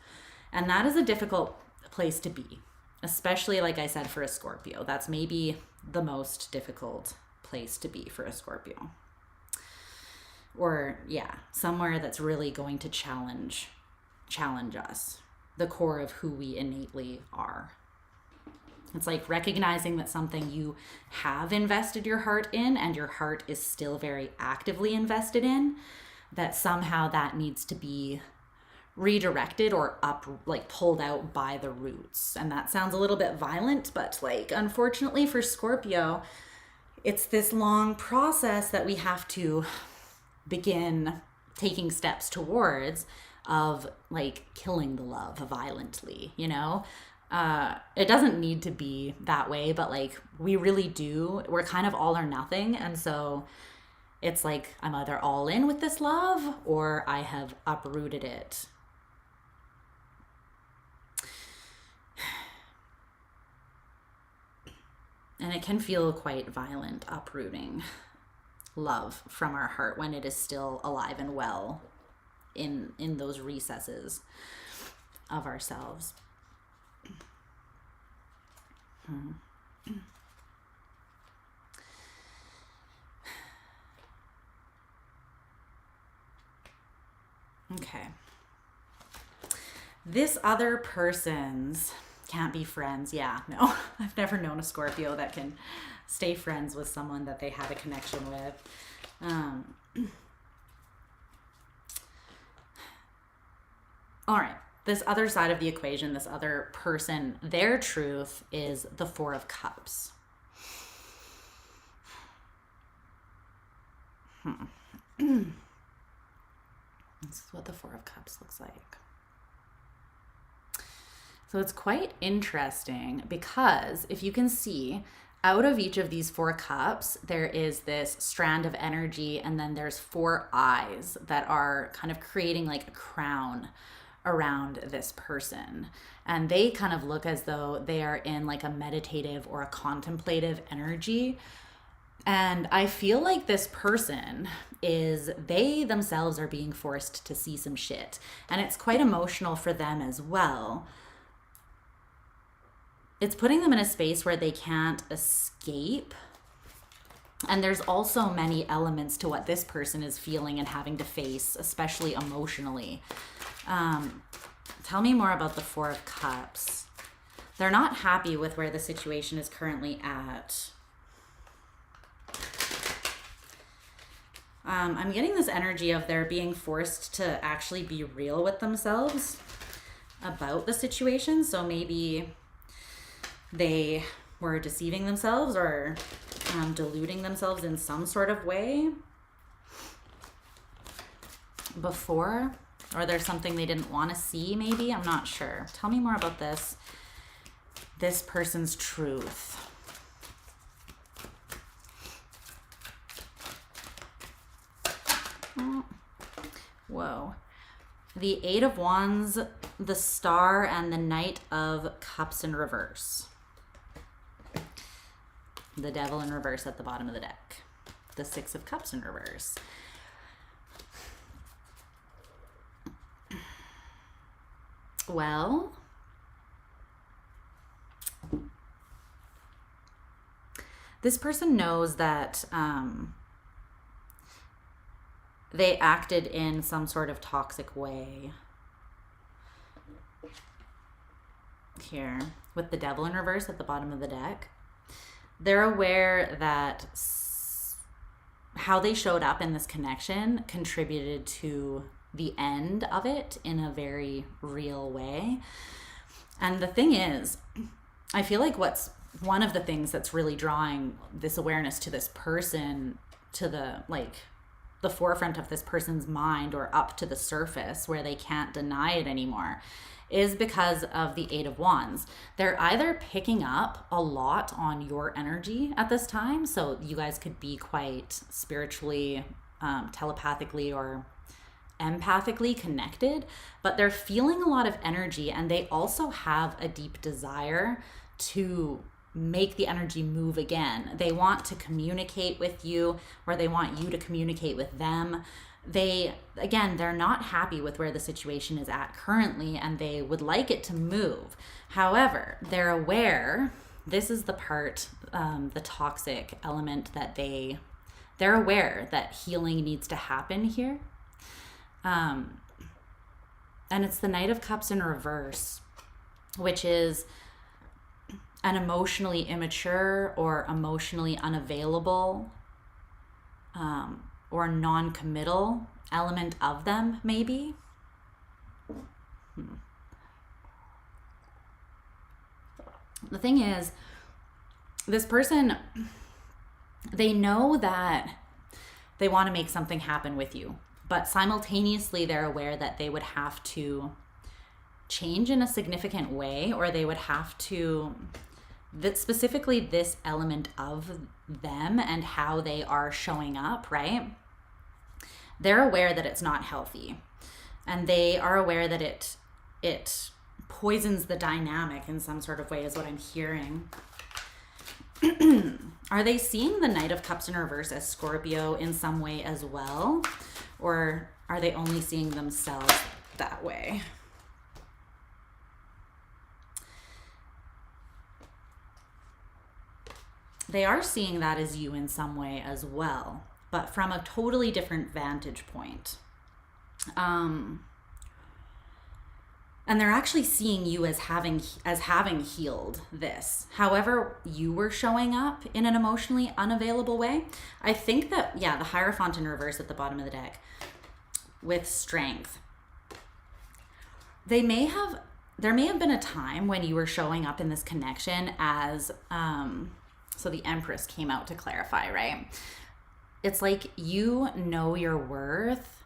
And that is a difficult place to be, especially, like I said, for a Scorpio. That's maybe the most difficult place to be for a Scorpio. Or somewhere that's really going to challenge us, the core of who we innately are. It's like recognizing that something you have invested your heart in and your heart is still very actively invested in, that somehow that needs to be redirected or pulled out by the roots. And that sounds a little bit violent, but unfortunately for Scorpio, it's this long process that we have to begin taking steps towards, of killing the love violently, It doesn't need to be that way, but like we really do. We're kind of all or nothing. And so it's like I'm either all in with this love or I have uprooted it. And it can feel quite violent, uprooting love from our heart when it is still alive and well in those recesses of ourselves. Okay. This other person's can't be friends. Yeah, no, I've never known a Scorpio that can stay friends with someone that they had a connection with. All right. This other side of the equation, this other person, their truth is the Four of Cups. This is what the Four of Cups looks like. So it's quite interesting because if you can see, out of each of these four cups, there is this strand of energy, and then there's four eyes that are kind of creating like a crown around this person. And they kind of look as though they are in like a meditative or a contemplative energy. And I feel like this person they themselves are being forced to see some shit. And it's quite emotional for them as well. It's putting them in a space where they can't escape. And there's also many elements to what this person is feeling and having to face, especially emotionally. Tell me more about the Four of Cups. They're not happy with where the situation is currently at. I'm getting this energy of they're being forced to actually be real with themselves about the situation. So maybe they were deceiving themselves or deluding themselves in some sort of way before, or there's something they didn't want to see maybe. I'm not sure. Tell me more about this person's truth. Whoa. The Eight of Wands, the Star, and the Knight of Cups in reverse. The Devil in reverse at the bottom of the deck. The Six of Cups in reverse. Well, this person knows that they acted in some sort of toxic way here with the Devil in reverse at the bottom of the deck. They're aware that how they showed up in this connection contributed to the end of it in a very real way. And the thing is, I feel like what's one of the things that's really drawing this awareness to this person, to the forefront of this person's mind, or up to the surface where they can't deny it anymore, is because of the Eight of Wands. They're either picking up a lot on your energy at this time, so you guys could be quite spiritually, telepathically, or empathically connected, but they're feeling a lot of energy, and they also have a deep desire to make the energy move again. They want to communicate with you, or they want you to communicate with them. They're not happy with where the situation is at currently, and they would like it to move. However, they're aware, this is the part, the toxic element, that they're aware that healing needs to happen here. And it's the Knight of Cups in reverse, which is an emotionally immature or emotionally unavailable or non-committal element of them, maybe. The thing is, this person, they know that they want to make something happen with you, but simultaneously they're aware that they would have to change in a significant way, or they would have to, that specifically this element of them and how they are showing up, right? They're aware that it's not healthy, and they are aware that it poisons the dynamic in some sort of way, is what I'm hearing. Are they seeing the Knight of Cups in reverse as Scorpio in some way as well? Or are they only seeing themselves that way? They are seeing that as you in some way as well, but from a totally different vantage point. And they're actually seeing you as having healed this. However you were showing up in an emotionally unavailable way. I think that, yeah, the Hierophant in reverse at the bottom of the deck with strength. There may have been a time when you were showing up in this connection as, so the Empress came out to clarify, right? It's like you know your worth,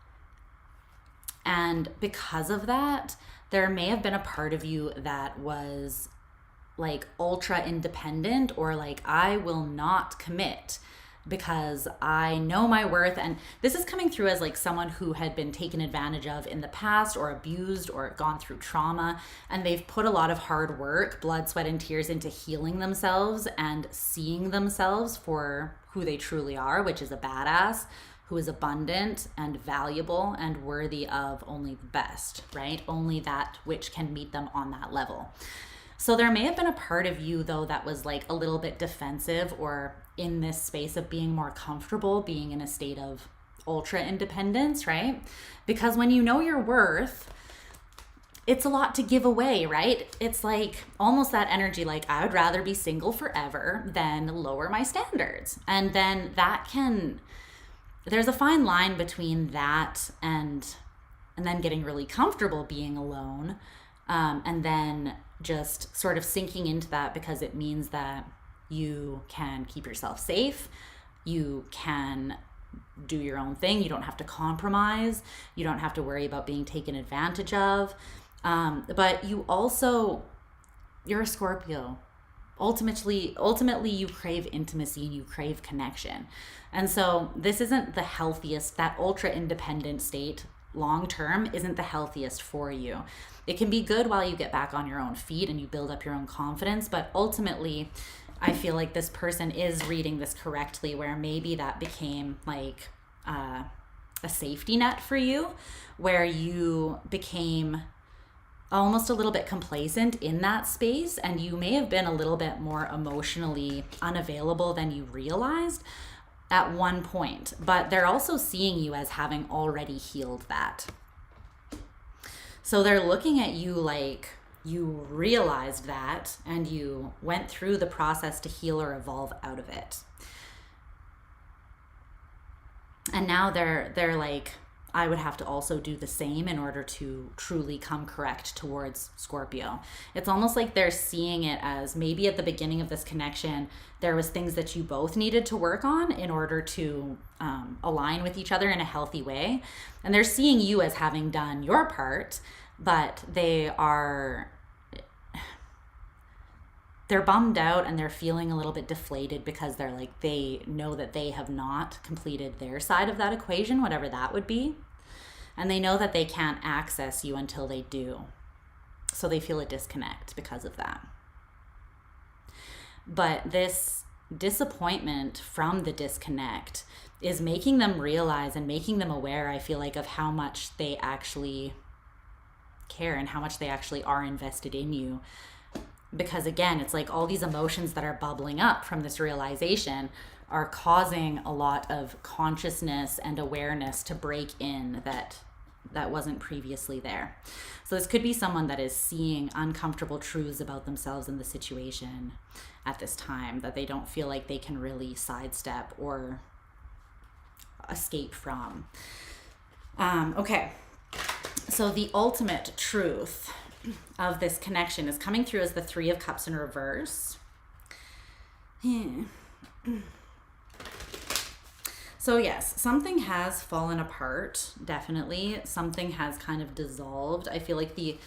and because of that, there may have been a part of you that was like ultra independent, or like, I will not commit because I know my worth. And this is coming through as like someone who had been taken advantage of in the past, or abused, or gone through trauma, and they've put a lot of hard work, blood, sweat, and tears into healing themselves and seeing themselves for who they truly are, which is a badass who is abundant and valuable and worthy of only the best, right? Only that which can meet them on that level. So there may have been a part of you, though, that was like a little bit defensive, or in this space of being more comfortable, being in a state of ultra independence, right? Because when you know your worth, it's a lot to give away, right? It's like almost that energy, like, I would rather be single forever than lower my standards. And then that can, there's a fine line between that and then getting really comfortable being alone, and then just sort of sinking into that, because it means that you can keep yourself safe, you can do your own thing, you don't have to compromise, you don't have to worry about being taken advantage of, but you're a Scorpio. Ultimately you crave intimacy and you crave connection. And so this isn't the healthiest, that ultra independent state long term isn't the healthiest for you. It can be good while you get back on your own feet and you build up your own confidence, but ultimately I feel like this person is reading this correctly, where maybe that became like a safety net for you, where you became almost a little bit complacent in that space, and you may have been a little bit more emotionally unavailable than you realized at one point. But they're also seeing you as having already healed that. So they're looking at you like you realized that and you went through the process to heal or evolve out of it. And now they're like, I would have to also do the same in order to truly come correct towards Scorpio. It's almost like they're seeing it as maybe at the beginning of this connection, there was things that you both needed to work on in order to align with each other in a healthy way. And they're seeing you as having done your part, but they're bummed out and they're feeling a little bit deflated, because they're like, they know that they have not completed their side of that equation, whatever that would be. And they know that they can't access you until they do. So they feel a disconnect because of that. But this disappointment from the disconnect is making them realize and making them aware, I feel like, of how much they actually care and how much they actually are invested in you. Because again, it's like all these emotions that are bubbling up from this realization are causing a lot of consciousness and awareness to break in that wasn't previously there. So this could be someone that is seeing uncomfortable truths about themselves in the situation at this time that they don't feel like they can really sidestep or escape from. Okay, so the ultimate truth of this connection is coming through as the Three of Cups in reverse. So So yes, something has fallen apart, definitely. Something has kind of dissolved. I feel like the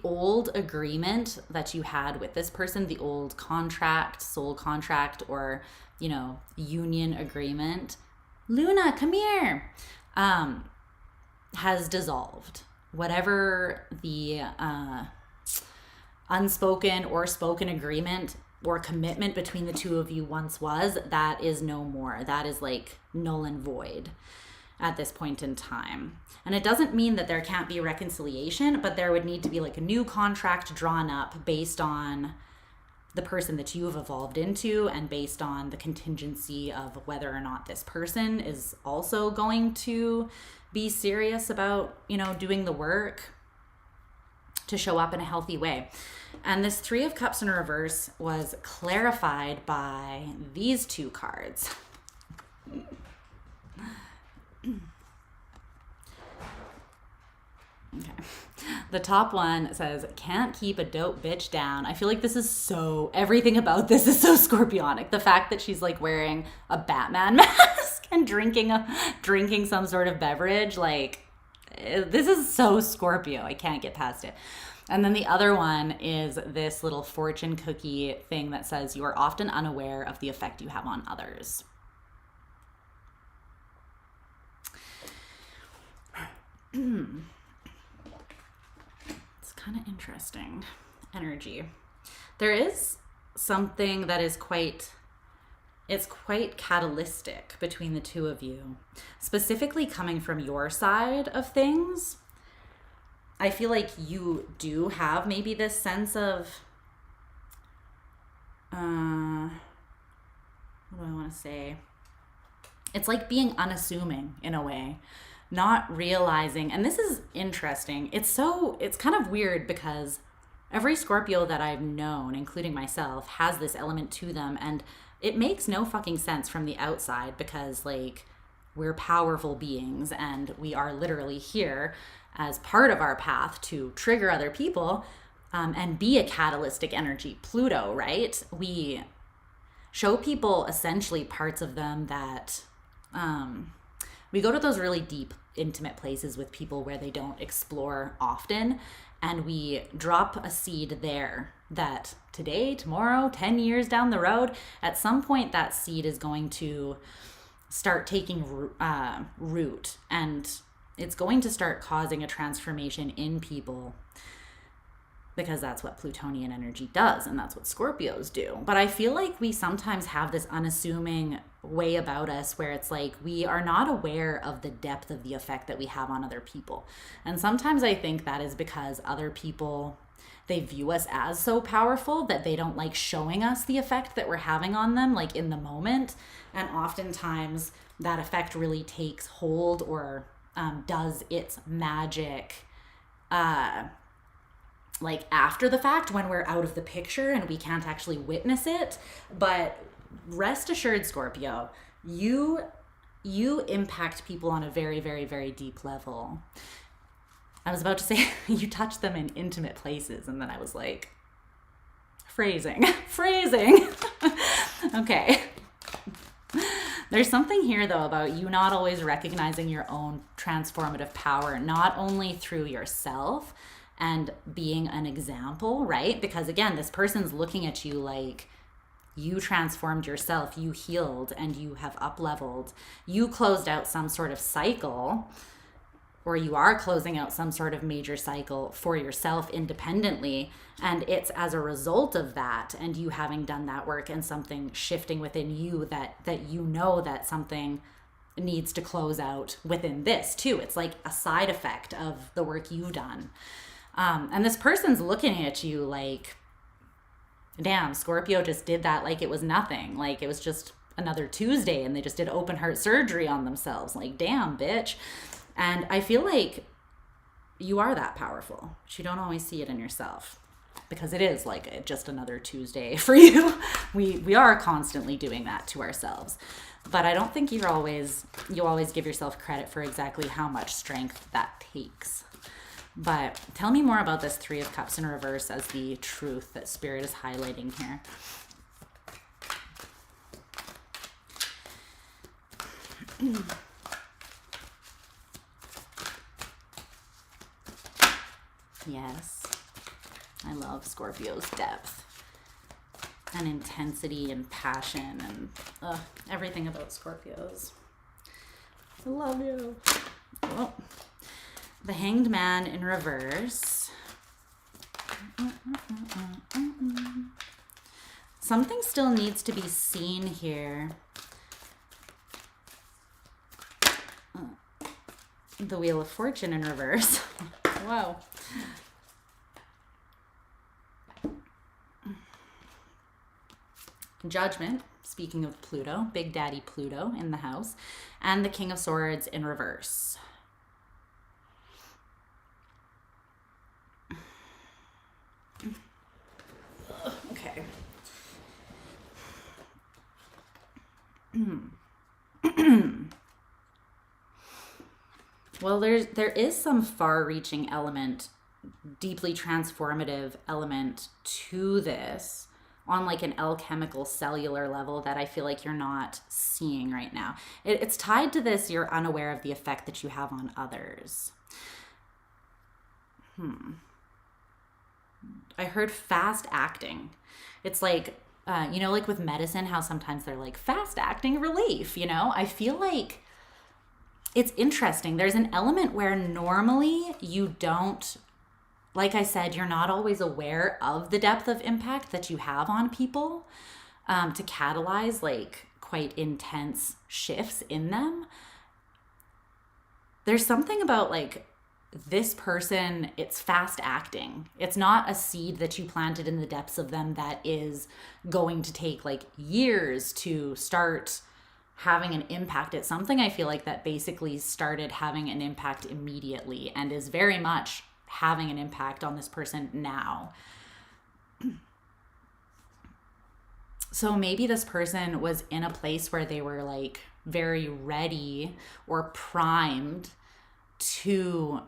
old agreement that you had with this person, the old contract, soul contract, or, you know, union agreement, Luna, come here, has dissolved. Whatever the unspoken or spoken agreement or commitment between the two of you once was, that is no more. That is like null and void at this point in time. And it doesn't mean that there can't be reconciliation, but there would need to be like a new contract drawn up based on the person that you have evolved into and based on the contingency of whether or not this person is also going to be serious about, you know, doing the work to show up in a healthy way. And this Three of Cups in reverse was clarified by these two cards. Okay. The top one says, can't keep a dope bitch down. I feel like this is so, everything about this is so Scorpionic. The fact that she's like wearing a Batman mask and drinking some sort of beverage, like, this is so Scorpio. I can't get past it. And then the other one is this little fortune cookie thing that says, you are often unaware of the effect you have on others. It's kind of interesting energy. There is something that is quite catalytic between the two of you, specifically coming from your side of things. I feel like you do have maybe this sense of, what do I want to say? It's like being unassuming in a way, not realizing, and this is interesting. It's kind of weird because every Scorpio that I've known, including myself, has this element to them, and it makes no fucking sense from the outside because, like, we're powerful beings and we are literally here as part of our path to trigger other people and be a catalytic energy. Pluto, right? We show people essentially parts of them that we go to those really deep, intimate places with people where they don't explore often, and we drop a seed there that today, tomorrow, 10 years down the road, at some point that seed is going to start taking root, and it's going to start causing a transformation in people because that's what Plutonian energy does, and that's what Scorpios do. But I feel like we sometimes have this unassuming way about us where it's like we are not aware of the depth of the effect that we have on other people. And sometimes I think that is because other people, they view us as so powerful that they don't like showing us the effect that we're having on them, like in the moment. And oftentimes that effect really takes hold or does its magic like after the fact when we're out of the picture and we can't actually witness it. But rest assured, Scorpio, you impact people on a very, very, very deep level. I was about to say you touch them in intimate places, and then I was like, phrasing. Okay. There's something here, though, about you not always recognizing your own transformative power, not only through yourself and being an example, right? Because again, this person's looking at you like you transformed yourself, you healed, and you have up-leveled. You closed out some sort of cycle, or you are closing out some sort of major cycle for yourself independently. And it's as a result of that and you having done that work and something shifting within you that you know that something needs to close out within this too. It's like a side effect of the work you've done. And this person's looking at you like, damn, Scorpio just did that like it was nothing. Like it was just another Tuesday and they just did open heart surgery on themselves. Like, damn, bitch. And I feel like you are that powerful, but you don't always see it in yourself because it is like just another Tuesday for you. We are constantly doing that to ourselves, but I don't think you always give yourself credit for exactly how much strength that takes. But tell me more about this Three of Cups in reverse as the truth that Spirit is highlighting here. Yes, I love Scorpio's depth and intensity and passion and everything about Scorpios. I love you. Oh, the Hanged Man in reverse. Something still needs to be seen here. The Wheel of Fortune in reverse. Wow. Judgment, speaking of Pluto, Big Daddy Pluto in the house, and the King of Swords in reverse. Okay. Well, there is some far-reaching element, deeply transformative element to this on like an alchemical cellular level that I feel like you're not seeing right now. It's tied to this, you're unaware of the effect that you have on others. I heard fast acting. It's like, you know, like with medicine, how sometimes they're like fast acting relief, you know? I feel like it's interesting. There's an element where normally you don't, like I said, you're not always aware of the depth of impact that you have on people to catalyze like quite intense shifts in them. There's something about like this person, it's fast acting. It's not a seed that you planted in the depths of them that is going to take like years to start having an impact. It's something I feel like that basically started having an impact immediately and is very much having an impact on this person now. So maybe this person was in a place where they were like very ready or primed to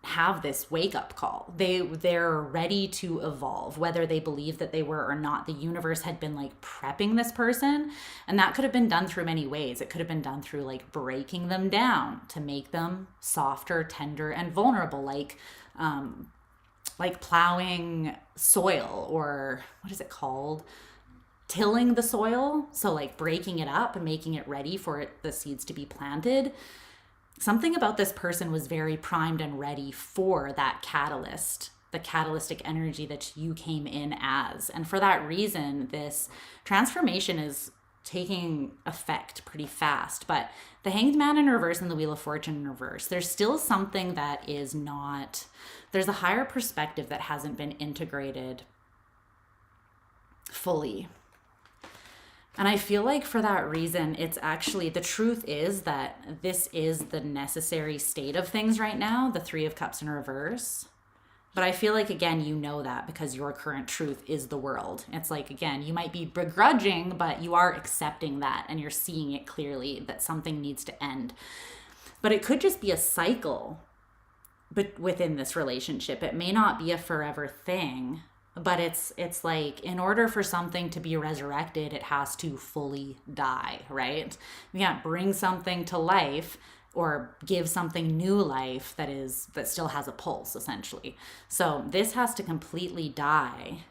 have this wake-up call. They're ready to evolve, whether they believe that they were or not. The universe had been like prepping this person, and that could have been done through many ways. It could have been done through like breaking them down to make them softer, tender, and vulnerable, like plowing soil, or what is it called? Tilling the soil. So like breaking it up and making it ready for the seeds to be planted. Something about this person was very primed and ready for that catalyst, the catalytic energy that you came in as. And for that reason, this transformation is taking effect pretty fast. But the Hanged Man in reverse and the Wheel of Fortune in reverse, there's still something that is not, there's a higher perspective that hasn't been integrated fully. And I feel like for that reason, it's actually, the truth is that this is the necessary state of things right now, the Three of Cups in reverse. But I feel like, again, you know that because your current truth is the world. It's like, again, you might be begrudging, but you are accepting that and you're seeing it clearly that something needs to end. But it could just be a cycle but within this relationship. It may not be a forever thing. But it's like, in order for something to be resurrected, it has to fully die, right? You can't bring something to life or give something new life that still has a pulse, essentially. So this has to completely die.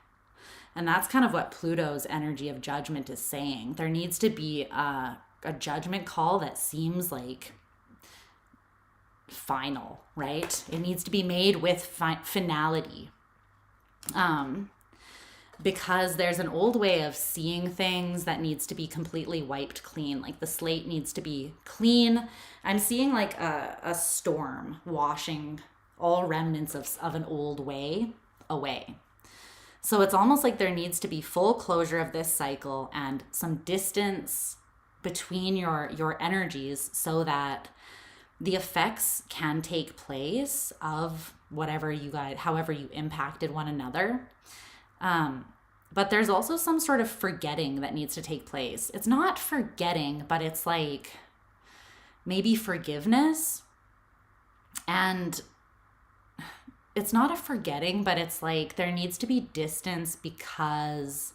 And that's kind of what Pluto's energy of judgment is saying. There needs to be a judgment call that seems like final, right? It needs to be made with finality. Because there's an old way of seeing things that needs to be completely wiped clean. Like the slate needs to be clean. I'm seeing like a storm washing all remnants of an old way away. So it's almost like there needs to be full closure of this cycle and some distance between your energies so that the effects can take place of whatever you guys, however you impacted one another. But there's also some sort of forgetting that needs to take place. It's not forgetting, but it's like maybe forgiveness. And it's not a forgetting, but it's like there needs to be distance because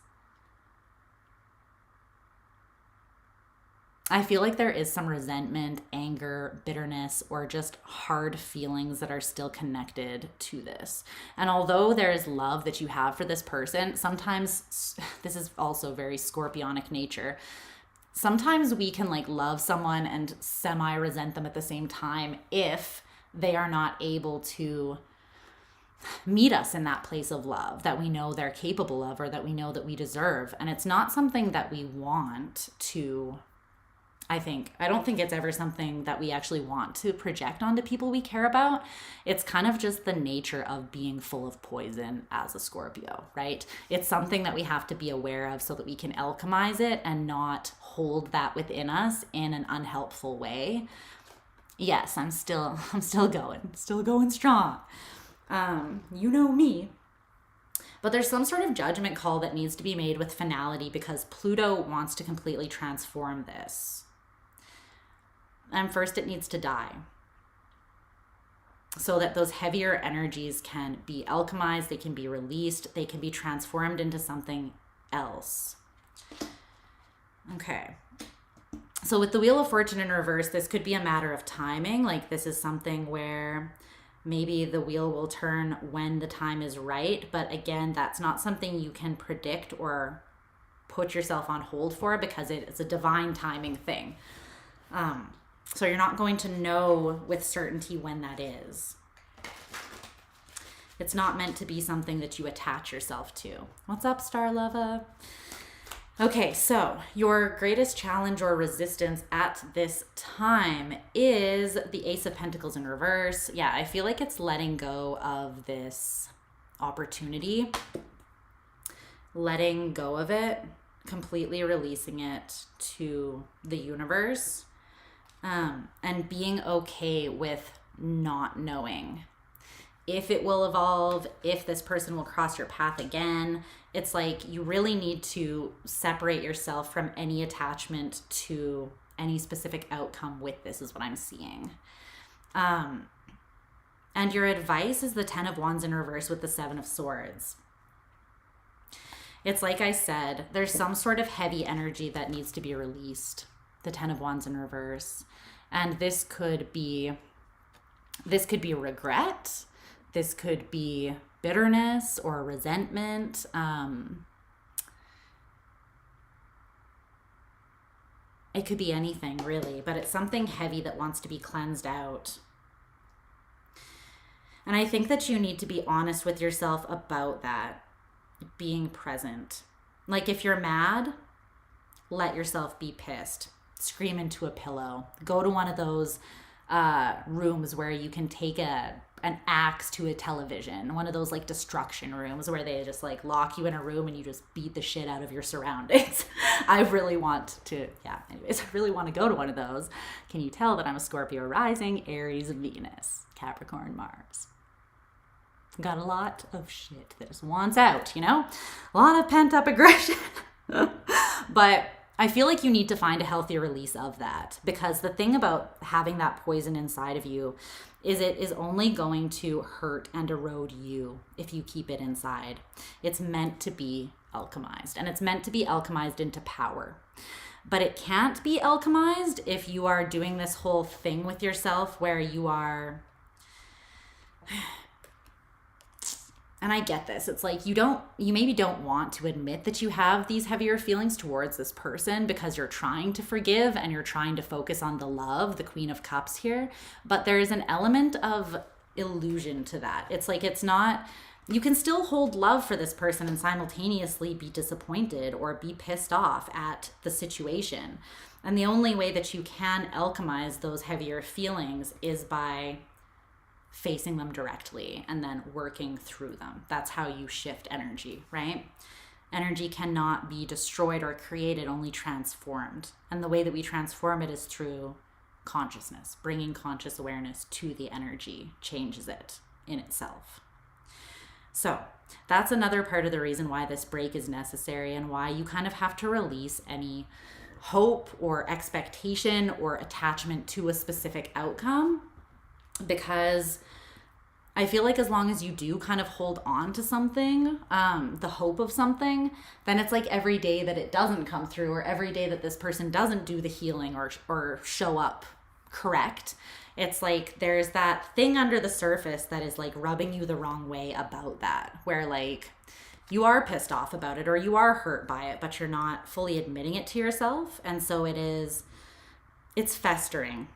I feel like there is some resentment, anger, bitterness, or just hard feelings that are still connected to this. And although there is love that you have for this person, sometimes this is also very scorpionic nature. Sometimes we can like love someone and semi-resent them at the same time if they are not able to meet us in that place of love that we know they're capable of or that we know that we deserve. And it's not something that we want to, I don't think it's ever something that we actually want to project onto people we care about. It's kind of just the nature of being full of poison as a Scorpio, right? It's something that we have to be aware of so that we can alchemize it and not hold that within us in an unhelpful way. Yes, I'm still going strong. You know me. But there's some sort of judgment call that needs to be made with finality because Pluto wants to completely transform this. And first it needs to die so that those heavier energies can be alchemized, they can be released, they can be transformed into something else. Okay. So with the Wheel of Fortune in reverse, this could be a matter of timing. Like this is something where maybe the wheel will turn when the time is right. But again, that's not something you can predict or put yourself on hold for because it's a divine timing thing. So you're not going to know with certainty when that is. It's not meant to be something that you attach yourself to. What's up, Star Lova? Okay, so your greatest challenge or resistance at this time is the Ace of Pentacles in reverse. Yeah, I feel like it's letting go of this opportunity, letting go of it, completely releasing it to the universe, and being okay with not knowing if it will evolve, if this person will cross your path again. It's like you really need to separate yourself from any attachment to any specific outcome with this is what I'm seeing. And your advice is the 10 of Wands in reverse with the 7 of Swords. It's like I said, there's some sort of heavy energy that needs to be released. The 10 of Wands in reverse. And this could be regret. This could be bitterness or resentment. It could be anything really, but it's something heavy that wants to be cleansed out. And I think that you need to be honest with yourself about that, being present. Like if you're mad, let yourself be pissed. Scream into a pillow. Go to one of those rooms where you can take an axe to a television, one of those like destruction rooms where they just like lock you in a room and you just beat the shit out of your surroundings. I really want to go to one of those. Can you tell that I'm a Scorpio rising, Aries, Venus, Capricorn, Mars? Got a lot of shit that just wants out, you know? A lot of pent up aggression. But I feel like you need to find a healthy release of that, because the thing about having that poison inside of you is it is only going to hurt and erode you if you keep it inside. It's meant to be alchemized, and it's meant to be alchemized into power. But it can't be alchemized if you are doing this whole thing with yourself where you are... And I get this. It's like you maybe don't want to admit that you have these heavier feelings towards this person because you're trying to forgive and you're trying to focus on the love, the Queen of Cups here. But there is an element of illusion to that. It's like it's not, you can still hold love for this person and simultaneously be disappointed or be pissed off at the situation. And the only way that you can alchemize those heavier feelings is by facing them directly and then working through them. That's how you shift energy, right? Energy cannot be destroyed or created, only transformed. And the way that we transform it is through consciousness. Bringing conscious awareness to the energy changes it in itself. So that's another part of the reason why this break is necessary and why you kind of have to release any hope or expectation or attachment to a specific outcome. Because I feel like as long as you do kind of hold on to something, the hope of something, then it's like every day that it doesn't come through, or every day that this person doesn't do the healing or show up correct, it's like there's that thing under the surface that is like rubbing you the wrong way about that, where like you are pissed off about it or you are hurt by it, but you're not fully admitting it to yourself. And so it's festering.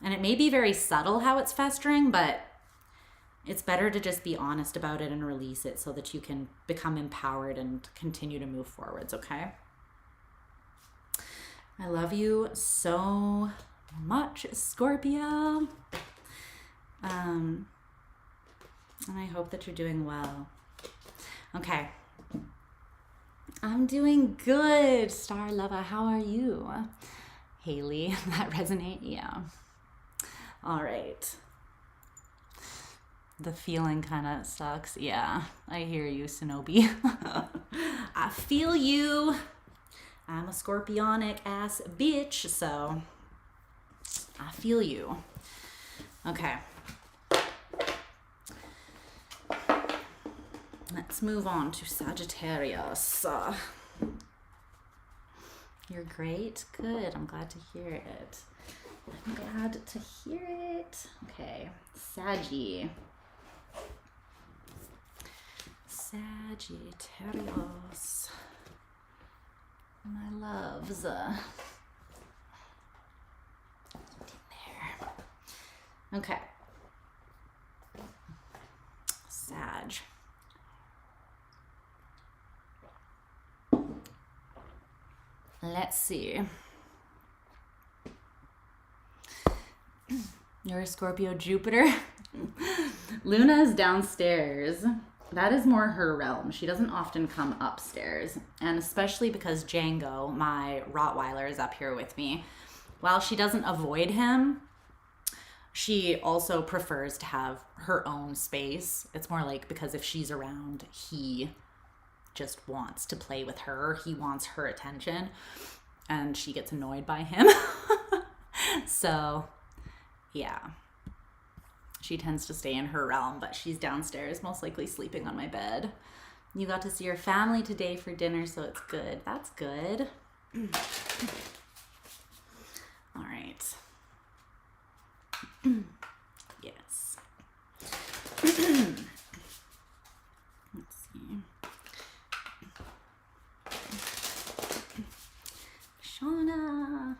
And it may be very subtle how it's festering, but it's better to just be honest about it and release it so that you can become empowered and continue to move forwards, okay? I love you so much, Scorpio. And I hope that you're doing well. Okay. I'm doing good, Star Lover. How are you? Haley, that resonate? Yeah. All right. The feeling kind of sucks. Yeah, I hear you, Shinobi. I feel you. I'm a scorpionic ass bitch, so I feel you. Okay. Let's move on to Sagittarius. You're great. Good. I'm glad to hear it. I'm glad to hear it. Okay. Saggy. Sagittarius. My loves. There. Okay. Sag. Let's see. You're a Scorpio Jupiter. Luna is downstairs. That is more her realm. She doesn't often come upstairs. And especially because Django, my Rottweiler, is up here with me. While she doesn't avoid him, she also prefers to have her own space. It's more like because if she's around, he just wants to play with her. He wants her attention. And she gets annoyed by him. So, yeah. She tends to stay in her realm, but she's downstairs, most likely sleeping on my bed. You got to see your family today for dinner, so it's good. That's good. All right. Yes. Let's see. Shauna.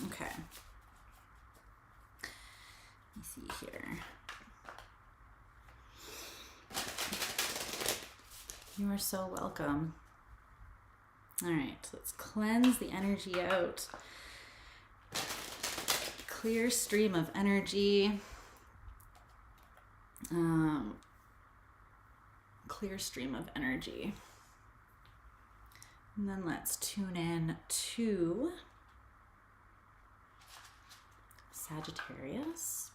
Okay. Let me see here. You are so welcome. All right, let's cleanse the energy out. Clear stream of energy. Clear stream of energy. And then let's tune in to Sagittarius.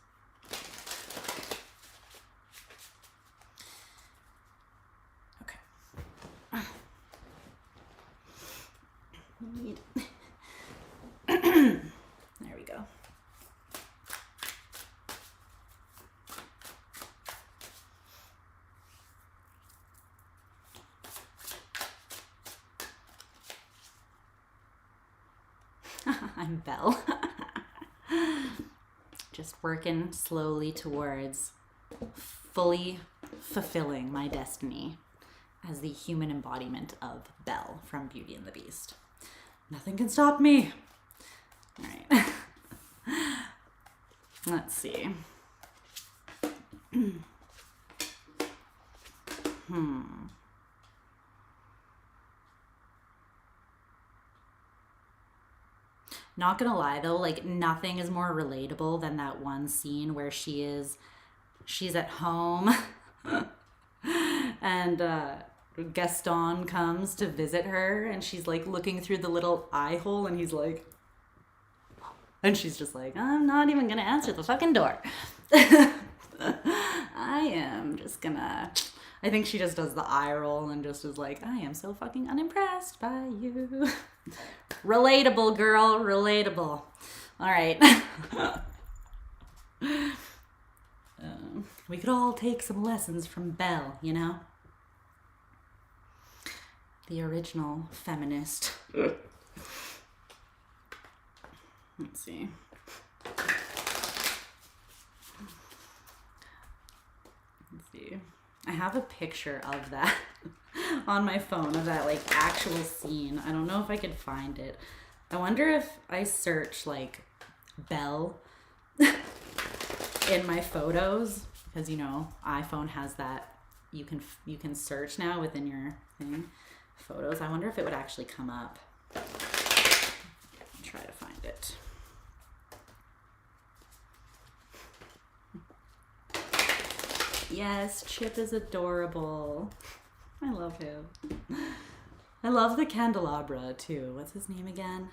Okay. There we go. I'm Belle. Just working slowly towards fully fulfilling my destiny as the human embodiment of Belle from Beauty and the Beast. Nothing can stop me. All right. Let's see. Not gonna lie though, like nothing is more relatable than that one scene where she's at home and Gaston comes to visit her and she's like looking through the little eye hole and he's like, and she's just like, I'm not even gonna answer the fucking door. I am just gonna, I think she just does the eye roll and just is like, I am so fucking unimpressed by you. Relatable, girl, relatable. All right. We could all take some lessons from Belle, you know? The original feminist. Let's see. Let's see. I have a picture of that on my phone, of that like actual scene. I don't know if I could find it. I wonder if I search like Belle in my photos, because you know iPhone has that, you can search now within your thing, photos. I wonder if it would actually come up. Try to find it. Yes, Chip is adorable. I love him. I love the candelabra too. What's his name again?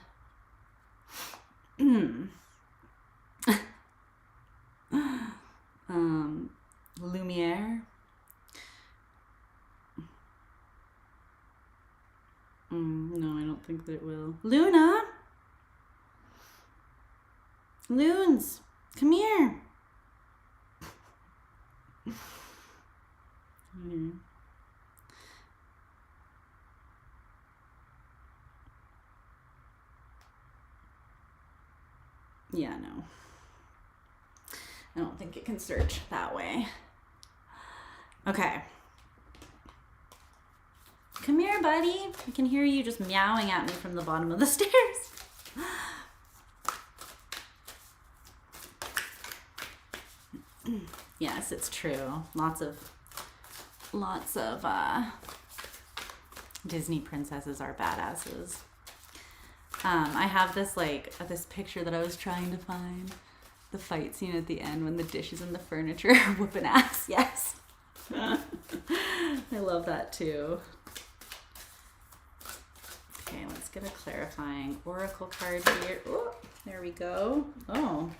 Lumiere. No, I don't think that it will. Luna! Loons, come here. Yeah, no. I don't think it can search that way. Okay. Come here, buddy. I can hear you just meowing at me from the bottom of the stairs. Yes, it's true. Lots of Disney princesses are badasses. I have this this picture that I was trying to find. The fight scene at the end when the dishes and the furniture are whooping ass. Yes. I love that too. Okay, let's get a clarifying oracle card here. Oh, there we go. Oh,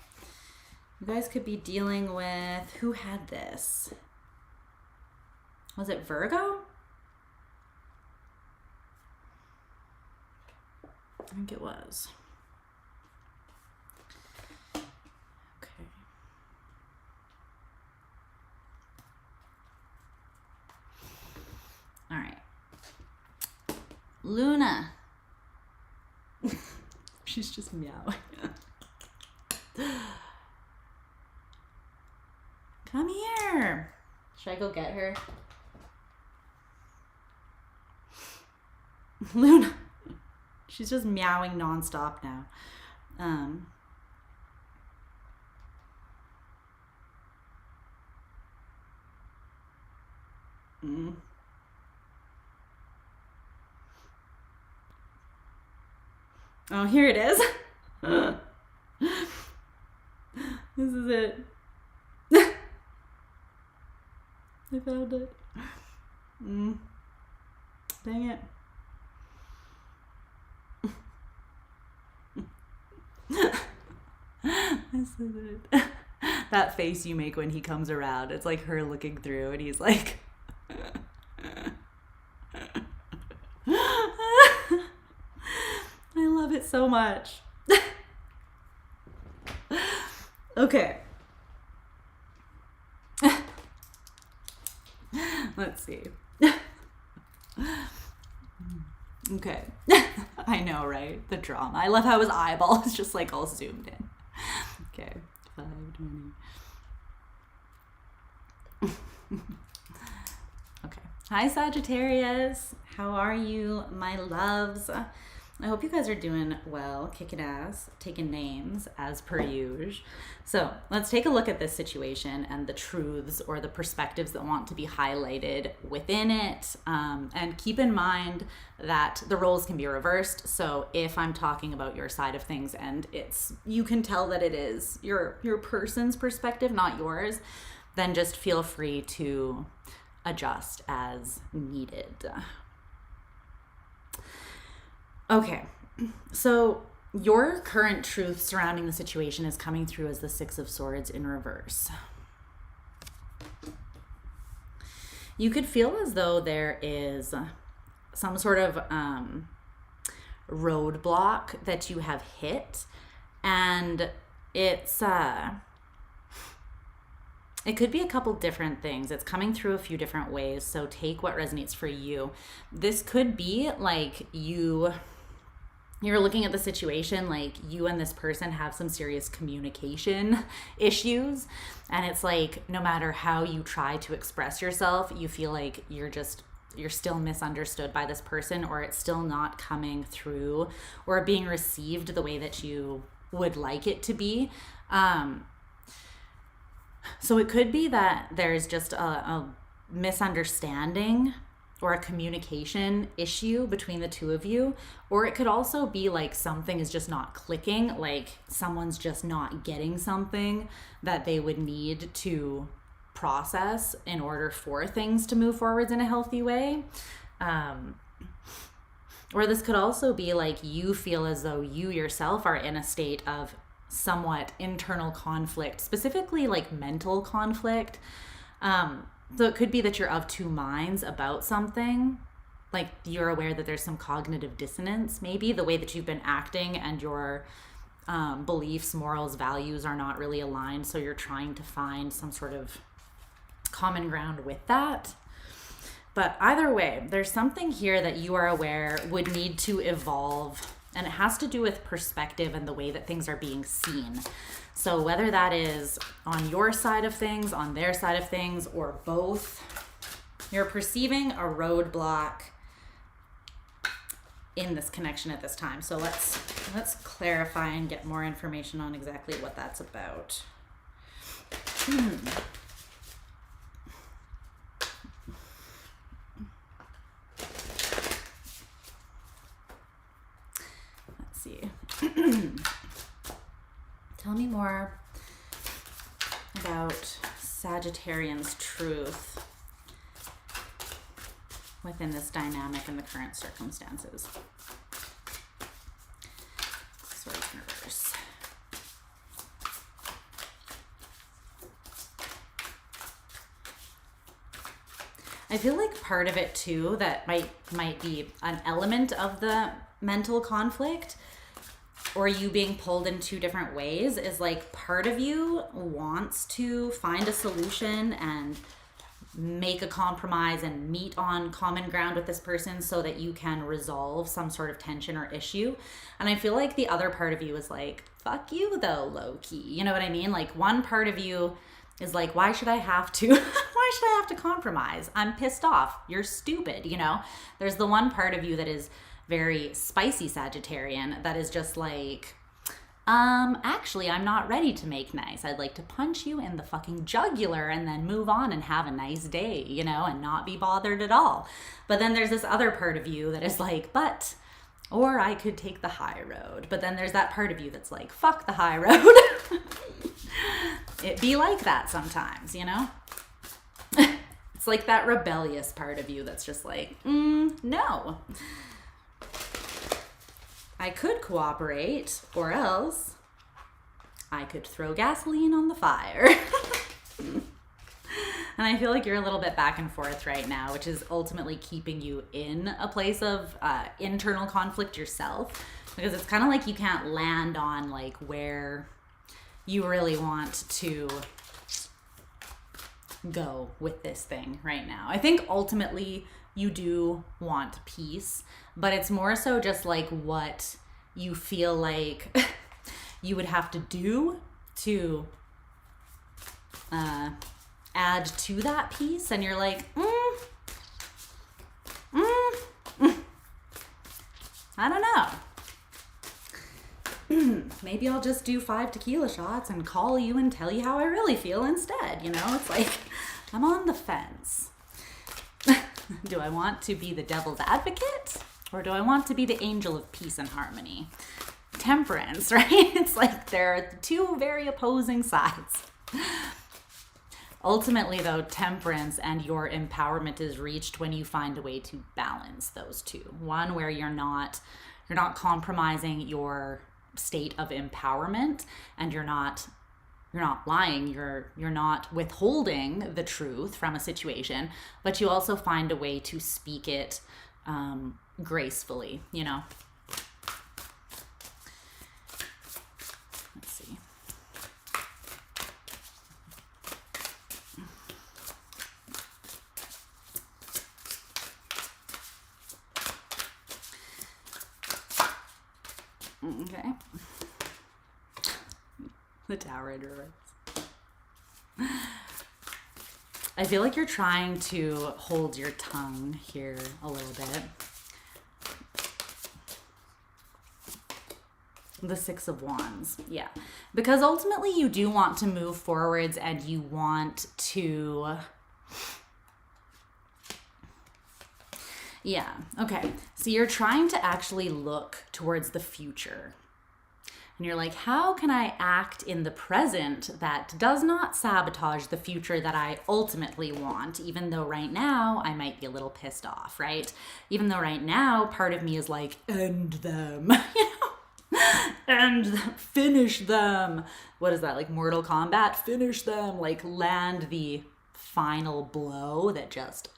you guys could be dealing with, who had this? Was it Virgo? I think it was. Okay. All right. Luna. She's just meowing. Come here. Should I go get her? Luna. She's just meowing nonstop now. Oh, here it is. This is it. I found it. Dang it. This is it. That face you make when he comes around, it's like her looking through and he's like I love it so much. Okay. Let's see. Okay. I know, right? The drama. I love how his eyeball is just like all zoomed in. Okay. 520. Okay. Hi, Sagittarius. How are you, my loves? I hope you guys are doing well, kicking ass, taking names as per usual. So let's take a look at this situation and the truths or the perspectives that want to be highlighted within it. And keep in mind that the roles can be reversed. So if I'm talking about your side of things and you can tell that it is your person's perspective, not yours, then just feel free to adjust as needed. Okay, so your current truth surrounding the situation is coming through as the Six of Swords in reverse. You could feel as though there is some sort of roadblock that you have hit, And it's it could be a couple different things. It's coming through a few different ways, so take what resonates for you. This could be like you're looking at the situation like you and this person have some serious communication issues, and it's like no matter how you try to express yourself, you feel like you're still misunderstood by this person, or it's still not coming through or being received the way that you would like it to be. So it could be that there's just a misunderstanding or a communication issue between the two of you, or it could also be like something is just not clicking, like someone's just not getting something that they would need to process in order for things to move forwards in a healthy way. Or this could also be like you feel as though you yourself are in a state of somewhat internal conflict, specifically like mental conflict. So it could be that you're of two minds about something, like you're aware that there's some cognitive dissonance, maybe the way that you've been acting and your beliefs, morals, values are not really aligned, so you're trying to find some sort of common ground with that. But either way, there's something here that you are aware would need to evolve, and it has to do with perspective and the way that things are being seen. So whether that is on your side of things, on their side of things, or both, you're perceiving a roadblock in this connection at this time. So let's clarify and get more information on exactly what that's about. Let's see. Tell me more about Sagittarian's truth within this dynamic and the current circumstances. Swords in reverse. I feel like part of it too that might be an element of the mental conflict, or you being pulled in two different ways, is like part of you wants to find a solution and make a compromise and meet on common ground with this person so that you can resolve some sort of tension or issue. And I feel like the other part of you is like, fuck you though, low key. You know what I mean? Like one part of you is like, why should I have to, why should I have to compromise? I'm pissed off. You're stupid. You know, there's the one part of you that is very spicy Sagittarian that is just like, actually, I'm not ready to make nice. I'd like to punch you in the fucking jugular and then move on and have a nice day, you know, and not be bothered at all. But then there's this other part of you that is like, or I could take the high road. But then there's that part of you that's like, fuck the high road. It be like that sometimes, you know? It's like that rebellious part of you that's just like, no. I could cooperate, or else I could throw gasoline on the fire. And I feel like you're a little bit back and forth right now, which is ultimately keeping you in a place of internal conflict yourself, because it's kind of like you can't land on like where you really want to go with this thing right now. I think ultimately you do want peace, but it's more so just like what you feel like you would have to do to add to that peace. And you're like, I don't know. Maybe I'll just do 5 tequila shots and call you and tell you how I really feel instead. You know, it's like I'm on the fence. Do I want to be the devil's advocate, or do I want to be the angel of peace and harmony? Temperance, right? It's like there are two very opposing sides. Ultimately, though, temperance and your empowerment is reached when you find a way to balance those two. One where you're not compromising your state of empowerment, and you're not lying, you're not withholding the truth from a situation, but you also find a way to speak it gracefully, you know. Okay. The Tower in reverse. I feel like you're trying to hold your tongue here a little bit. The Six of Wands. Yeah. Because ultimately you do want to move forwards and you want to... Yeah. Okay. So you're trying to actually look towards the future. And you're like, how can I act in the present that does not sabotage the future that I ultimately want, even though right now I might be a little pissed off, right? Even though right now part of me is like, end them, you know? End them, finish them. What is that, like Mortal Kombat? Finish them, like land the final blow that just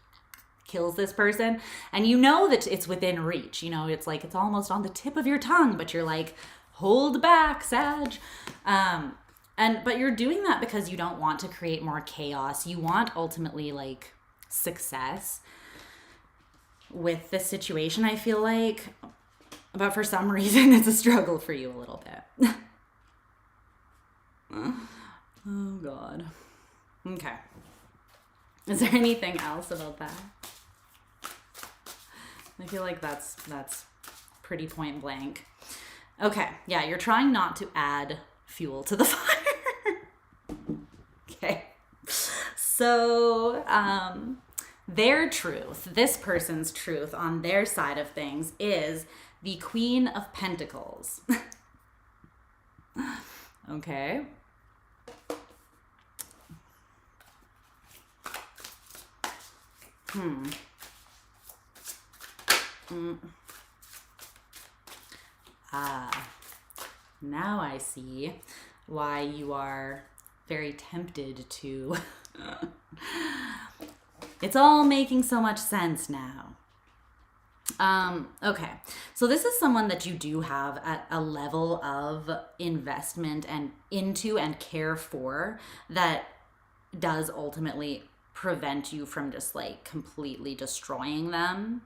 kills this person. And you know that it's within reach, you know, it's like, it's almost on the tip of your tongue, but you're like, hold back, Sag. But you're doing that because you don't want to create more chaos. You want ultimately like success with this situation, I feel like. But for some reason, it's a struggle for you a little bit. Oh, God. Okay. Is there anything else about that? I feel like that's pretty point blank. Okay, yeah, you're trying not to add fuel to the fire. Okay. So, their truth, this person's truth on their side of things is the Queen of Pentacles. Okay. Now I see why you are very tempted to... It's all making so much sense now. Okay, so this is someone that you do have at a level of investment and into and care for that does ultimately prevent you from just like completely destroying them,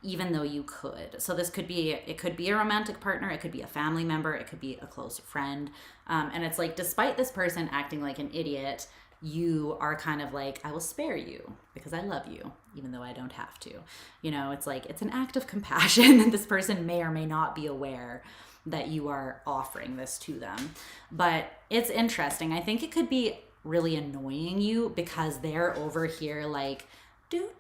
even though you could. So this could be, it could be a romantic partner, it could be a family member, it could be a close friend. And it's like, despite this person acting like an idiot, you are kind of like, I will spare you because I love you, even though I don't have to. You know, it's like, it's an act of compassion, and this person may or may not be aware that you are offering this to them. But it's interesting. I think it could be really annoying you because they're over here like,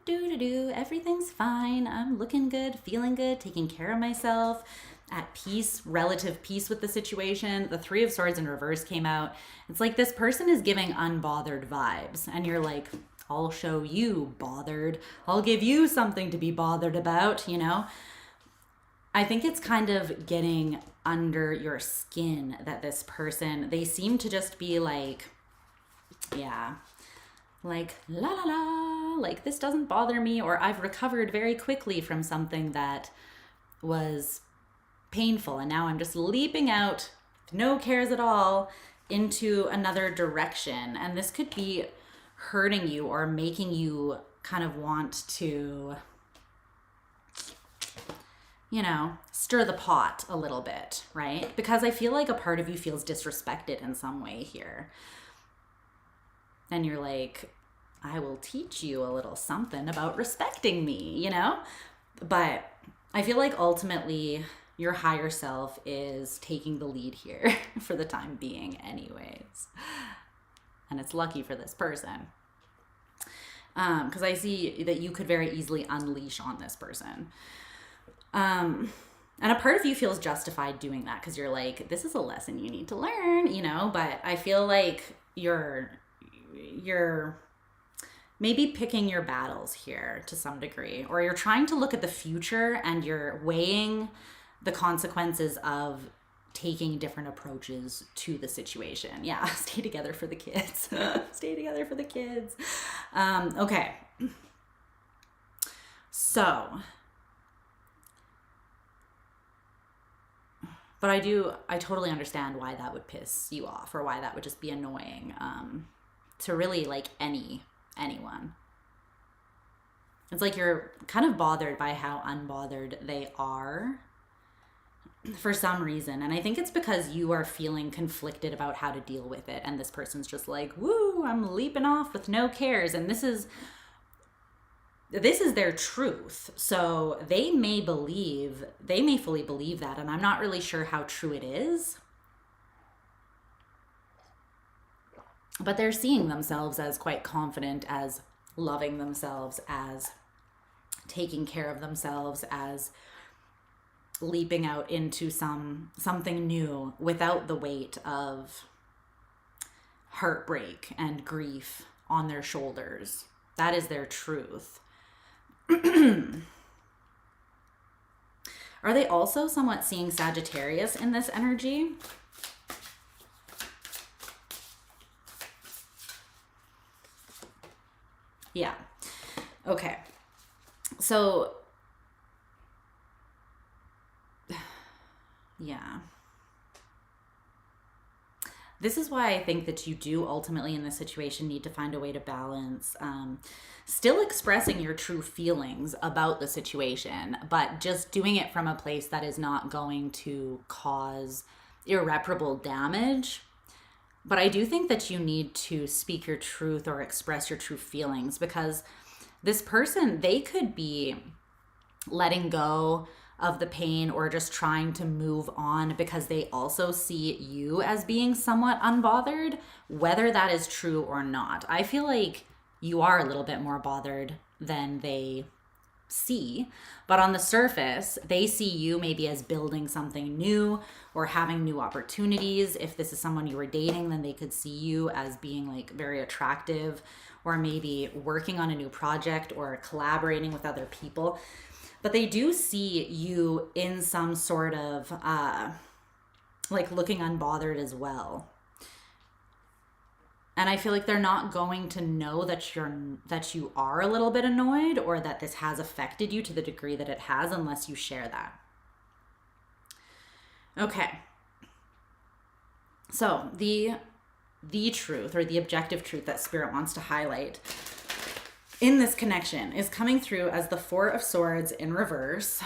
everything's fine. I'm looking good, feeling good, taking care of myself, at peace, relative peace with the situation. The Three of Swords in reverse came out. It's like this person is giving unbothered vibes, and you're like, I'll show you bothered. I'll give you something to be bothered about, you know? I think it's kind of getting under your skin that this person, they seem to just be like, yeah, like, la la la, like this doesn't bother me, or I've recovered very quickly from something that was painful, and now I'm just leaping out, no cares at all, into another direction. And this could be hurting you or making you kind of want to, you know, stir the pot a little bit, right? Because I feel like a part of you feels disrespected in some way here. And you're like, I will teach you a little something about respecting me, you know? But I feel like ultimately your higher self is taking the lead here for the time being anyways. And it's lucky for this person. Because I see that you could very easily unleash on this person. And a part of you feels justified doing that because you're like, this is a lesson you need to learn, you know? But I feel like you're maybe picking your battles here to some degree, or you're trying to look at the future and you're weighing the consequences of taking different approaches to the situation. Yeah, stay together for the kids. Stay together for the kids. Okay. So, but I totally understand why that would piss you off, or why that would just be annoying to really like anyone. It's like you're kind of bothered by how unbothered they are for some reason. And I think it's because you are feeling conflicted about how to deal with it. And this person's just like, woo, I'm leaping off with no cares. And this is their truth. So they may fully believe that. And I'm not really sure how true it is. But they're seeing themselves as quite confident, as loving themselves, as taking care of themselves, as leaping out into something new without the weight of heartbreak and grief on their shoulders. That is their truth. Are they also somewhat seeing Sagittarius in this energy? Yeah. Okay. So, yeah. This is why I think that you do ultimately in this situation need to find a way to balance still expressing your true feelings about the situation, but just doing it from a place that is not going to cause irreparable damage. But I do think that you need to speak your truth or express your true feelings, because this person, they could be letting go of the pain or just trying to move on because they also see you as being somewhat unbothered, whether that is true or not. I feel like you are a little bit more bothered than they see, but on the surface they see you maybe as building something new or having new opportunities. If this is someone you were dating, then they could see you as being like very attractive, or maybe working on a new project or collaborating with other people. But they do see you in some sort of like looking unbothered as well. And I feel like they're not going to know that you are a little bit annoyed or that this has affected you to the degree that it has, unless you share that. Okay. So the truth, or the objective truth that Spirit wants to highlight in this connection, is coming through as the Four of Swords in reverse.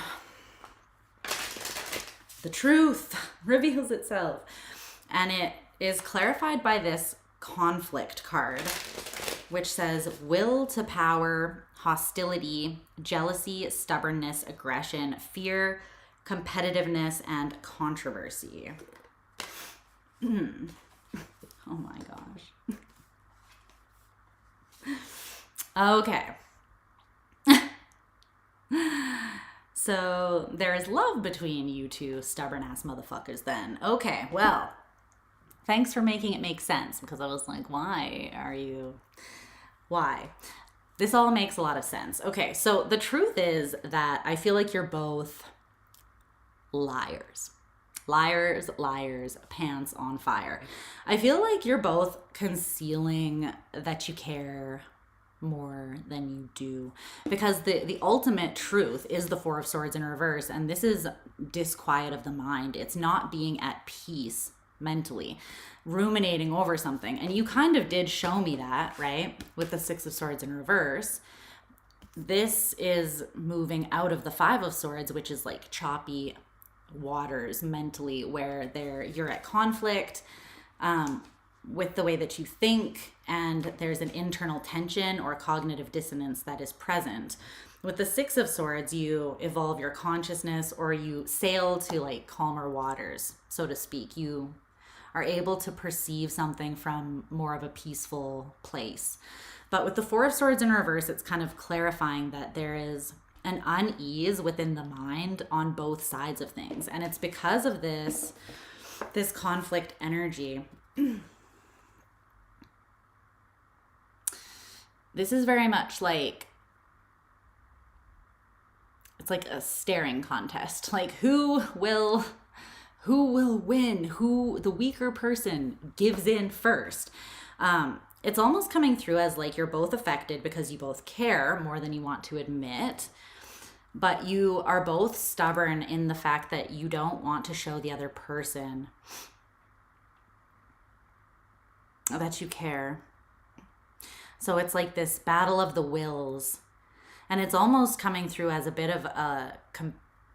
The truth reveals itself. And it is clarified by this conflict card, which says will to power, hostility, jealousy, stubbornness, aggression, fear, competitiveness, and controversy. Oh my gosh. Okay. So there is love between you two stubborn ass motherfuckers then. Okay, well, thanks for making it make sense, because I was like, why? This all makes a lot of sense. Okay, so the truth is that I feel like you're both liars. Liars, liars, pants on fire. I feel like you're both concealing that you care more than you do, because the ultimate truth is the Four of Swords in reverse, and this is disquiet of the mind. It's not being at peace mentally, ruminating over something. And you kind of did show me that, right? With the Six of Swords in reverse. This is moving out of the Five of Swords, which is like choppy waters mentally, where you're at conflict with the way that you think, and there's an internal tension or cognitive dissonance that is present. With the Six of Swords, you evolve your consciousness, or you sail to like calmer waters, so to speak. You are able to perceive something from more of a peaceful place. But with the Four of Swords in reverse, it's kind of clarifying that there is an unease within the mind on both sides of things. And it's because of this conflict energy. This is very much like, it's like a staring contest. Like who will win? Who, the weaker person, gives in first? It's almost coming through as like you're both affected because you both care more than you want to admit, but you are both stubborn in the fact that you don't want to show the other person that you care. So it's like this battle of the wills, and it's almost coming through as a bit of a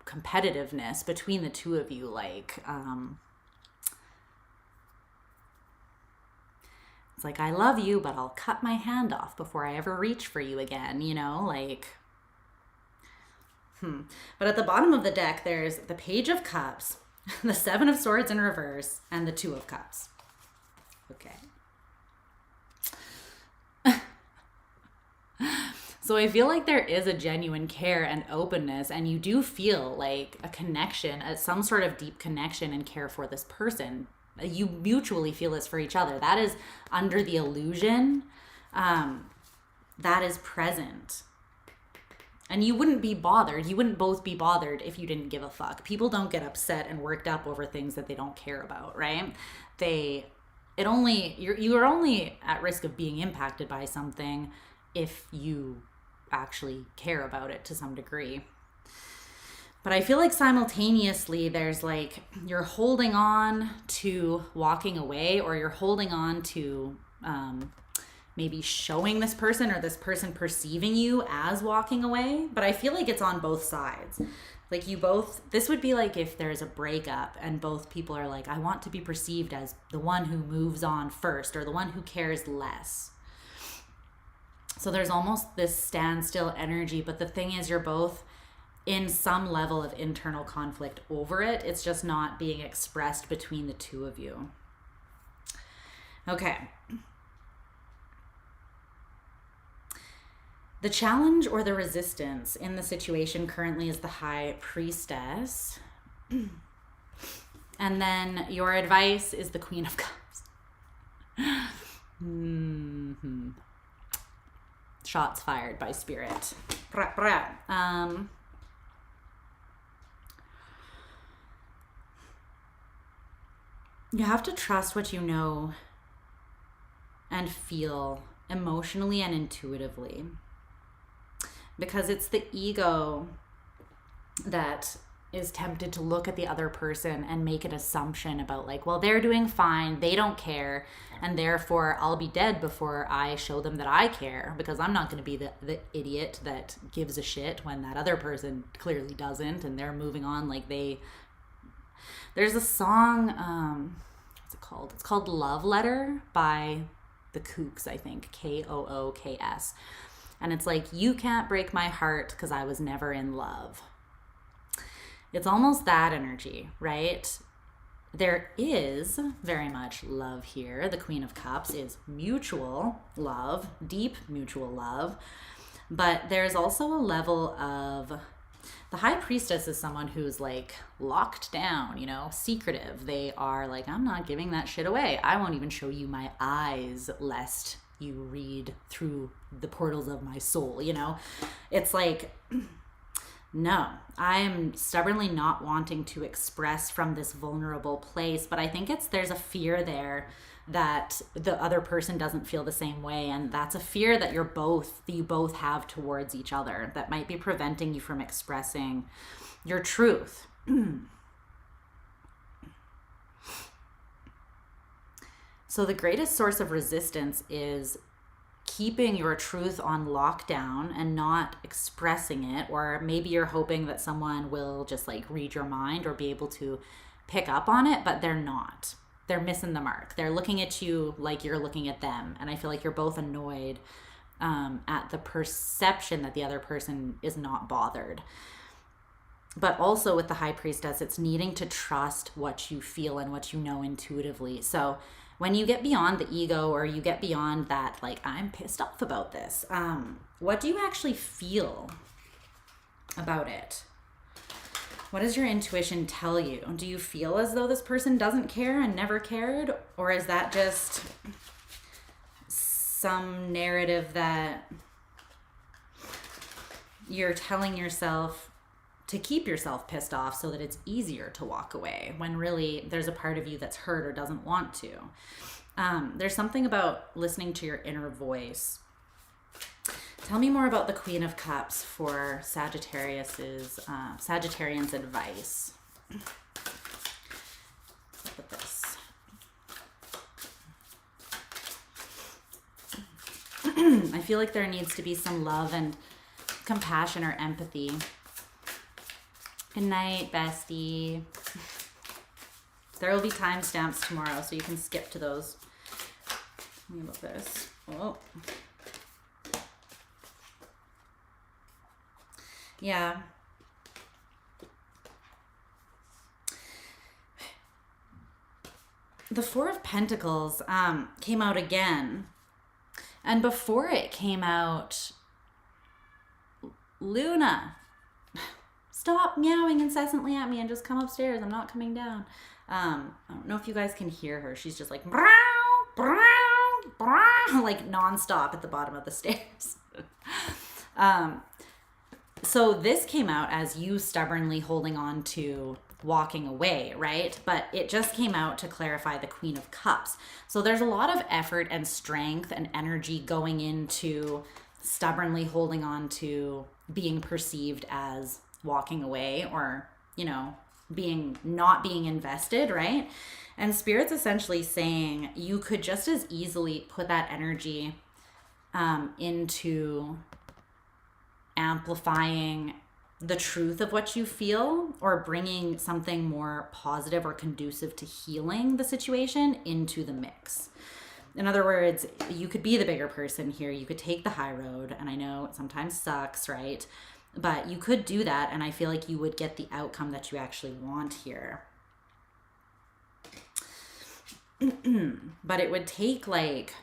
competitiveness between the two of you. Like, it's like, I love you, but I'll cut my hand off before I ever reach for you again, you know, like, But at the bottom of the deck, there's the Page of Cups, the Seven of Swords in reverse, and the Two of Cups. Okay. So I feel like there is a genuine care and openness, and you do feel like a connection, some sort of deep connection and care for this person. You mutually feel this for each other. That is under the illusion. That is present. And you wouldn't be bothered. You wouldn't both be bothered if you didn't give a fuck. People don't get upset and worked up over things that they don't care about, right? You're only at risk of being impacted by something if you actually care about it to some degree. But I feel like simultaneously there's like, you're holding on to walking away, or you're holding on to maybe showing this person, or this person perceiving you as walking away. But I feel like it's on both sides. Like this would be like if there's a breakup and both people are like, I want to be perceived as the one who moves on first, or the one who cares less. So there's almost this standstill energy, but the thing is, you're both in some level of internal conflict over it. It's just not being expressed between the two of you. Okay. The challenge or the resistance in the situation currently is the High Priestess. And then your advice is the Queen of Cups. Shots fired by Spirit. You have to trust what you know and feel emotionally and intuitively. Because it's the ego that is tempted to look at the other person and make an assumption about like, well, they're doing fine, they don't care, and therefore I'll be dead before I show them that I care, because I'm not going to be the idiot that gives a shit when that other person clearly doesn't, and they're moving on like There's a song, what's it called? It's called Love Letter by the Kooks, I think, Kooks. And it's like, you can't break my heart because I was never in love. It's almost that energy, right? There is very much love here. The Queen of Cups is mutual love, deep mutual love. But there's also a level of, the High Priestess is someone who's like locked down, you know, secretive. They are like, I'm not giving that shit away. I won't even show you my eyes lest you read through the portals of my soul, you know? It's like, no, I'm stubbornly not wanting to express from this vulnerable place, but I think there's a fear there that the other person doesn't feel the same way, and that's a fear that you both have towards each other that might be preventing you from expressing your truth. So the greatest source of resistance is keeping your truth on lockdown and not expressing it, or maybe you're hoping that someone will just like read your mind or be able to pick up on it, but they're not. They're missing the mark. They're looking at you like you're looking at them. And I feel like you're both annoyed at the perception that the other person is not bothered. But also with the High Priestess, it's needing to trust what you feel and what you know intuitively. So when you get beyond the ego, or you get beyond that, like, I'm pissed off about this, what do you actually feel about it? What does your intuition tell you? Do you feel as though this person doesn't care and never cared? Or is that just some narrative that you're telling yourself to keep yourself pissed off so that it's easier to walk away, when really there's a part of you that's hurt or doesn't want to? There's something about listening to your inner voice. Tell me more about the Queen of Cups for Sagittarius's Sagittarian's advice. Look at this. I feel like there needs to be some love and compassion or empathy Good night, bestie. There will be timestamps tomorrow, so you can skip to those. Tell me about this. Oh. Yeah. The Four of Pentacles came out again. And before it came out, Luna, stop meowing incessantly at me and just come upstairs. I'm not coming down. I don't know if you guys can hear her. She's just like, brow, brow, brow, like nonstop at the bottom of the stairs. So this came out as you stubbornly holding on to walking away, right? But it just came out to clarify the Queen of Cups. So there's a lot of effort and strength and energy going into stubbornly holding on to being perceived as walking away, or, you know, not being invested, right? And Spirit's essentially saying you could just as easily put that energy into amplifying the truth of what you feel, or bringing something more positive or conducive to healing the situation into the mix. In other words, you could be the bigger person here. You could take the high road, and I know it sometimes sucks, right? But you could do that, and I feel like you would get the outcome that you actually want here. But it would take like,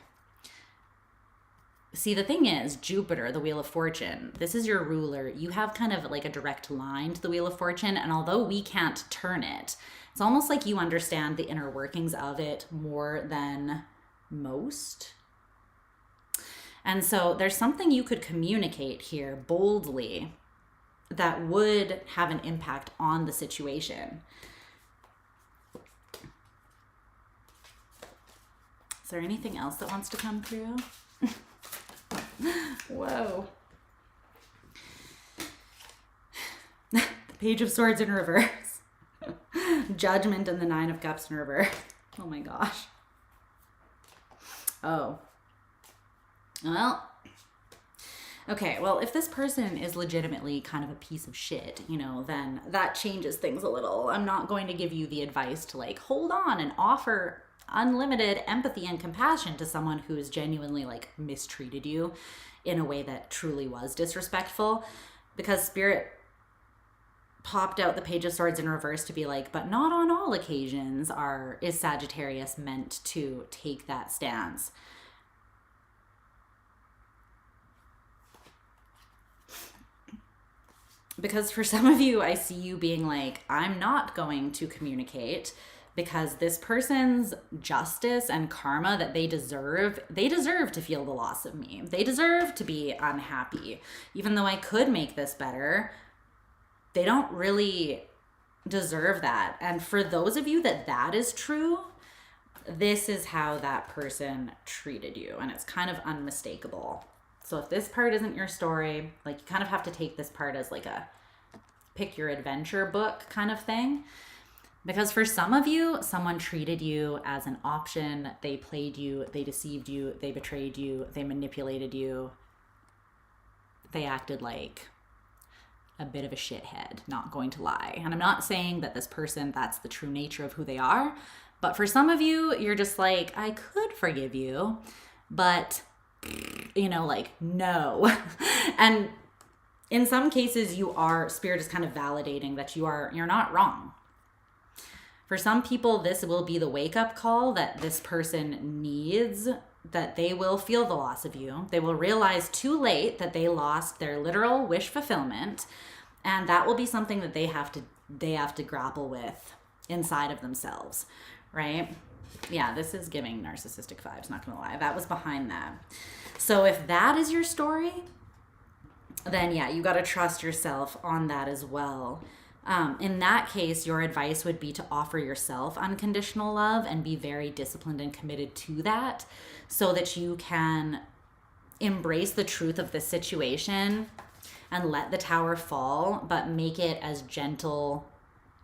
see, the thing is, Jupiter, the Wheel of Fortune, this is your ruler. You have kind of like a direct line to the Wheel of Fortune, and although we can't turn it, it's almost like you understand the inner workings of it more than most. And so there's something you could communicate here boldly that would have an impact on the situation. Is there anything else that wants to come through? Whoa. The Page of Swords in reverse. Judgment and the Nine of Cups in reverse. Oh my gosh. Oh. Well. Okay, well, if this person is legitimately kind of a piece of shit, you know, then that changes things a little. I'm not going to give you the advice to like hold on and offer unlimited empathy and compassion to someone who has genuinely like mistreated you in a way that truly was disrespectful, because Spirit popped out the Page of Swords in reverse to be like, but not on all occasions is Sagittarius meant to take that stance. Because for some of you, I see you being like, I'm not going to communicate, because this person's justice and karma that they deserve to feel the loss of me. They deserve to be unhappy. Even though I could make this better, they don't really deserve that. And for those of you that is true, this is how that person treated you. And it's kind of unmistakable. So if this part isn't your story, like, you kind of have to take this part as like a pick your adventure book kind of thing. Because for some of you, someone treated you as an option. They played you, they deceived you, they betrayed you, they manipulated you. They acted like a bit of a shithead, not going to lie. And I'm not saying that this person, that's the true nature of who they are. But for some of you, you're just like, I could forgive you, but, you know, like, no. And in some cases, Spirit is kind of validating that you're not wrong. For some people, this will be the wake-up call that this person needs, that they will feel the loss of you. They will realize too late that they lost their literal wish fulfillment, and that will be something that they have to grapple with inside of themselves, right? Yeah, this is giving narcissistic vibes, not gonna lie. That was behind that. So if that is your story, then yeah, you gotta trust yourself on that as well. In that case, your advice would be to offer yourself unconditional love and be very disciplined and committed to that, so that you can embrace the truth of the situation and let the tower fall, but make it as gentle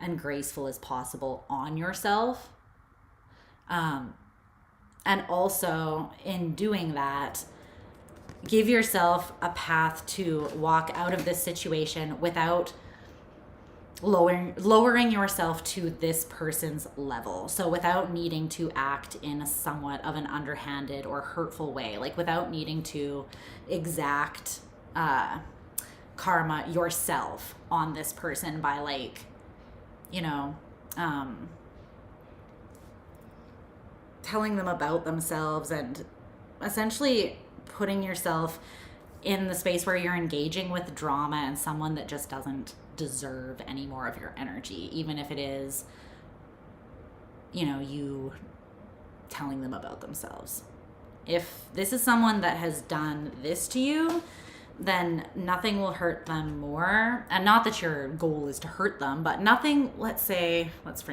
and graceful as possible on yourself. And also, in doing that, give yourself a path to walk out of this situation without lowering yourself to this person's level. So without needing to act in a somewhat of an underhanded or hurtful way, like without needing to exact karma yourself on this person by, like, you know, telling them about themselves and essentially putting yourself in the space where you're engaging with drama and someone that just doesn't deserve any more of your energy, even if it is, you know, you telling them about themselves. If this is someone that has done this to you, then nothing will hurt them more. And not that your goal is to hurt them, but nothing, let's frame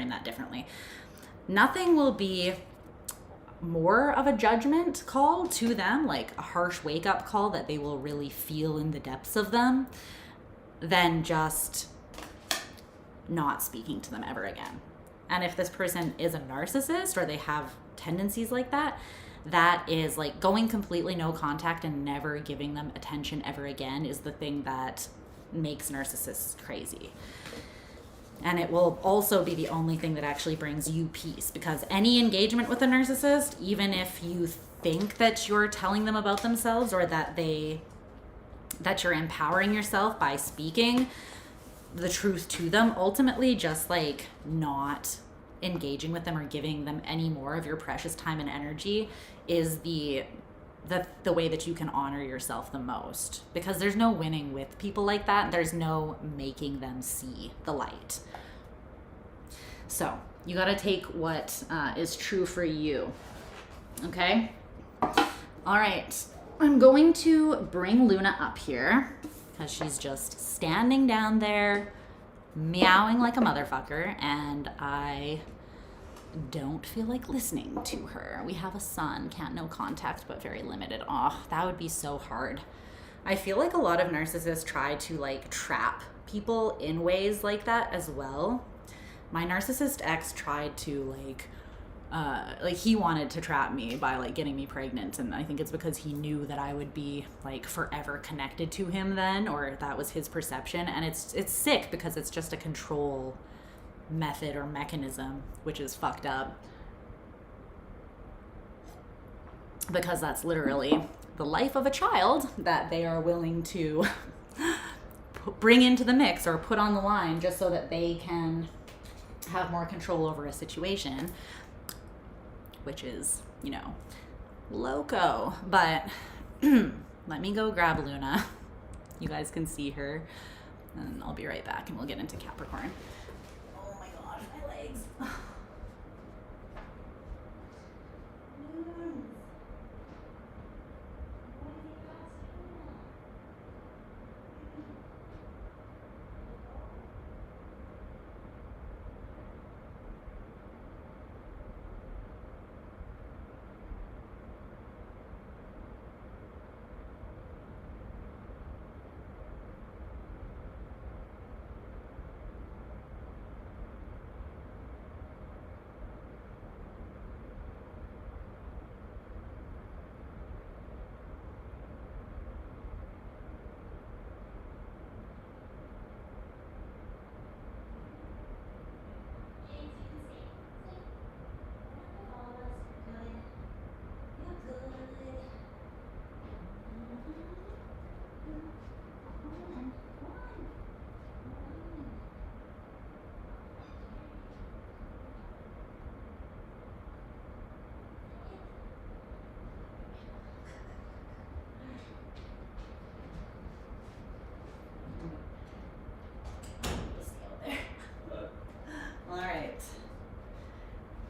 that differently. Nothing will be more of a judgment call to them, like a harsh wake-up call that they will really feel in the depths of them, than just not speaking to them ever again. And if this person is a narcissist or they have tendencies like that, that is like going completely no contact and never giving them attention ever again is the thing that makes narcissists crazy. And it will also be the only thing that actually brings you peace, because any engagement with a narcissist, even if you think that you're telling them about themselves or that you're empowering yourself by speaking the truth to them, ultimately just like not engaging with them or giving them any more of your precious time and energy is the way that you can honor yourself the most, because there's no winning with people like that. There's no making them see the light. So you got to take what is true for you. Okay. All right. I'm going to bring Luna up here because she's just standing down there meowing like a motherfucker, and I don't feel like listening to her. We have a son, can't no contact, but very limited. Oh, that would be so hard. I feel like a lot of narcissists try to like trap people in ways like that as well. My narcissist ex tried to like he wanted to trap me by like getting me pregnant, and I think it's because he knew that I would be like forever connected to him then, or that was his perception. And it's sick because it's just a control method or mechanism, which is fucked up, because that's literally the life of a child that they are willing to bring into the mix or put on the line just so that they can have more control over a situation, which is, you know, loco. But let me go grab Luna. You guys can see her, and I'll be right back and we'll get into Capricorn. Oh my gosh, my legs.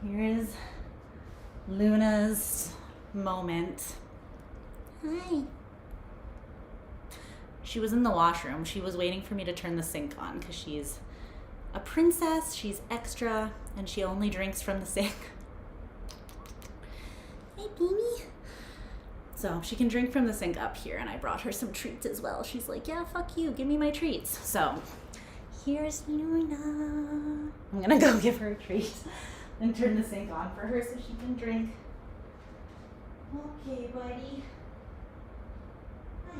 Here is Luna's moment. Hi. She was in the washroom. She was waiting for me to turn the sink on because she's a princess, she's extra, and she only drinks from the sink. Hey, baby. So she can drink from the sink up here, and I brought her some treats as well. She's like, yeah, fuck you, give me my treats. So here's Luna. I'm gonna go give her a treat and turn the sink on for her so she can drink. Okay, buddy. Hi.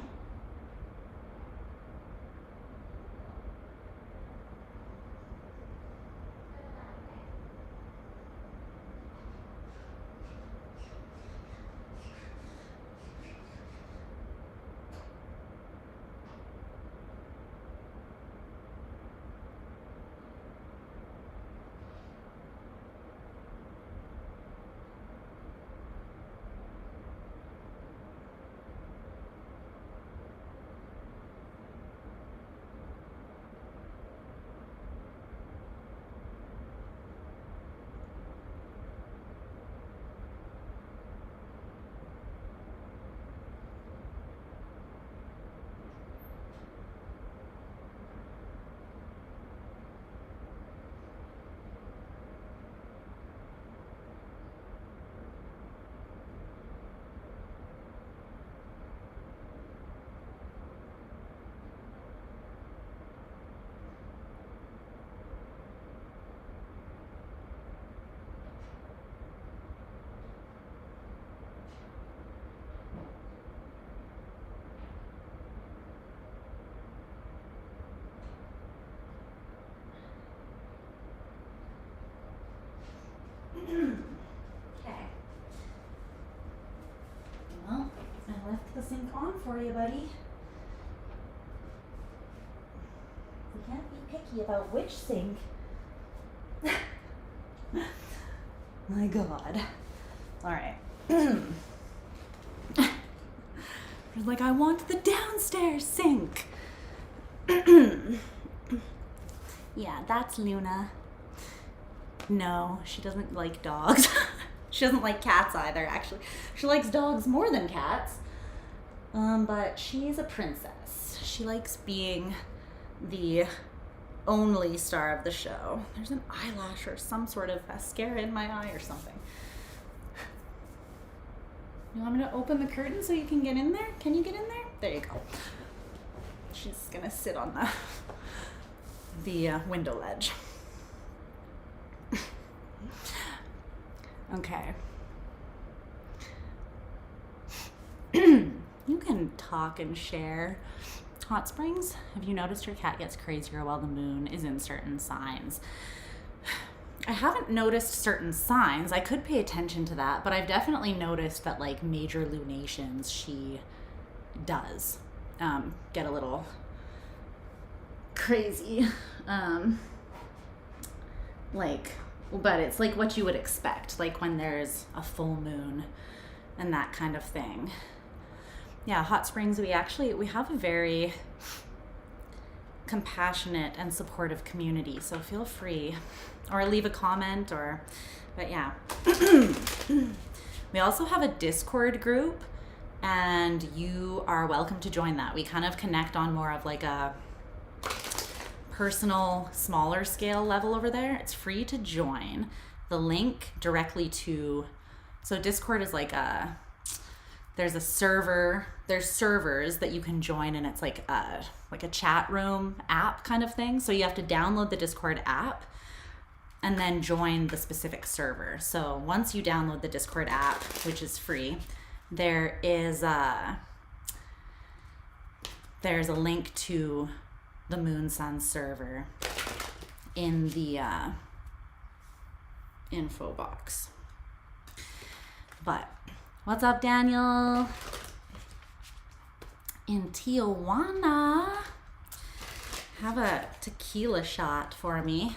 Okay. Well, I left the sink on for you, buddy. You can't be picky about which sink. My God. All right. Like, I want the downstairs sink. Yeah, that's Luna. No, she doesn't like dogs. She doesn't like cats either, actually. She likes dogs more than cats. But she's a princess. She likes being the only star of the show. There's an eyelash or some sort of mascara in my eye or something. You want me to open the curtain so you can get in there? Can you get in there? There you go. She's gonna sit on the window ledge. Okay. You can talk and share. Hot springs, have you noticed your cat gets crazier while the moon is in certain signs? I haven't noticed certain signs. I could pay attention to that, but I've definitely noticed that like major lunations, she does get a little crazy. But it's like what you would expect, like when there's a full moon and that kind of thing. Yeah, Hot Springs, we have a very compassionate and supportive community, so feel free, or leave a comment, but yeah. We also have a Discord group, and you are welcome to join that. We kind of connect on more of like a personal, smaller scale level over there. It's free to join. The link directly to, so Discord is like there's servers that you can join, and it's like a chat room app kind of thing. So you have to download the Discord app and then join the specific server. So once you download the Discord app, which is free, there's a link to the Moon Sun server in the info box. But what's up, Daniel? In Tijuana, have a tequila shot for me.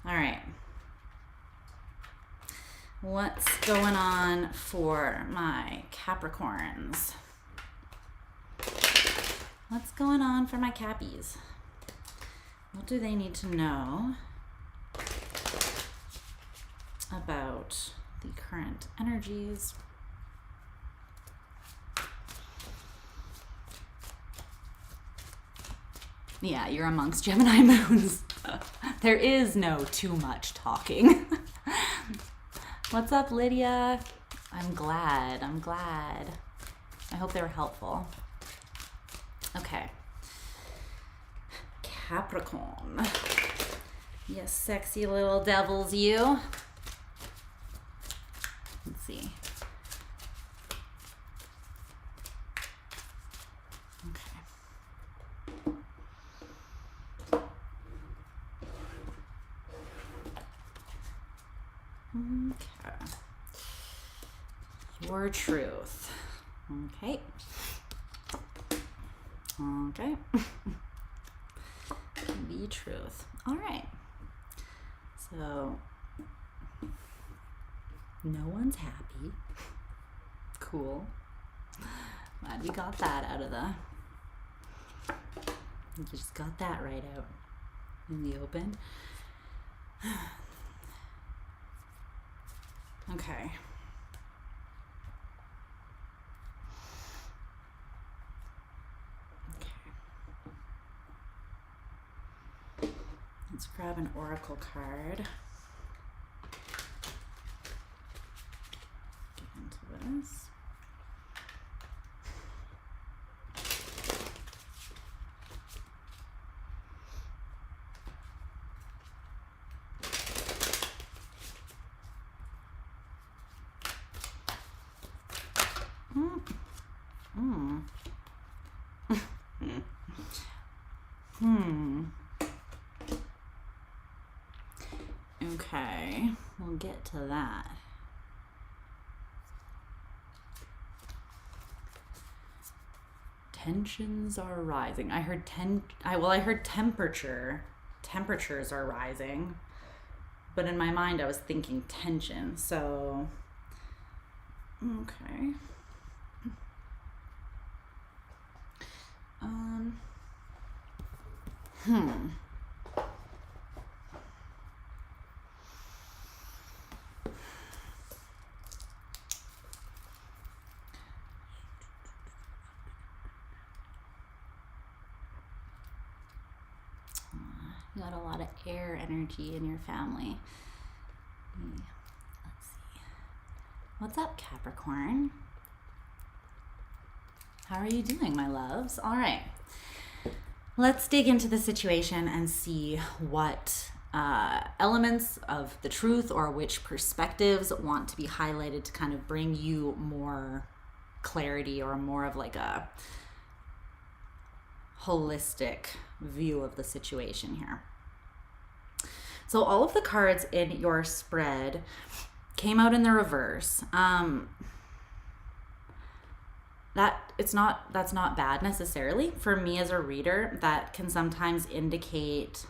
All right. What's going on for my Capricorns? What's going on for my Cappies? What do they need to know about the current energies? Yeah, you're amongst Gemini moons. There is no too much talking. What's up, Lydia? I'm glad. I hope they were helpful. Okay. Capricorn. Yes, sexy little devils, you. Let's see. Okay. Your truth. Okay. Okay. The truth. All right. So, no one's happy. Cool. Glad we got that out of the... You just got that right out in the open. Okay. Let's grab an oracle card. Get into this. Okay, we'll get to that. Tensions are rising. I heard I heard temperature. Temperatures are rising. But in my mind I was thinking tension. So okay. You got a lot of air energy in your family. Let's see. What's up, Capricorn? How are you doing, my loves? All right. Let's dig into the situation and see what elements of the truth or which perspectives want to be highlighted to kind of bring you more clarity or more of like a holistic view of the situation here. So all of the cards in your spread came out in the reverse. That's not bad necessarily. For me as a reader, that can sometimes indicate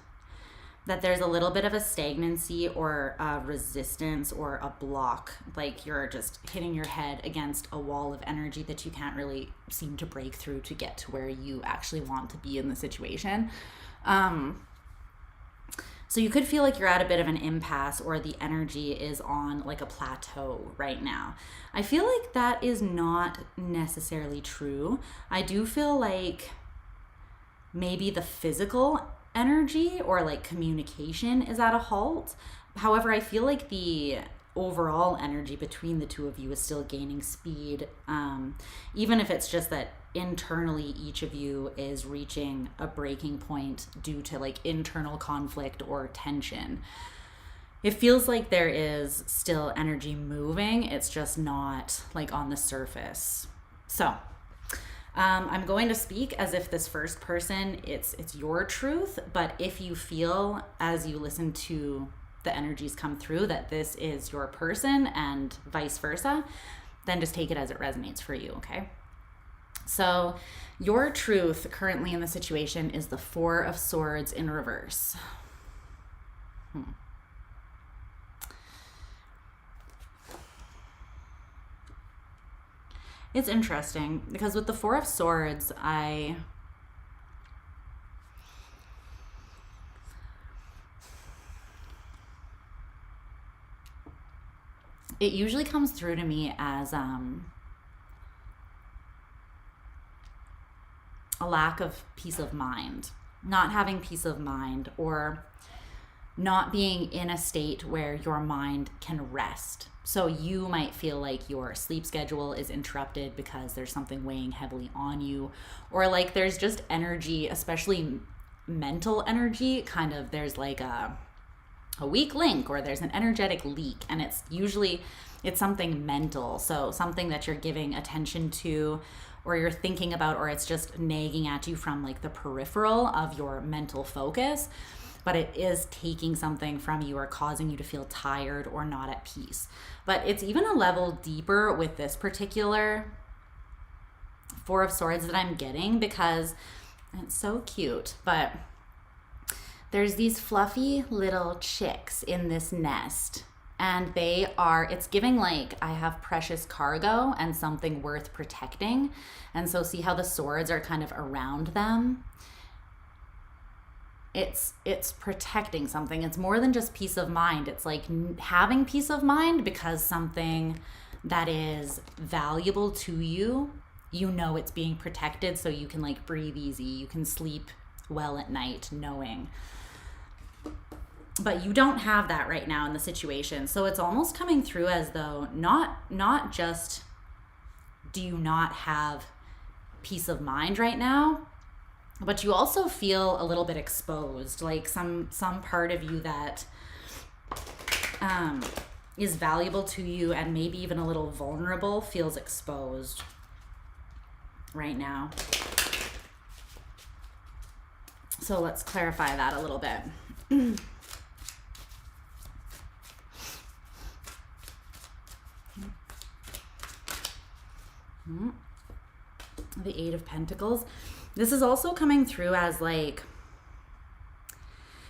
that there's a little bit of a stagnancy or a resistance or a block, like you're just hitting your head against a wall of energy that you can't really seem to break through to get to where you actually want to be in the situation. So you could feel like you're at a bit of an impasse or the energy is on like a plateau right now. I feel like that is not necessarily true. I do feel like maybe the physical energy or like communication is at a halt. However, I feel like the overall energy between the two of you is still gaining speed, even if it's just that internally each of you is reaching a breaking point due to like internal conflict or tension. It feels like there is still energy moving, it's just not like on the surface. So I'm going to speak as if this first person, it's your truth, but if you feel as you listen to the energies come through that this is your person and vice versa, then just take it as it resonates for you, okay? So your truth currently in the situation is the Four of Swords in reverse. It's interesting because with the Four of Swords, it usually comes through to me as a lack of peace of mind, not having peace of mind, or not being in a state where your mind can rest. So you might feel like your sleep schedule is interrupted because there's something weighing heavily on you, or like there's just energy, especially mental energy, kind of there's like a weak link or there's an energetic leak, and it's something mental, so something that you're giving attention to or you're thinking about, or it's just nagging at you from like the peripheral of your mental focus, but it is taking something from you or causing you to feel tired or not at peace. But it's even a level deeper with this particular Four of Swords that I'm getting, because it's so cute, but there's these fluffy little chicks in this nest, and it's giving like I have precious cargo and something worth protecting. And so see how the swords are kind of around them? It's protecting something. It's more than just peace of mind. It's like having peace of mind because something that is valuable to you, you know it's being protected, so you can like breathe easy. You can sleep well at night knowing. But you don't have that right now in the situation. So it's almost coming through as though not just do you not have peace of mind right now, but you also feel a little bit exposed, like some part of you that is valuable to you and maybe even a little vulnerable feels exposed right now. So let's clarify that a little bit. The Eight of Pentacles. This is also coming through as like,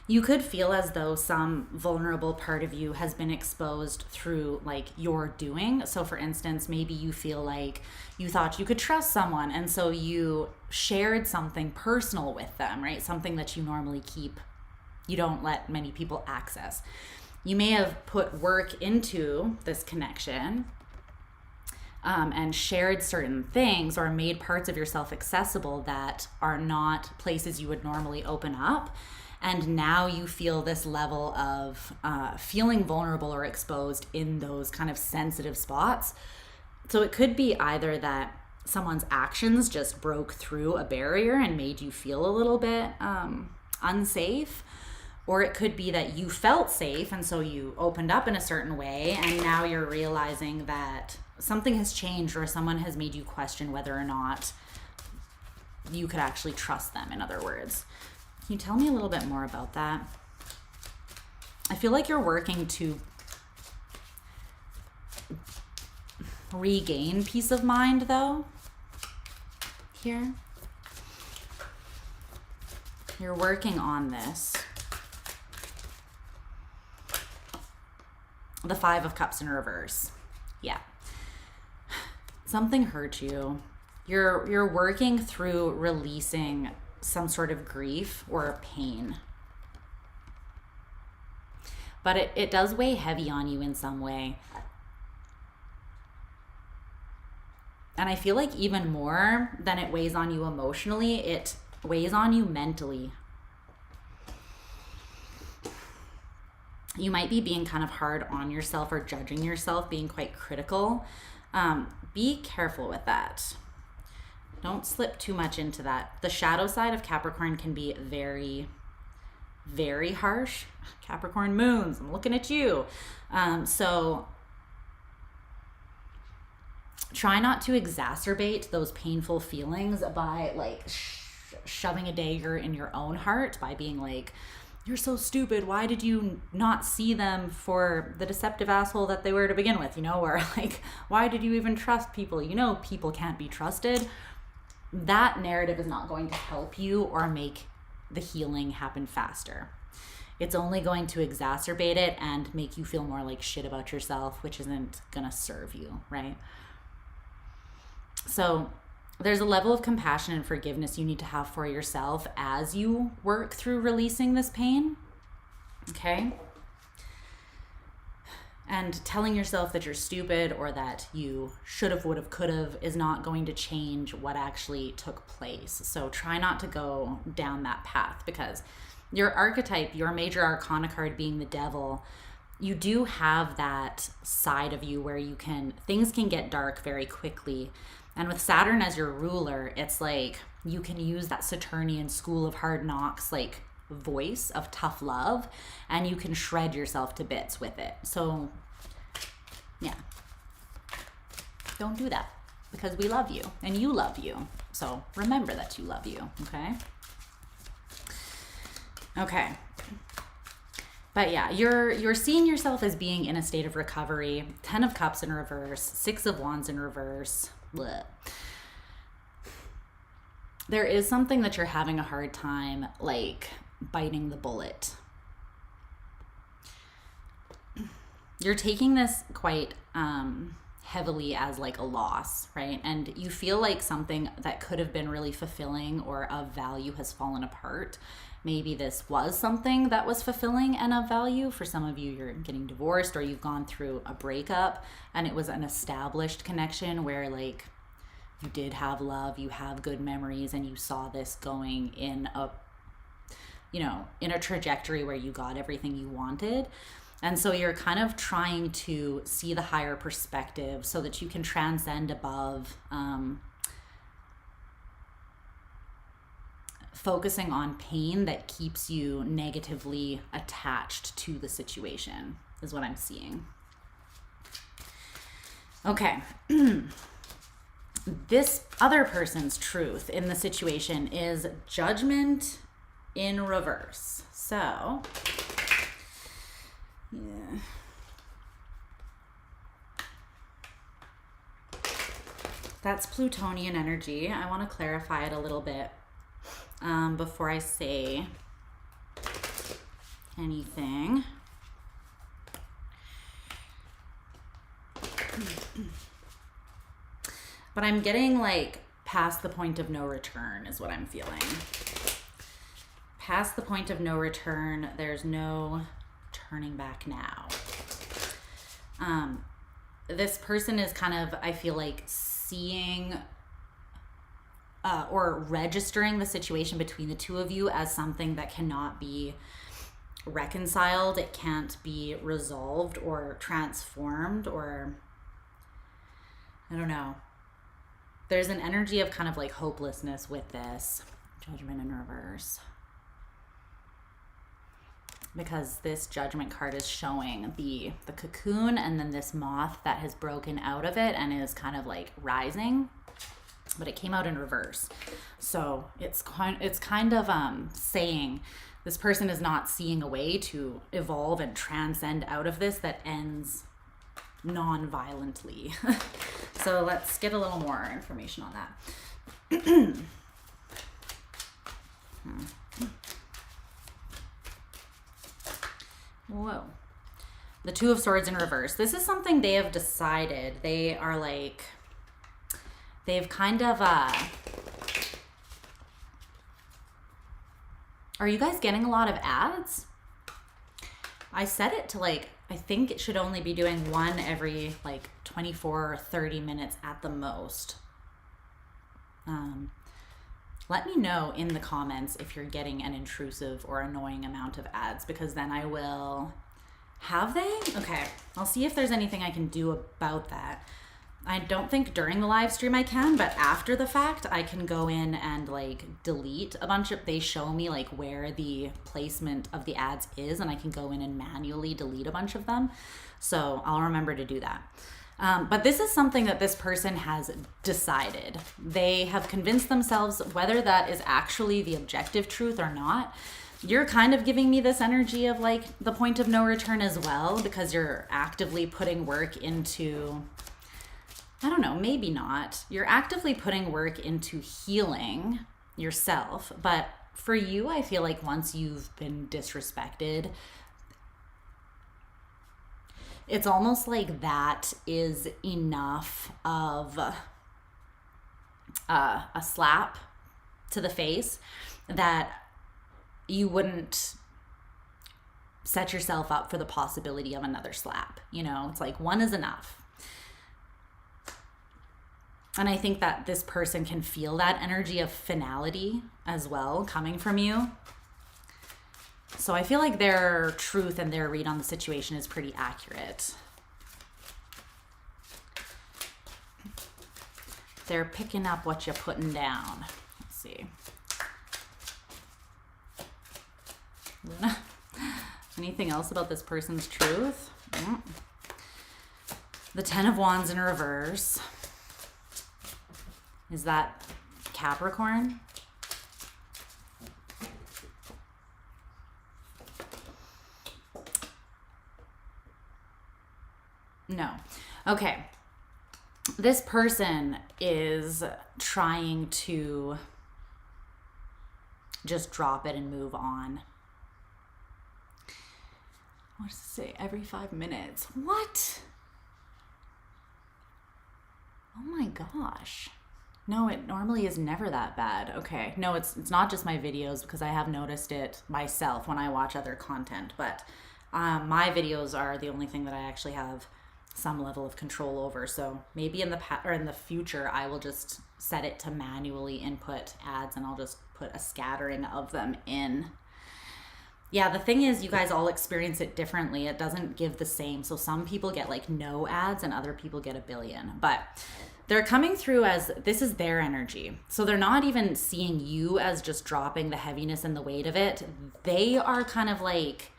you could feel as though some vulnerable part of you has been exposed through like your doing. So for instance, maybe you feel like you thought you could trust someone, and so you shared something personal with them, right? Something that you normally keep, you don't let many people access. You may have put work into this connection and shared certain things, or made parts of yourself accessible that are not places you would normally open up. And now you feel this level of feeling vulnerable or exposed in those kind of sensitive spots. So it could be either that someone's actions just broke through a barrier and made you feel a little bit unsafe, or it could be that you felt safe and so you opened up in a certain way, and now you're realizing that something has changed, or someone has made you question whether or not you could actually trust them, in other words. Can you tell me a little bit more about that? I feel like you're working to regain peace of mind, though, here. You're working on this. The Five of Cups in reverse. Yeah. Something hurt you. You're working through releasing some sort of grief or pain. But it does weigh heavy on you in some way. And I feel like even more than it weighs on you emotionally, it weighs on you mentally. You might be being kind of hard on yourself or judging yourself, being quite critical. Be careful with that. Don't slip too much into that. The shadow side of Capricorn can be very, very harsh. Capricorn moons, I'm looking at you. So try not to exacerbate those painful feelings by like shoving a dagger in your own heart, by being like, you're so stupid, why did you not see them for the deceptive asshole that they were to begin with, you know? Or like, why did you even trust people? You know, people can't be trusted. That narrative is not going to help you or make the healing happen faster. It's only going to exacerbate it and make you feel more like shit about yourself, which isn't gonna serve you, right? So there's a level of compassion and forgiveness you need to have for yourself as you work through releasing this pain, okay? And telling yourself that you're stupid or that you should have, would have, could have is not going to change what actually took place. So try not to go down that path, because your archetype, your major arcana card being the Devil, you do have that side of you where things can get dark very quickly. And with Saturn as your ruler, it's like you can use that Saturnian school of hard knocks, like voice of tough love, and you can shred yourself to bits with it. So yeah, don't do that, because we love you and you love you. So remember that you love you. Okay. But yeah, you're seeing yourself as being in a state of recovery. 10 of Cups in reverse, 6 of Wands in reverse. Blech. There is something that you're having a hard time like biting the bullet. You're taking this quite heavily as like a loss, right? And you feel like something that could have been really fulfilling or of value has fallen apart. Maybe this was something that was fulfilling and of value. For some of you, you're getting divorced or you've gone through a breakup and it was an established connection where like you did have love, you have good memories, and you saw this going in a trajectory where you got everything you wanted. And so you're kind of trying to see the higher perspective so that you can transcend above focusing on pain that keeps you negatively attached to the situation, is what I'm seeing. Okay. This other person's truth in the situation is Judgment in reverse. So, yeah. That's Plutonian energy. I want to clarify it a little bit before I say anything. But I'm getting like past the point of no return is what I'm feeling. Past the point of no return, there's no turning back now. This person is kind of, I feel like, seeing or registering the situation between the two of you as something that cannot be reconciled. It can't be resolved or transformed, or I don't know. There's an energy of kind of like hopelessness with this. Judgment in reverse. Because this Judgment card is showing the cocoon and then this moth that has broken out of it and is kind of like rising, but it came out in reverse. So it's kind of saying this person is not seeing a way to evolve and transcend out of this that ends non-violently. So let's get a little more information on that. Whoa. The Two of Swords in reverse. This is something they have decided. They are like, they've kind of, are you guys getting a lot of ads? I set it to like, I think it should only be doing one every like 24 or 30 minutes at the most. Let me know in the comments if you're getting an intrusive or annoying amount of ads, because then I will... Have they? Okay, I'll see if there's anything I can do about that. I don't think during the live stream I can, but after the fact, I can go in and like delete a bunch of... They show me like where the placement of the ads is, and I can go in and manually delete a bunch of them. So I'll remember to do that. But this is something that this person has decided. They have convinced themselves, whether that is actually the objective truth or not. You're kind of giving me this energy of like the point of no return as well, because you're actively putting work into, I don't know, maybe not. You're actively putting work into healing yourself. But for you, I feel like once you've been disrespected, it's almost like that is enough of a slap to the face that you wouldn't set yourself up for the possibility of another slap. You know, it's like one is enough. And I think that this person can feel that energy of finality as well coming from you. So I feel like their truth and their read on the situation is pretty accurate. They're picking up what you're putting down. Let's see. Anything else about this person's truth? The Ten of Wands in reverse. Is that Capricorn? No. Okay. This person is trying to just drop it and move on. What does it say? Every 5 minutes. What? Oh my gosh. No, it normally is never that bad. Okay. No, it's not just my videos, because I have noticed it myself when I watch other content, but my videos are the only thing that I actually have some level of control over. So maybe in the future, I will just set it to manually input ads, and I'll just put a scattering of them in. Yeah, the thing is, you guys all experience it differently. It doesn't give the same. So some people get like no ads and other people get a billion. But they're coming through as this is their energy. So they're not even seeing you as just dropping the heaviness and the weight of it. They are kind of like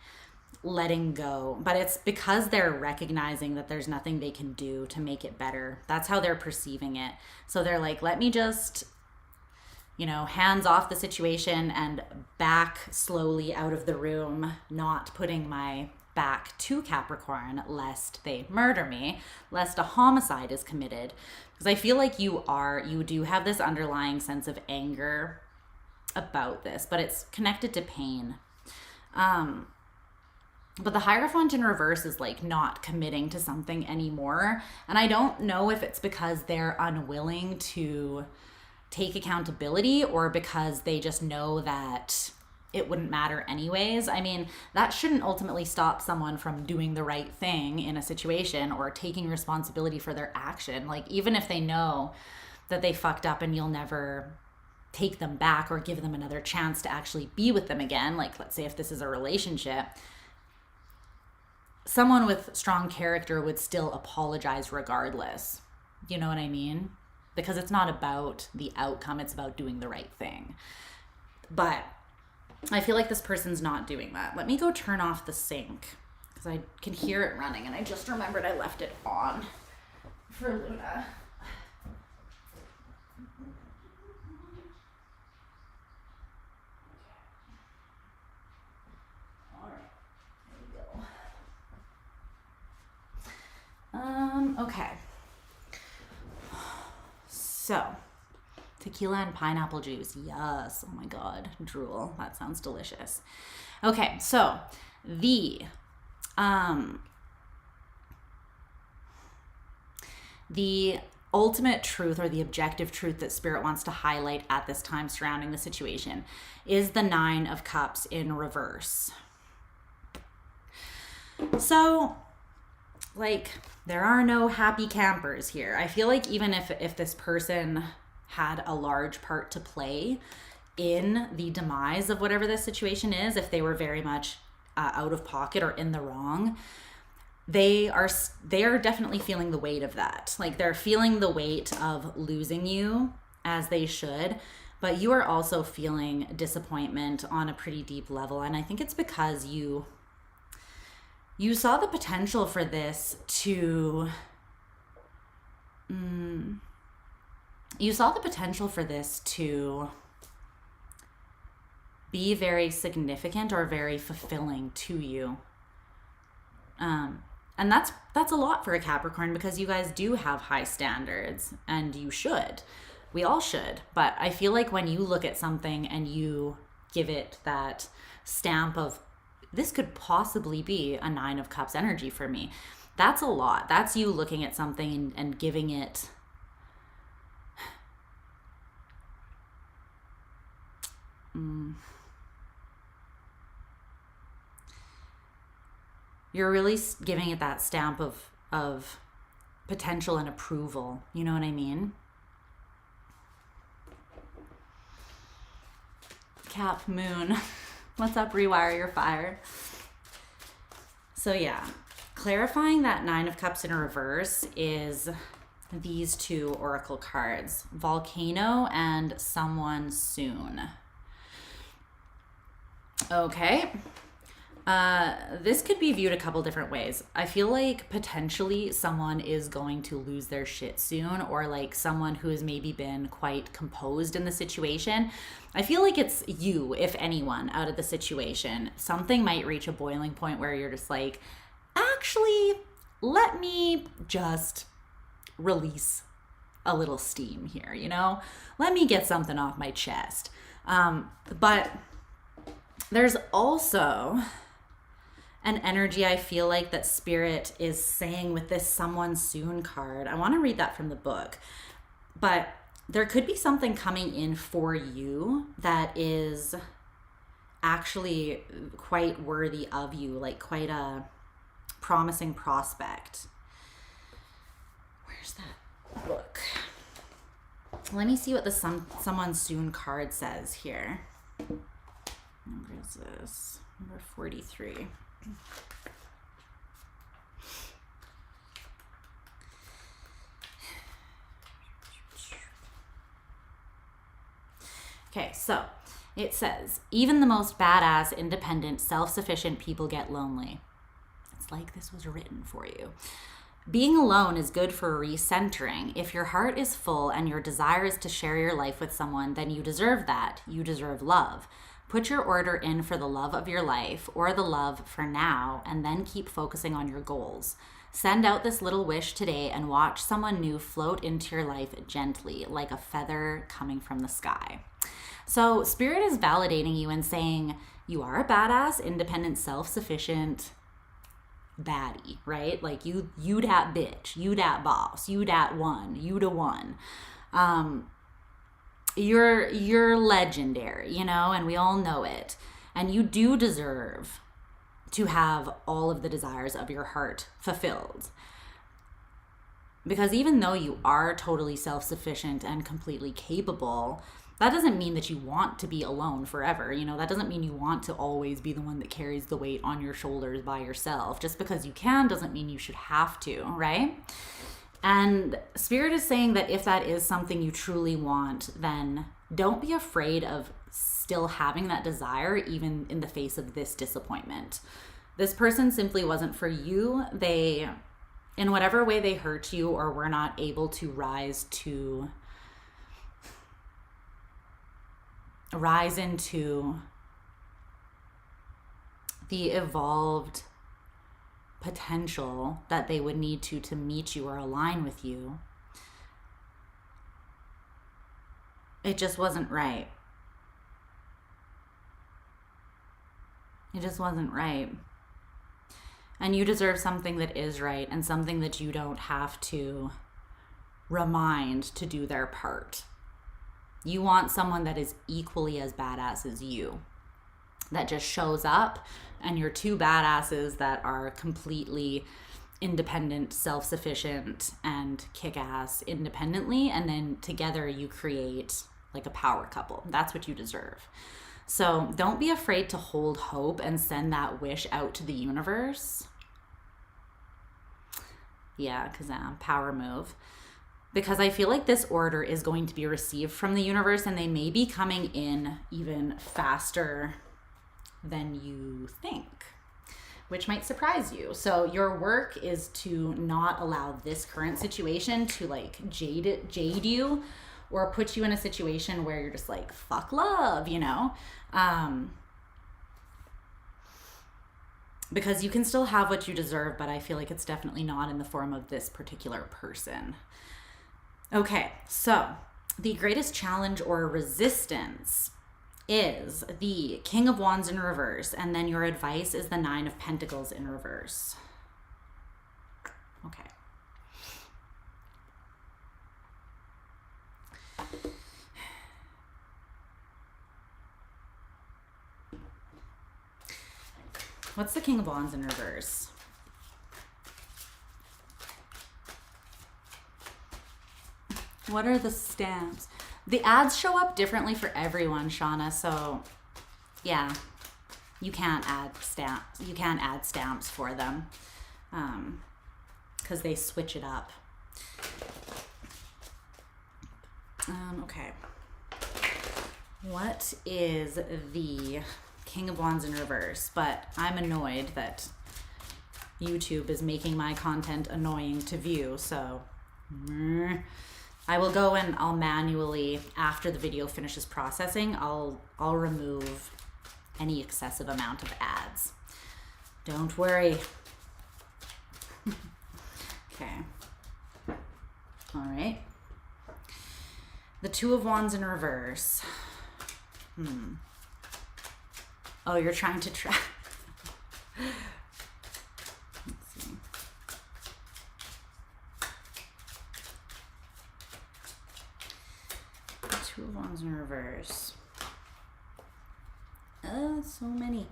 letting go. But it's because they're recognizing that there's nothing they can do to make it better. That's how they're perceiving it. So they're like, let me just, you know, hands off the situation and back slowly out of the room, not putting my back to Capricorn lest they murder me, lest a homicide is committed. Because I feel like you do have this underlying sense of anger about this, but it's connected to pain. But the Hierophant in reverse is like not committing to something anymore. And I don't know if it's because they're unwilling to take accountability or because they just know that it wouldn't matter anyways. I mean, that shouldn't ultimately stop someone from doing the right thing in a situation or taking responsibility for their action. Like, even if they know that they fucked up and you'll never take them back or give them another chance to actually be with them again, like let's say if this is a relationship, someone with strong character would still apologize regardless. You know what I mean? Because it's not about the outcome, it's about doing the right thing. But I feel like this person's not doing that. Let me go turn off the sink because I can hear it running and I just remembered I left it on for Luna. Okay. So, tequila and pineapple juice. Yes. Oh my God. Drool. That sounds delicious. Okay. So, the ultimate truth or the objective truth that Spirit wants to highlight at this time surrounding the situation is the 9 of Cups in reverse. So, like, there are no happy campers here. I feel like even if this person had a large part to play in the demise of whatever this situation is, if they were very much out of pocket or in the wrong, they are definitely feeling the weight of that. Like, they're feeling the weight of losing you, as they should, but you are also feeling disappointment on a pretty deep level. And I think it's because you saw the potential for this to, be very significant or very fulfilling to you. And that's a lot for a Capricorn, because you guys do have high standards, and you should. We all should. But I feel like when you look at something and you give it that stamp of, this could possibly be a 9 of Cups energy for me, that's a lot. That's you looking at something and giving it you're really giving it that stamp of potential and approval. You know what I mean? Cap, Moon. What's up, Rewire Your Fire? So yeah, clarifying that 9 of Cups in reverse is these 2 oracle cards, Volcano and Someone Soon. Okay. This could be viewed a couple different ways. I feel like potentially someone is going to lose their shit soon, or like someone who has maybe been quite composed in the situation. I feel like it's you, if anyone, out of the situation. Something might reach a boiling point where you're just like, actually, let me just release a little steam here, you know? Let me get something off my chest. But there's also an energy I feel like that Spirit is saying with this Someone Soon card. I want to read that from the book, but there could be something coming in for you that is actually quite worthy of you, like quite a promising prospect. Where's that book? Let me see what the Someone Soon card says here. Number is this? Number 43. Okay, so it says, even the most badass, independent, self-sufficient people get lonely. It's like this was written for you. Being alone is good for recentering. If your heart is full and your desire is to share your life with someone, then you deserve that. You deserve love. Put your order in for the love of your life or the love for now, and then keep focusing on your goals. Send out this little wish today and watch someone new float into your life gently, like a feather coming from the sky. So Spirit is validating you and saying you are a badass, independent, self-sufficient baddie, right? Like you dat bitch, you dat boss, you dat one, you the one. You're legendary, you know, and we all know it. And you do deserve to have all of the desires of your heart fulfilled. Because even though you are totally self-sufficient and completely capable, that doesn't mean that you want to be alone forever. You know, that doesn't mean you want to always be the one that carries the weight on your shoulders by yourself. Just because you can doesn't mean you should have to, right? And Spirit is saying that if that is something you truly want, then don't be afraid of still having that desire, even in the face of this disappointment. This person simply wasn't for you. They, in whatever way they hurt you or were not able to rise into the evolved potential that they would need to meet you or align with you. It just wasn't right. It just wasn't right. And you deserve something that is right and something that you don't have to remind to do their part. You want someone that is equally as badass as you, that just shows up, and you're two badasses that are completely independent, self-sufficient, and kick-ass independently, and then together you create like a power couple. That's what you deserve. So don't be afraid to hold hope and send that wish out to the universe. Yeah, because power move. Because I feel like this order is going to be received from the universe, and they may be coming in even faster than you think, which might surprise you. So your work is to not allow this current situation to like jade you or put you in a situation where you're just like, fuck love, you know? Because you can still have what you deserve, but I feel like it's definitely not in the form of this particular person. Okay, so the greatest challenge or resistance is the King of Wands in reverse, and then your advice is the Nine of Pentacles in reverse. Okay. What's the King of Wands in reverse? What are the stamps? The ads show up differently for everyone, Shauna. So yeah, you can't add stamps. You can't add stamps for them because they switch it up. Okay. What is the King of Wands in reverse? But I'm annoyed that YouTube is making my content annoying to view. So I will go and I'll manually, after the video finishes processing, I'll remove any excessive amount of ads. Don't worry. Okay. All right. The Two of Wands in reverse. Oh, you're trying to try. Let's see. The Two of Wands in reverse. Oh, so many.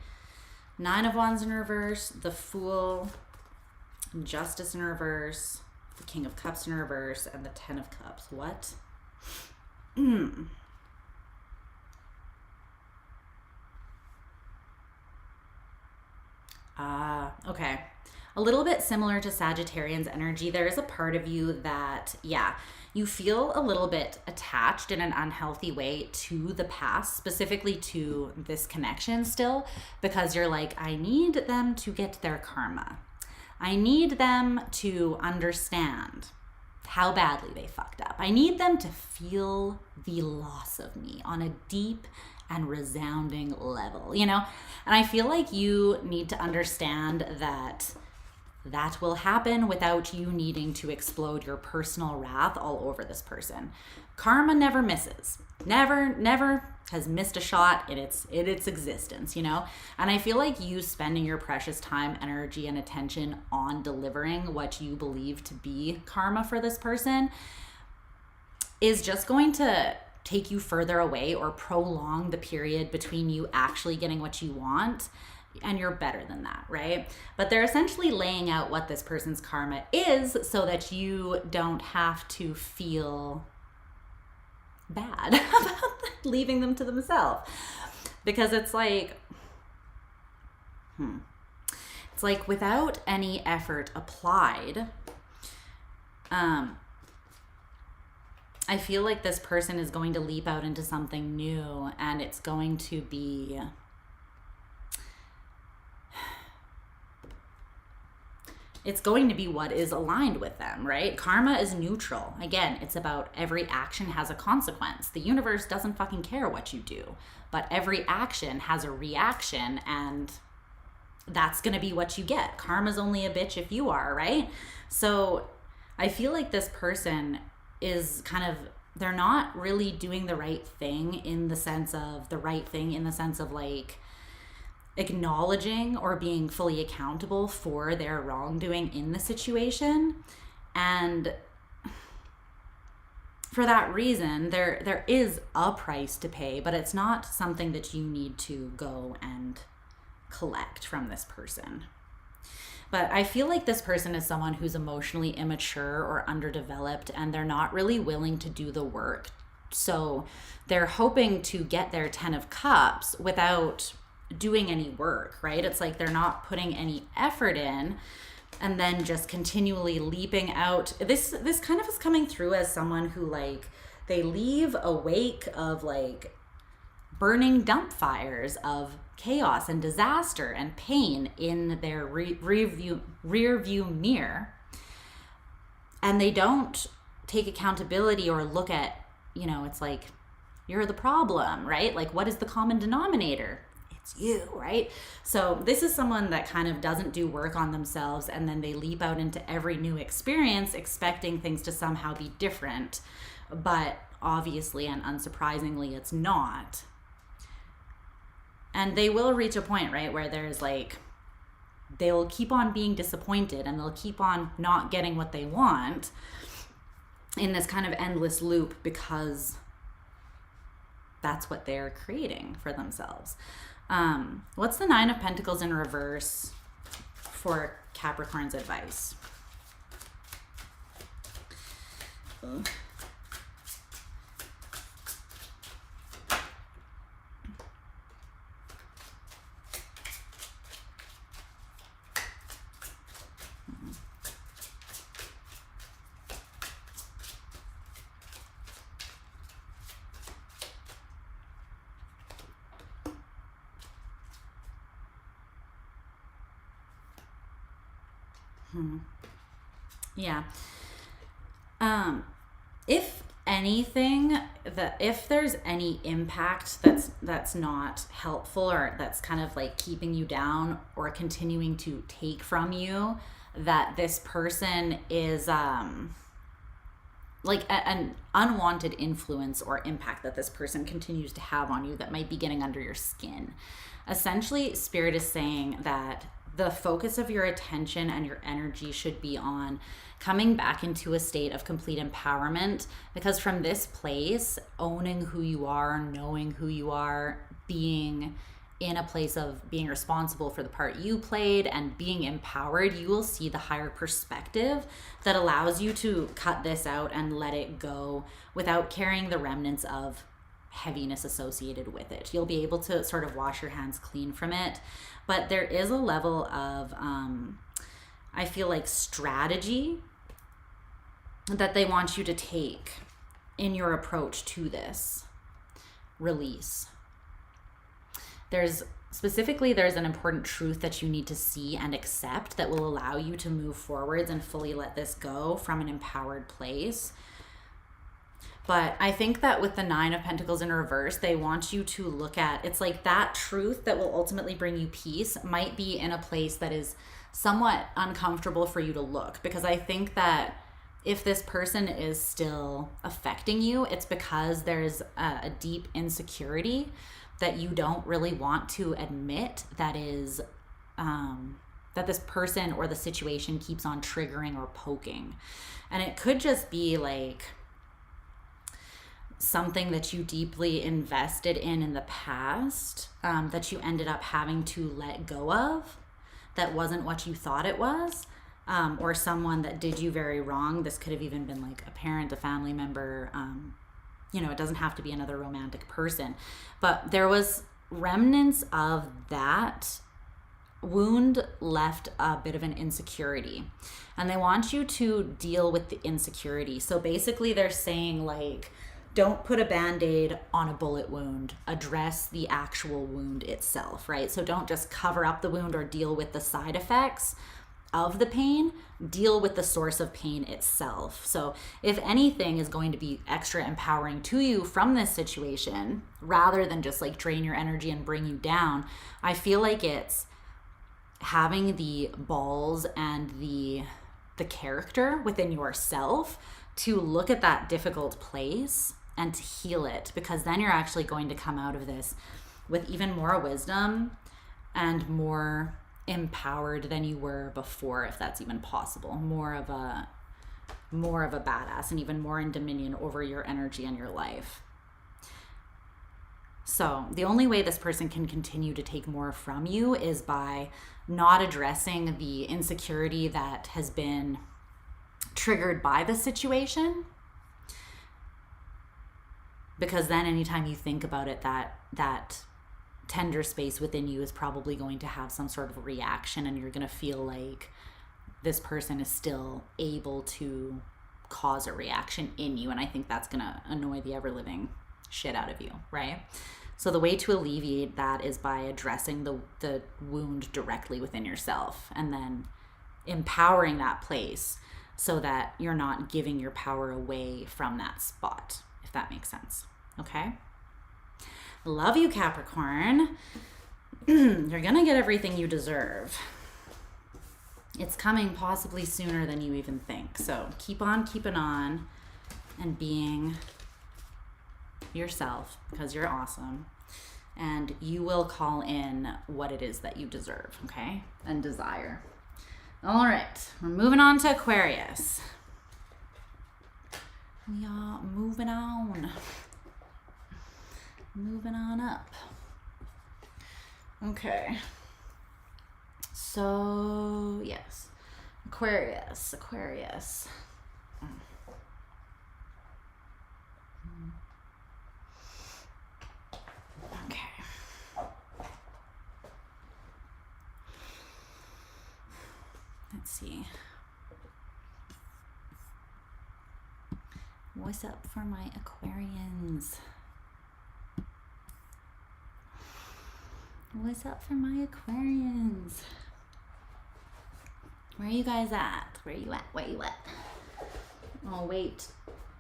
Nine of Wands in reverse. The Fool. Justice in reverse. The King of Cups in reverse. And the Ten of Cups. What? Okay. A little bit similar to Sagittarian's energy. There is a part of you that, yeah, you feel a little bit attached in an unhealthy way to the past, specifically to this connection still, because you're like, I need them to get their karma. I need them to understand how badly they fucked up. I need them to feel the loss of me on a deep and resounding level, you know? And I feel like you need to understand that that will happen without you needing to explode your personal wrath all over this person. Karma never misses. Never has missed a shot in its existence, you know? And I feel like you spending your precious time, energy, and attention on delivering what you believe to be karma for this person is just going to take you further away or prolong the period between you actually getting what you want, and you're better than that, right? But they're essentially laying out what this person's karma is so that you don't have to feel bad about leaving them to themselves. Because it's like, it's like without any effort applied, I feel like this person is going to leap out into something new, and it's going to be what is aligned with them, right? Karma is neutral. Again, it's about every action has a consequence. The universe doesn't fucking care what you do, but every action has a reaction, and that's gonna be what you get. Karma's only a bitch if you are, right? So I feel like this person is kind of, they're not really doing the right thing in the sense of like acknowledging or being fully accountable for their wrongdoing in the situation. And for that reason, there is a price to pay, but it's not something that you need to go and collect from this person. But I feel like this person is someone who's emotionally immature or underdeveloped, and they're not really willing to do the work. So they're hoping to get their 10 of Cups without doing any work, right? It's like they're not putting any effort in, and then just continually leaping out. This kind of is coming through as someone who, like, they leave a wake of like burning dump fires of chaos and disaster and pain in their rear view mirror, and they don't take accountability or look at, you know, it's like, you're the problem, right? Like, what is the common denominator? It's you, right? So this is someone that kind of doesn't do work on themselves, and then they leap out into every new experience expecting things to somehow be different, but obviously and unsurprisingly it's not. And they will reach a point, right, where there's like, they'll keep on being disappointed, and they'll keep on not getting what they want in this kind of endless loop, because that's what they're creating for themselves. What's the 9 of Pentacles in reverse for Capricorn's advice? Yeah. If anything, if there's any impact that's not helpful, or that's kind of like keeping you down or continuing to take from you, that this person is like an unwanted influence or impact that this person continues to have on you that might be getting under your skin. Essentially, Spirit is saying that the focus of your attention and your energy should be on coming back into a state of complete empowerment, because from this place, owning who you are, knowing who you are, being in a place of being responsible for the part you played and being empowered, you will see the higher perspective that allows you to cut this out and let it go without carrying the remnants of heaviness associated with it. You'll be able to sort of wash your hands clean from it. But there is a level of, I feel like, strategy that they want you to take in your approach to this release. There's an important truth that you need to see and accept that will allow you to move forwards and fully let this go from an empowered place. But I think that with the Nine of Pentacles in reverse, they want you to look at, it's like that truth that will ultimately bring you peace might be in a place that is somewhat uncomfortable for you to look. Because I think that if this person is still affecting you, it's because there's a deep insecurity that you don't really want to admit that is, that this person or the situation keeps on triggering or poking. And it could just be like something that you deeply invested in the past, that you ended up having to let go of, that wasn't what you thought it was, or someone that did you very wrong. This could have even been like a parent, a family member, you know, it doesn't have to be another romantic person, but there was remnants of that wound left a bit of an insecurity, and they want you to deal with the insecurity. So basically they're saying like, don't put a band-aid on a bullet wound, address the actual wound itself, right? So don't just cover up the wound or deal with the side effects of the pain, deal with the source of pain itself. So if anything is going to be extra empowering to you from this situation, rather than just like drain your energy and bring you down, I feel like it's having the balls and the character within yourself to look at that difficult place and to heal it, because then you're actually going to come out of this with even more wisdom and more empowered than you were before, if that's even possible. More of a badass and even more in dominion over your energy and your life. So the only way this person can continue to take more from you is by not addressing the insecurity that has been triggered by the situation, because then anytime you think about it, that tender space within you is probably going to have some sort of reaction, and you're going to feel like this person is still able to cause a reaction in you, and I think that's going to annoy the ever-living shit out of you, right? So the way to alleviate that is by addressing the wound directly within yourself, and then empowering that place so that you're not giving your power away from that spot, if that makes sense. Okay? Love you, Capricorn. You're gonna get everything you deserve. It's coming possibly sooner than you even think. So keep on keeping on and being yourself, because you're awesome. And you will call in what it is that you deserve, okay? And desire. All right, we're moving on to Aquarius. We are moving on. Moving on up. Okay. So, yes. Aquarius. Okay. Let's see. What's up for my Aquarians? What's up for my Aquarians? Where are you guys at? Where you at? I'll wait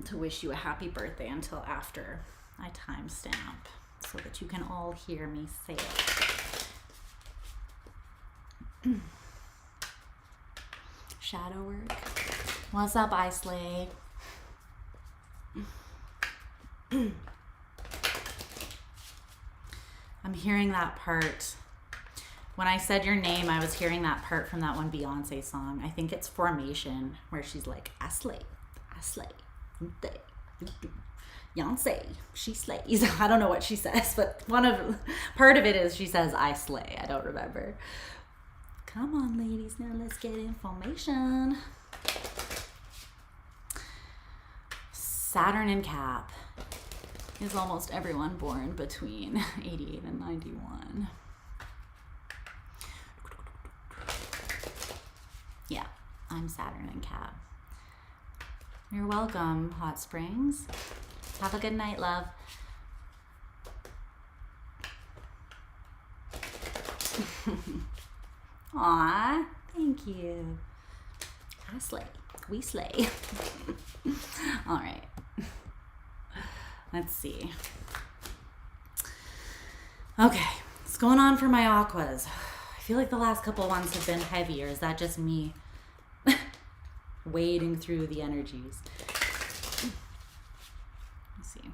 to wish you a happy birthday until after I timestamp so that you can all hear me say it. Shadow work. What's up, Isley? I'm hearing that part. When I said your name, I was hearing that part from that one Beyonce song. I think it's Formation, where she's like, I slay, Beyonce, she slays. I don't know what she says, but part of it is she says, I slay. I don't remember. Come on, ladies, now let's get information. Saturn in Cap. Is almost everyone born between 88 and 91. Yeah, I'm Saturn in Cap. You're welcome, Hot Springs. Have a good night, love. Aw, thank you. I slay. We slay. All right. Let's see. Okay, what's going on for my aquas? I feel like the last couple ones have been heavier. Is that just me wading through the energies? Let's see.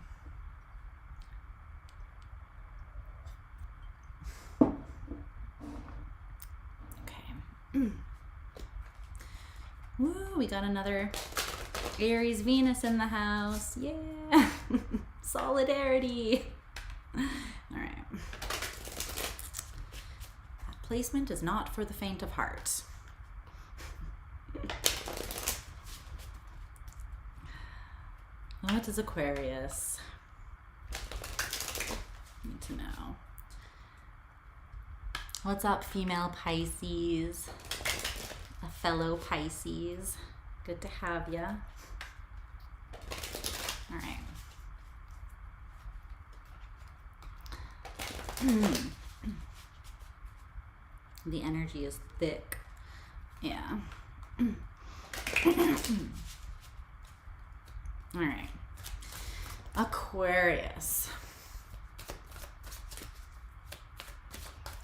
Okay. Woo, we got another Aries Venus in the house. Yeah. Solidarity. All right. That placement is not for the faint of heart. What is Aquarius? Need to know. What's up, female Pisces? A fellow Pisces. Good to have ya. All right. The energy is thick. Yeah. All right. Aquarius.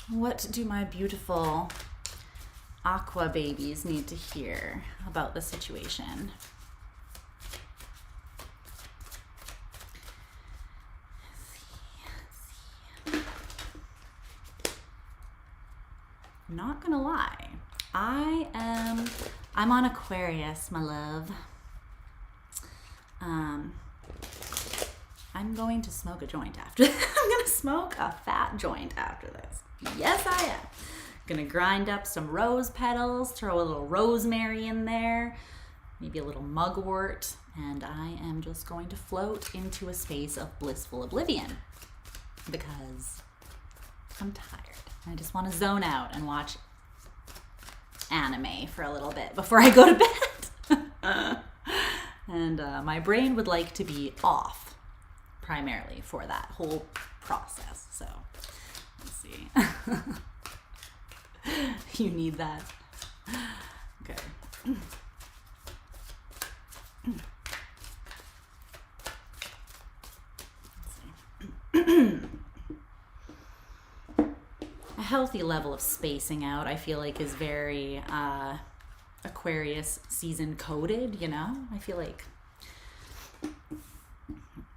What do my beautiful aqua babies need to hear about the situation? I'm not gonna lie. I'm on Aquarius, my love. I'm going to smoke a joint after this. I'm gonna smoke a fat joint after this. Yes, I am. Gonna grind up some rose petals, throw a little rosemary in there, maybe a little mugwort, and I am just going to float into a space of blissful oblivion because I'm tired. I just want to zone out and watch anime for a little bit before I go to bed. And my brain would like to be off primarily for that whole process. So let's see. You need that. Okay. Let's see. A healthy level of spacing out, I feel like, is very Aquarius season coded, you know? I feel like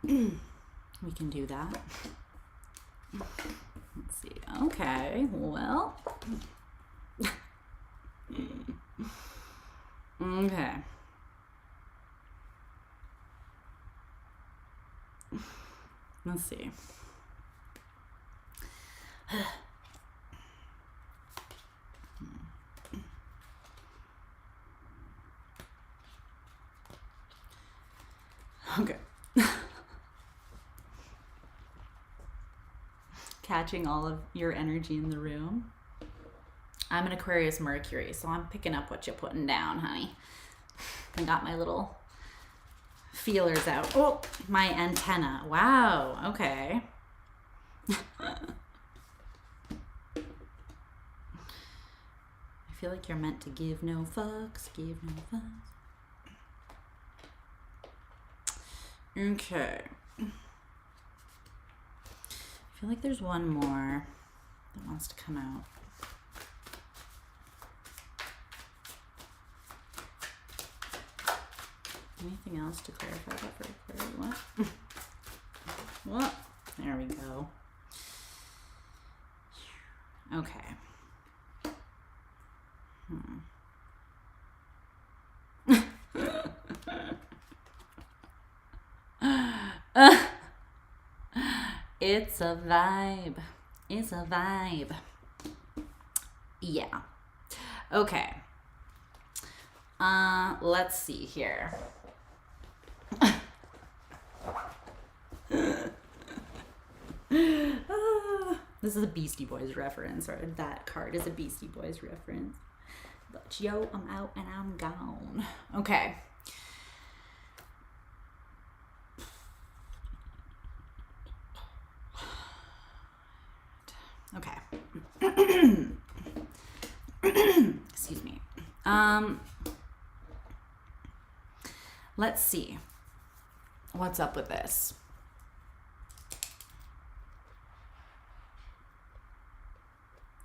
we can do that. Let's see. Okay, well. Okay. Let's see. Okay. Catching all of your energy in the room. I'm an Aquarius Mercury, so I'm picking up what you're putting down, honey. I got my little feelers out. Oh, my antenna. Wow, okay. I feel like you're meant to give no fucks, give no fucks. Okay. I feel like there's one more that wants to come out. Anything else to clarify that for Aquarius? What? What? There we go. Okay. It's a vibe. It's a vibe. Yeah. Okay. Let's see here. This is a Beastie Boys reference, or that card is a Beastie Boys reference. But yo, I'm out and I'm gone. Okay. Okay. Excuse me. Let's see. What's up with this?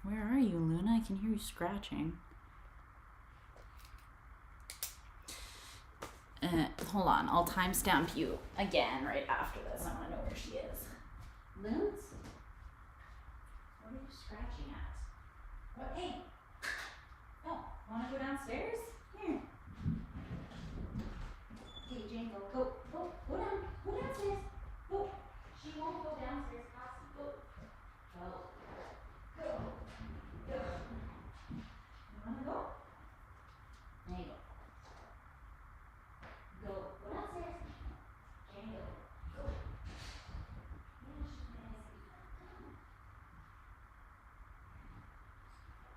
Where are you, Luna? I can hear you scratching. Hold on, I'll timestamp you again right after this. I want to know where she is. Loons? What are you scratching at? What? Hey! Oh, want to go downstairs? Here. Hey, Jane, go down. Go downstairs. Go. She won't go downstairs. Go. Go. You want to go? There you go. Go downstairs. Jane, go. Yeah, she's nice.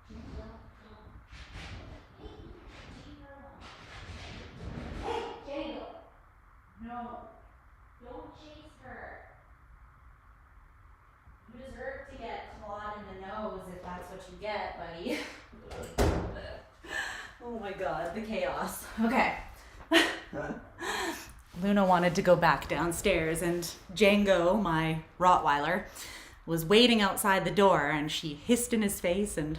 Jane, go. Hey, Jane, go. No, don't chase her. You deserve to get clawed in the nose if that's what you get, buddy. Oh my god, the chaos. Okay. Luna wanted to go back downstairs, and Django, my Rottweiler, was waiting outside the door, and she hissed in his face and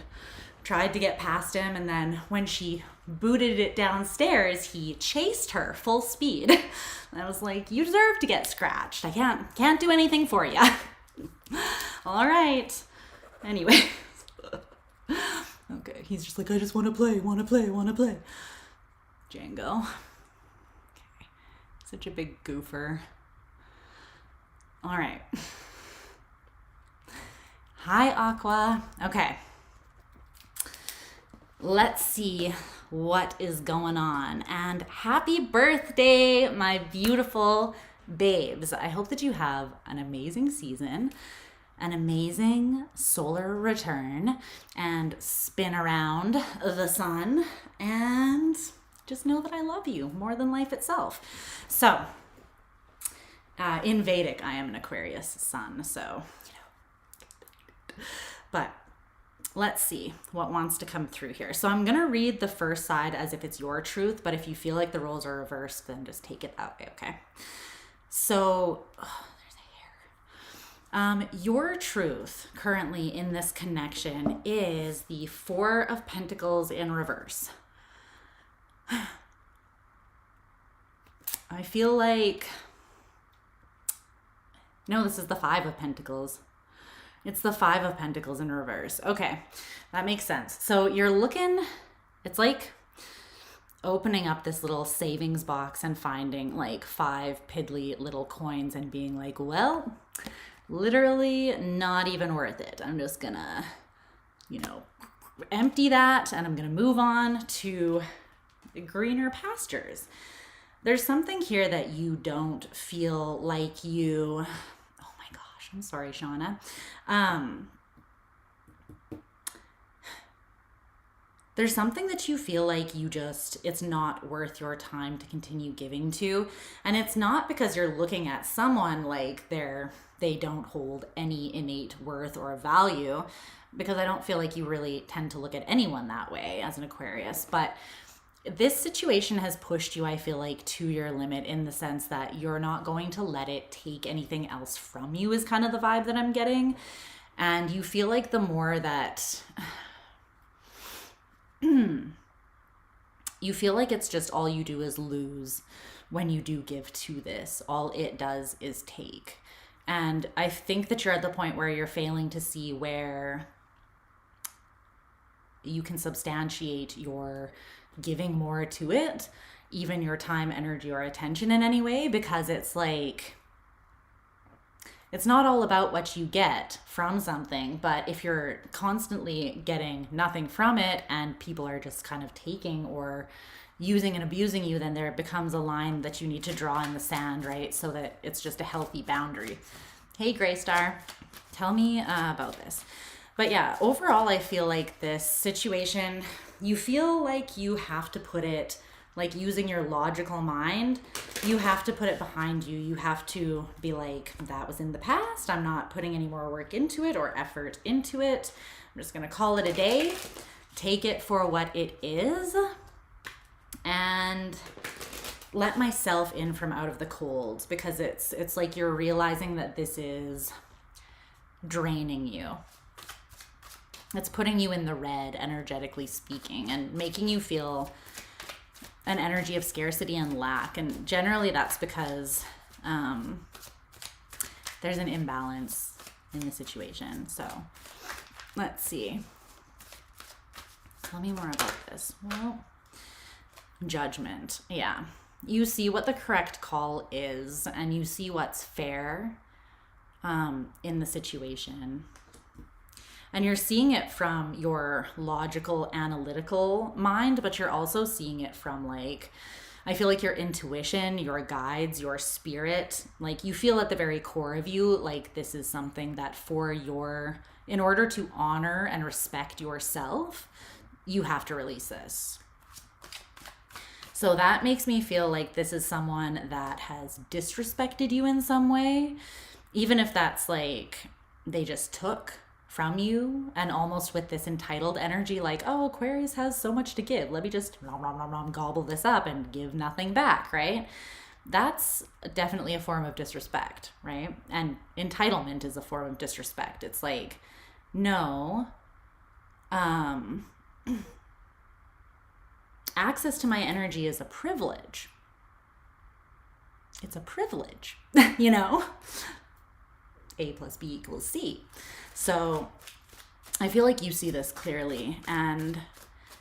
tried to get past him, and then when she booted it downstairs, he chased her full speed. And I was like, you deserve to get scratched. I can't do anything for you. All right. Anyway. Okay, he's just like, I just want to play. Django. Okay. Such a big goofer. All right. Hi, Aqua. Okay. Let's see what is going on. And happy birthday, my beautiful babes. I hope that you have an amazing season, an amazing solar return, and spin around the sun, and just know that I love you more than life itself. So, in Vedic, I am an Aquarius sun, so, but let's see what wants to come through here. So I'm going to read the first side as if it's your truth, but if you feel like the roles are reversed, then just take it that way, okay? So, there's a hair. Your truth currently in this connection is the Four of Pentacles in reverse. I feel like, no, this is the Five of Pentacles. It's the Five of Pentacles in reverse. Okay, that makes sense. So you're looking, it's like opening up this little savings box and finding like 5 piddly little coins and being like, well, literally not even worth it. I'm just gonna, empty that, and I'm gonna move on to greener pastures. There's something here that you don't feel like you, I'm sorry, Shauna. There's something that you feel like it's not worth your time to continue giving to. And it's not because you're looking at someone like they don't hold any innate worth or value, because I don't feel like you really tend to look at anyone that way as an Aquarius. But this situation has pushed you, I feel like, to your limit, in the sense that you're not going to let it take anything else from you, is kind of the vibe that I'm getting. And you feel like the more that you feel like it's just all you do is lose when you do give to this. All it does is take. And I think that you're at the point where you're failing to see where you can substantiate your giving more to it, even your time, energy, or attention in any way, because it's like, it's not all about what you get from something, but if you're constantly getting nothing from it and people are just kind of taking or using and abusing you, then there becomes a line that you need to draw in the sand, right? So that it's just a healthy boundary. Hey, Gray Star, tell me about this. But yeah, overall, I feel like this situation, you feel like you have to put it, like using your logical mind, you have to put it behind you. You have to be like, that was in the past. I'm not putting any more work into it or effort into it. I'm just going to call it a day, take it for what it is, and let myself in from out of the cold, because it's like you're realizing that this is draining you. It's putting you in the red, energetically speaking, and making you feel an energy of scarcity and lack. And generally that's because there's an imbalance in the situation. So let's see. Tell me more about this. Well, judgment. Yeah. You see what the correct call is, and you see what's fair in the situation. And you're seeing it from your logical, analytical mind, but you're also seeing it from, like, I feel like your intuition, your guides, your spirit, like you feel at the very core of you, like this is something that in order to honor and respect yourself, you have to release this. So that makes me feel like this is someone that has disrespected you in some way, even if that's like they just took from you, and almost with this entitled energy, like, oh, Aquarius has so much to give, let me just gobble this up and give nothing back, right? That's definitely a form of disrespect, right? And entitlement is a form of disrespect. It's like, no, access to my energy is a privilege. It's a privilege, you know? A plus B equals C. So I feel like you see this clearly, and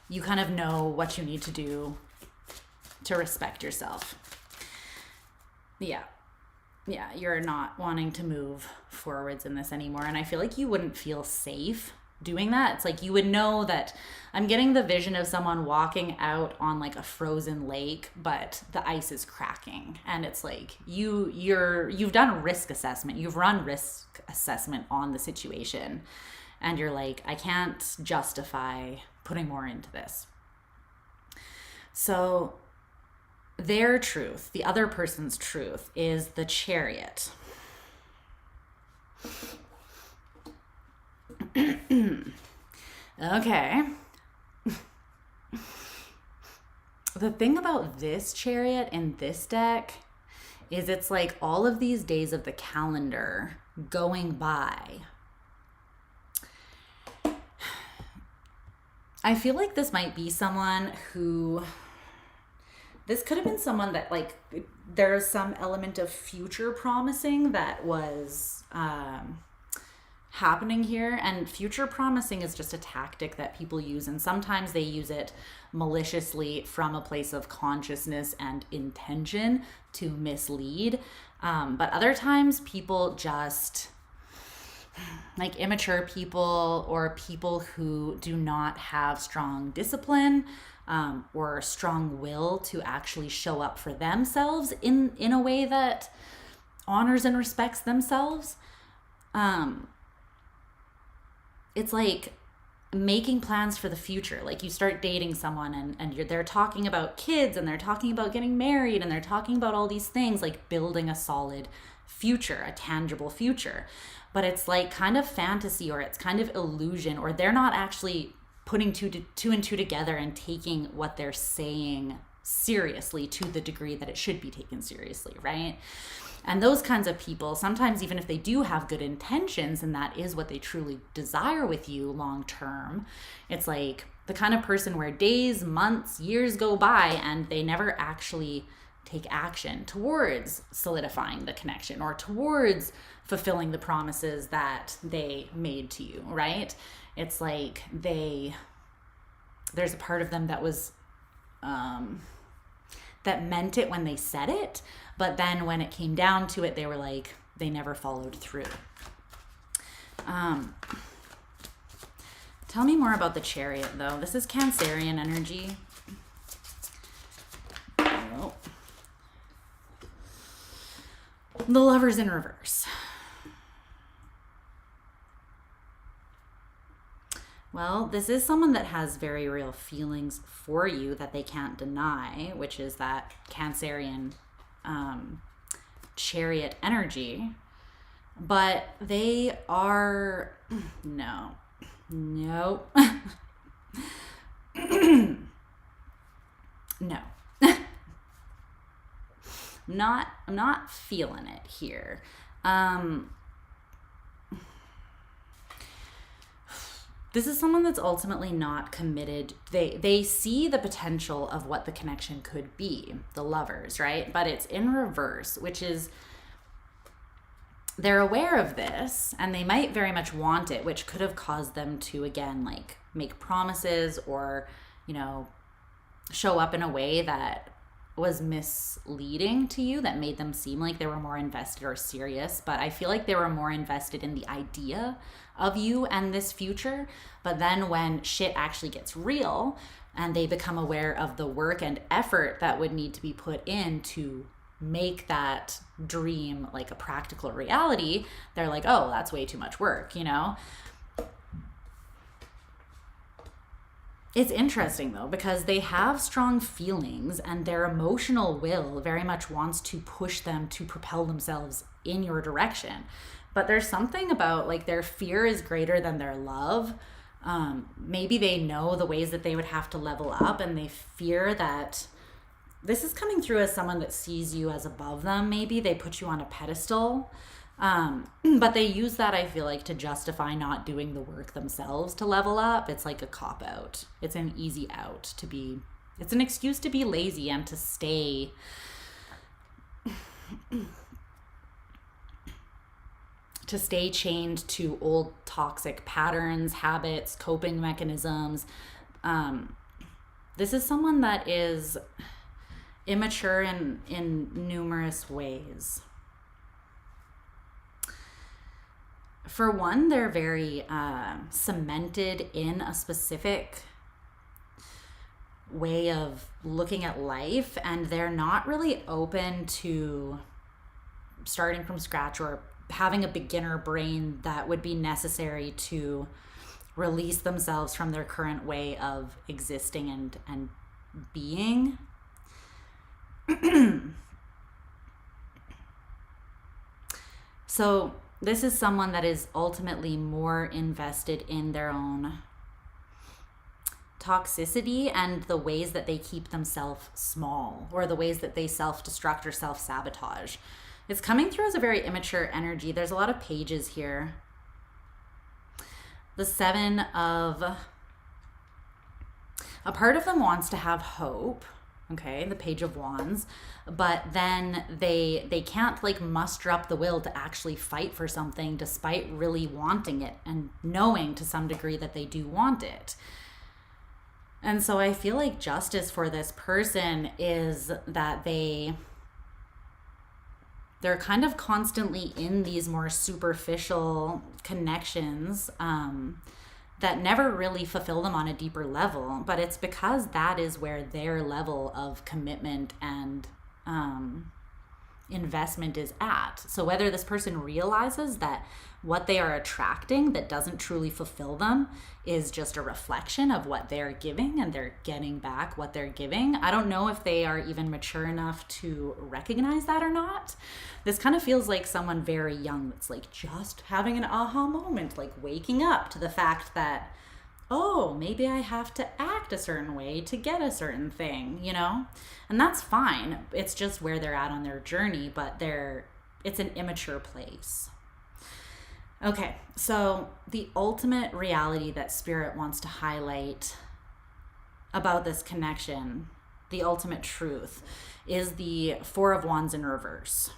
you kind of know what you need to do to respect yourself. Yeah, you're not wanting to move forwards in this anymore. And I feel like you wouldn't feel safe doing that. It's like you would know that I'm getting the vision of someone walking out on like a frozen lake, but the ice is cracking, and it's like you've done a risk assessment, you've run risk assessment on the situation, and you're like, I can't justify putting more into this. So their truth, the other person's truth, is the Chariot. Okay. The thing about this Chariot in this deck is it's like all of these days of the calendar going by. I feel like this might be someone who, this could have been someone that, like, there's some element of future promising that was happening here. And future promising is just a tactic that people use, and sometimes they use it maliciously from a place of consciousness and intention to mislead, but other times people just, like immature people or people who do not have strong discipline or strong will to actually show up for themselves in a way that honors and respects themselves. It's like making plans for the future. Like you start dating someone and they're talking about kids, and they're talking about getting married, and they're talking about all these things, like building a solid future, a tangible future. But it's like kind of fantasy, or it's kind of illusion, or they're not actually putting two and two together and taking what they're saying seriously to the degree that it should be taken seriously, right? And those kinds of people, sometimes even if they do have good intentions and that is what they truly desire with you long term, it's like the kind of person where days, months, years go by and they never actually take action towards solidifying the connection or towards fulfilling the promises that they made to you, right? It's like there's a part of them that was that meant it when they said it, but then when it came down to it, they were like, they never followed through. Tell me more about the Chariot, though. This is Cancerian energy. Oh. The Lover's in reverse. Well, this is someone that has very real feelings for you that they can't deny, which is that Cancerian Chariot energy. But they are, no. No. I'm not feeling it here. This is someone that's ultimately not committed. They see the potential of what the connection could be, the Lovers, right? But it's in reverse, which is they're aware of this and they might very much want it, which could have caused them to, again, like make promises or, you know, show up in a way that was misleading to you, that made them seem like they were more invested or serious. But I feel like they were more invested in the idea of you and this future. But then when shit actually gets real and they become aware of the work and effort that would need to be put in to make that dream like a practical reality, they're like, oh, that's way too much work, you know? It's interesting though, because they have strong feelings and their emotional will very much wants to push them to propel themselves in your direction. But there's something about like their fear is greater than their love. Maybe they know the ways that they would have to level up and they fear that this is coming through as someone that sees you as above them. Maybe they put you on a pedestal. But they use that, I feel like, to justify not doing the work themselves to level up. It's like a cop-out. It's an easy out to be, it's an excuse to be lazy and to stay chained to old toxic patterns, habits, coping mechanisms. This is someone that is immature in numerous ways. For one, they're very cemented in a specific way of looking at life, and they're not really open to starting from scratch or having a beginner brain that would be necessary to release themselves from their current way of existing and being. So this is someone that is ultimately more invested in their own toxicity and the ways that they keep themselves small, or the ways that they self-destruct or self-sabotage. It's coming through as a very immature energy. There's a lot of pages here. The Seven of... A part of them wants to have hope. Okay, the Page of Wands, but then they can't like muster up the will to actually fight for something despite really wanting it and knowing to some degree that they do want it. And so I feel like justice for this person is that they're kind of constantly in these more superficial connections that never really fulfill them on a deeper level, but it's because that is where their level of commitment and investment is at. So whether this person realizes that what they are attracting that doesn't truly fulfill them is just a reflection of what they're giving and they're getting back what they're giving, I don't know if they are even mature enough to recognize that or not. This kind of feels like someone very young that's like just having an aha moment, like waking up to the fact that, oh, maybe I have to act a certain way to get a certain thing, you know? And that's fine. It's just where they're at on their journey, but it's an immature place. Okay, so the ultimate reality that Spirit wants to highlight about this connection, the ultimate truth, is the Four of Wands in reverse.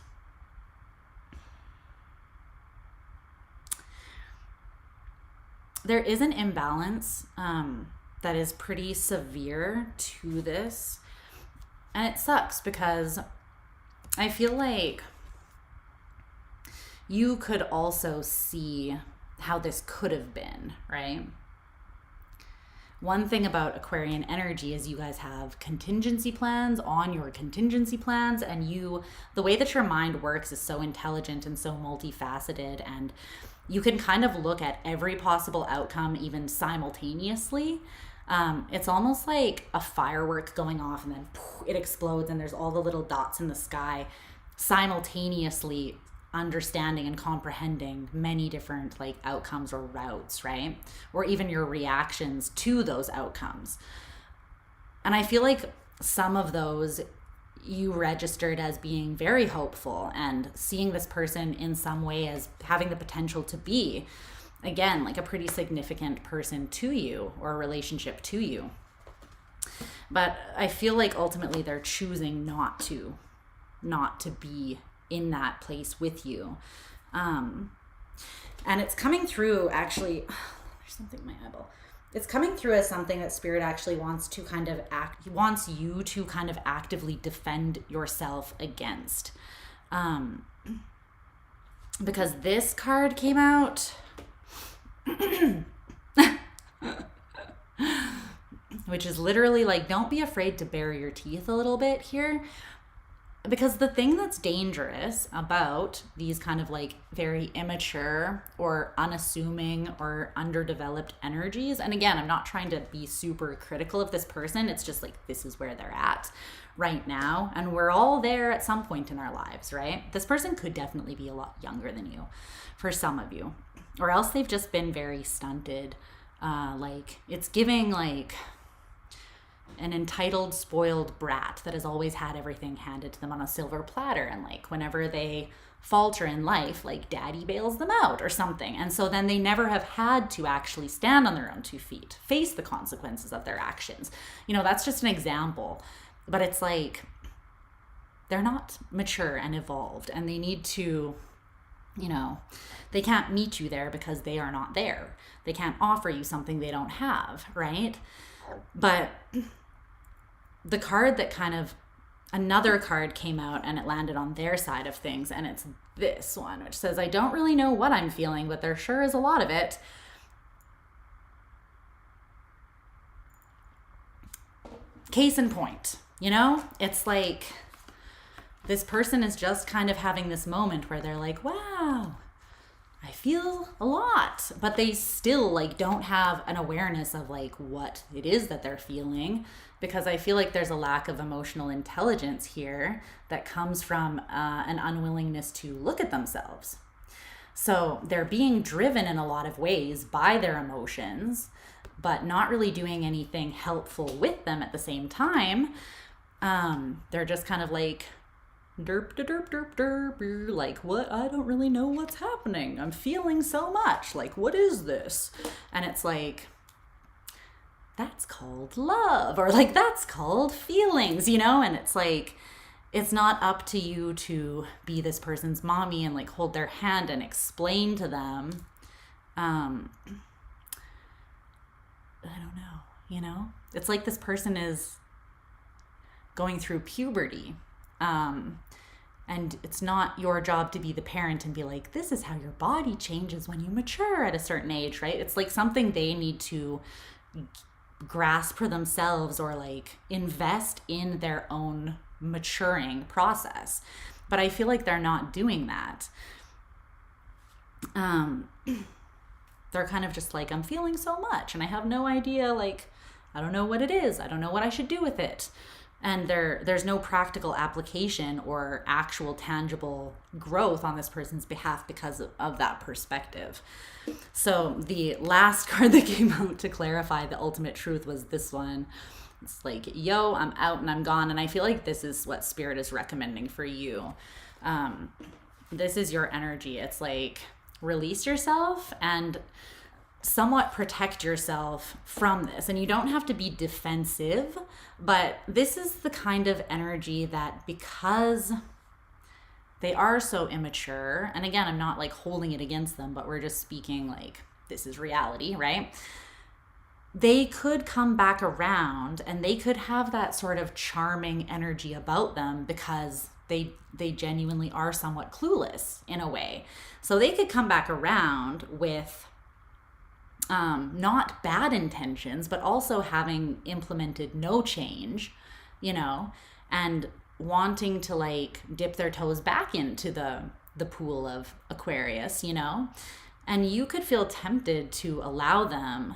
There is an imbalance that is pretty severe to this, and it sucks because I feel like you could also see how this could have been, right? One thing about Aquarian energy is you guys have contingency plans on your contingency plans, and the way that your mind works is so intelligent and so multifaceted, and you can kind of look at every possible outcome even simultaneously. It's almost like a firework going off and then it explodes and there's all the little dots in the sky simultaneously understanding and comprehending many different like outcomes or routes, right? Or even your reactions to those outcomes. And I feel like some of those you registered as being very hopeful and seeing this person in some way as having the potential to be again, like a pretty significant person to you or a relationship to you. But I feel like ultimately they're choosing not to be in that place with you. And it's coming through, actually, there's something in my eyeball. It's coming through as something that Spirit actually wants to kind of wants you to kind of actively defend yourself against. Because this card came out, which is literally like, don't be afraid to bare your teeth a little bit here. Because the thing that's dangerous about these kind of like very immature or unassuming or underdeveloped energies, and again, I'm not trying to be super critical of this person, it's just like this is where they're at right now, and we're all there at some point in our lives, right? This person could definitely be a lot younger than you for some of you, or else they've just been very stunted. Like it's giving like an entitled, spoiled brat that has always had everything handed to them on a silver platter, and like whenever they falter in life, like daddy bails them out or something, and so then they never have had to actually stand on their own 2 feet, face the consequences of their actions. You know, that's just an example, but it's like they're not mature and evolved, and they need to, you know, they can't meet you there because they are not there. They can't offer you something they don't have, right? But the card that kind of, another card came out and it landed on their side of things, and it's this one, which says, I don't really know what I'm feeling, but there sure is a lot of it. Case in point, you know, it's like this person is just kind of having this moment where they're like, wow, I feel a lot, but they still like don't have an awareness of like what it is that they're feeling, because I feel like there's a lack of emotional intelligence here that comes from an unwillingness to look at themselves. So they're being driven in a lot of ways by their emotions, but not really doing anything helpful with them at the same time. They're just kind of like, derp, derp, derp, derp, like, what? I don't really know what's happening. I'm feeling so much. Like, what is this? And it's like, that's called love, or like, that's called feelings, you know? And it's like, it's not up to you to be this person's mommy and like hold their hand and explain to them. I don't know, you know? It's like this person is going through puberty. And it's not your job to be the parent and be like, this is how your body changes when you mature at a certain age, right? It's like something they need to grasp for themselves, or like invest in their own maturing process. But I feel like they're not doing that. They're kind of just like, I'm feeling so much and I have no idea, like, I don't know what it is. I don't know what I should do with it. And there's no practical application or actual tangible growth on this person's behalf because of that perspective. So the last card that came out to clarify the ultimate truth was this one. It's like, yo, I'm out and I'm gone. And I feel like this is what Spirit is recommending for you. This is your energy. It's like, release yourself and somewhat protect yourself from this. And you don't have to be defensive, but this is the kind of energy that, because they are so immature, and again, I'm not like holding it against them, but we're just speaking like this is reality, right? They could come back around and they could have that sort of charming energy about them because they genuinely are somewhat clueless in a way. So they could come back around with not bad intentions, but also having implemented no change, you know, and wanting to like dip their toes back into the pool of Aquarius, you know, and you could feel tempted to allow them.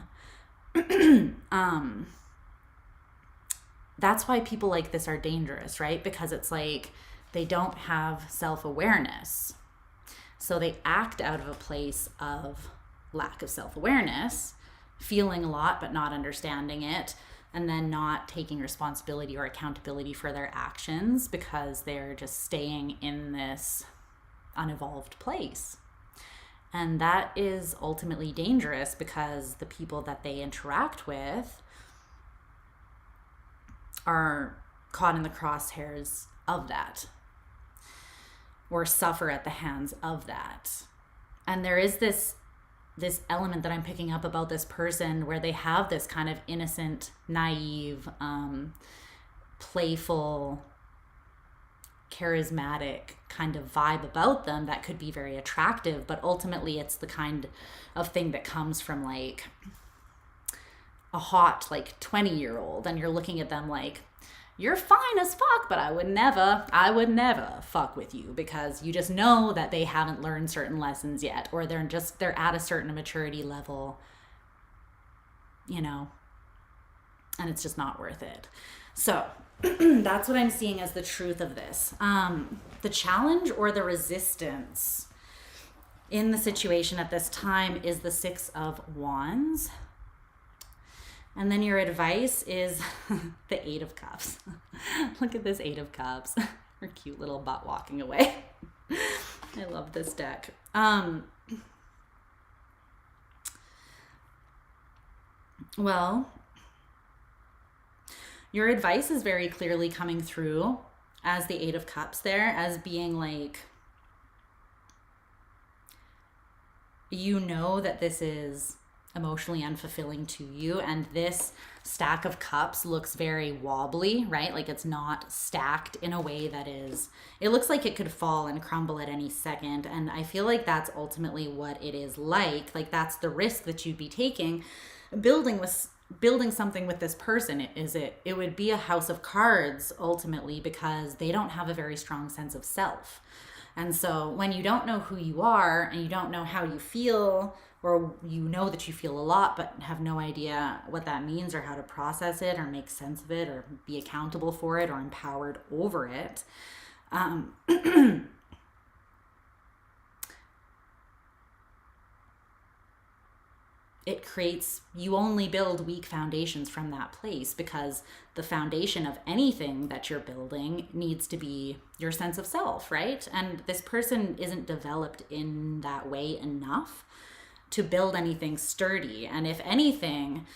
That's why people like this are dangerous, right? Because it's like they don't have self-awareness. So they act out of a place of lack of self-awareness, feeling a lot but not understanding it, and then not taking responsibility or accountability for their actions because they're just staying in this unevolved place. And that is ultimately dangerous because the people that they interact with are caught in the crosshairs of that or suffer at the hands of that. And there is this element that I'm picking up about this person where they have this kind of innocent, naive, playful, charismatic kind of vibe about them that could be very attractive, but ultimately it's the kind of thing that comes from like a hot like 20-year-old, and you're looking at them like, you're fine as fuck, but I would never fuck with you, because you just know that they haven't learned certain lessons yet, or they're at a certain maturity level, you know, and it's just not worth it. So that's what I'm seeing as the truth of this. The challenge or the resistance in the situation at this time is the Six of Wands. And then your advice is the Eight of Cups. Look at this Eight of Cups. Her cute little butt walking away. I love this deck. Well, your advice is very clearly coming through as the Eight of Cups there, as being like, you know that this is emotionally unfulfilling to you, and this stack of cups looks very wobbly, right? Like it's not stacked in a way that is, it looks like it could fall and crumble at any second. And I feel like that's ultimately what it is like that's the risk that you'd be taking building something with this person. It would be a house of cards ultimately, because they don't have a very strong sense of self. And so when you don't know who you are and you don't know how you feel, or you know that you feel a lot but have no idea what that means or how to process it or make sense of it or be accountable for it or empowered over it, it creates, you only build weak foundations from that place, because the foundation of anything that you're building needs to be your sense of self, right? And this person isn't developed in that way enough to build anything sturdy. And if anything,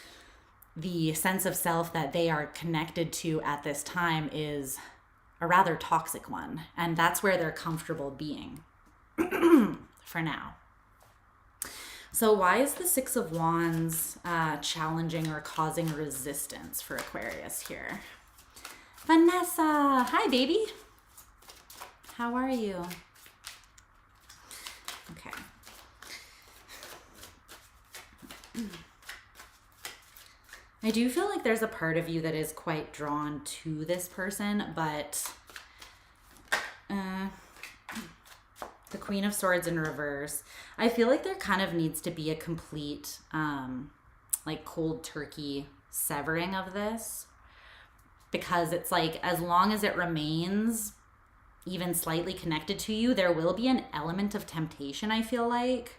the sense of self that they are connected to at this time is a rather toxic one. And that's where they're comfortable being for now. So why is the Six of Wands challenging or causing resistance for Aquarius here? Vanessa, hi baby. How are you? Okay. I do feel like there's a part of you that is quite drawn to this person, but the Queen of Swords in reverse, I feel like there kind of needs to be a complete like cold turkey severing of this, because it's like, as long as it remains even slightly connected to you, there will be an element of temptation, I feel like.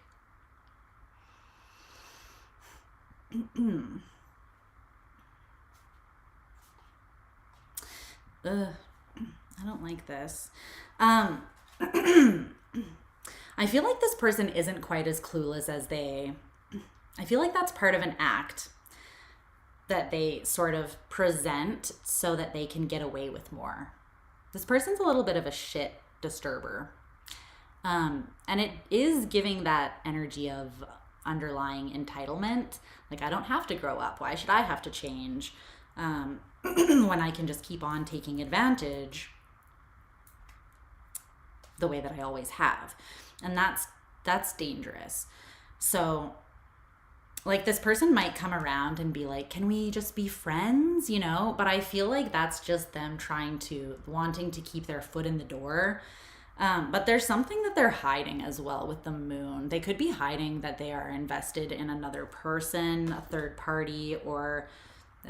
Ugh, I don't like this. I feel like this person isn't quite as clueless as I feel like that's part of an act that they sort of present so that they can get away with more. This person's a little bit of a shit disturber. And it is giving that energy of underlying entitlement. Like, I don't have to grow up. Why should I have to change? When I can just keep on taking advantage the way that I always have. And that's dangerous. So like, this person might come around and be like, can we just be friends? You know, but I feel like that's just them wanting to keep their foot in the door. But there's something that they're hiding as well with the moon. They could be hiding that they are invested in another person, a third party, or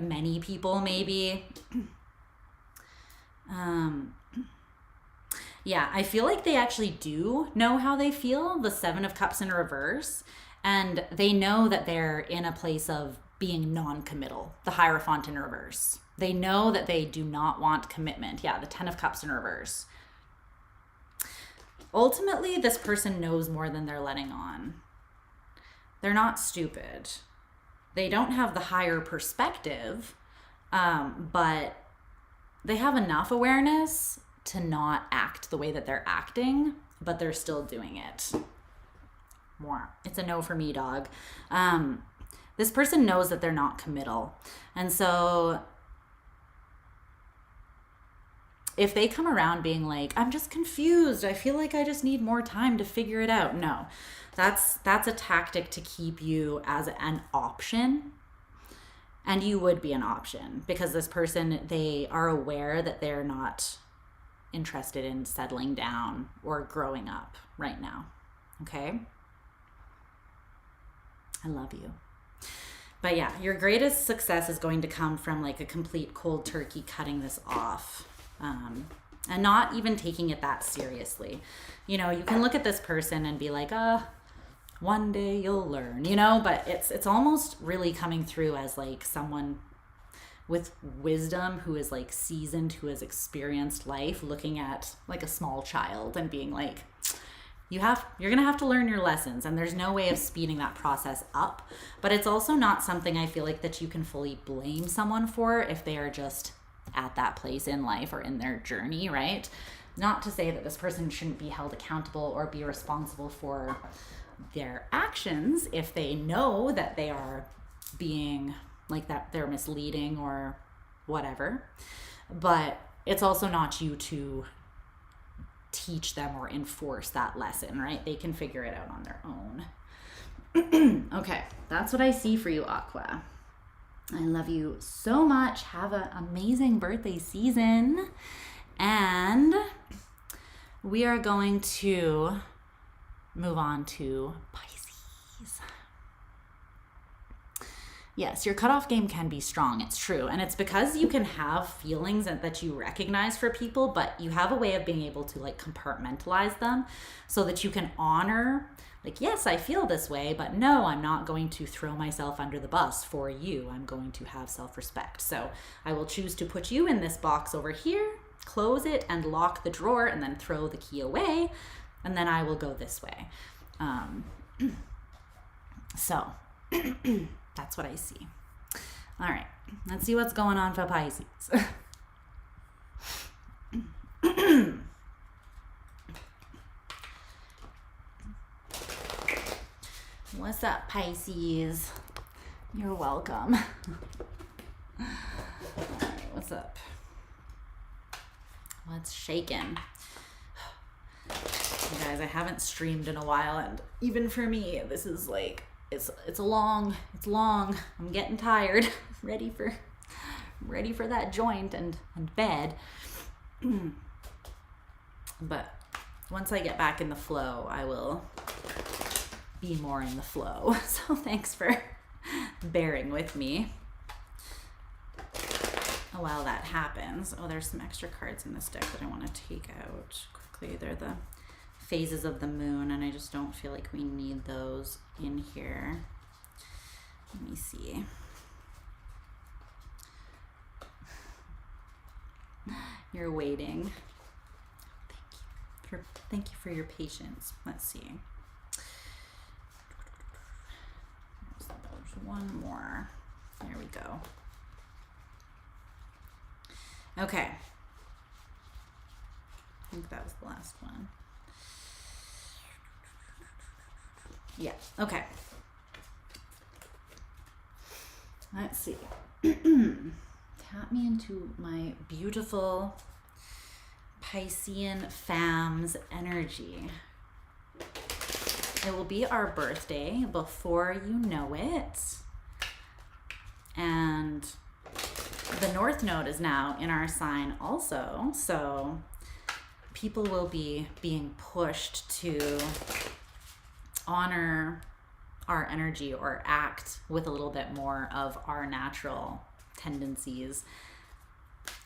many people maybe. Yeah, I feel like they actually do know how they feel, the Seven of Cups in reverse, and they know that they're in a place of being non-committal, the Hierophant in reverse. They know that they do not want commitment. Yeah, the Ten of Cups in reverse. ultimately, this person knows more than they're letting on. They're not stupid. They don't have the higher perspective, but they have enough awareness to not act the way that they're acting, but they're still doing it. It's a no for me, dog. This person knows that they're not committal. And so if they come around being like, I'm just confused, I feel like I just need more time to figure it out. No, that's a tactic to keep you as an option. And you would be an option because this person, they are aware that they're not interested in settling down or growing up right now. Okay? I love you. But yeah, your greatest success is going to come from like a complete cold turkey cutting this off. And not even taking it that seriously. You know, you can look at this person and be like, one day you'll learn, you know, but it's almost really coming through as like someone with wisdom who is like seasoned, who has experienced life, looking at like a small child and being like, you're going to have to learn your lessons, and there's no way of speeding that process up. But it's also not something I feel like that you can fully blame someone for if they are just at that place in life or in their journey, right? Not to say that this person shouldn't be held accountable or be responsible for their actions if they know that they are being like that, they're misleading or whatever. But it's also not you to teach them or enforce that lesson, right? They can figure it out on their own. Okay, that's what I see for you, Aqua. I love you so much. Have an amazing birthday season. And we are going to move on to Pisces. Yes, your cutoff game can be strong. It's true. And it's because you can have feelings that you recognize for people, but you have a way of being able to like compartmentalize them so that you can honor, like, yes, I feel this way, but no, I'm not going to throw myself under the bus for you. I'm going to have self-respect. So I will choose to put you in this box over here, close it and lock the drawer, and then throw the key away. And then I will go this way. So that's what I see. All right, let's see what's going on for Pisces. What's up, Pisces? You're welcome. All right, what's up? What's shaking? You guys, I haven't streamed in a while, and even for me, this is like, it's long. I'm getting tired. ready for that joint and bed. But once I get back in the flow, I will be more in the flow. So thanks for bearing with me while that happens. Oh, there's some extra cards in this deck that I want to take out quickly. They're the phases of the moon, and I just don't feel like we need those in here. Let me see. You're waiting. Thank you for your patience. Let's see. There's one more. There we go. Okay. I think that was the last one. Yeah, okay. Let's see. Tap me into my beautiful Piscean fam's energy. It will be our birthday before you know it. And the North Node is now in our sign also. So people will be being pushed to honor our energy or act with a little bit more of our natural tendencies,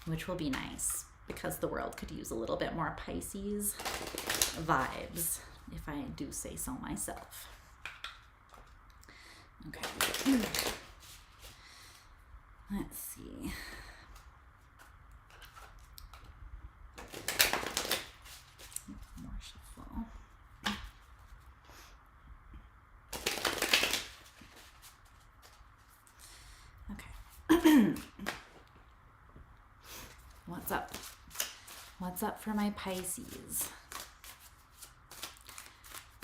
which will be nice because the world could use a little bit more Pisces vibes, if I do say so myself. Okay. Let's see. More shuffle. What's up? What's up for my Pisces?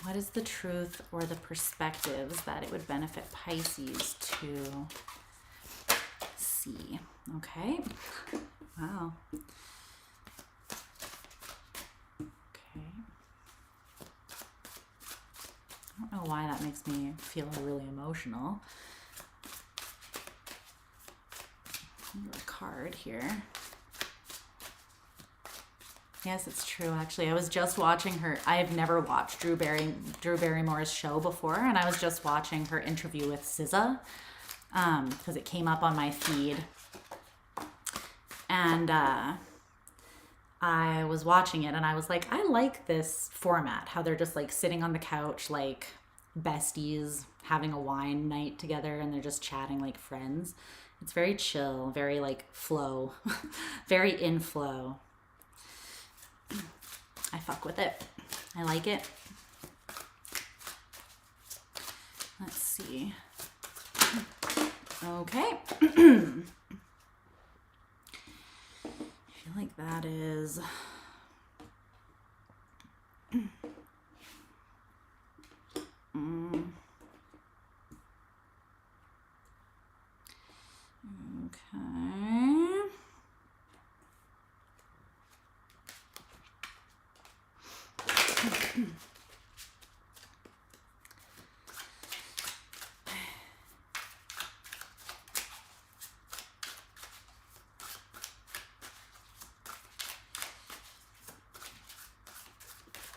What is the truth or the perspectives that it would benefit Pisces to see? Okay. Wow. Okay. I don't know why that makes me feel really emotional. A card here. Yes, it's true. Actually, I was just watching her. I have never watched Drew Barrymore's show before, and I was just watching her interview with SZA because it came up on my feed, and I was watching it, and I was like, I like this format. How they're just like sitting on the couch, like besties, having a wine night together, and they're just chatting like friends. It's very chill, very like flow, very in flow. I fuck with it. I like it. Let's see. Okay. I feel like that is... Okay.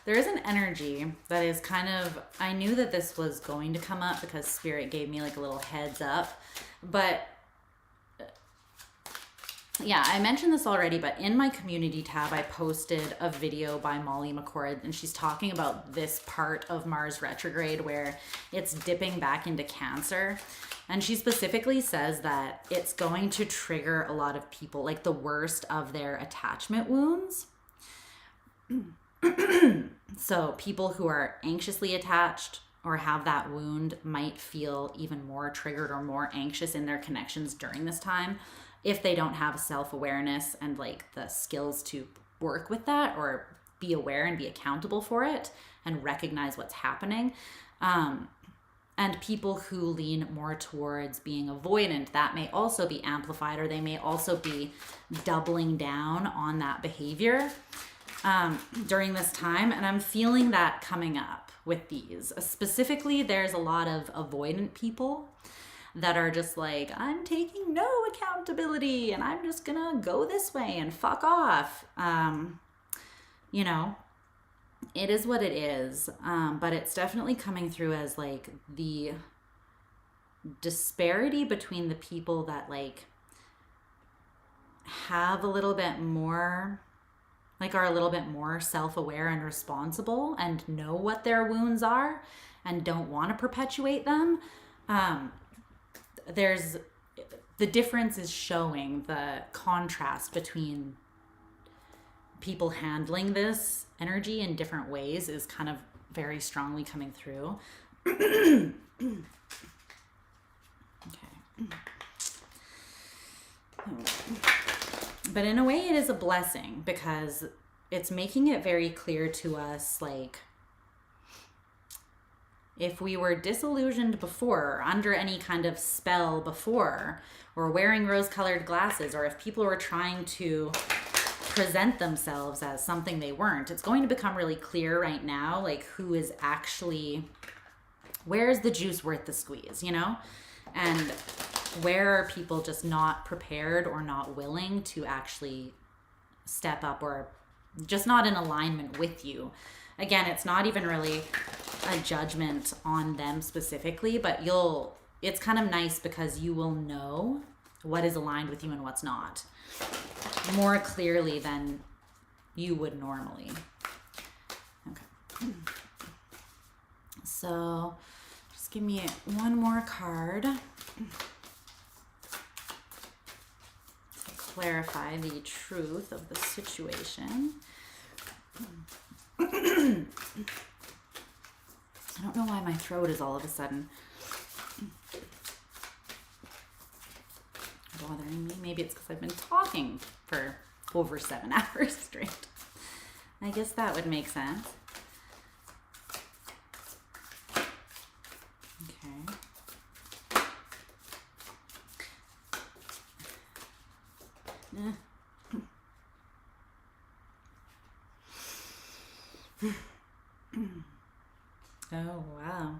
There is an energy that is kind of, I knew that this was going to come up because Spirit gave me like a little heads up, but yeah, I mentioned this already, but in my community tab, I posted a video by Molly McCord, and she's talking about this part of Mars retrograde where it's dipping back into Cancer. And she specifically says that it's going to trigger a lot of people, like the worst of their attachment wounds. So people who are anxiously attached or have that wound might feel even more triggered or more anxious in their connections during this time, if they don't have self-awareness and like the skills to work with that or be aware and be accountable for it and recognize what's happening. And people who lean more towards being avoidant, that may also be amplified, or they may also be doubling down on that behavior during this time. And I'm feeling that coming up with these. Specifically, there's a lot of avoidant people that are just like, I'm taking no accountability and I'm just gonna go this way and fuck off. You know, it is what it is. But it's definitely coming through as like the disparity between the people that like have a little bit more, like are a little bit more self-aware and responsible and know what their wounds are and don't want to perpetuate them. There's the difference is showing the contrast between people handling this energy in different ways is kind of very strongly coming through. Okay. But in a way it is a blessing because it's making it very clear to us, like, if we were disillusioned before, or under any kind of spell before, or wearing rose-colored glasses, or if people were trying to present themselves as something they weren't, it's going to become really clear right now, like, who is actually, where is the juice worth the squeeze, you know? And where are people just not prepared or not willing to actually step up or just not in alignment with you? Again, it's not even really a judgment on them specifically, but it's kind of nice because you will know what is aligned with you and what's not more clearly than you would normally. Okay. So just give me one more card to clarify the truth of the situation. I don't know why my throat is all of a sudden bothering me. Maybe it's because I've been talking for over 7 hours straight. I guess that would make sense. Okay. Oh, wow.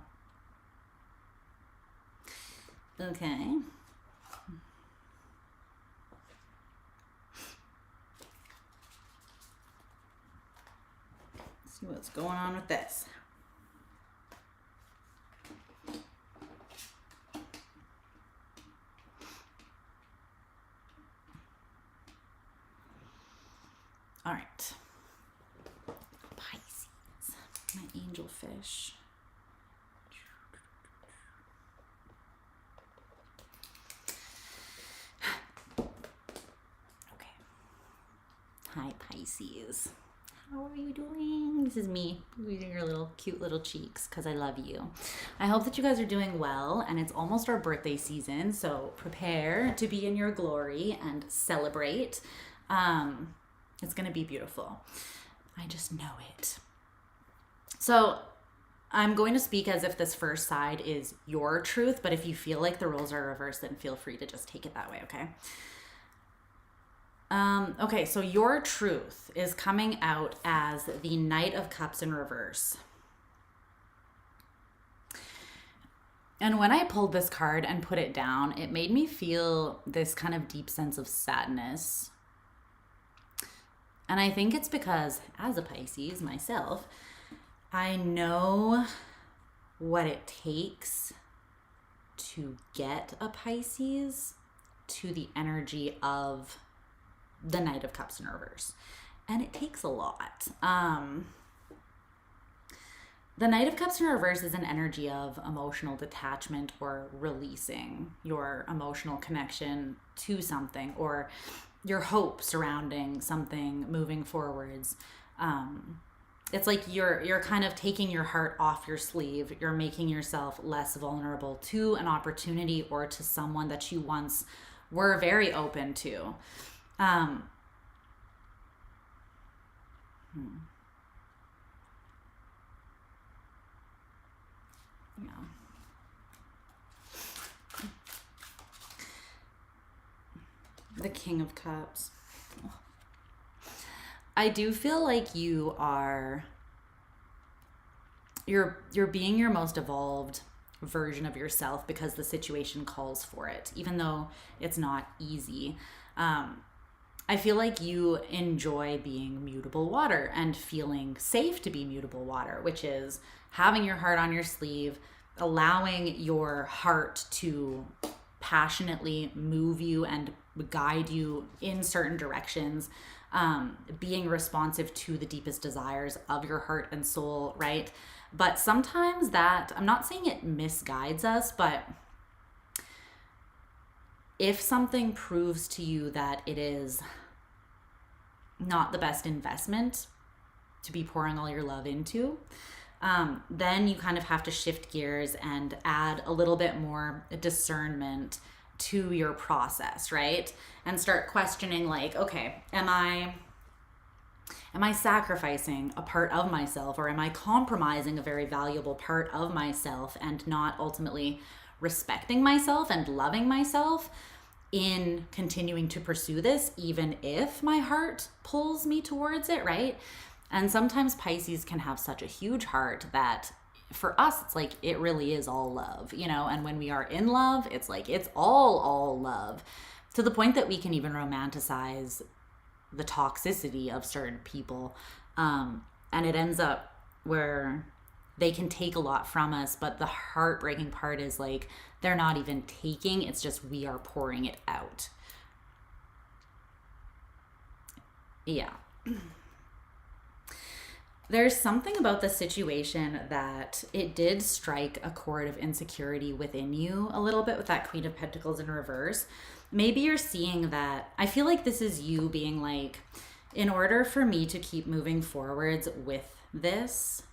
Okay. See what's going on with this. All right. Pisces, my angelfish. Okay. Hi, Pisces. How are you doing? This is me reading your little cute little cheeks because I love you. I hope that you guys are doing well, and it's almost our birthday season, so prepare to be in your glory and celebrate. It's gonna be beautiful. I just know it. So I'm going to speak as if this first side is your truth, but if you feel like the roles are reversed, then feel free to just take it that way, okay? Okay, so your truth is coming out as the Knight of Cups in reverse. And when I pulled this card and put it down, it made me feel this kind of deep sense of sadness. And I think it's because, as a Pisces myself, I know what it takes to get a Pisces to the energy of the Knight of Cups in reverse. And it takes a lot. The Knight of Cups in reverse is an energy of emotional detachment or releasing your emotional connection to something, or your hope surrounding something moving forwards. It's like you're kind of taking your heart off your sleeve. You're making yourself less vulnerable to an opportunity or to someone that you once were very open to. Yeah. The King of Cups. I do feel like you're being your most evolved version of yourself because the situation calls for it, even though it's not easy. I feel like you enjoy being mutable water and feeling safe to be mutable water, which is having your heart on your sleeve, allowing your heart to passionately move you and guide you in certain directions, being responsive to the deepest desires of your heart and soul, right? But sometimes that, I'm not saying it misguides us, but if something proves to you that it is not the best investment to be pouring all your love into, then you kind of have to shift gears and add a little bit more discernment to your process, right? And start questioning, like, okay, am I sacrificing a part of myself, or am I compromising a very valuable part of myself and not ultimately respecting myself and loving myself in continuing to pursue this, even if my heart pulls me towards it, right? And sometimes Pisces can have such a huge heart that for us, it's like, it really is all love, you know? And when we are in love, it's like, it's all love, to the point that we can even romanticize the toxicity of certain people. And it ends up where they can take a lot from us, but the heartbreaking part is like, they're not even taking, it's just we are pouring it out. Yeah. There's something about the situation that it did strike a chord of insecurity within you a little bit with that Queen of Pentacles in reverse. Maybe you're seeing that. I feel like this is you being like, in order for me to keep moving forwards with this,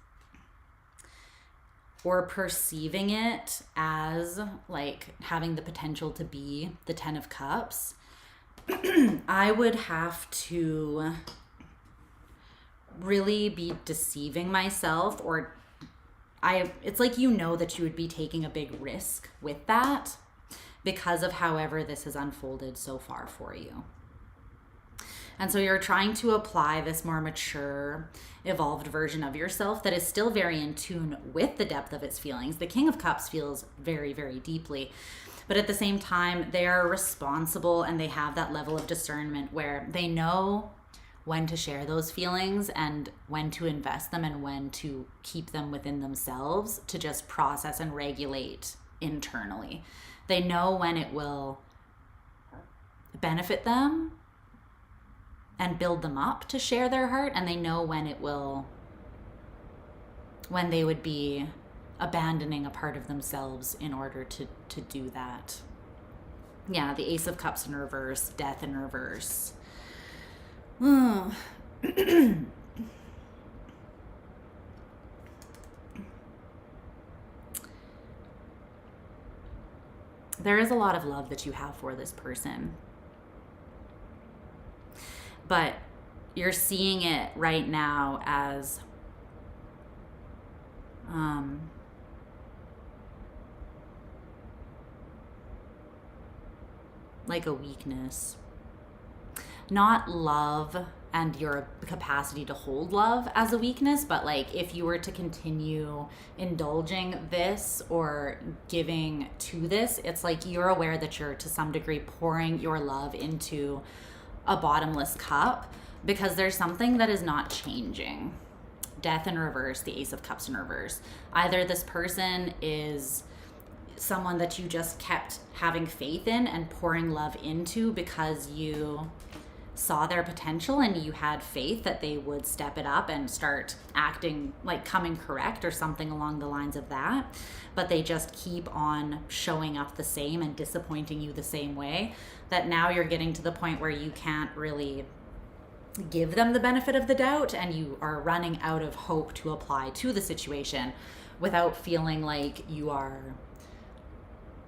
or perceiving it as like having the potential to be the 10 of Cups, I would have to really be deceiving myself, or it's like, you know, that you would be taking a big risk with that because of however this has unfolded so far for you. And so you're trying to apply this more mature, evolved version of yourself that is still very in tune with the depth of its feelings. The King of Cups feels very, very deeply. But at the same time, they are responsible and they have that level of discernment where they know when to share those feelings and when to invest them and when to keep them within themselves to just process and regulate internally. They know when it will benefit them and build them up to share their heart, and they know when they would be abandoning a part of themselves in order to do that. Yeah, the Ace of Cups in reverse, Death in reverse. There is a lot of love that you have for this person, but you're seeing it right now as like a weakness. Not love and your capacity to hold love as a weakness, but like if you were to continue indulging this or giving to this, it's like you're aware that you're to some degree pouring your love into a bottomless cup because there's something that is not changing. Death in reverse, the Ace of Cups in reverse. Either this person is someone that you just kept having faith in and pouring love into because you saw their potential and you had faith that they would step it up and start acting like coming correct or something along the lines of that, but they just keep on showing up the same and disappointing you the same way, that now you're getting to the point where you can't really give them the benefit of the doubt and you are running out of hope to apply to the situation without feeling like you are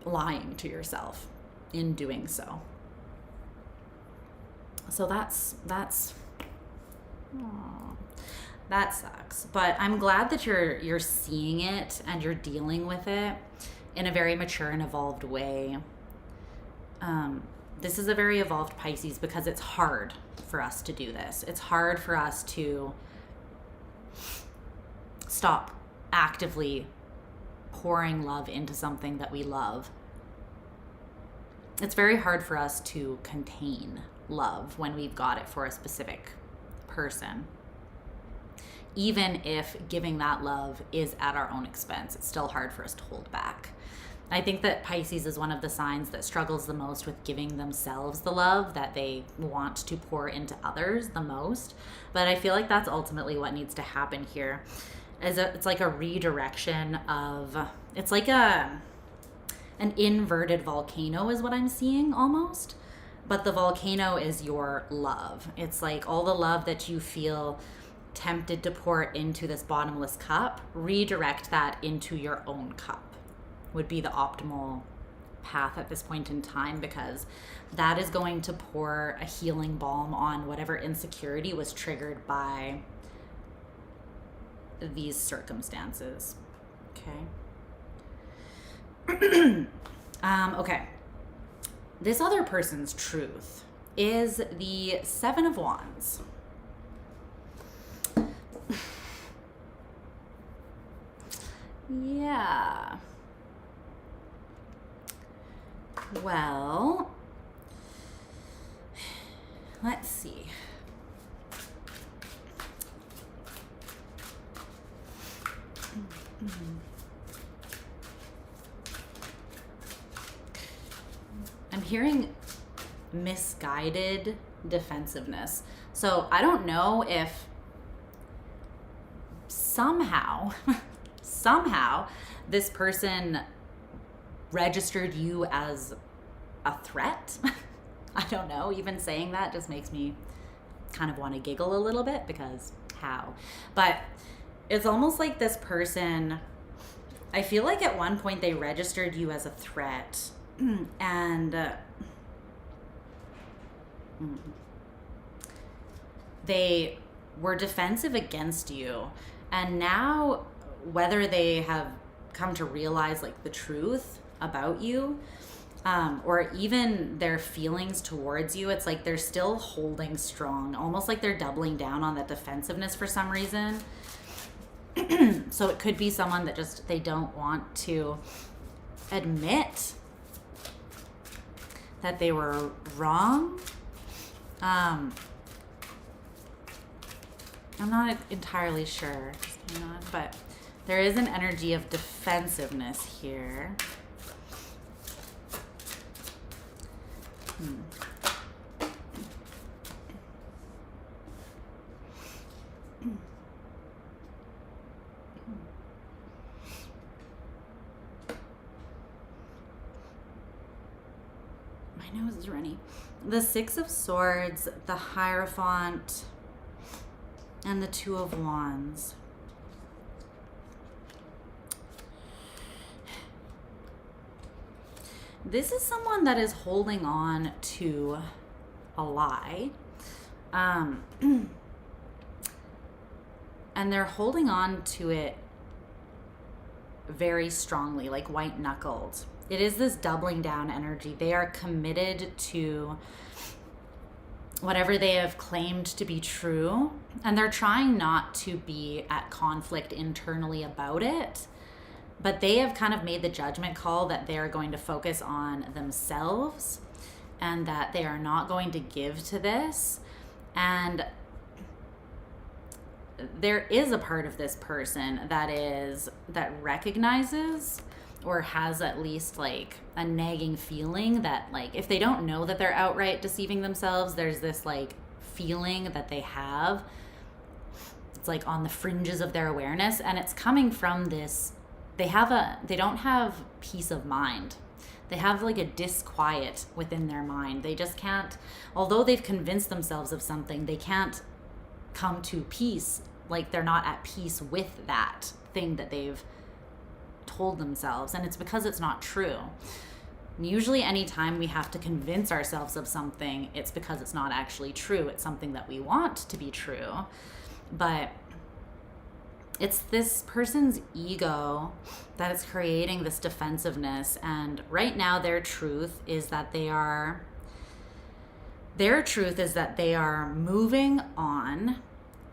lying to yourself in doing so. So that sucks. But I'm glad that you're seeing it and you're dealing with it in a very mature and evolved way. This is a very evolved Pisces because it's hard for us to do this. It's hard for us to stop actively pouring love into something that we love. It's very hard for us to contain love when we've got it for a specific person. Even if giving that love is at our own expense, it's still hard for us to hold back. I think that Pisces is one of the signs that struggles the most with giving themselves the love that they want to pour into others the most. But I feel like that's ultimately what needs to happen here. It's like a redirection of, it's like an inverted volcano is what I'm seeing almost. But the volcano is your love. It's like all the love that you feel tempted to pour into this bottomless cup, redirect that into your own cup would be the optimal path at this point in time, because that is going to pour a healing balm on whatever insecurity was triggered by these circumstances. Okay. Okay. This other person's truth is the Seven of Wands. Yeah. Well, let's see. I'm hearing misguided defensiveness. So I don't know if somehow this person registered you as a threat. I don't know. Even saying that just makes me kind of want to giggle a little bit, because how? But it's almost like this person, I feel like at one point they registered you as a threat, and They were defensive against you, and now whether they have come to realize like the truth about you, or even their feelings towards you, it's like they're still holding strong, almost like they're doubling down on that defensiveness for some reason. So it could be someone that just, they don't want to admit that they were wrong. I'm not entirely sure, just hang on, but there is an energy of defensiveness here. My nose is runny. The Six of Swords, the Hierophant, and the Two of Wands. This is someone that is holding on to a lie. And they're holding on to it very strongly, like white knuckled. It is this doubling down energy. They are committed to whatever they have claimed to be true, and they're trying not to be at conflict internally about it, but they have kind of made the judgment call that they are going to focus on themselves and that they are not going to give to this. And there is a part of this person that recognizes or has at least like a nagging feeling that, like, if they don't know that they're outright deceiving themselves, there's this like feeling that they have. It's like on the fringes of their awareness, and it's coming from this, they don't have peace of mind. They have like a disquiet within their mind. They just can't, although they've convinced themselves of something, they can't come to peace. Like they're not at peace with that thing that they've told themselves, and it's because it's not true. Usually anytime we have to convince ourselves of something, it's because it's not actually true. It's something that we want to be true, but it's this person's ego that is creating this defensiveness. And right now their truth is that they are moving on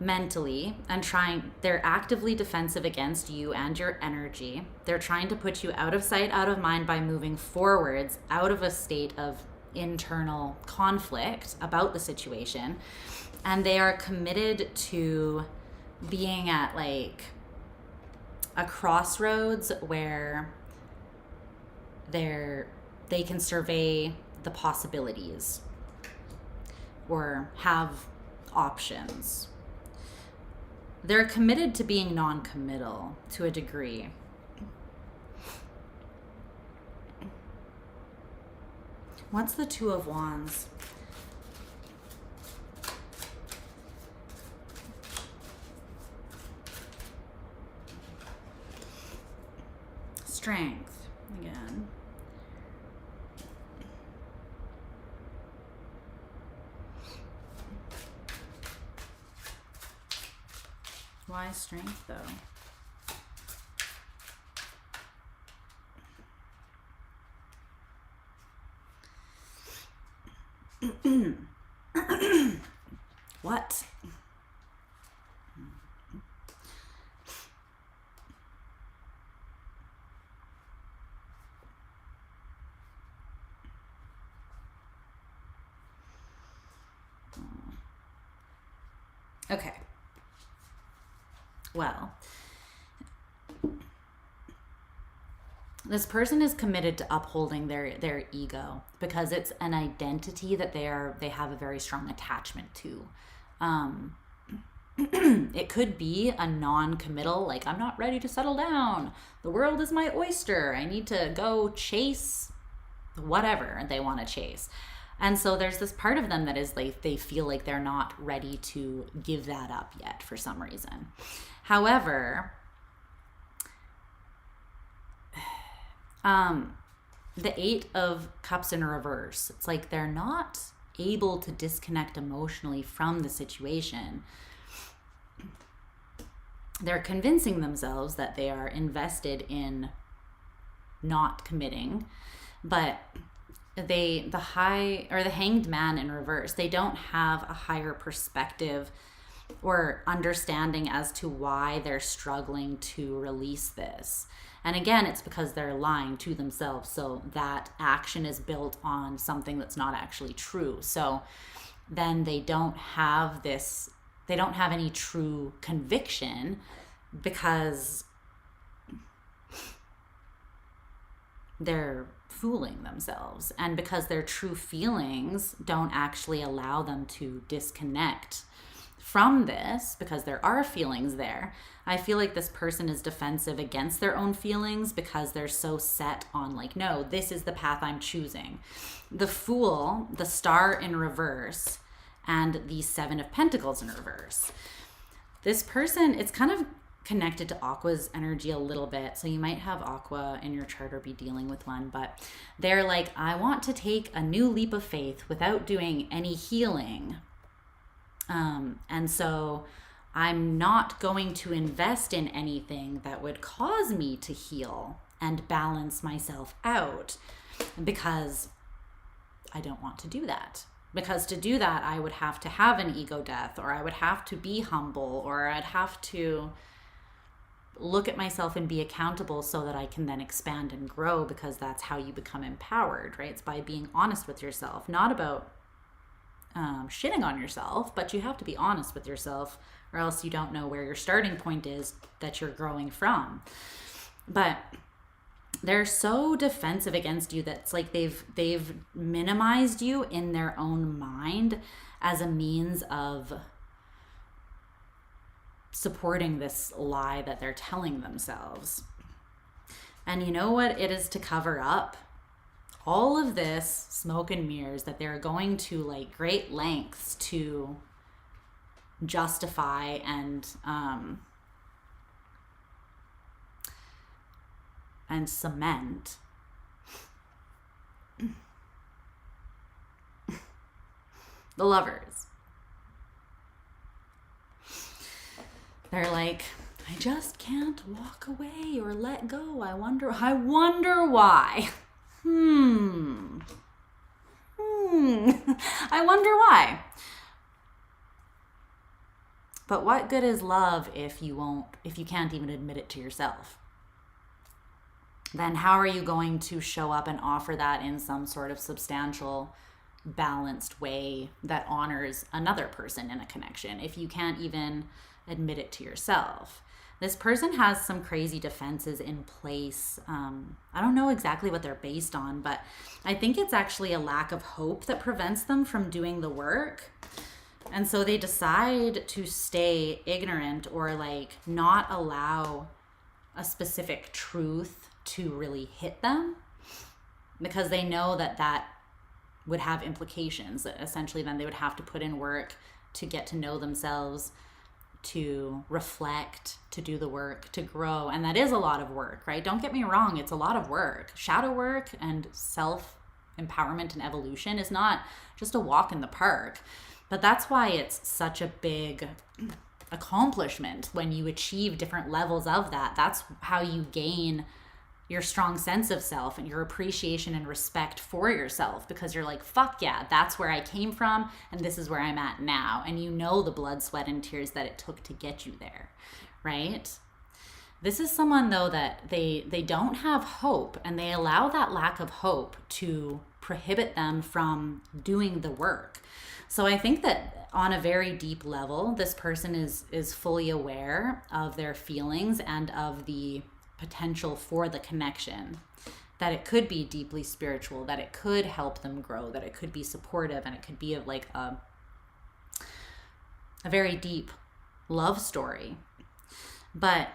mentally and they're actively defensive against you and your energy. They're trying to put you out of sight, out of mind by moving forwards out of a state of internal conflict about the situation. And they are committed to being at like a crossroads where they can survey the possibilities or have options. They're committed to being non-committal to a degree. What's the Two of Wands? Strength again. Why strength though? What? Okay. Well, this person is committed to upholding their ego because it's an identity that they have a very strong attachment to. It could be a non-committal, like, I'm not ready to settle down. The world is my oyster. I need to go chase whatever they want to chase. And so there's this part of them that is like, they feel like they're not ready to give that up yet for some reason. However, the Eight of Cups in reverse, it's like they're not able to disconnect emotionally from the situation. They're convincing themselves that they are invested in not committing, but the hanged man in reverse, they don't have a higher perspective or understanding as to why they're struggling to release this. And again, it's because they're lying to themselves. So that action is built on something that's not actually true. So then they don't have any true conviction, because they're fooling themselves, and because their true feelings don't actually allow them to disconnect from this, because there are feelings there. I feel like this person is defensive against their own feelings because they're so set on like, no, this is the path I'm choosing. The Fool, the Star in reverse, and the Seven of Pentacles in reverse. This person, it's kind of connected to Aqua's energy a little bit. So you might have Aqua in your chart or be dealing with one, but they're like, I want to take a new leap of faith without doing any healing. And so I'm not going to invest in anything that would cause me to heal and balance myself out, because I don't want to do that. Because to do that, I would have to have an ego death, or I would have to be humble, or I'd have to look at myself and be accountable so that I can then expand and grow, because that's how you become empowered, right? It's by being honest with yourself, not about shitting on yourself, but you have to be honest with yourself, or else you don't know where your starting point is that you're growing from. But they're so defensive against you that's like they've minimized you in their own mind as a means of supporting this lie that they're telling themselves. And you know what it is to cover up? All of this smoke and mirrors that they're going to like great lengths to justify and cement. The Lovers. They're like, I just can't walk away or let go. I wonder why. I wonder why. But what good is love if you can't even admit it to yourself? Then how are you going to show up and offer that in some sort of substantial, balanced way that honors another person in a connection if you can't even admit it to yourself? This person has some crazy defenses in place. I don't know exactly what they're based on, but I think it's actually a lack of hope that prevents them from doing the work. And so they decide to stay ignorant or like not allow a specific truth to really hit them, because they know that that would have implications, that essentially then they would have to put in work to get to know themselves, to reflect, to do the work, to grow. And that is a lot of work, right? Don't get me wrong, it's a lot of work. Shadow work and self-empowerment and evolution is not just a walk in the park. But that's why it's such a big accomplishment when you achieve different levels of that. That's how you gain your strong sense of self and your appreciation and respect for yourself, because you're like, fuck yeah, that's where I came from and this is where I'm at now. And you know the blood, sweat, and tears that it took to get you there, right? This is someone though that they don't have hope, and they allow that lack of hope to prohibit them from doing the work. So I think that on a very deep level, this person is fully aware of their feelings and of the potential for the connection, that it could be deeply spiritual, that it could help them grow, that it could be supportive, and it could be like a very deep love story. But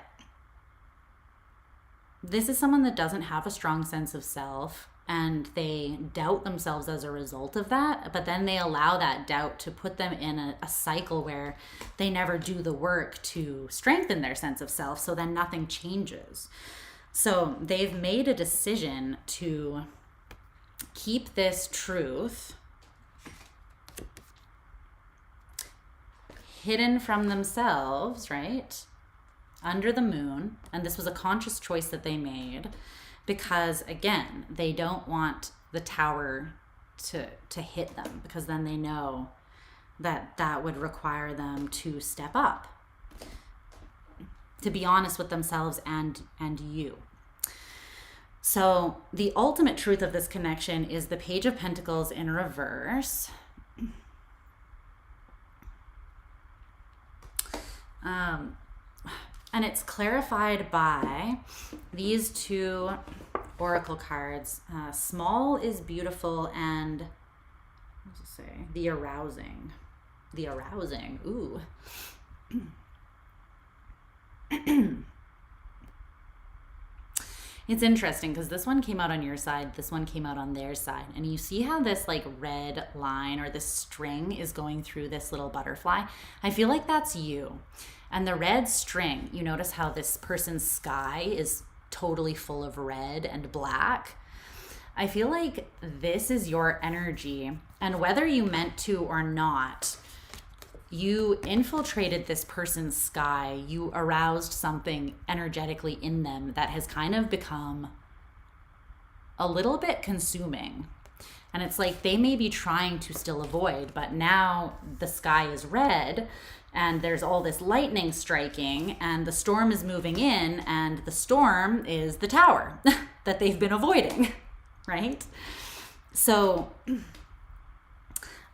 this is someone that doesn't have a strong sense of self, and they doubt themselves as a result of that, but then they allow that doubt to put them in a cycle where they never do the work to strengthen their sense of self, so then nothing changes. So they've made a decision to keep this truth hidden from themselves, right? Under the moon. And this was a conscious choice that they made because, again, they don't want the tower to hit them, because then they know that that would require them to step up, to be honest with themselves and you. So the ultimate truth of this connection is the Page of Pentacles in reverse. And it's clarified by these two oracle cards. Small is beautiful, and what does it say? The arousing. The arousing. Ooh. It's interesting because this one came out on your side, this one came out on their side. And you see how this like red line or this string is going through this little butterfly? I feel like that's you. And the red string, you notice how this person's sky is totally full of red and black. I feel like this is your energy. And whether you meant to or not, you infiltrated this person's sky. You aroused something energetically in them that has kind of become a little bit consuming. And it's like they may be trying to still avoid, but now the sky is red and there's all this lightning striking and the storm is moving in, and the storm is the tower that they've been avoiding, right? So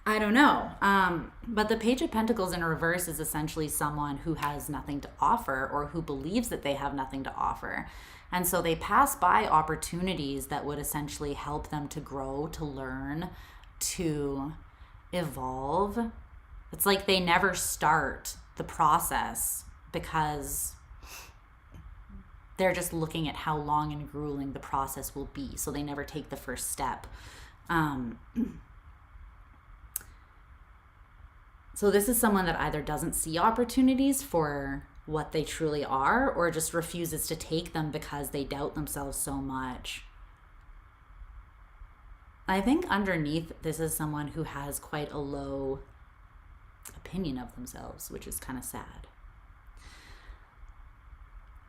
I don't know. But the Page of Pentacles in reverse is essentially someone who has nothing to offer, or who believes that they have nothing to offer. And so they pass by opportunities that would essentially help them to grow, to learn, to evolve. It's like they never start the process because they're just looking at how long and grueling the process will be. So they never take the first step. So this is someone that either doesn't see opportunities for what they truly are, or just refuses to take them because they doubt themselves so much. I think underneath this is someone who has quite a low opinion of themselves, which is kind of sad.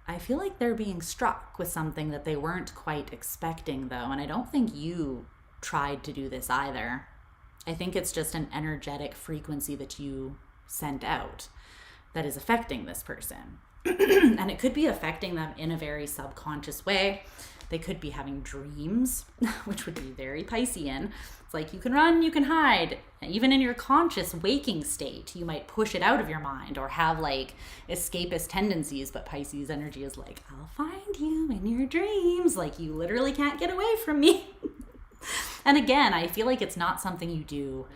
I feel like they're being struck with something that they weren't quite expecting, though, and I don't think you tried to do this either. I think it's just an energetic frequency that you sent out that is affecting this person. And it could be affecting them in a very subconscious way. They could be having dreams, which would be very Piscean. It's like you can run, you can hide. Even in your conscious waking state, you might push it out of your mind or have like escapist tendencies. But Pisces energy is like, I'll find you in your dreams. Like you literally can't get away from me. And again, I feel like it's not something you do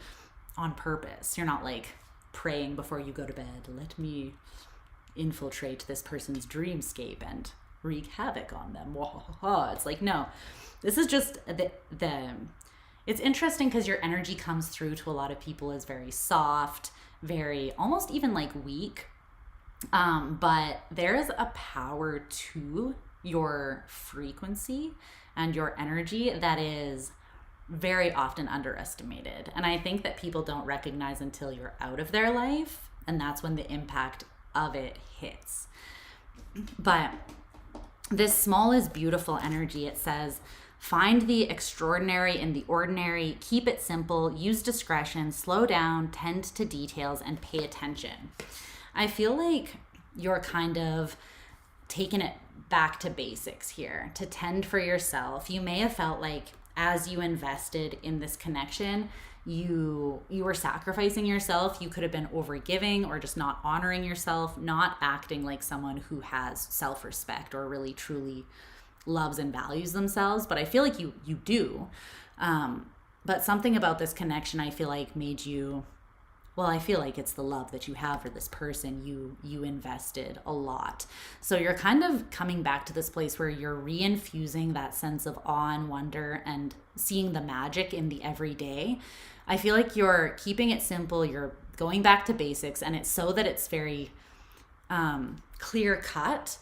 on purpose. You're not like praying before you go to bed, let me infiltrate this person's dreamscape and wreak havoc on them. It's like, no, this is just it's interesting because your energy comes through to a lot of people as very soft, very almost even like weak. But there is a power to your frequency and your energy that is very often underestimated. And I think that people don't recognize until you're out of their life, and that's when the impact of it hits. But this small is beautiful energy, it says, find the extraordinary in the ordinary, keep it simple, use discretion, slow down, tend to details, and pay attention. I feel like you're kind of taking it back to basics here, to tend for yourself. You may have felt like as you invested in this connection, you were sacrificing yourself. You could have been overgiving or just not honoring yourself, not acting like someone who has self-respect or really truly loves and values themselves. But I feel like you do. But something about this connection, I feel like made you, well, I feel like it's the love that you have for this person. You invested a lot. So you're kind of coming back to this place where you're reinfusing that sense of awe and wonder and seeing the magic in the everyday. I feel like you're keeping it simple. You're going back to basics, and it's so that it's very clear cut,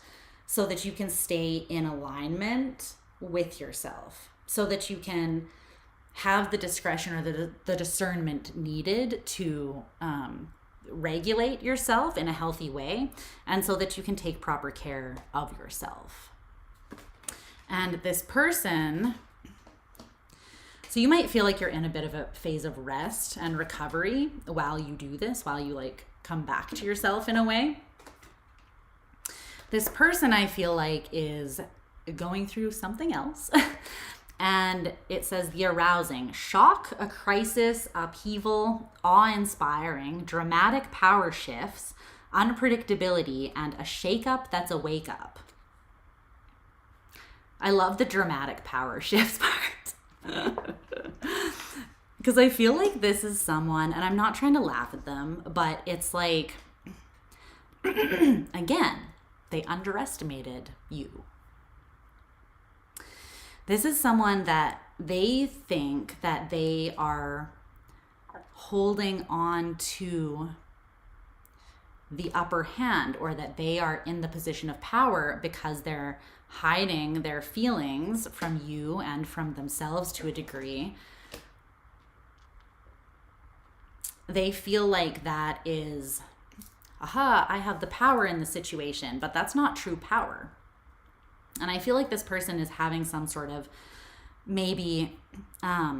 so that you can stay in alignment with yourself, so that you can have the discretion or the discernment needed to regulate yourself in a healthy way, and so that you can take proper care of yourself. And this person, so you might feel like you're in a bit of a phase of rest and recovery while you do this, while you like come back to yourself in a way. This person, I feel like, is going through something else. And it says the arousing, shock, a crisis, upheaval, awe-inspiring, dramatic power shifts, unpredictability, and a shake-up that's a wake-up. I love the dramatic power shifts part. Because I feel like this is someone, and I'm not trying to laugh at them, but it's like, again, they underestimated you. This is someone that they think that they are holding on to the upper hand, or that they are in the position of power because they're hiding their feelings from you and from themselves to a degree. They feel like that is, aha, I have the power in the situation, but that's not true power. And I feel like this person is having some sort of maybe a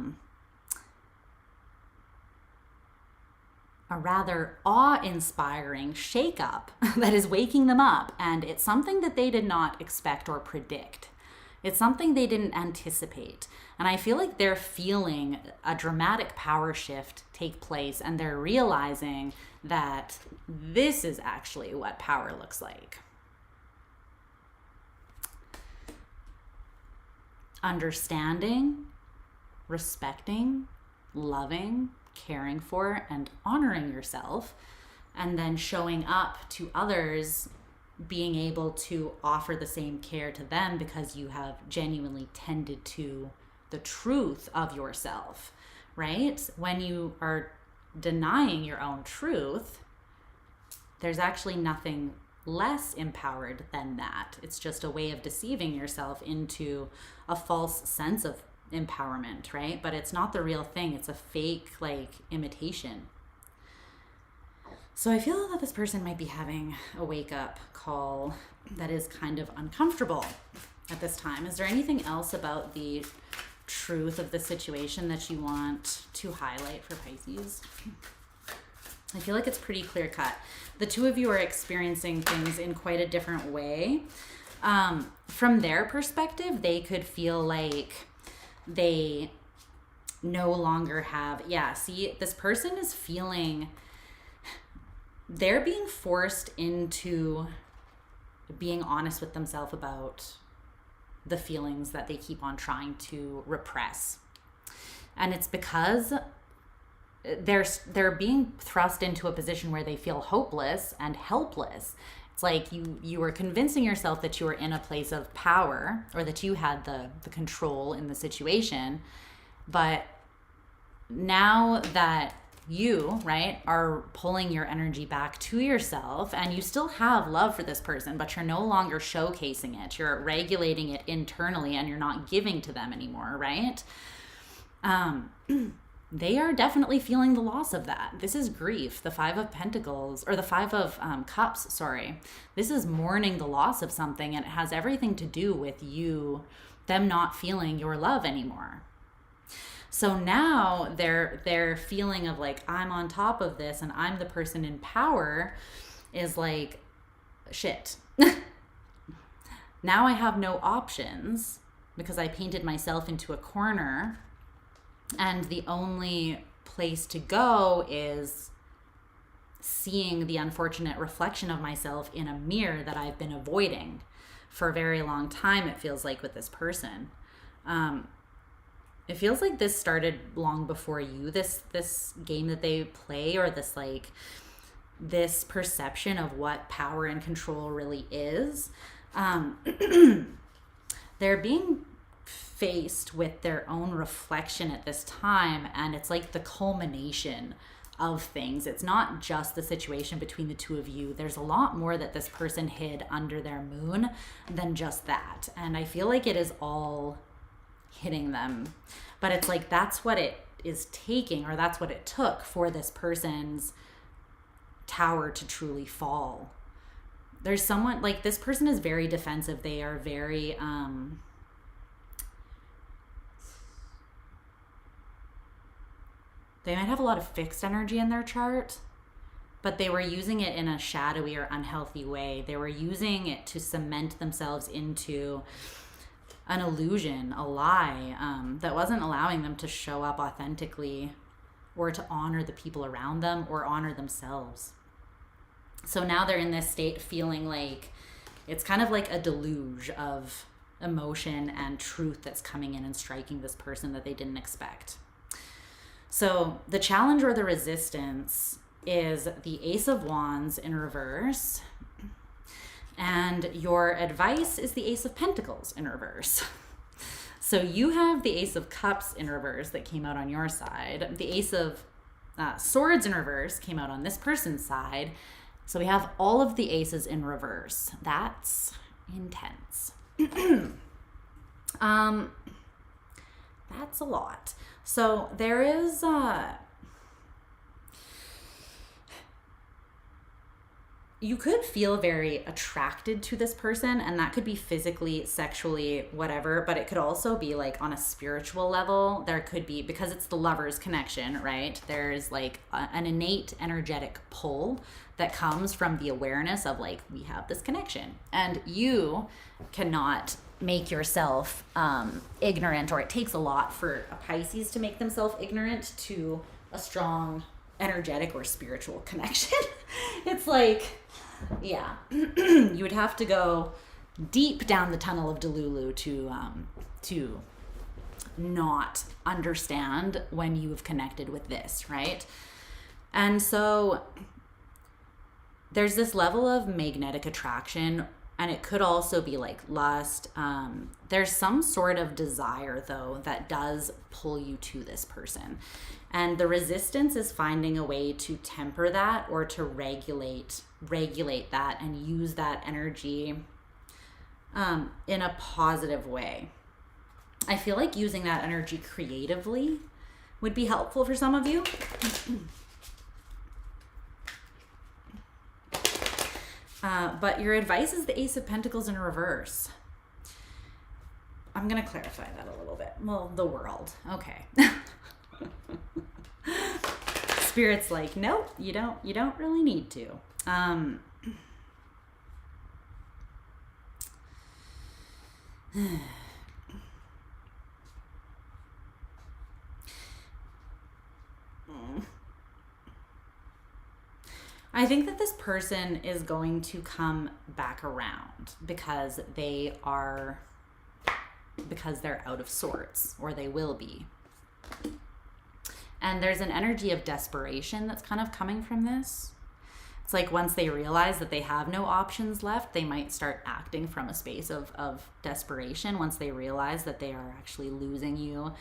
rather awe-inspiring shake-up that is waking them up. And it's something that they did not expect or predict. It's something they didn't anticipate. And I feel like they're feeling a dramatic power shift take place, and they're realizing that this is actually what power looks like. Understanding, respecting, loving, caring for, and honoring yourself, and then showing up to others, being able to offer the same care to them because you have genuinely tended to the truth of yourself, right? When you are denying your own truth, there's actually nothing less empowered than that. It's just a way of deceiving yourself into a false sense of empowerment, right? But it's not the real thing. It's a fake, like, imitation. So I feel that this person might be having a wake-up call that is kind of uncomfortable at this time. Is there anything else about the truth of the situation that you want to highlight for Pisces? I feel like it's pretty clear cut. The two of you are experiencing things in quite a different way. From their perspective, they could feel like they no longer have, see, this person is feeling, they're being forced into being honest with themselves about the feelings that they keep on trying to repress. And it's because they're being thrust into a position where they feel hopeless and helpless. It's like you were convincing yourself that you were in a place of power, or that you had the control in the situation. But now that you, right, are pulling your energy back to yourself, and you still have love for this person, but you're no longer showcasing it. You're regulating it internally, and you're not giving to them anymore, right? They are definitely feeling the loss of that. This is grief. The Five of Pentacles, or the Five of Cups, sorry. This is mourning the loss of something, and it has everything to do with them not feeling your love anymore. So now their feeling of like, I'm on top of this and I'm the person in power is like, shit. Now I have no options because I painted myself into a corner, and the only place to go is seeing the unfortunate reflection of myself in a mirror that I've been avoiding for a very long time, it feels like, with this person. It feels like this started long before you, this game that they play, or this perception of what power and control really is. They're being faced with their own reflection at this time, and it's like the culmination of things. It's not just the situation between the two of you. There's a lot more that this person hid under their moon than just that, and I feel like it is all hitting them. But it's like, that's what it is taking, or that's what it took for this person's tower to truly fall. There's someone, like, this person is very defensive. They are very, they might have a lot of fixed energy in their chart, but they were using it in a shadowy or unhealthy way. They were using it to cement themselves into an illusion, a lie, that wasn't allowing them to show up authentically or to honor the people around them or honor themselves. So now they're in this state feeling like it's kind of like a deluge of emotion and truth that's coming in and striking this person that they didn't expect. So the challenge or the resistance is the Ace of Wands in reverse, and your advice is the Ace of Pentacles in reverse. So you have the Ace of Cups in reverse that came out on your side. The Ace of Swords in reverse came out on this person's side. So we have all of the aces in reverse. That's intense. That's a lot. So there is you could feel very attracted to this person, and that could be physically, sexually, whatever, but it could also be like on a spiritual level. There could be, because it's the lover's connection, right? There's like an innate energetic pull that comes from the awareness of like, we have this connection, and you cannot make yourself ignorant, or it takes a lot for a Pisces to make themselves ignorant to a strong energetic or spiritual connection. It's like, yeah, you would have to go deep down the tunnel of Delulu to not understand when you've connected with this, right? And so there's this level of magnetic attraction, and it could also be like lust. There's some sort of desire, though, that does pull you to this person. And the resistance is finding a way to temper that, or to regulate that and use that energy in a positive way. I feel like using that energy creatively would be helpful for some of you. But your advice is the Ace of Pentacles in reverse. I'm going to clarify that a little bit. Well, the world. Okay. Spirit's like, nope, you don't really need to. I think that this person is going to come back around because they're out of sorts, or they will be. And there's an energy of desperation that's kind of coming from this. It's like once they realize that they have no options left, they might start acting from a space of desperation once they realize that they are actually losing you.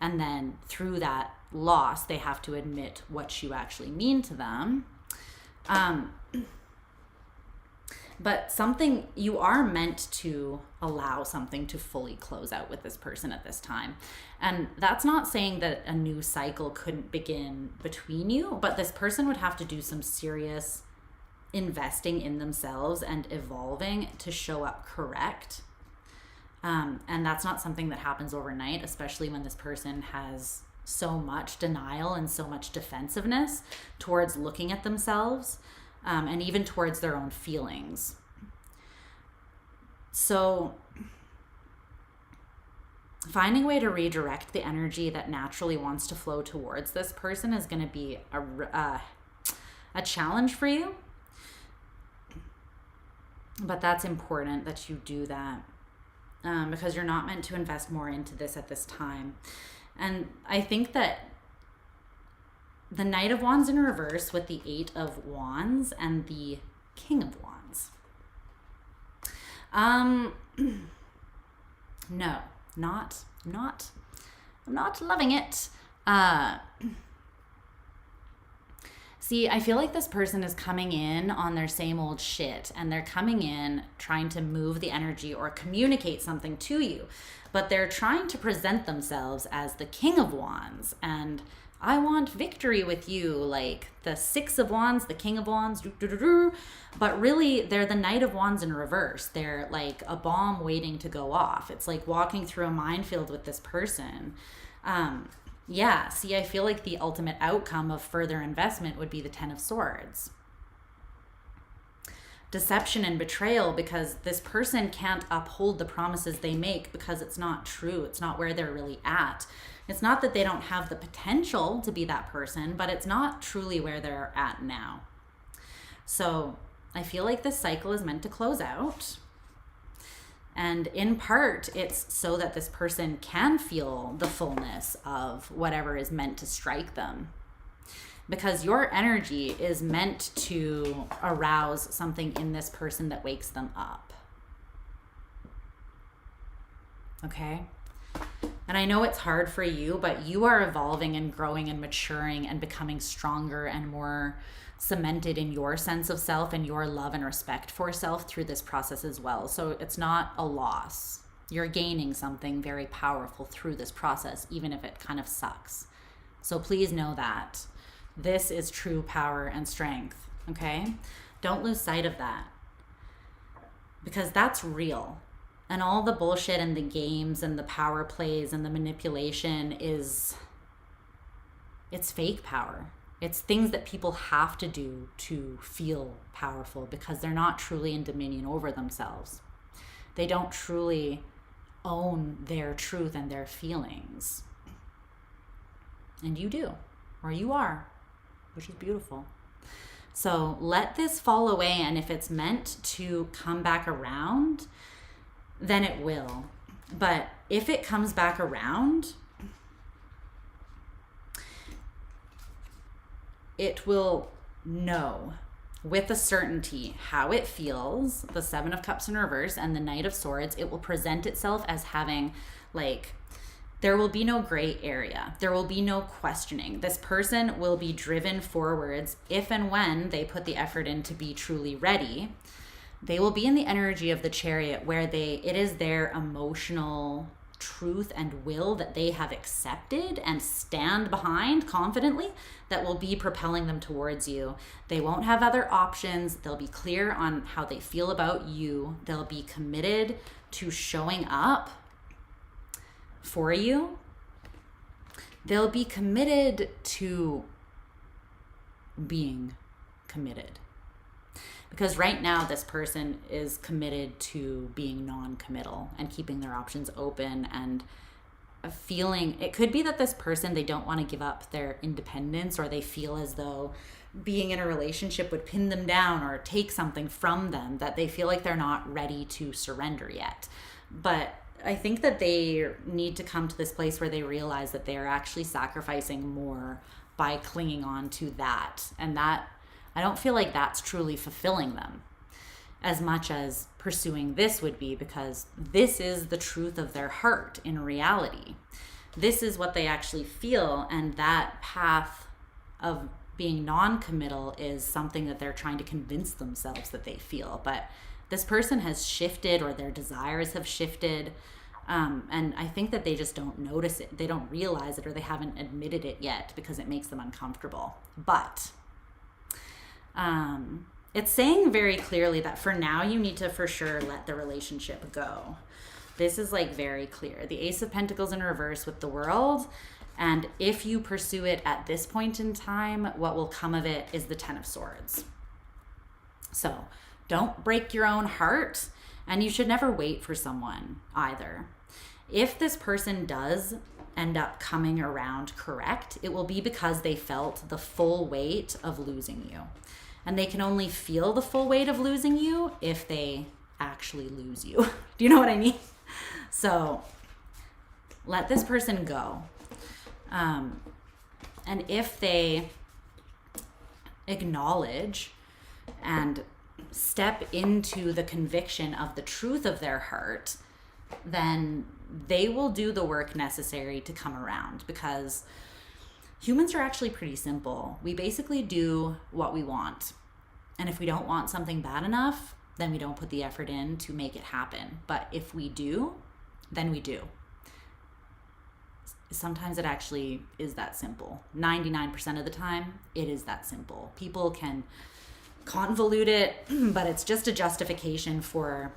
And then through that loss, they have to admit what you actually mean to them. But something, you are meant to allow something to fully close out with this person at this time. And that's not saying that a new cycle couldn't begin between you, but this person would have to do some serious investing in themselves and evolving to show up correct. And that's not something that happens overnight, especially when this person has so much denial and so much defensiveness towards looking at themselves. And even towards their own feelings. So finding a way to redirect the energy that naturally wants to flow towards this person is going to be a challenge for you. But that's important that you do that, because you're not meant to invest more into this at this time. And I think that the Knight of Wands in reverse with the Eight of Wands and the King of Wands. No, I'm not loving it. See, I feel like this person is coming in on their same old shit, and they're coming in trying to move the energy or communicate something to you, but they're trying to present themselves as the King of Wands, and I want victory with you, like the Six of Wands, the King of Wands, but really they're the Knight of Wands in reverse. They're like a bomb waiting to go off. It's like walking through a minefield with this person. Yeah, see, I feel like the ultimate outcome of further investment would be the Ten of Swords. Deception and betrayal, because this person can't uphold the promises they make because it's not true. It's not where they're really at. It's not that they don't have the potential to be that person, but it's not truly where they're at now. So I feel like this cycle is meant to close out. And in part, it's so that this person can feel the fullness of whatever is meant to strike them. Because your energy is meant to arouse something in this person that wakes them up. Okay? And I know it's hard for you, but you are evolving and growing and maturing and becoming stronger and more cemented in your sense of self and your love and respect for self through this process as well. So it's not a loss. You're gaining something very powerful through this process, even if it kind of sucks. So please know that. This is true power and strength, okay? Don't lose sight of that, because that's real. And all the bullshit and the games and the power plays and the manipulation it's fake power. It's things that people have to do to feel powerful because they're not truly in dominion over themselves. They don't truly own their truth and their feelings. And you do, or you are, which is beautiful. So let this fall away, and if it's meant to come back around, then it will. But if it comes back around, it will know with a certainty how it feels. The Seven of Cups in reverse and the Knight of Swords, it will present itself as having, like, there will be no gray area. There will be no questioning. This person will be driven forwards if and when they put the effort in to be truly ready. They will be in the energy of the Chariot, where it is their emotional truth and will that they have accepted and stand behind confidently that will be propelling them towards you. They won't have other options. They'll be clear on how they feel about you. They'll be committed to showing up for you. They'll be committed to being committed. Because right now, this person is committed to being non-committal and keeping their options open and feeling, it could be that this person, they don't want to give up their independence, or they feel as though being in a relationship would pin them down or take something from them, that they feel like they're not ready to surrender yet. But I think that they need to come to this place where they realize that they are actually sacrificing more by clinging on to that. And that, I don't feel like that's truly fulfilling them as much as pursuing this would be, because this is the truth of their heart in reality. This is what they actually feel, and that path of being non-committal is something that they're trying to convince themselves that they feel. But this person has shifted, or their desires have shifted, and I think that they just don't notice it. They don't realize it, or they haven't admitted it yet because it makes them uncomfortable. But it's saying very clearly that for now you need to for sure let the relationship go. This is like very clear. The Ace of Pentacles in reverse with the World. And if you pursue it at this point in time, what will come of it is the Ten of Swords. So don't break your own heart, and you should never wait for someone either. If this person does end up coming around correct, it will be because they felt the full weight of losing you. And they can only feel the full weight of losing you if they actually lose you. Do you know what I mean? So let this person go. And if they acknowledge and step into the conviction of the truth of their heart, then they will do the work necessary to come around, because humans are actually pretty simple. We basically do what we want. And if we don't want something bad enough, then we don't put the effort in to make it happen. But if we do, then we do. sometimes it actually is that simple. 99% of the time, it is that simple. People can convolute it, but it's just a justification for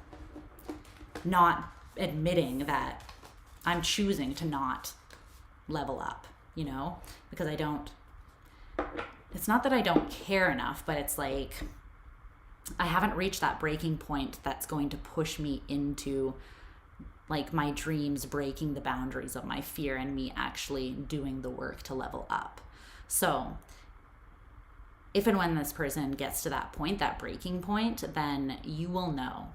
not admitting that I'm choosing to not level up, you know, because it's not that I don't care enough, but it's like I haven't reached that breaking point that's going to push me into like my dreams breaking the boundaries of my fear and me actually doing the work to level up. So if and when this person gets to that point, that breaking point, then you will know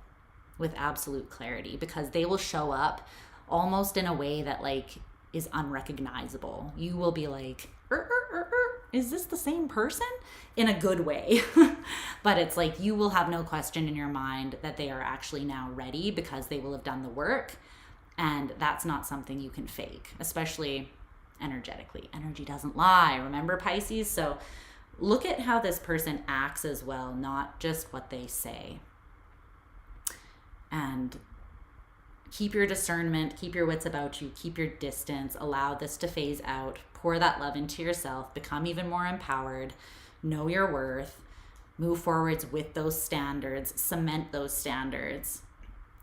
with absolute clarity, because they will show up almost in a way that like is unrecognizable. You will be like, is this the same person? In a good way. But it's like you will have no question in your mind that they are actually now ready because they will have done the work. And that's not something you can fake, especially energetically. Energy doesn't lie. Remember, Pisces? So look at how this person acts as well, not just what they say. And keep your discernment, keep your wits about you, keep your distance, allow this to phase out, pour that love into yourself, become even more empowered, know your worth, move forwards with those standards, cement those standards,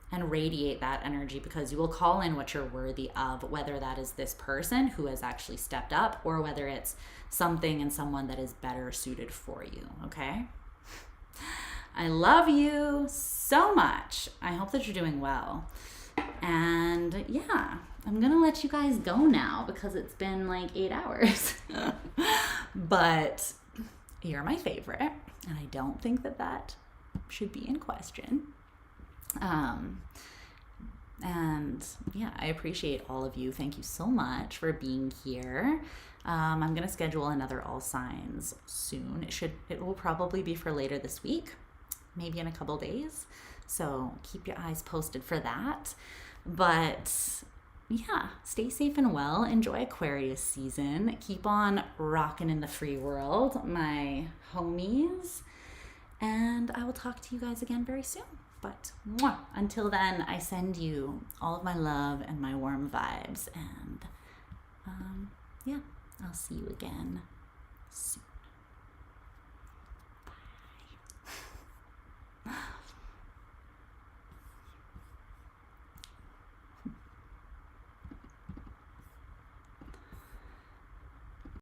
and radiate that energy, because you will call in what you're worthy of, whether that is this person who has actually stepped up or whether it's something and someone that is better suited for you, okay? I love you so much. I hope that you're doing well. And yeah, I'm gonna let you guys go now because it's been like 8 hours. But you're my favorite, and I don't think that that should be in question. And yeah, I appreciate all of you. Thank you so much for being here. I'm gonna schedule another All Signs soon. It will probably be for later this week, maybe in a couple days. So keep your eyes posted for that. But yeah, stay safe and well. Enjoy Aquarius season. Keep on rocking in the free world, my homies. And I will talk to you guys again very soon. But until then, I send you all of my love and my warm vibes. And yeah, I'll see you again